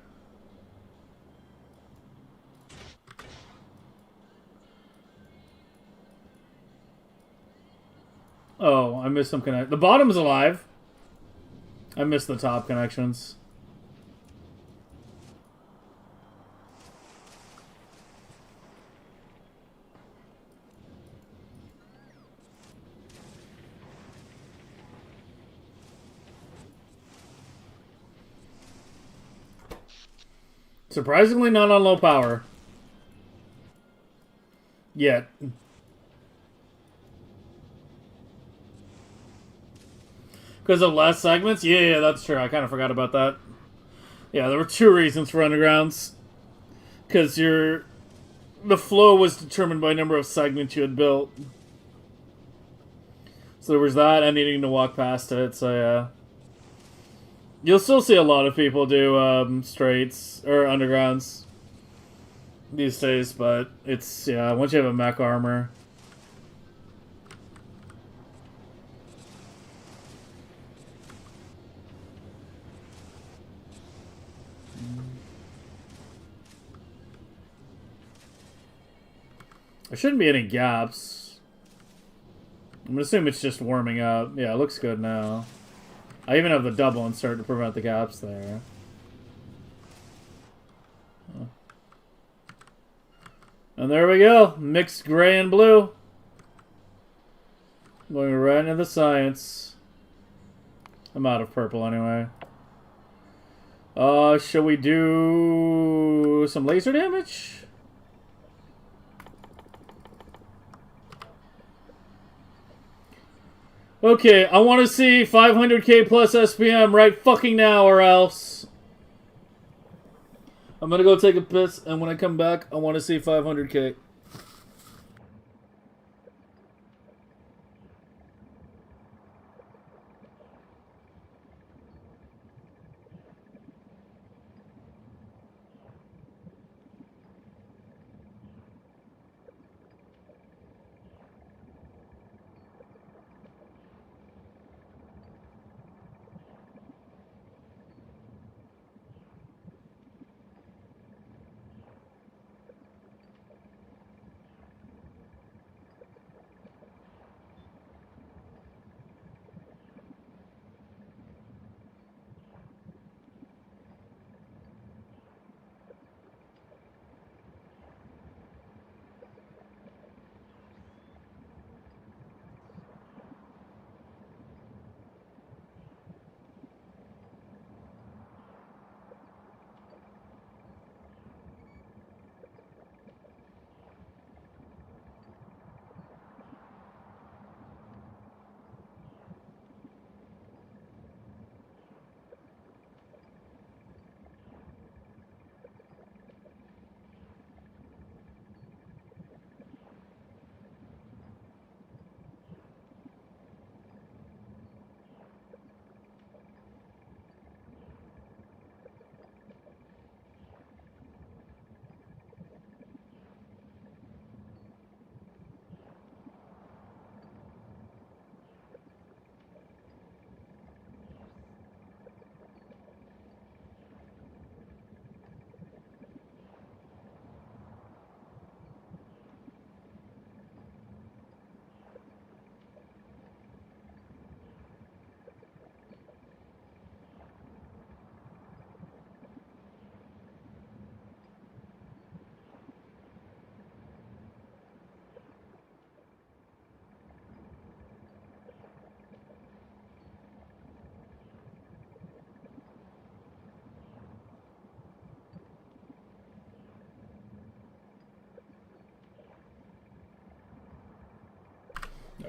Oh, I missed some connect. The bottom's alive. I missed the top connections. Surprisingly not on low power. Yet. Because of less segments? Yeah, that's true. I kind of forgot about that. Yeah, there were two reasons for undergrounds. Because the flow was determined by number of segments you had built. So there was that and needing to walk past it, so yeah. You'll still see a lot of people do straights or undergrounds these days, but it's, yeah, once you have a mech armor. There shouldn't be any gaps. I'm gonna assume it's just warming up. Yeah, it looks good now. I even have the double insert to prevent the gaps there. And there we go. Mixed gray and blue. Going right into the science. I'm out of purple anyway. Shall we do some laser damage? Okay, I want to see 500k plus SPM right fucking now or else. I'm gonna go take a piss, and when I come back, I want to see 500k.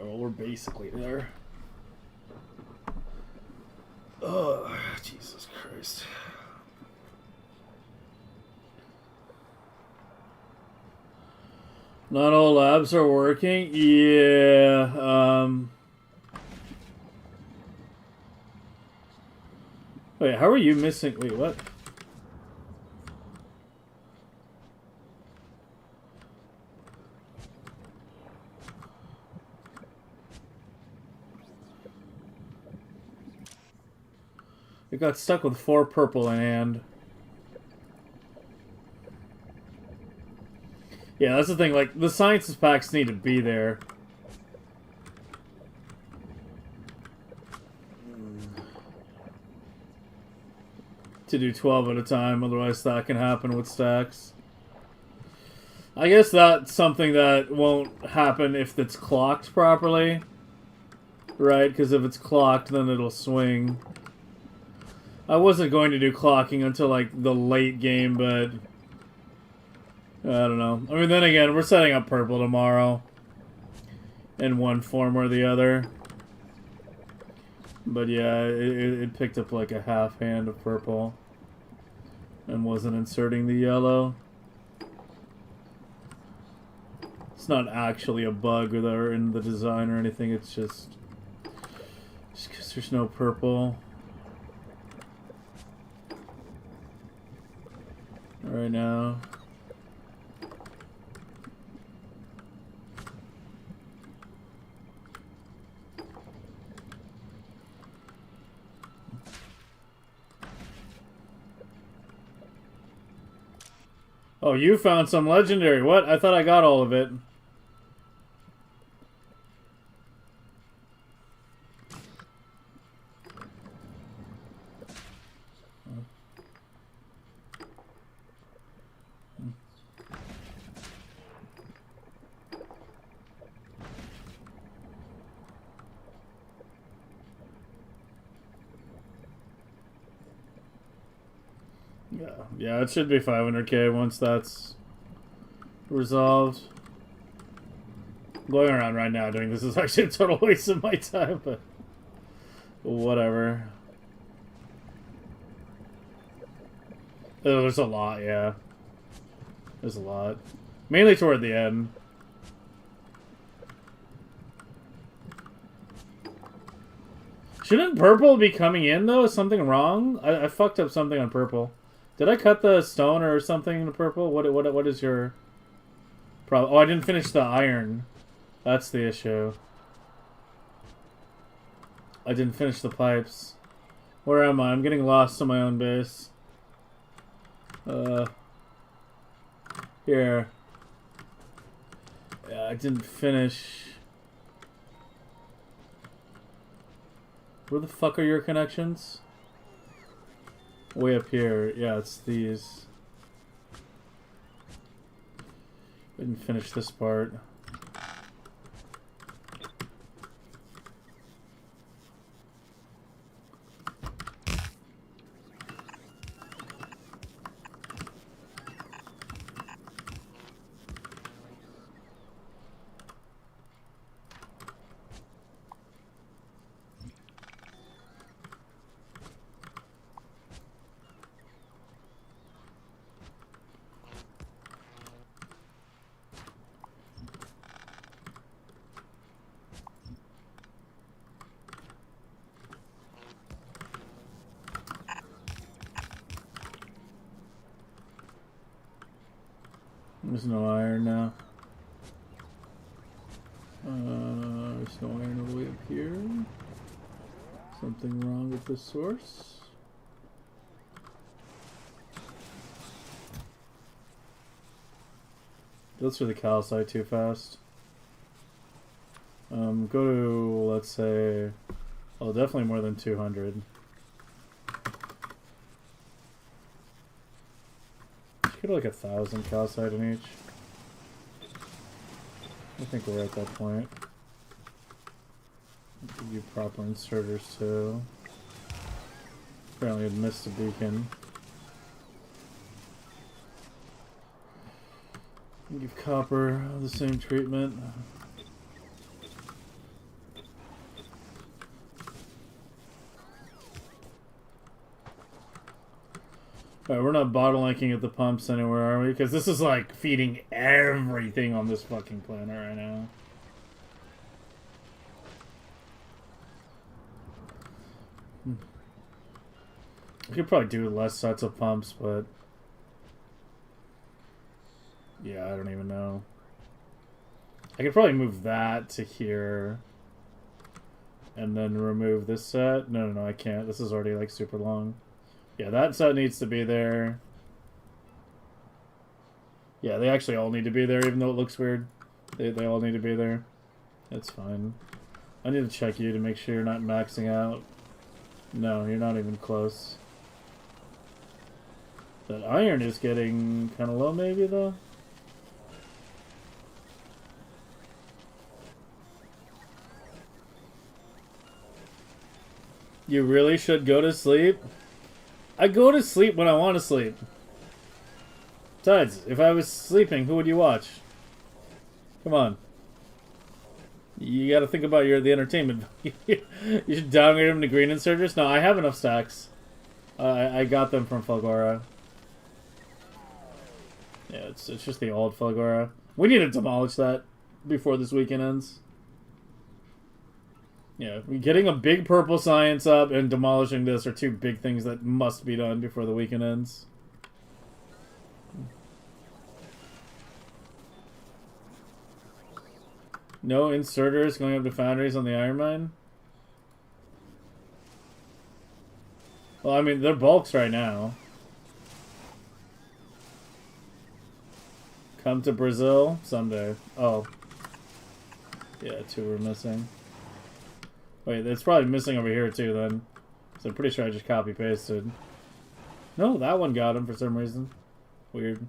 well, we're basically there. Oh, Jesus Christ. Not all labs are working? Yeah, Wait, how are you missing? Wait, what? It got stuck with 4 purple in hand. Yeah, that's the thing. Like, the sciences packs need to be there. To do 12 at a time, otherwise that can happen with stacks. I guess that's something that won't happen if it's clocked properly. Right? Because if it's clocked, then it'll swing. I wasn't going to do clocking until, like, the late game, but... I don't know. I mean, then again, we're setting up purple tomorrow. In one form or the other. But yeah, it picked up like a half hand of purple. And wasn't inserting the yellow. It's not actually a bug or in the design or anything, it's just because there's no purple. Right now. Oh, you found some legendary. What? I thought I got all of it. Yeah, it should be 500k once that's resolved. Going around right now doing this is actually a total waste of my time, but whatever. Oh, there's a lot, yeah. There's a lot. Mainly toward the end. Shouldn't purple be coming in, though? Is something wrong? I fucked up something on purple. Did I cut the stone or something in the purple? What is your problem? Oh, I didn't finish the iron. That's the issue. I didn't finish the pipes. Where am I? I'm getting lost on my own base. Here. Yeah, I didn't finish. Where the fuck are your connections? Way up here. Yeah, it's these. Didn't finish this part. There's no iron now. There's no iron all the way up here. Something wrong with the source. Goes through the calcite too fast. Go to, let's say, oh, definitely more than 200. Get like 1,000 calcite in each. I think we're at that point. Give you proper inserters too. Apparently, I'd missed a beacon. Give copper the same treatment. Alright, we're not bottlenecking at the pumps anywhere, are we? Because this is like feeding everything on this fucking planet right now. We could probably do less sets of pumps, but yeah, I don't even know. I could probably move that to here and then remove this set. No, I can't. This is already like super long. Yeah, that set needs to be there. Yeah, they actually all need to be there, even though it looks weird. They all need to be there. That's fine. I need to check you to make sure you're not maxing out. No, you're not even close. That iron is getting kind of low, maybe, though. You really should go to sleep? I go to sleep when I want to sleep. Besides, if I was sleeping, who would you watch? Come on. You gotta think about the entertainment. You should downgrade them to green inserters? No, I have enough stacks. I got them from Fulgora. Yeah, it's just the old Fulgora. We need to demolish that before this weekend ends. Yeah, getting a big purple science up and demolishing this are two big things that must be done before the weekend ends. No inserters going up to foundries on the iron mine? Well, I mean, they're bulks right now. Come to Brazil someday. Oh. Yeah, two were missing. Wait, it's probably missing over here too then. So I'm pretty sure I just copy-pasted. No, that one got him for some reason. Weird.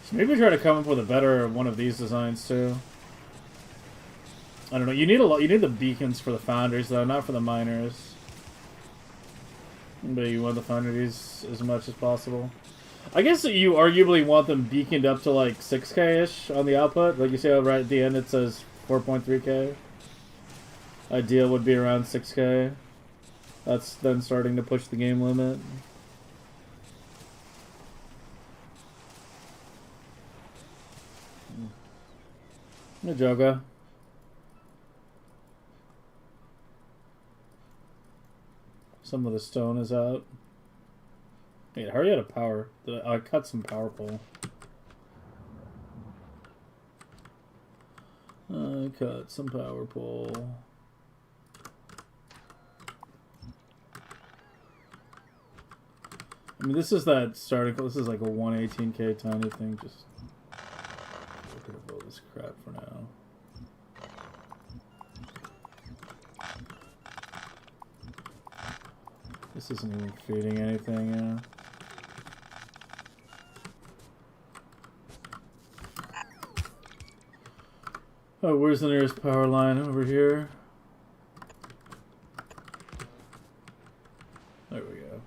So maybe try to come up with a better one of these designs too. I don't know. You need you need the beacons for the foundries though, not for the miners. But you want the foundries as much as possible. I guess you arguably want them beaconed up to like 6K-ish on the output. Like you see how right at the end it says 4.3K. Ideal would be around 6K. That's then starting to push the game limit. Hey, Joga. Some of the stone is out. Wait, hurry out of power. I cut some power pole. I cut some power pole. I mean, this is that starting. This is like a 118K tiny thing. Just get rid of all this crap for now. This isn't even feeding anything, yeah. Oh, where's the nearest power line? Over here. There we go.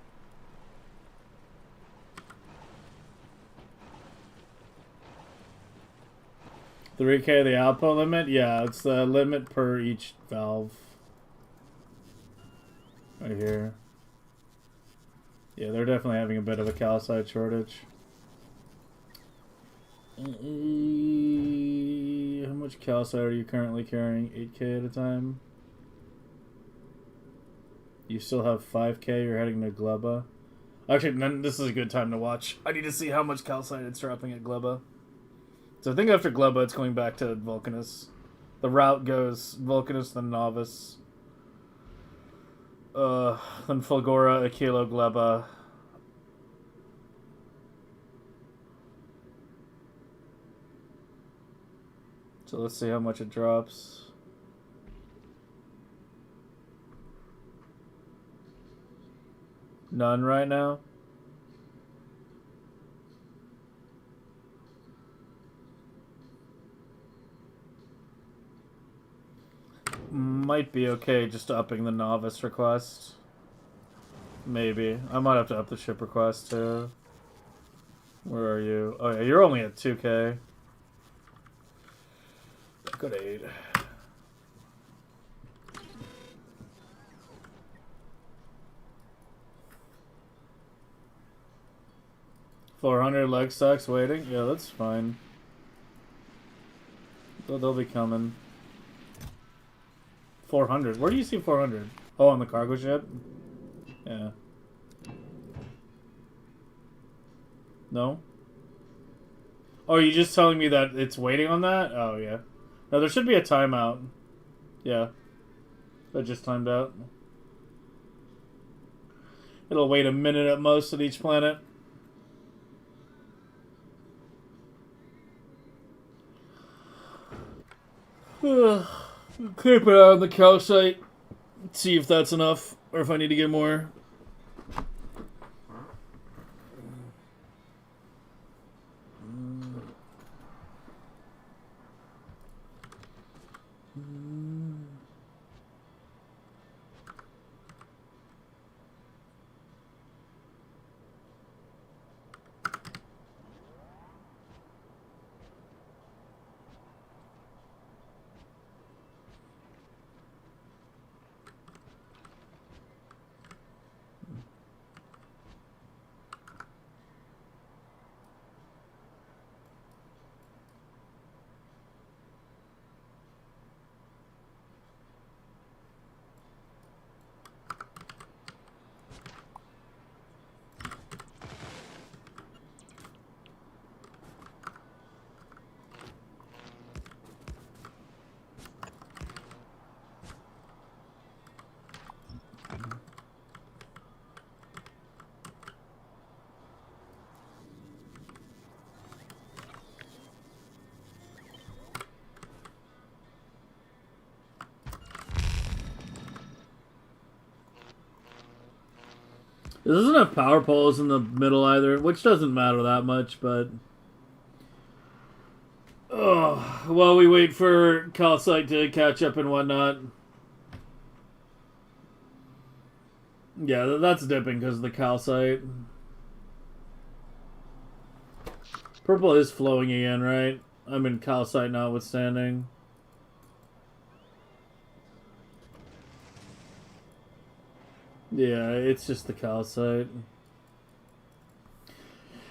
$3K the output limit? Yeah, it's the limit per each valve. Right here. Yeah, they're definitely having a bit of a calcite shortage. How much calcite are you currently carrying? 8K at a time? You still have 5K, you're heading to Gleba. Actually, then this is a good time to watch. I need to see how much calcite it's dropping at Gleba. So I think after Gleba, it's going back to Vulcanus. The route goes Vulcanus, then Novice. Then Fulgora, Aquilo, Gleba. So let's see how much it drops. None right now. Might be okay just upping the novice request. Maybe. I might have to up the ship request too. Where are you? Oh yeah, you're only at 2K. Good 8. $400 leg stocks waiting? Yeah, that's fine. They'll be coming. 400. Where do you see 400? Oh, on the cargo ship? Yeah. No? Oh, are you just telling me that it's waiting on that? Oh, yeah. No, there should be a timeout. Yeah. That just timed out. It'll wait a minute at most at each planet. Keep it out on the calcite. See if that's enough, or if I need to get more. It doesn't have power poles in the middle either, which doesn't matter that much, but... Oh, while we wait for calcite to catch up and whatnot. Yeah, that's dipping because of the calcite. Purple is flowing again, right? I mean, calcite notwithstanding. Yeah, it's just the calcite.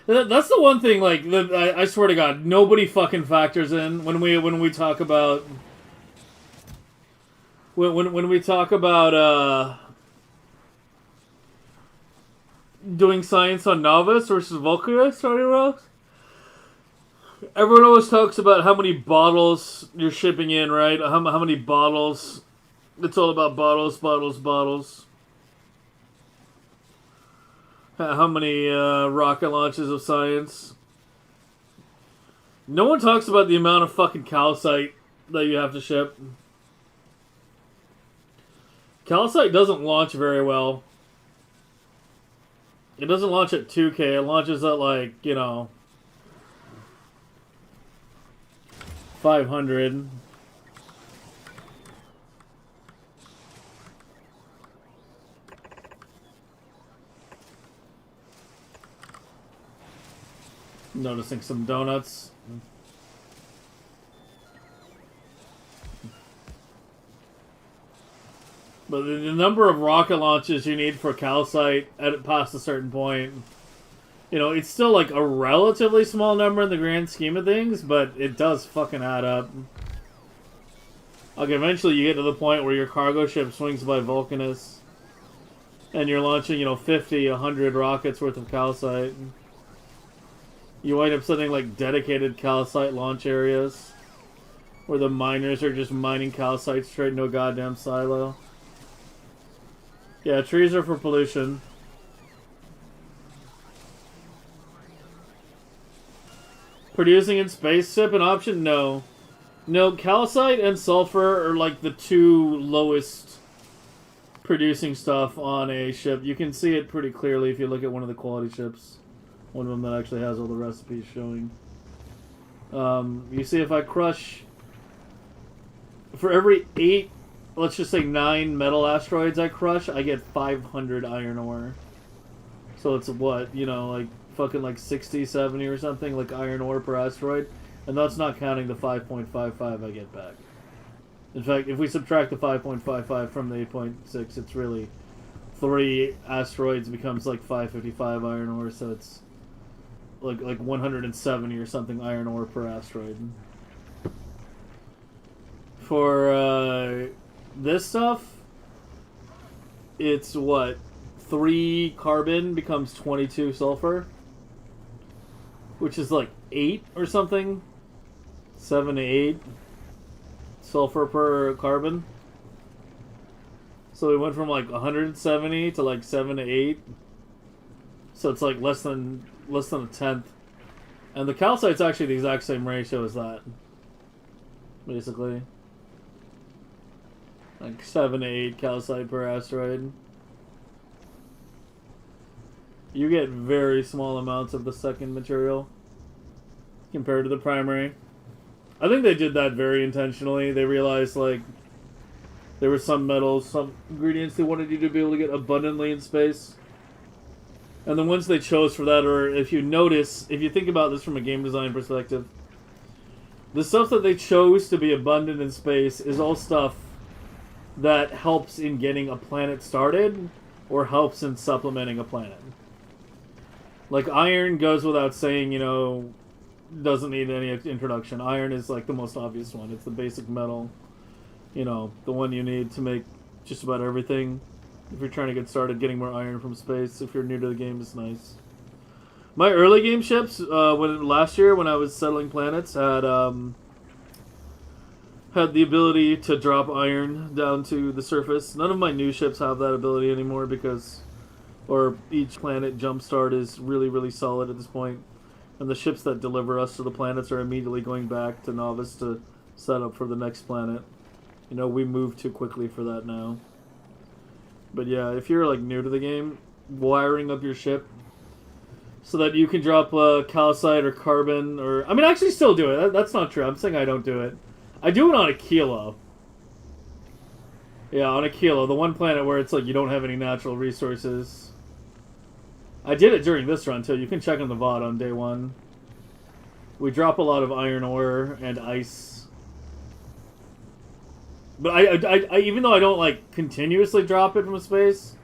That's the one thing, like, I swear to God, nobody fucking factors in when we talk about when we talk about doing science on novice versus Vulcanist or anyone else. Everyone always talks about how many bottles you're shipping in, right? How many bottles? It's all about bottles, bottles, bottles. How many rocket launches of science? No one talks about the amount of fucking calcite that you have to ship. Calcite doesn't launch very well. It doesn't launch at 2K. It launches at, like, you know, 500. Noticing some donuts. But the number of rocket launches you need for calcite at past a certain point, you know, it's still like a relatively small number in the grand scheme of things, but it does fucking add up. Like, eventually you get to the point where your cargo ship swings by Vulcanus, and you're launching, you know, 50, 100 rockets worth of calcite. You wind up setting, like, dedicated calcite launch areas where the miners are just mining calcite straight into a goddamn silo. Yeah, trees are for pollution. Producing in spaceship an option? No. No, calcite and sulfur are, like, the two lowest producing stuff on a ship. You can see it pretty clearly if you look at one of the quality ships. One of them that actually has all the recipes showing. You see, if I crush... For every 8, let's just say 9 metal asteroids I crush, I get 500 iron ore. So it's what, you know, like fucking like 60, 70 or something, like iron ore per asteroid. And that's not counting the 5.55 I get back. In fact, if we subtract the 5.55 from the 8.6, it's really 3 asteroids becomes like 555 iron ore, so it's like 170 or something iron ore per asteroid. For this stuff, it's what? 3 carbon becomes 22 sulfur, which is like 8 or something. 7 to 8 sulfur per carbon. So we went from like 170 to like 7 to 8. So it's like less than a tenth. And the calcite's actually the exact same ratio as that. Basically. Like 7 to 8 calcite per asteroid. You get very small amounts of the second material compared to the primary. I think they did that very intentionally. They realized, like, there were some metals, some ingredients they wanted you to be able to get abundantly in space. And the ones they chose for that are, if you notice, if you think about this from a game design perspective, the stuff that they chose to be abundant in space is all stuff that helps in getting a planet started or helps in supplementing a planet. Like, iron goes without saying, you know, doesn't need any introduction. Iron is like the most obvious one. It's the basic metal, you know, the one you need to make just about everything. If you're trying to get started getting more iron from space, if you're new to the game, it's nice. My early game ships, last year when I was settling planets, had the ability to drop iron down to the surface. None of my new ships have that ability anymore because, or each planet jumpstart is really, really solid at this point. And the ships that deliver us to the planets are immediately going back to Novice to set up for the next planet. You know, we move too quickly for that now. But yeah, if you're like new to the game, wiring up your ship so that you can drop calcite or carbon or... I mean, I actually still do it. That's not true. I'm saying I don't do it. I do it on a kilo. Yeah, on a kilo. The one planet where it's like you don't have any natural resources. I did it during this run, too. You can check on the VOD on day 1. We drop a lot of iron ore and ice. But I even though I don't, like, continuously drop it from space...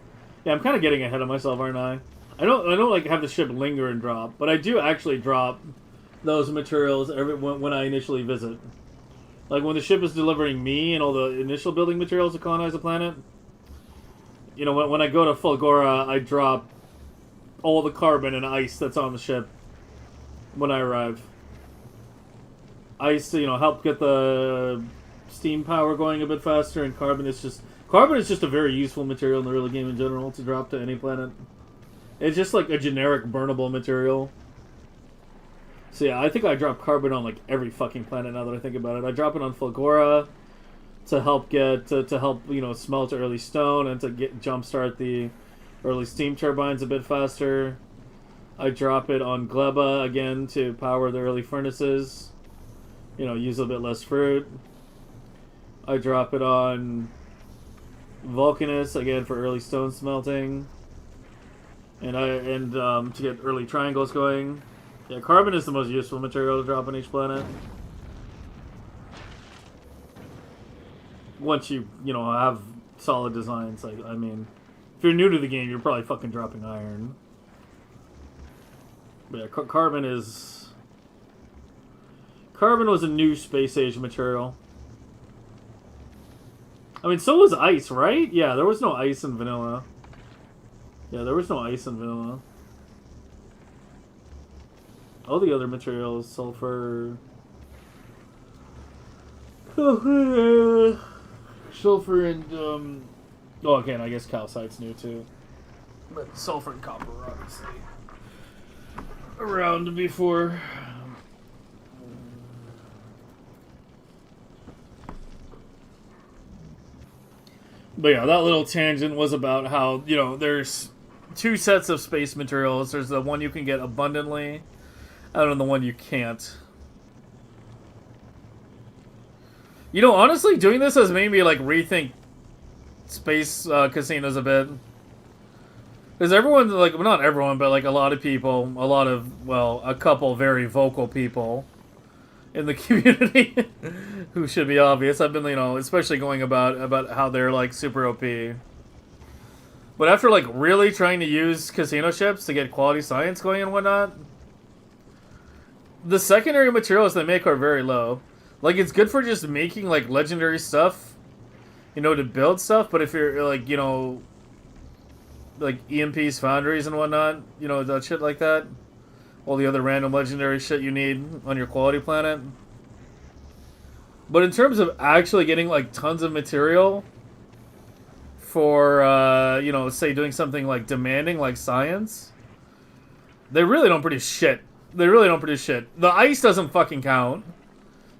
Yeah, I'm kind of getting ahead of myself, aren't I? I don't like, have the ship linger and drop. But I do actually drop those materials when I initially visit. Like, when the ship is delivering me and all the initial building materials to colonize the planet... You know, when I go to Fulgora, I drop all the carbon and ice that's on the ship when I arrive. Ice, you know, help get the steam power going a bit faster, and carbon is just a very useful material in the early game in general to drop to any planet. It's just like a generic burnable material. So yeah, I think I drop carbon on like every fucking planet now that I think about it. I drop it on Fulgora to help you know, smelt early stone and to jumpstart the early steam turbines a bit faster. I drop it on Gleba again to power the early furnaces. You know, use a bit less fruit. I drop it on Vulcanus again for early stone smelting. And to get early triangles going. Yeah, carbon is the most useful material to drop on each planet. Once you know, have solid designs, like, I mean, if you're new to the game, you're probably fucking dropping iron. But yeah, carbon was a new space age material. I mean, so was ice, right? Yeah, there was no ice in vanilla. Yeah, there was no ice in vanilla. All the other materials, sulfur... sulfur and, oh, again, I guess calcite's new, too. But sulfur and copper were obviously around before. But yeah, that little tangent was about how, you know, there's 2 sets of space materials. There's the one you can get abundantly, and the one you can't. You know, honestly, doing this has made me, like, rethink space casinos a bit. Because everyone, like, well, not everyone, but, like, a lot of people, a couple very vocal people, in the community, who should be obvious. I've been, especially going about how they're like super OP. But after like really trying to use casino ships to get quality science going and whatnot, the secondary materials they make are very low. Like, it's good for just making like legendary stuff, to build stuff. But if you're like, like EMPs, foundries, and whatnot, that shit like that, all the other random legendary shit you need on your quality planet. But in terms of actually getting like tons of material for, say doing something like demanding like science, they really don't produce shit. The ice doesn't fucking count.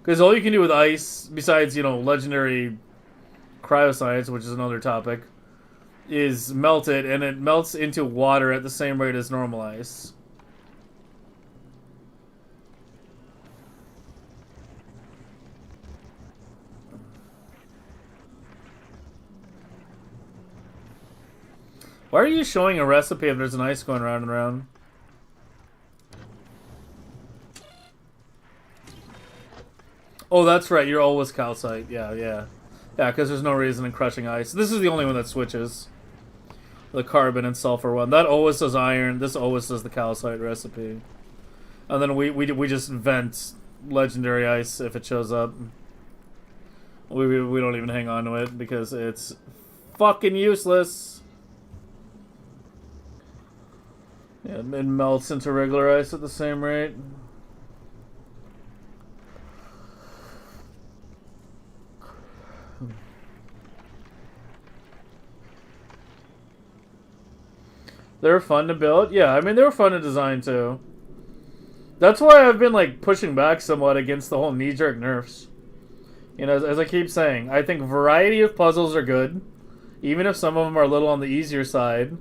Because all you can do with ice, besides, legendary cryoscience, which is another topic, is melt it, and it melts into water at the same rate as normal ice. Why are you showing a recipe if there's an ice going round and round? Oh, that's right. You're always calcite. Yeah. Yeah, because there's no reason in crushing ice. This is the only one that switches. The carbon and sulfur one. That always does iron. This always does the calcite recipe. And then we just vent legendary ice if it shows up. We don't even hang on to it because it's fucking useless. Yeah, it melts into regular ice at the same rate. They're fun to build. Yeah, I mean, they were fun to design, too. That's why I've been, like, pushing back somewhat against the whole knee-jerk nerfs. As I keep saying, I think variety of puzzles are good, even if some of them are a little on the easier side.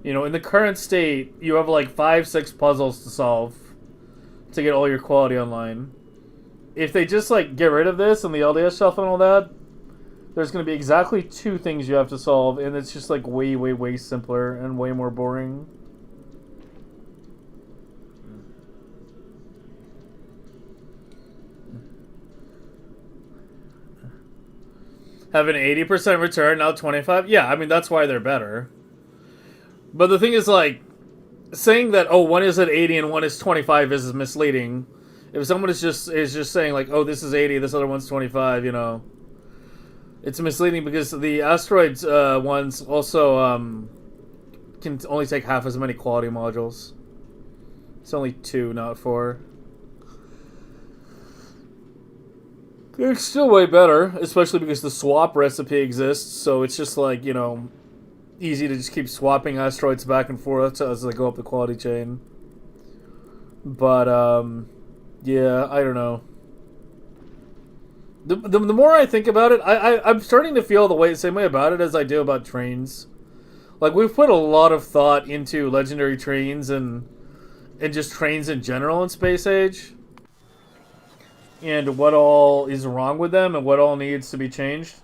In the current state, you have, like, 5-6 puzzles to solve to get all your quality online. If they just, like, get rid of this and the LDS shuffle and all that, there's going to be exactly 2 things you have to solve, and it's just like way, way, way simpler and way more boring. Have an 80% return, now 25? Yeah, I mean, that's why they're better. But the thing is, like, saying that, one is at 80 and one is 25 is misleading. If someone is just saying, like, this is 80, this other one's 25, it's misleading because the asteroids ones also can only take half as many quality modules. It's only 2, not 4. It's still way better, especially because the swap recipe exists, so it's just like, easy to just keep swapping asteroids back and forth as they go up the quality chain. But, yeah, I don't know. The more I think about it, I'm starting to feel the same way about it as I do about trains. Like, we've put a lot of thought into legendary trains and just trains in general in Space Age. And what all is wrong with them and what all needs to be changed.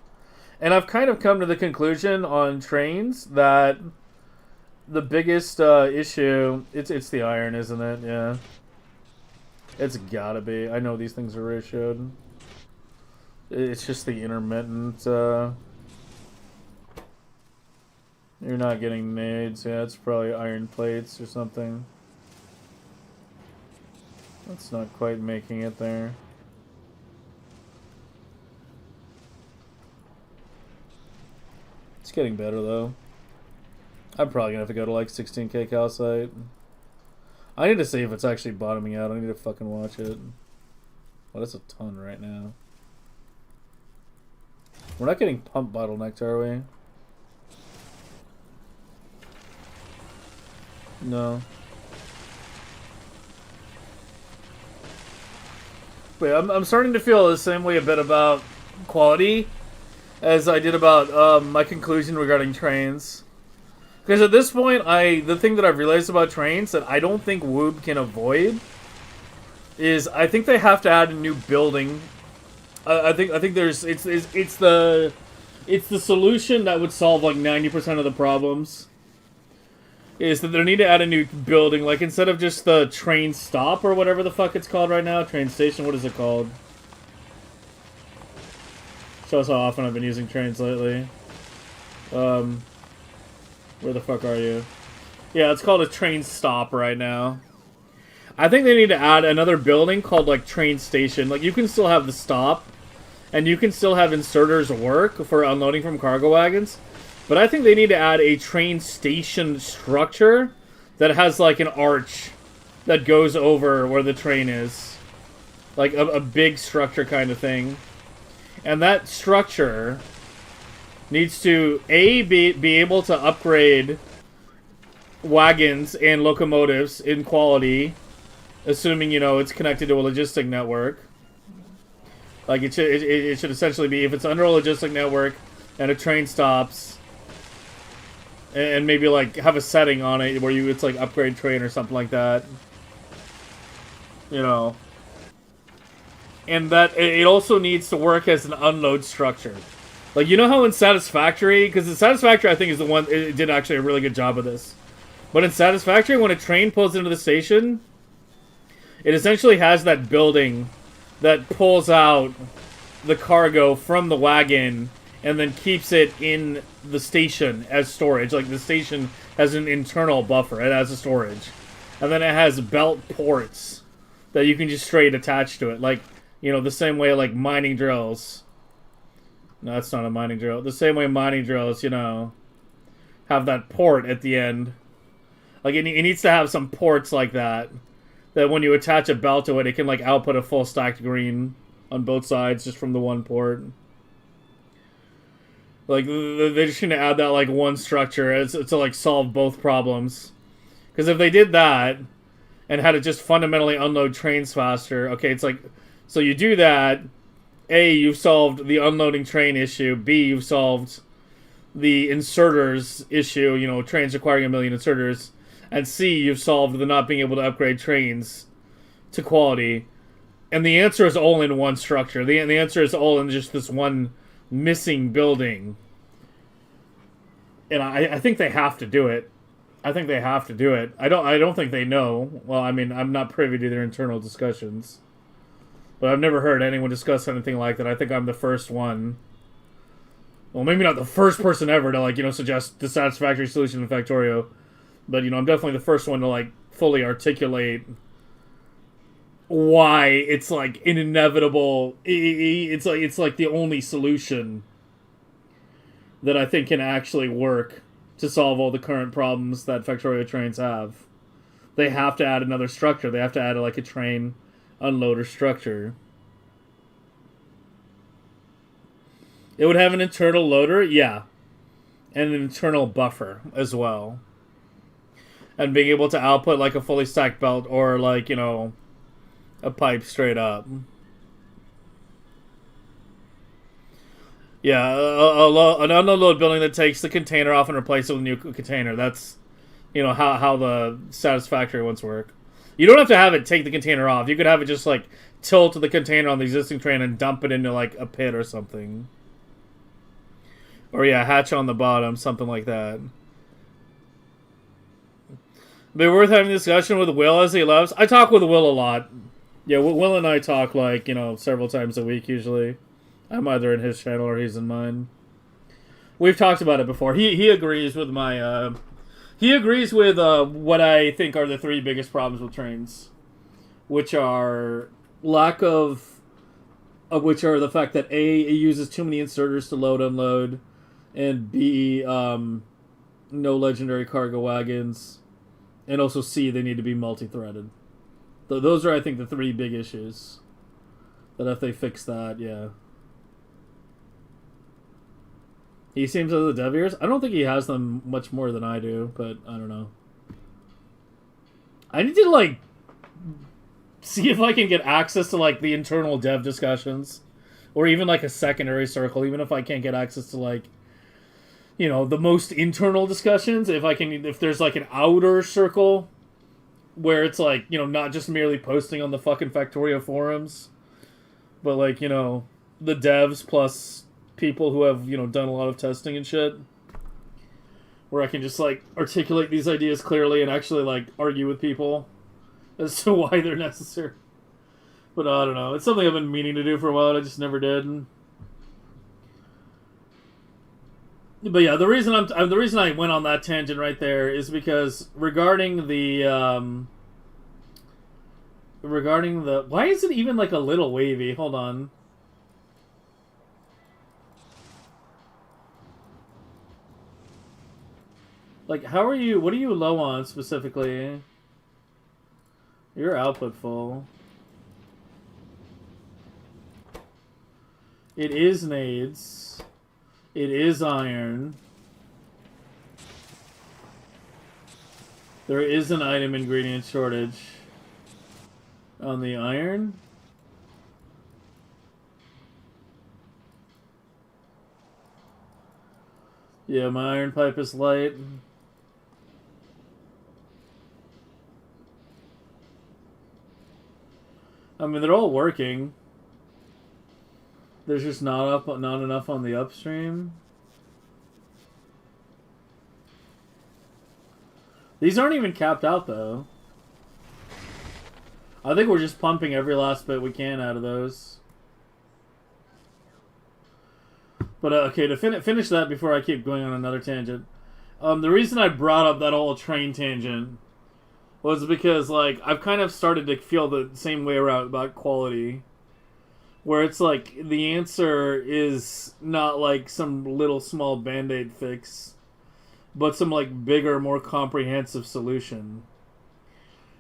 And I've kind of come to the conclusion on trains that the biggest issue, it's the iron, isn't it? Yeah. It's gotta be. I know these things are ratioed. It's just the intermittent, you're not getting nades. Yeah, it's probably iron plates or something. That's not quite making it there. It's getting better, though. I'm probably gonna have to go to, like, 16k calcite. I need to see if it's actually bottoming out. I need to fucking watch it. Well, that's a ton right now. We're not getting pump bottlenecked, are we? No. Wait, I'm starting to feel the same way a bit about quality as I did about my conclusion regarding trains. Because at this point, the thing that I've realized about trains that I don't think Woob can avoid is I think they have to add a new building. I think there's it's the solution that would solve like 90% of the problems. is that they need to add a new building. Like, instead of just the train stop or whatever the fuck it's called right now, train station, what is it called? Shows how often I've been using trains lately. Where the fuck are you? Yeah, it's called a train stop right now. I think they need to add another building called, like, train station. Like, you can still have the stop, and you can still have inserters work for unloading from cargo wagons. But I think they need to add a train station structure that has, like, an arch that goes over where the train is. Like, a big structure kind of thing. And that structure needs to, A, be able to upgrade wagons and locomotives in quality, assuming, you know, it's connected to a logistic network. Like, it should essentially be, if it's under a logistic network and a train stops, and maybe, like, have a setting on it where it's, like, upgrade train or something like that. You know. And that, it also needs to work as an unload structure. Like, you know how in Satisfactory, because the Satisfactory, I think, is the one, it did actually a really good job of this. But in Satisfactory, when a train pulls into the station, it essentially has that building that pulls out the cargo from the wagon and then keeps it in the station as storage. Like, the station has an internal buffer. It has a storage. And then it has belt ports that you can just straight attach to it. Like, you know, the same way, like, mining drills. No, that's not a mining drill. The same way mining drills, you know, have that port at the end. Like, it needs to have some ports like that. That when you attach a belt to it, it can, like, output a full stacked green on both sides just from the one port. Like, they just need to add that, like, one structure to, like, solve both problems. Because if they did that, and had it just fundamentally unload trains faster, okay, it's like, so you do that, A, you've solved the unloading train issue, B, you've solved the inserters issue, you know, trains requiring 1 million inserters, and C, you've solved the not being able to upgrade trains to quality. And the answer is all in one structure. The answer is all in just this one missing building. And I think they have to do it. I think they have to do it. I don't think they know. Well, I mean, I'm not privy to their internal discussions. But I've never heard anyone discuss anything like that. I think I'm the first one. Well, maybe not the first person ever to, like, you know, suggest the satisfactory solution in Factorio. But, you know, I'm definitely the first one to, like, fully articulate why it's, like, an inevitable... It's like the only solution that I think can actually work to solve all the current problems that Factorio trains have. They have to add another structure. They have to add, like, a train unloader structure. It would have an internal loader, yeah. And an internal buffer as well. And being able to output, like, a fully stacked belt or, like, you know, a pipe straight up. Yeah, an unload building that takes the container off and replaces it with a new container. That's, you know, how the satisfactory ones work. You don't have to have it take the container off. You could have it just, like, tilt the container on the existing train and dump it into, like, a pit or something. Or, yeah, hatch on the bottom, something like that. Be worth having a discussion with Will as he loves. I talk with Will a lot. Yeah, Will and I talk, like, you know, several times a week, usually. I'm either in his channel or he's in mine. We've talked about it before. He agrees with my, he agrees with, what I think are the 3 biggest problems with trains. Which are lack of which are the fact that A, it uses too many inserters to load, unload, and B, no legendary cargo wagons, and also C, they need to be multi-threaded. Those are, I think, the 3 big issues. That if they fix that, yeah. He seems to have the dev ears. I don't think he has them much more than I do, but I don't know. I need to, like, see if I can get access to, like, the internal dev discussions. Or even, like, a secondary circle. Even if I can't get access to, like, you know, the most internal discussions. If there's, like, an outer circle where it's, like, you know, not just merely posting on the fucking Factorio forums. But, like, you know, the devs plus people who have, you know, done a lot of testing and shit. where I can just like articulate these ideas clearly and actually like argue with people as to why they're necessary. But I don't know. It's something I've been meaning to do for a while. I just never did. But yeah, the reason I went on that tangent right there is because regarding the why is it even like a little wavy? Hold on. Like, how are you? What are you low on specifically? Your output full. It is nades. It is iron. There is an item ingredient shortage on the iron. Yeah, my iron pipe is light. I mean, they're all working. There's just not enough on the upstream. These aren't even capped out, though. I think we're just pumping every last bit we can out of those. But, okay, to finish that before I keep going on another tangent. The reason I brought up that whole train tangent was because, like, I've kind of started to feel the same way around about quality. Where it's like, the answer is not like some little small band-aid fix, but some like bigger, more comprehensive solution.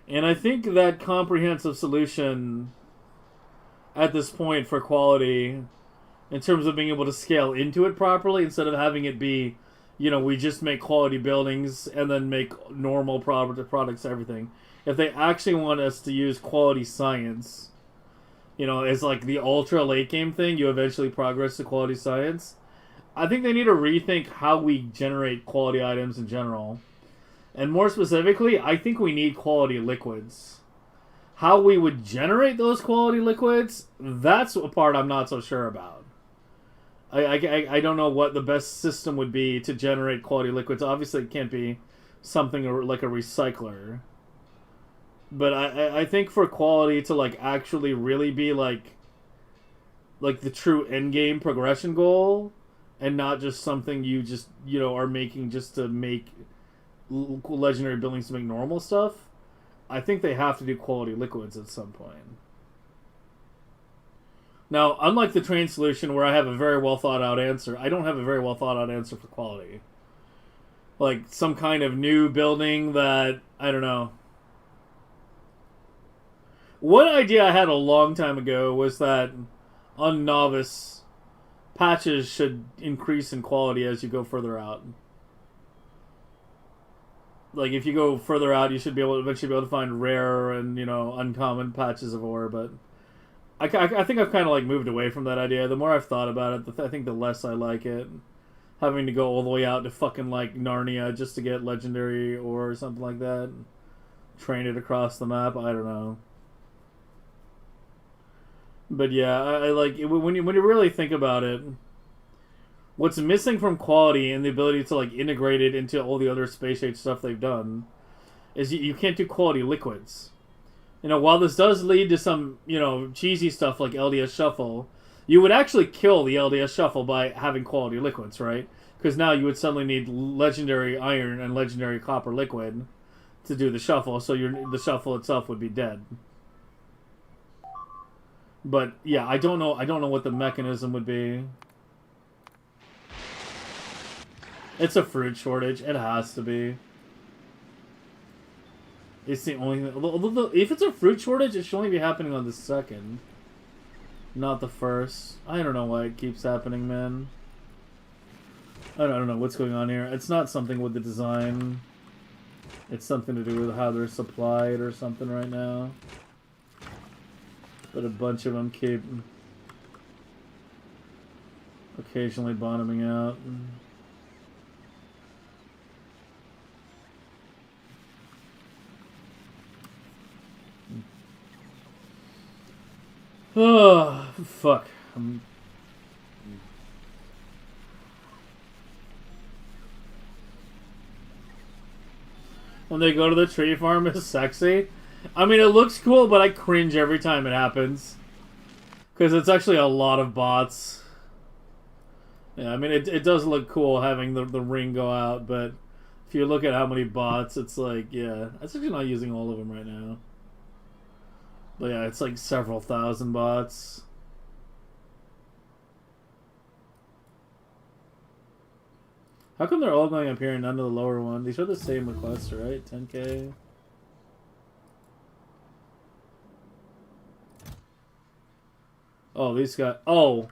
And I think that comprehensive solution at this point for quality, in terms of being able to scale into it properly, instead of having it be, you know, we just make quality buildings and then make normal products, everything. If they actually want us to use quality science, you know, as like the ultra late game thing, you eventually progress to quality science. I think they need to rethink how we generate quality items in general. And more specifically, I think we need quality liquids. How we would generate those quality liquids, that's a part I'm not so sure about. I don't know what the best system would be to generate quality liquids. Obviously, it can't be something like a recycler. But I think for quality to like actually really be like the true end game progression goal, and not just something you just, you know, are making just to make legendary buildings to make normal stuff, I think they have to do quality liquids at some point. Now, unlike the train solution where I have a very well thought out answer, I don't have a very well thought out answer for quality. Like some kind of new building that, I don't know. One idea I had a long time ago was that on novice, patches should increase in quality as you go further out. Like if you go further out, you should eventually be able to find rare and, you know, uncommon patches of ore. But I think I've kind of like moved away from that idea. The more I've thought about it, I think the less I like it. Having to go all the way out to fucking like Narnia just to get legendary ore or something like that. Train it across the map. I don't know. But yeah, I like it, when you really think about it, what's missing from quality and the ability to like integrate it into all the other space age stuff they've done is you can't do quality liquids. You know, while this does lead to some, you know, cheesy stuff like LDS Shuffle, you would actually kill the LDS Shuffle by having quality liquids, right? Because now you would suddenly need legendary iron and legendary copper liquid to do the shuffle, so the shuffle itself would be dead. But yeah, I don't know what the mechanism would be. It's a fruit shortage. It has to be. It's the only thing. If it's a fruit shortage, it should only be happening on the 2nd, not the 1st. I don't know why it keeps happening, man. I don't know what's going on here. It's not something with the design. It's something to do with how they're supplied or something right now. But a bunch of them keep occasionally bottoming out. Oh, fuck. when they go to the tree farm is sexy. I mean, it looks cool, but I cringe every time it happens. Because it's actually a lot of bots. Yeah, I mean, it does look cool having the ring go out, but if you look at how many bots, it's like, yeah. I'm actually not using all of them right now. But yeah, it's like several thousand bots. How come they're all going up here and none of the lower one? These are the same requests, right? 10K. Oh, these got... Oh!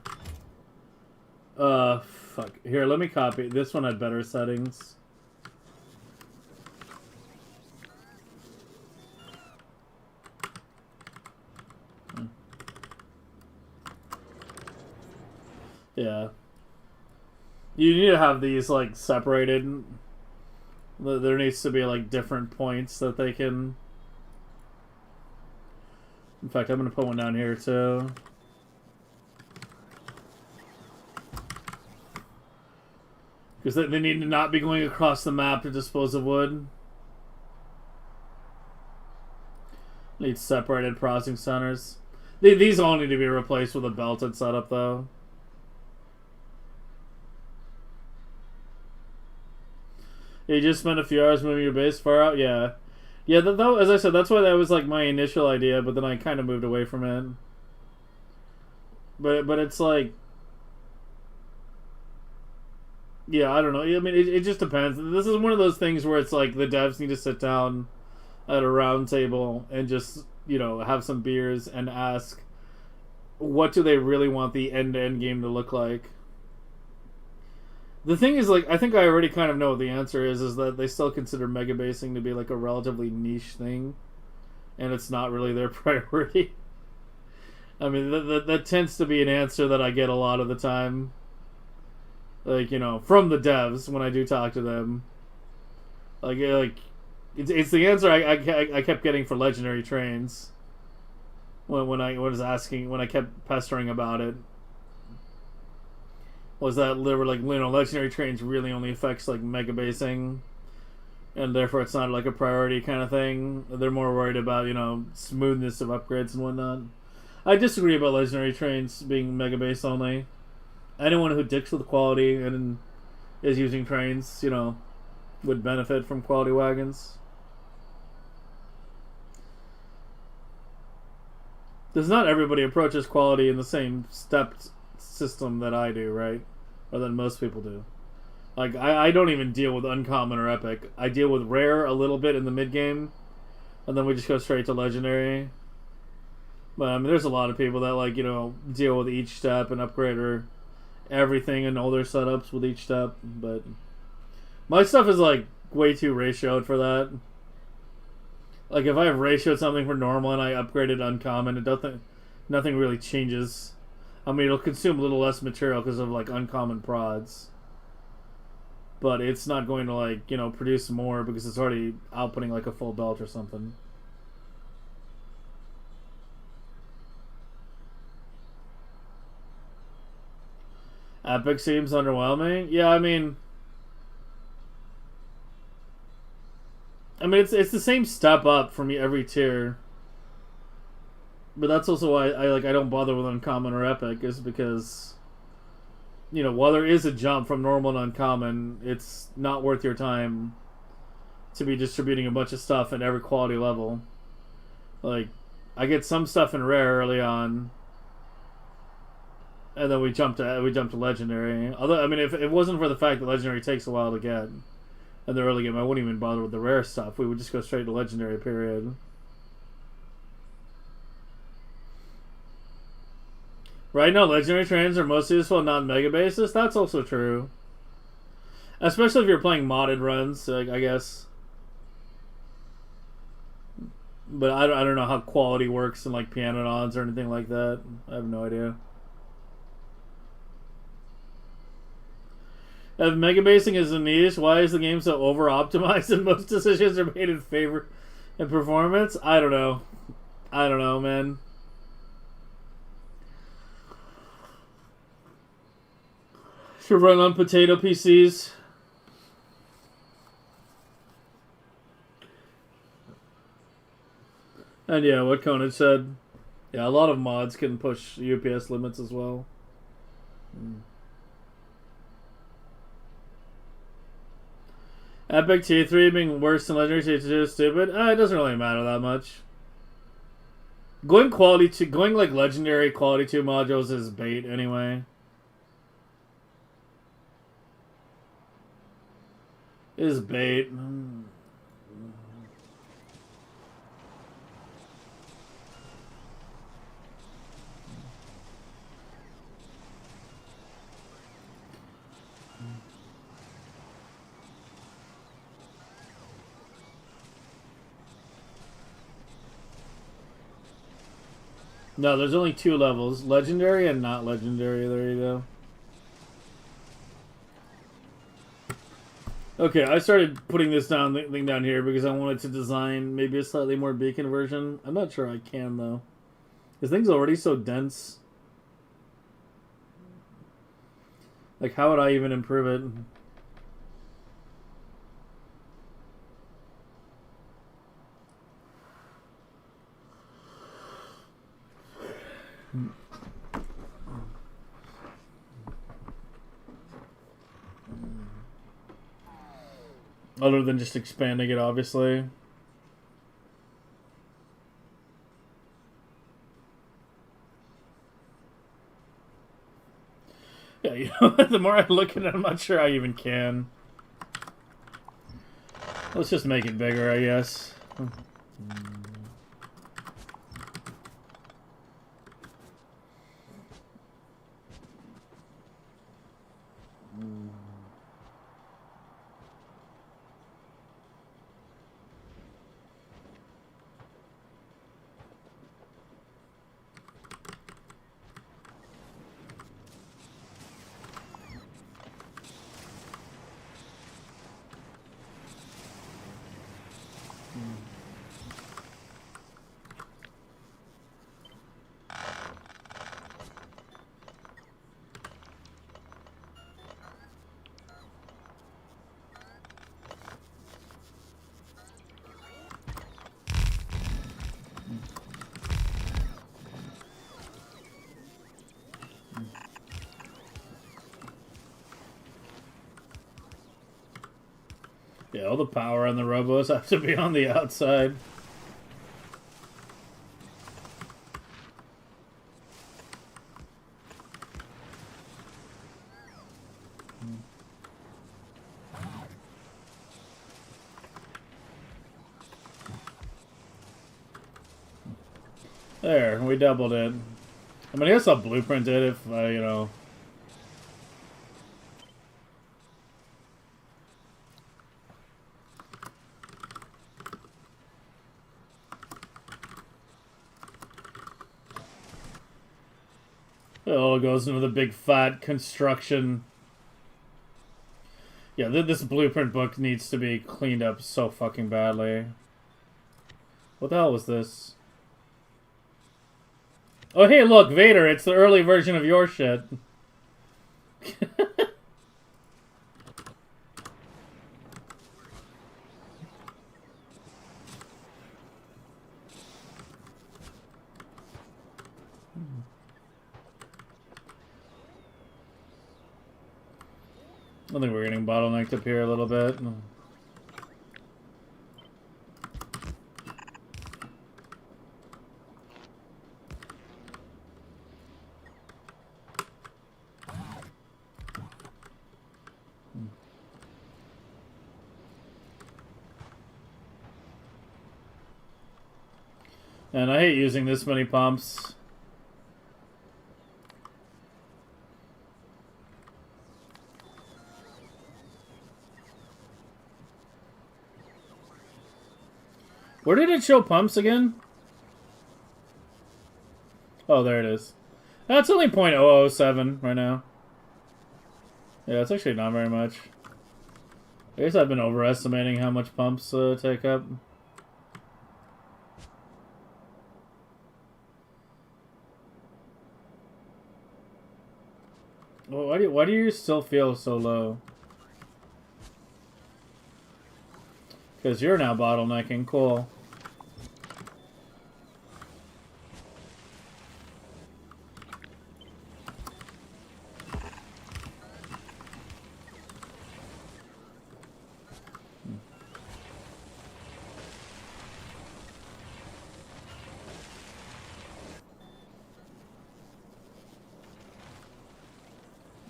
Fuck. Here, let me copy. This one had better settings. Yeah. You need to have these, like, separated. There needs to be, like, different points that they can... In fact, I'm going to put one down here, too. Because they need to not be going across the map to dispose of wood. Need separated processing centers. These all need to be replaced with a belted setup, though. You just spent a few hours moving your base far out? Yeah. Yeah, as I said, that's why that was like my initial idea, but then I kind of moved away from it. But it's like... Yeah, I don't know. I mean, it just depends. This is one of those things where it's like the devs need to sit down at a round table and just, you know, have some beers and ask, what do they really want the end-to-end game to look like? The thing is, like, I think I already kind of know what the answer is that they still consider megabasing to be, like, a relatively niche thing, and it's not really their priority. I mean, that tends to be an answer that I get a lot of the time. Like, you know, from the devs when I do talk to them. Like it's the answer I kept getting for legendary trains. When I kept pestering about it. Was that like, you know, legendary trains really only affects like megabasing, and therefore it's not like a priority kind of thing. They're more worried about, you know, smoothness of upgrades and whatnot. I disagree about legendary trains being megabase only. Anyone who dicks with quality and is using trains, you know, would benefit from quality wagons. Because not everybody approaches quality in the same stepped system that I do, right? Or that most people do. Like, I don't even deal with uncommon or epic. I deal with rare a little bit in the mid-game, and then we just go straight to legendary. But, I mean, there's a lot of people that, like, you know, deal with each step and upgrade or everything and all their setups with each step. But my stuff is, like, way too ratioed for that. Like, if I have ratioed something for normal and I upgraded uncommon, nothing really changes. I mean, it'll consume a little less material because of, like, uncommon prods. But it's not going to, like, you know, produce more because it's already outputting, like, a full belt or something. Epic seems underwhelming. Yeah, I mean, it's the same step up for me every tier. But that's also why I don't bother with uncommon or epic, is because, you know, while there is a jump from normal to uncommon, it's not worth your time to be distributing a bunch of stuff at every quality level. Like, I get some stuff in rare early on, and then we jump to legendary. Although, I mean, if it wasn't for the fact that legendary takes a while to get in the early game, I wouldn't even bother with the rare stuff. We would just go straight to legendary, period. Right now, legendary trains are most useful on non-mega bases. That's also true. Especially if you're playing modded runs, I guess. But I don't know how quality works in, like, pianodons or anything like that. I have no idea. If megabasing is a niche, why is the game so over-optimized and most decisions are made in favor of performance? I don't know. I don't know, man. Should run on potato PCs. And yeah, what Conan said. Yeah, a lot of mods can push UPS limits as well. Epic Tier 3 being worse than Legendary Tier 2 is stupid. It doesn't really matter that much. Going like Legendary Quality 2 modules is bait anyway. Is bait. No, there's only 2 levels. Legendary and not legendary. There you go. Okay, I started putting this thing down here because I wanted to design maybe a slightly more beacon version. I'm not sure I can, though. This thing's already so dense. Like, how would I even improve it? Other than just expanding it, obviously. Yeah, you know, the more I look at it, I'm not sure I even can. Let's just make it bigger, I guess. Yeah, all the power on the robos have to be on the outside. There, we doubled it. I mean, I guess I'll blueprint it if, you know... It all goes into the big fat construction. Yeah, this blueprint book needs to be cleaned up so fucking badly. What the hell was this? Oh, hey, look, Vader, it's the early version of your shit. I think we're getting bottlenecked up here a little bit. And I hate using this many pumps. Where did it show pumps again? Oh, there it is. That's only 0.007 right now. Yeah, it's actually not very much. I guess I've been overestimating how much pumps take up. Well, why do you still feel so low? Because you're now bottlenecking. Cool.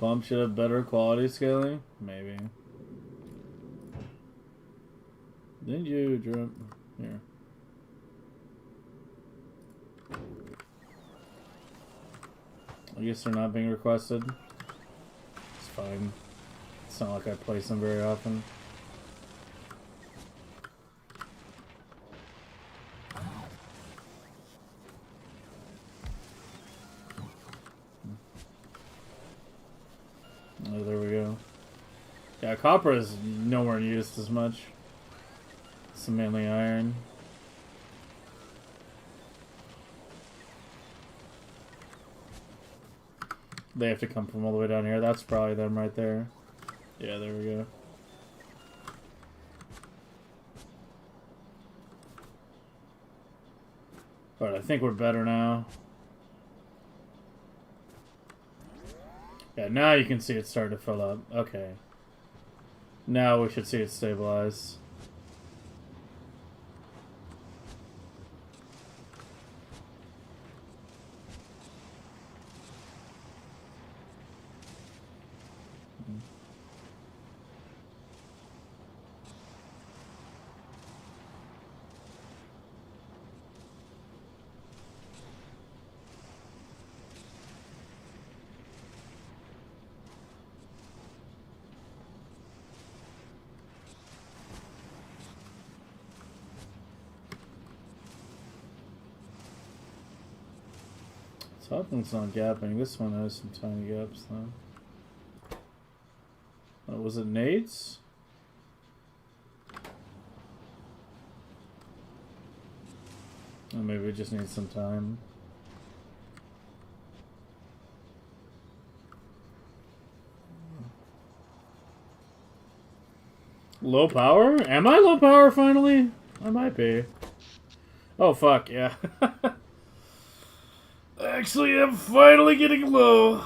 pump should have better quality scaling? Maybe. Didn't you drop here? I guess they're not being requested. It's fine. It's not like I place them very often. Oh, there we go. Yeah, copper is nowhere used as much. It's mainly iron. They have to come from all the way down here. That's probably them right there. Yeah, there we go. But I think we're better now. Yeah, now you can see it start to fill up. Okay. Now we should see it stabilize. Top one's not gapping. This one has some tiny gaps though. Was it nades? Or maybe we just need some time. Low power? Am I low power finally? I might be. Oh fuck, yeah. Actually, I'm finally getting low.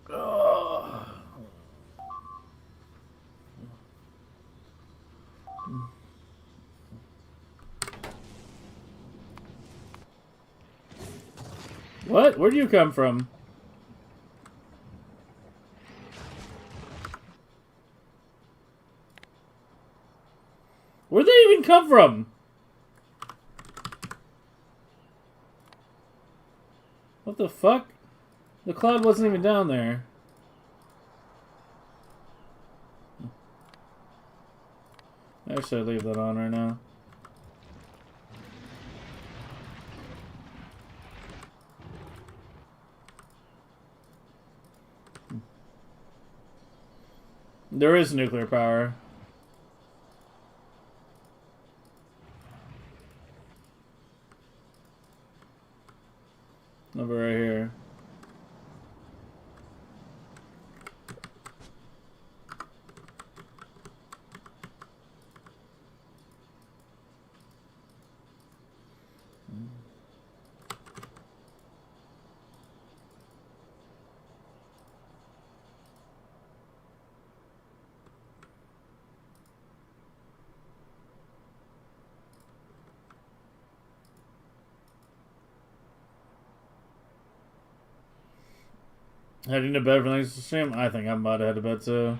Oh. What? Where'd you come from? Where'd they even come from? What the fuck? The cloud wasn't even down there. Actually, I'll leave that on right now. There is nuclear power. Over right here. Heading to bed for the next stream? I think I'm about to head to bed too.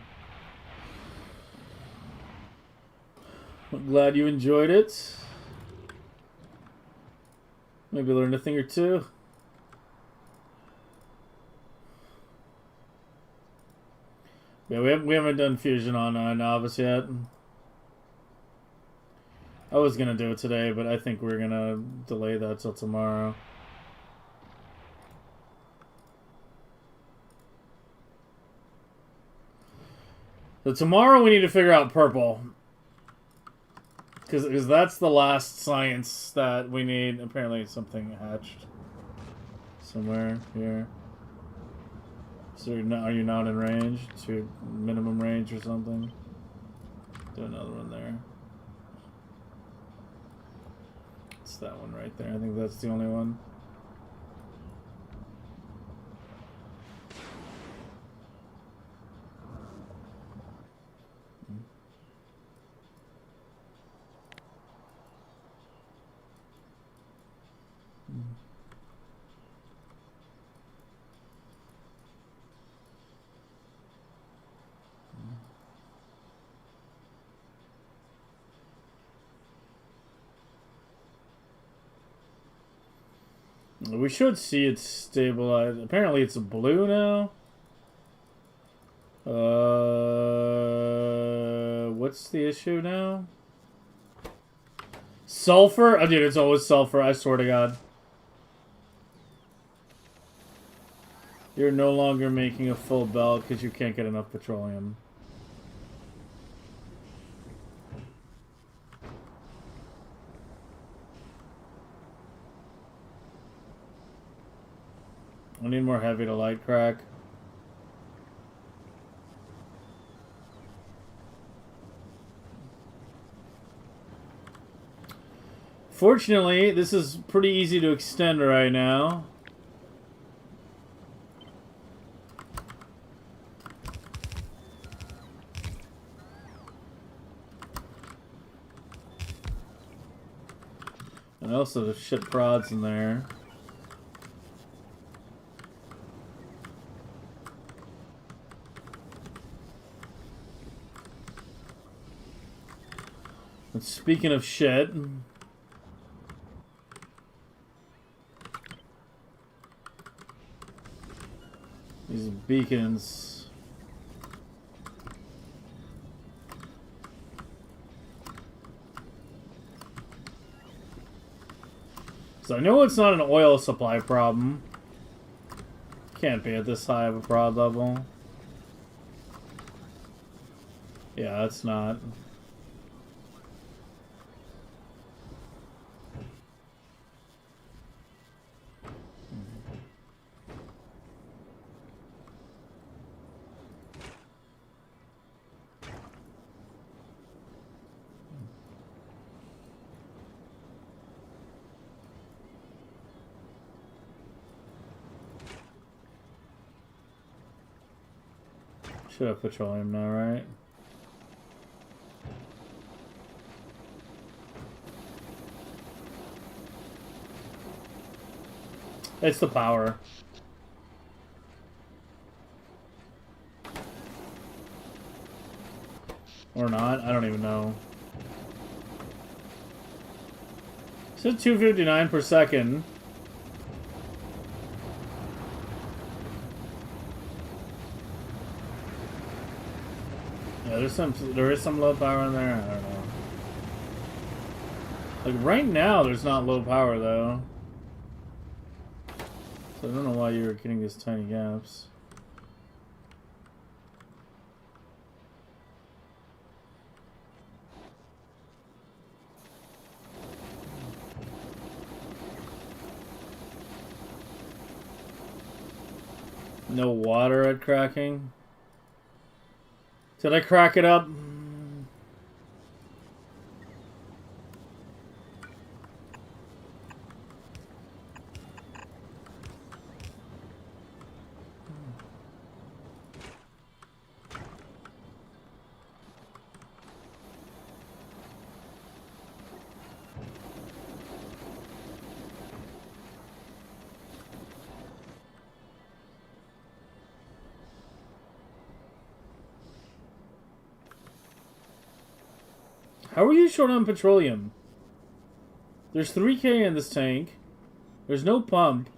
I'm glad you enjoyed it. Maybe learned a thing or two. Yeah, we haven't done fusion on novice yet. I was gonna do it today, but I think we're gonna delay that till tomorrow. So tomorrow we need to figure out purple. Because that's the last science that we need. Apparently something hatched somewhere here. So are you not in range? To your minimum range or something? Do another one there. It's that one right there. I think that's the only one. We should see it stabilize. Apparently it's blue now. What's the issue now? Sulfur? Oh, dude, it's always sulfur, I swear to God. You're no longer making a full belt because you can't get enough petroleum. I need more heavy to light crack. Fortunately, this is pretty easy to extend right now. And also the shit prods in there. And speaking of shit, these beacons. So I know it's not an oil supply problem. Can't be at this high of a prod level. Yeah, it's not. Should have petroleum now, right? It's the power. Or not, I don't even know. It's at 259 per second. Yeah, there is some low power in there. I don't know. Like right now, there's not low power though. So I don't know why you're getting these tiny gaps. No water at cracking. Did I crack it up? How are you short on petroleum? There's 3K in this tank. There's no pump.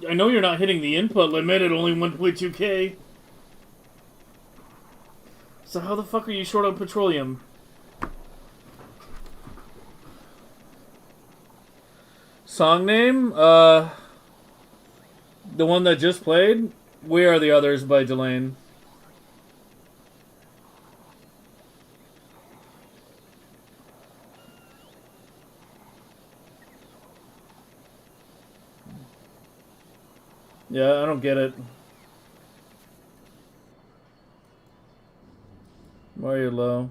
I know you're not hitting the input limit at only 1.2K. So how the fuck are you short on petroleum? Song name? The one that just played? We Are the Others by Delane. Yeah, I don't get it. Why are you low?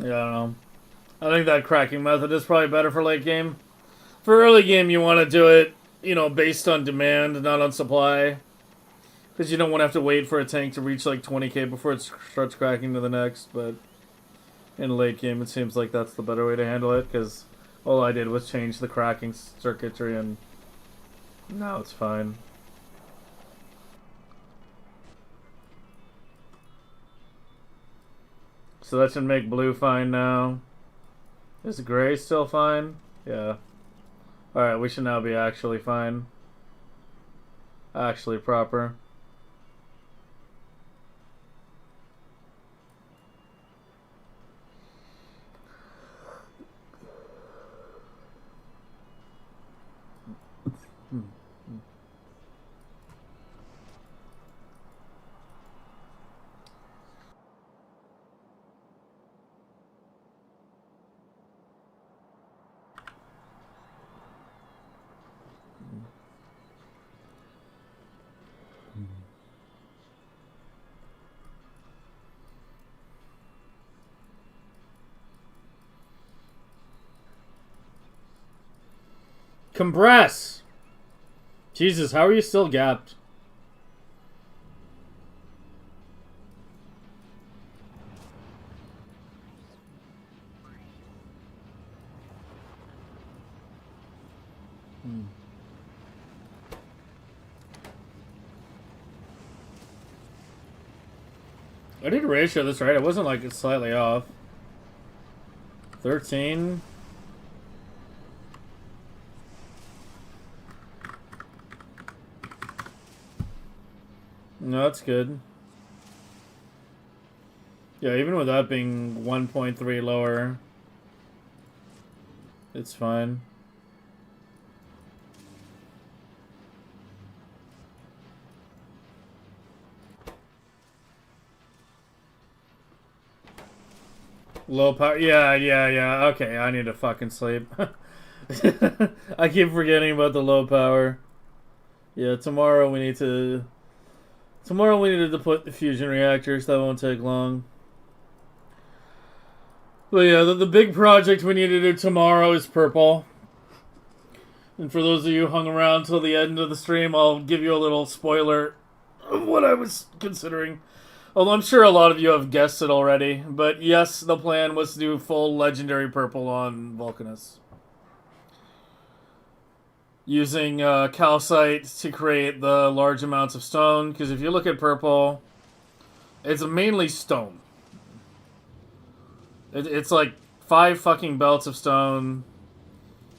Yeah, I don't know. I think that cracking method is probably better for late game. For early game, you want to do it, you know, based on demand, not on supply. Because you don't want to have to wait for a tank to reach like 20k before it starts cracking to the next. But in late game, it seems like that's the better way to handle it. Because all I did was change the cracking circuitry and now it's fine. So that should make blue fine now. Is gray still fine? Yeah. Alright, we should now be actually fine. Actually proper. Compress! Jesus, how are you still gapped? I did ratio this right. It wasn't like it's slightly off. 13. No, that's good. Yeah, even with that being 1.3 lower, it's fine. Low power. Yeah. Okay, I need to fucking sleep. I keep forgetting about the low power. Yeah, tomorrow we need to deploy the fusion reactors. That won't take long. But yeah, the big project we need to do tomorrow is purple. And for those of you who hung around till the end of the stream, I'll give you a little spoiler of what I was considering. Although I'm sure a lot of you have guessed it already. But yes, the plan was to do full legendary purple on Vulcanus. Using calcite to create the large amounts of stone. Because if you look at purple, it's mainly stone. It's like 5 fucking belts of stone.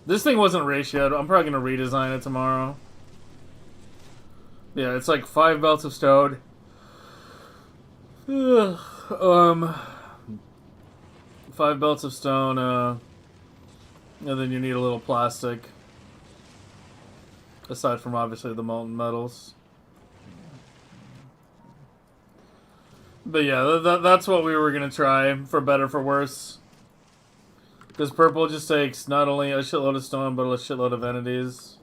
This thing wasn't ratioed. I'm probably going to redesign it tomorrow. Yeah, it's like 5 belts of stone. 5 belts of stone, and then you need a little plastic. Aside from obviously the molten metals. But yeah, that's what we were gonna try, for better for worse. Because purple just takes not only a shitload of stone, but a shitload of entities.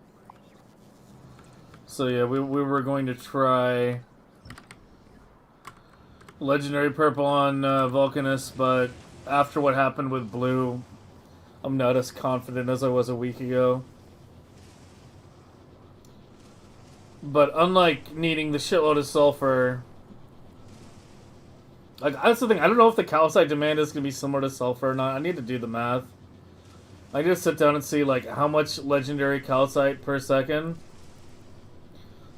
So yeah, we were going to try legendary purple on Vulcanus, but after what happened with blue, I'm not as confident as I was a week ago. But unlike needing the shitload of sulfur, like, that's the thing, I don't know if the calcite demand is going to be similar to sulfur or not. I need to do the math. I need to sit down and see, like, how much legendary calcite per second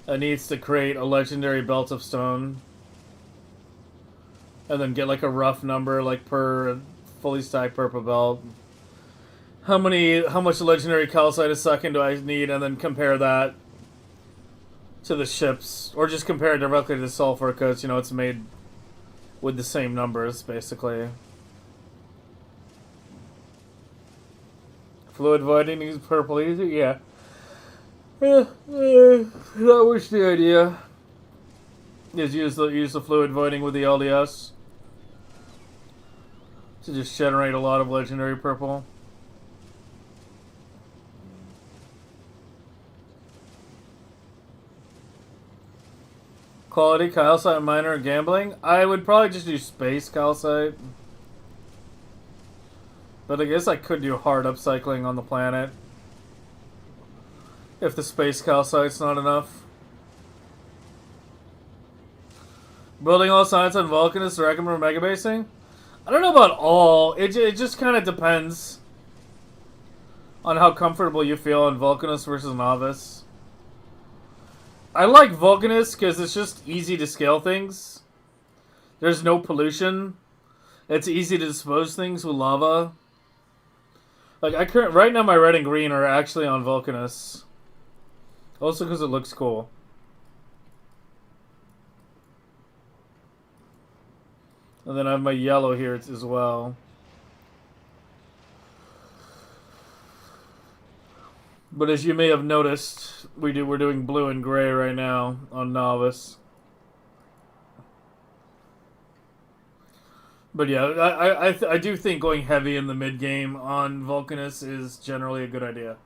it needs to create a legendary belt of stone. And then get, like, a rough number, like, per fully stacked purple belt. How much legendary calcite a second do I need, and then compare that to the ships. Or just compare it directly to the sulfur, because, you know, it's made with the same numbers, basically. Fluid voiding is purple easy? Yeah. That was the idea. Is use the fluid voiding with the LDS to just generate a lot of legendary purple. Quality calcite miner gambling? I would probably just do space calcite. But I guess I could do hard upcycling on the planet. If the space calcite's not enough. Building all science on Vulcan is to recommend megabasing? I don't know about all. It just kind of depends on how comfortable you feel on Vulcanist versus Novice. I like Vulcanist because it's just easy to scale things. There's no pollution. It's easy to dispose things with lava. Like right now my red and green are actually on Vulcanist. Also because it looks cool. And then I have my yellow here as well. But as you may have noticed, we're doing blue and gray right now on Novice. But yeah, I do think going heavy in the mid game on Vulcanus is generally a good idea.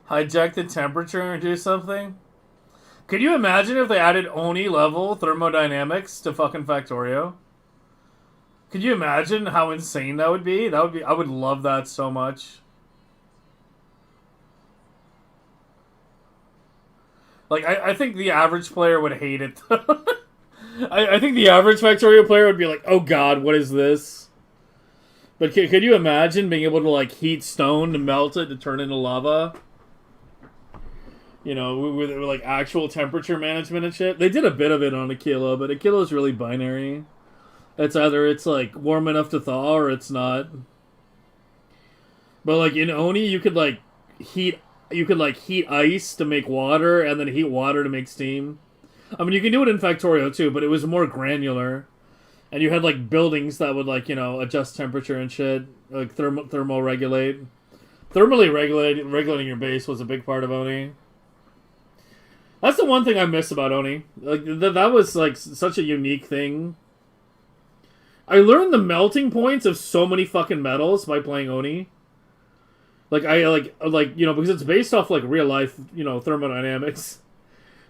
Hijack the temperature and do something? Could you imagine if they added Oni level thermodynamics to fucking Factorio? Could you imagine how insane that would be? I would love that so much. Like, I think the average player would hate it. I think the average Factorio player would be like, oh god, what is this? But could you imagine being able to, like, heat stone to melt it to turn into lava? You know, with like actual temperature management and shit. They did a bit of it on Aquila, but Aquila's really binary. It's either it's like warm enough to thaw or it's not. But like in Oni, you could like heat ice to make water and then heat water to make steam. I mean, you can do it in Factorio too, but it was more granular. And you had like buildings that would like, you know, adjust temperature and shit, like thermoregulate. Thermally regulating your base was a big part of Oni. That's the one thing I miss about Oni. Like that was like such a unique thing. I learned the melting points of so many fucking metals by playing Oni. Like I like you know, because it's based off like real life, you know, thermodynamics.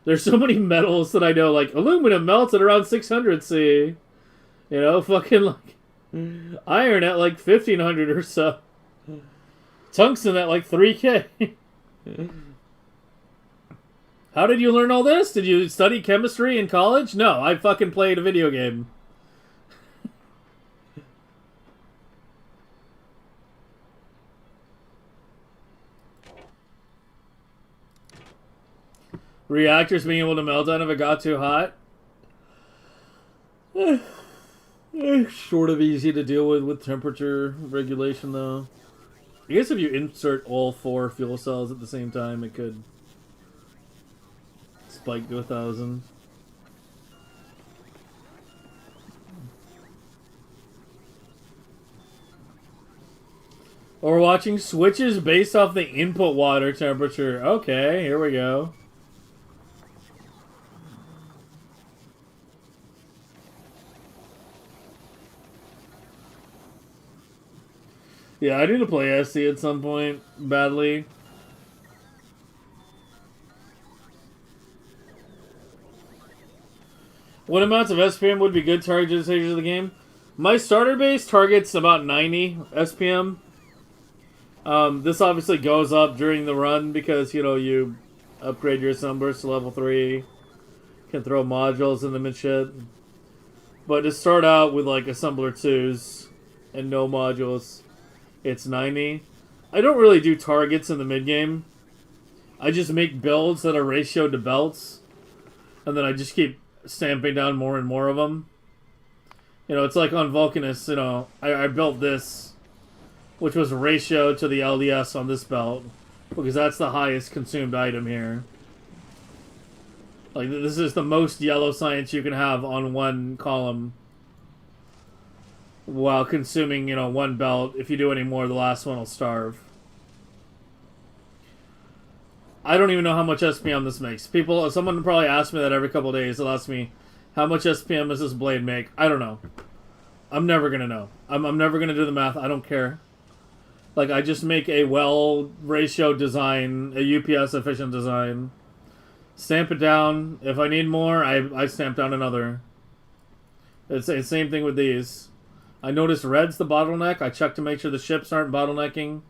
There's so many metals that I know, like aluminum melts at around 600 C. You know, fucking like iron at like 1500 or so. Tungsten at like 3K. How did you learn all this? Did you study chemistry in college? No, I fucking played a video game. Reactors being able to melt down if it got too hot? Sort of easy to deal with temperature regulation, though. I guess if you insert all 4 fuel cells at the same time, it could spike to 1,000. Or watching switches based off the input water temperature. Okay, here we go. Yeah, I need to play SC at some point, badly. What amounts of SPM would be good target stages of the game? My starter base targets about 90 SPM. This obviously goes up during the run because, you know, you upgrade your sunburst to level 3. Can throw modules in them and shit. But to start out with, like, assembler 2s and no modules, it's 90. I don't really do targets in the mid-game. I just make builds that are ratioed to belts. And then I just keep stamping down more and more of them. You know, it's like on Vulcanus, you know, I built this, which was ratio to the LDS on this belt, because that's the highest consumed item here. Like, this is the most yellow science you can have on one column, while consuming, you know, one belt. If you do any more, the last one will starve. I don't even know how much SPM this makes. Someone probably asks me that every couple of days. They'll ask me, how much SPM does this blade make? I don't know. I'm never going to know. I'm never going to do the math. I don't care. Like, I just make a well ratio design, a UPS efficient design. Stamp it down. If I need more, I stamp down another. It's the same thing with these. I notice red's the bottleneck. I check to make sure the ships aren't bottlenecking.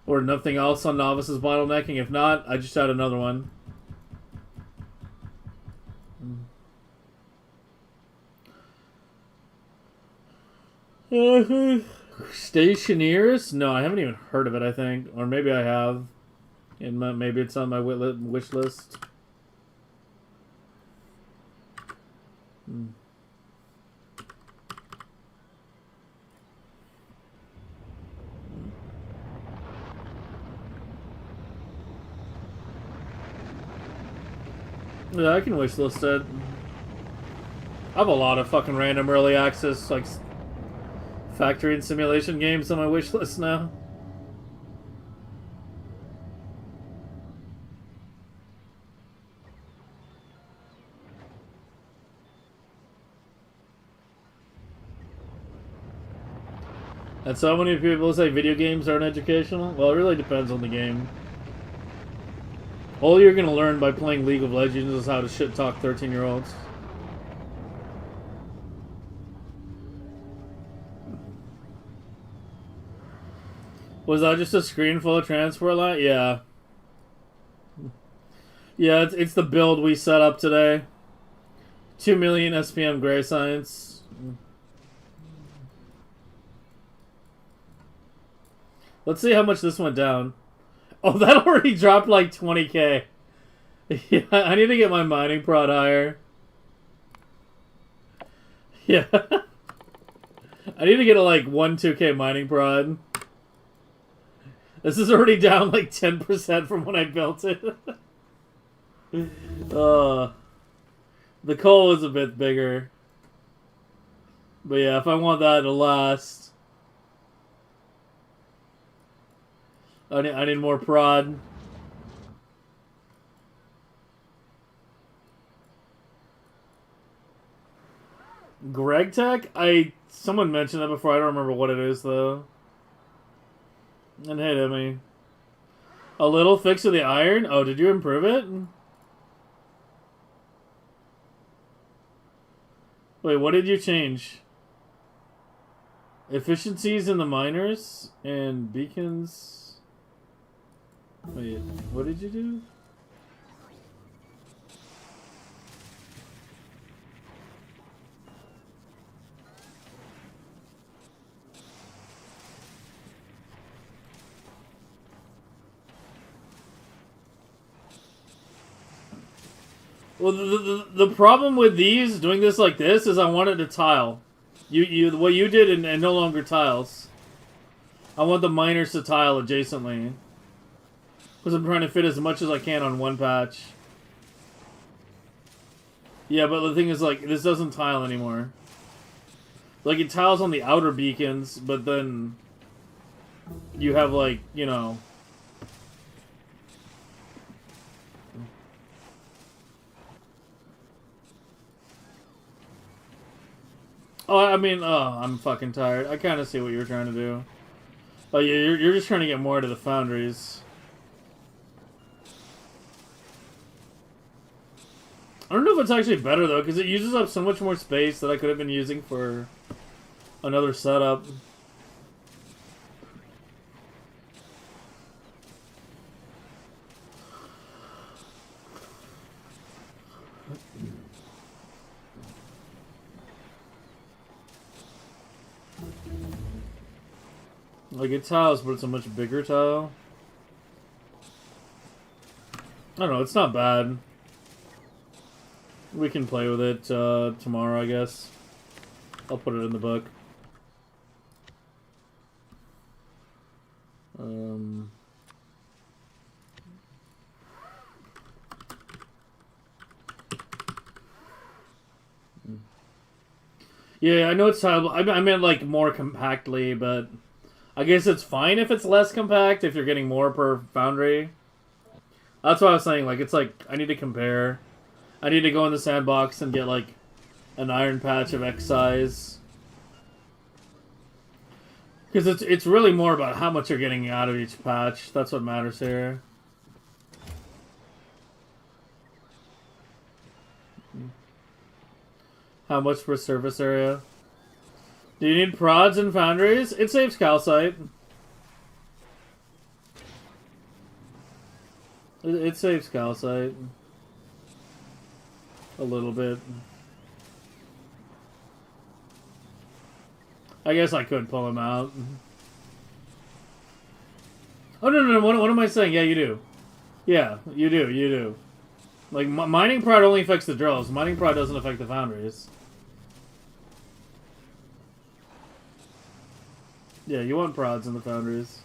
Or nothing else on novice is bottlenecking. If not, I just add another one. Stationeers? No, I haven't even heard of it, I think. Or maybe I have. And maybe it's on my wish list. Yeah, I can wish list it. I have a lot of fucking random early access, like, factory and simulation games on my wish list now. And so many people say video games aren't educational. Well, it really depends on the game. All you're gonna learn by playing League of Legends is how to shit talk 13-year-olds. Was that just a screen full of transport line? Yeah. Yeah, it's the build we set up today. 2 million SPM gray science. Let's see how much this went down. Oh, that already dropped like 20k. Yeah, I need to get my mining prod higher. Yeah. I need to get a like 2k mining prod. This is already down like 10% from when I built it. The coal is a bit bigger. But yeah, if I want that to last, I need more prod. Greg Tech? Someone mentioned that before. I don't remember what it is though. And hey, Emmy. A little fix of the iron? Oh, did you improve it? Wait, what did you change? Efficiencies in the miners and beacons. Wait, what did you do? Well, the problem with these, doing this like this, is I wanted to tile. What you did and no longer tiles. I want the miners to tile adjacently. Because I'm trying to fit as much as I can on one patch. Yeah, but the thing is, like, this doesn't tile anymore. Like, it tiles on the outer beacons, but then you have, like, you know... Oh, I mean, I'm fucking tired. I kind of see what you're trying to do. Oh, yeah, you're just trying to get more to the foundries. I don't know if it's actually better, though, because it uses up so much more space that I could have been using for another setup. Like, it tiles, but it's a much bigger tile. I don't know, it's not bad. We can play with it tomorrow, I guess. I'll put it in the book. Yeah, I know it's tileable. I meant, like, more compactly, but I guess it's fine if it's less compact, if you're getting more per foundry. That's what I was saying. Like, it's like, I need to compare. I need to go in the sandbox and get, like, an iron patch of X size. Because it's really more about how much you're getting out of each patch. That's what matters here. How much per surface area? Do you need prods and foundries? It saves calcite. It saves calcite. A little bit. I guess I could pull him out. Oh, no. What am I saying? Yeah, you do. Yeah, you do. Like, mining prod only affects the drills. Mining prod doesn't affect the foundries. Yeah, you want prods in the foundries.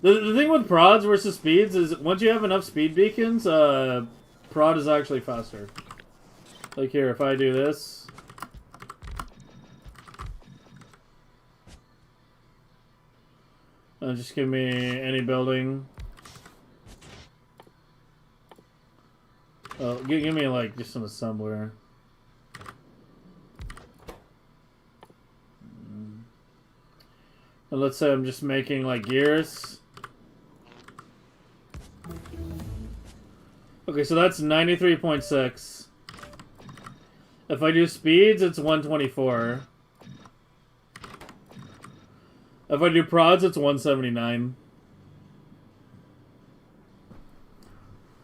The thing with prods versus speeds is once you have enough speed beacons, prod is actually faster. Like here, if I do this... just give me any building. Oh, give me like just an assembler. And let's say I'm just making like gears. Okay, so that's 93.6. If I do speeds, it's 124. If I do prods, it's 179.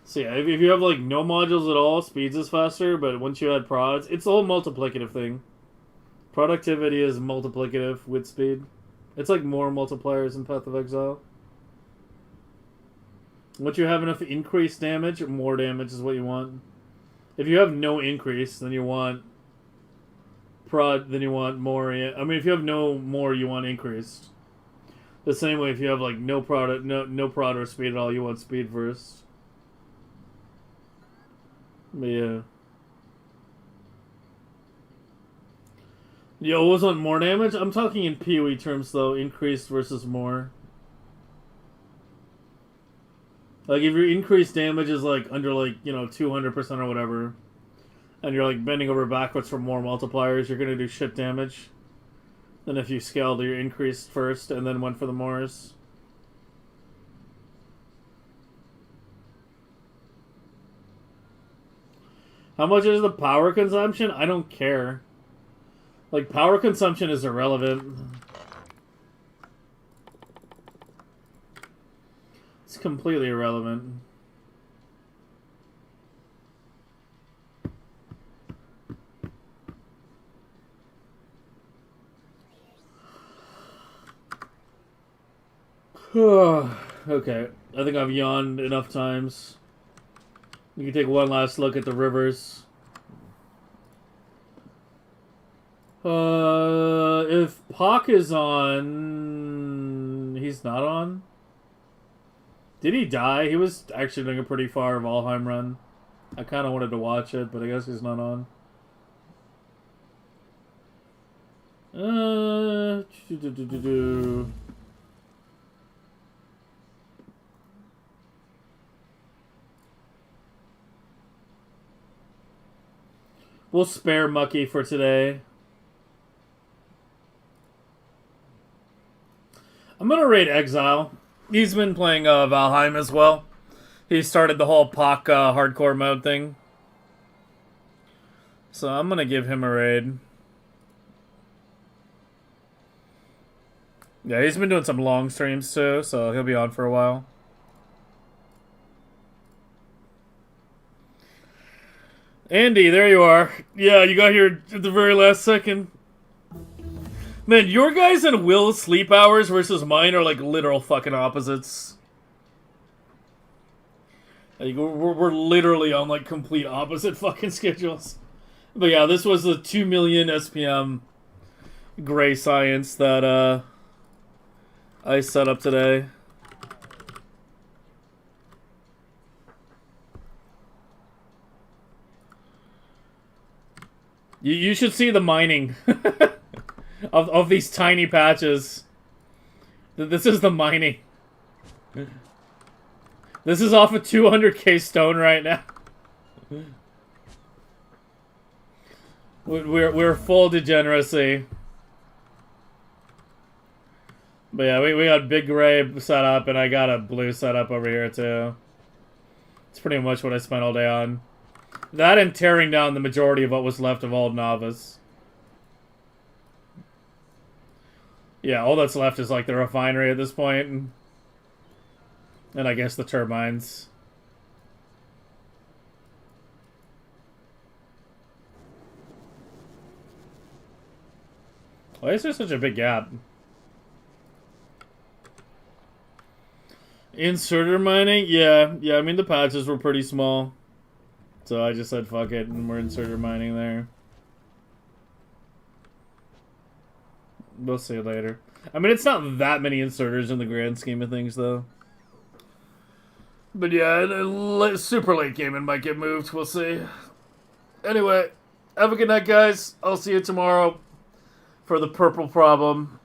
So yeah, if you have like no modules at all, speeds is faster, but once you add prods, it's a whole multiplicative thing. Productivity is multiplicative with speed. It's like more multipliers in Path of Exile. Once you have enough increased damage, more damage is what you want. If you have no increase, then you want prod, then you want more. I mean, if you have no more, you want increased. The same way, if you have like no prod, no prod or speed at all, you want speed first. But yeah. You always want more damage? I'm talking in PoE terms though, increased versus more. Like if your increased damage is like under like, 200% or whatever, and you're like bending over backwards for more multipliers, you're gonna do shit damage. Than if you scaled your increased first and then went for the mores. How much is the power consumption? I don't care. Like, power consumption is irrelevant. It's completely irrelevant. Okay, I think I've yawned enough times. You can take one last look at the rivers. If Pock is on... He's not on? Did he die? He was actually doing a pretty far Valheim run. I kind of wanted to watch it, but I guess he's not on. We'll spare Mucky for today. I'm gonna raid Exile. He's been playing Valheim as well. He started the whole POC hardcore mode thing. So I'm gonna give him a raid. Yeah, he's been doing some long streams too, so he'll be on for a while. Andy, there you are. Yeah, you got here at the very last second. Man, your guys and Will's sleep hours versus mine are like literal fucking opposites. Like, we're literally on like complete opposite fucking schedules. But yeah, this was the 2 million SPM gray science that I set up today. You should see the mining of these tiny patches. This is the mining. This is off a 200k stone right now. We're full degeneracy. But yeah, we got big gray set up, and I got a blue set up over here too. It's pretty much what I spent all day on. That and tearing down the majority of what was left of old Navas. Yeah, all that's left is like the refinery at this point. And I guess the turbines. Why is there such a big gap? Inserter mining? Yeah, I mean the patches were pretty small. So I just said fuck it and we're inserter mining there. We'll see later. I mean, it's not that many inserters in the grand scheme of things, though. But yeah, super late gaming might get moved. We'll see. Anyway, have a good night, guys. I'll see you tomorrow for the purple problem.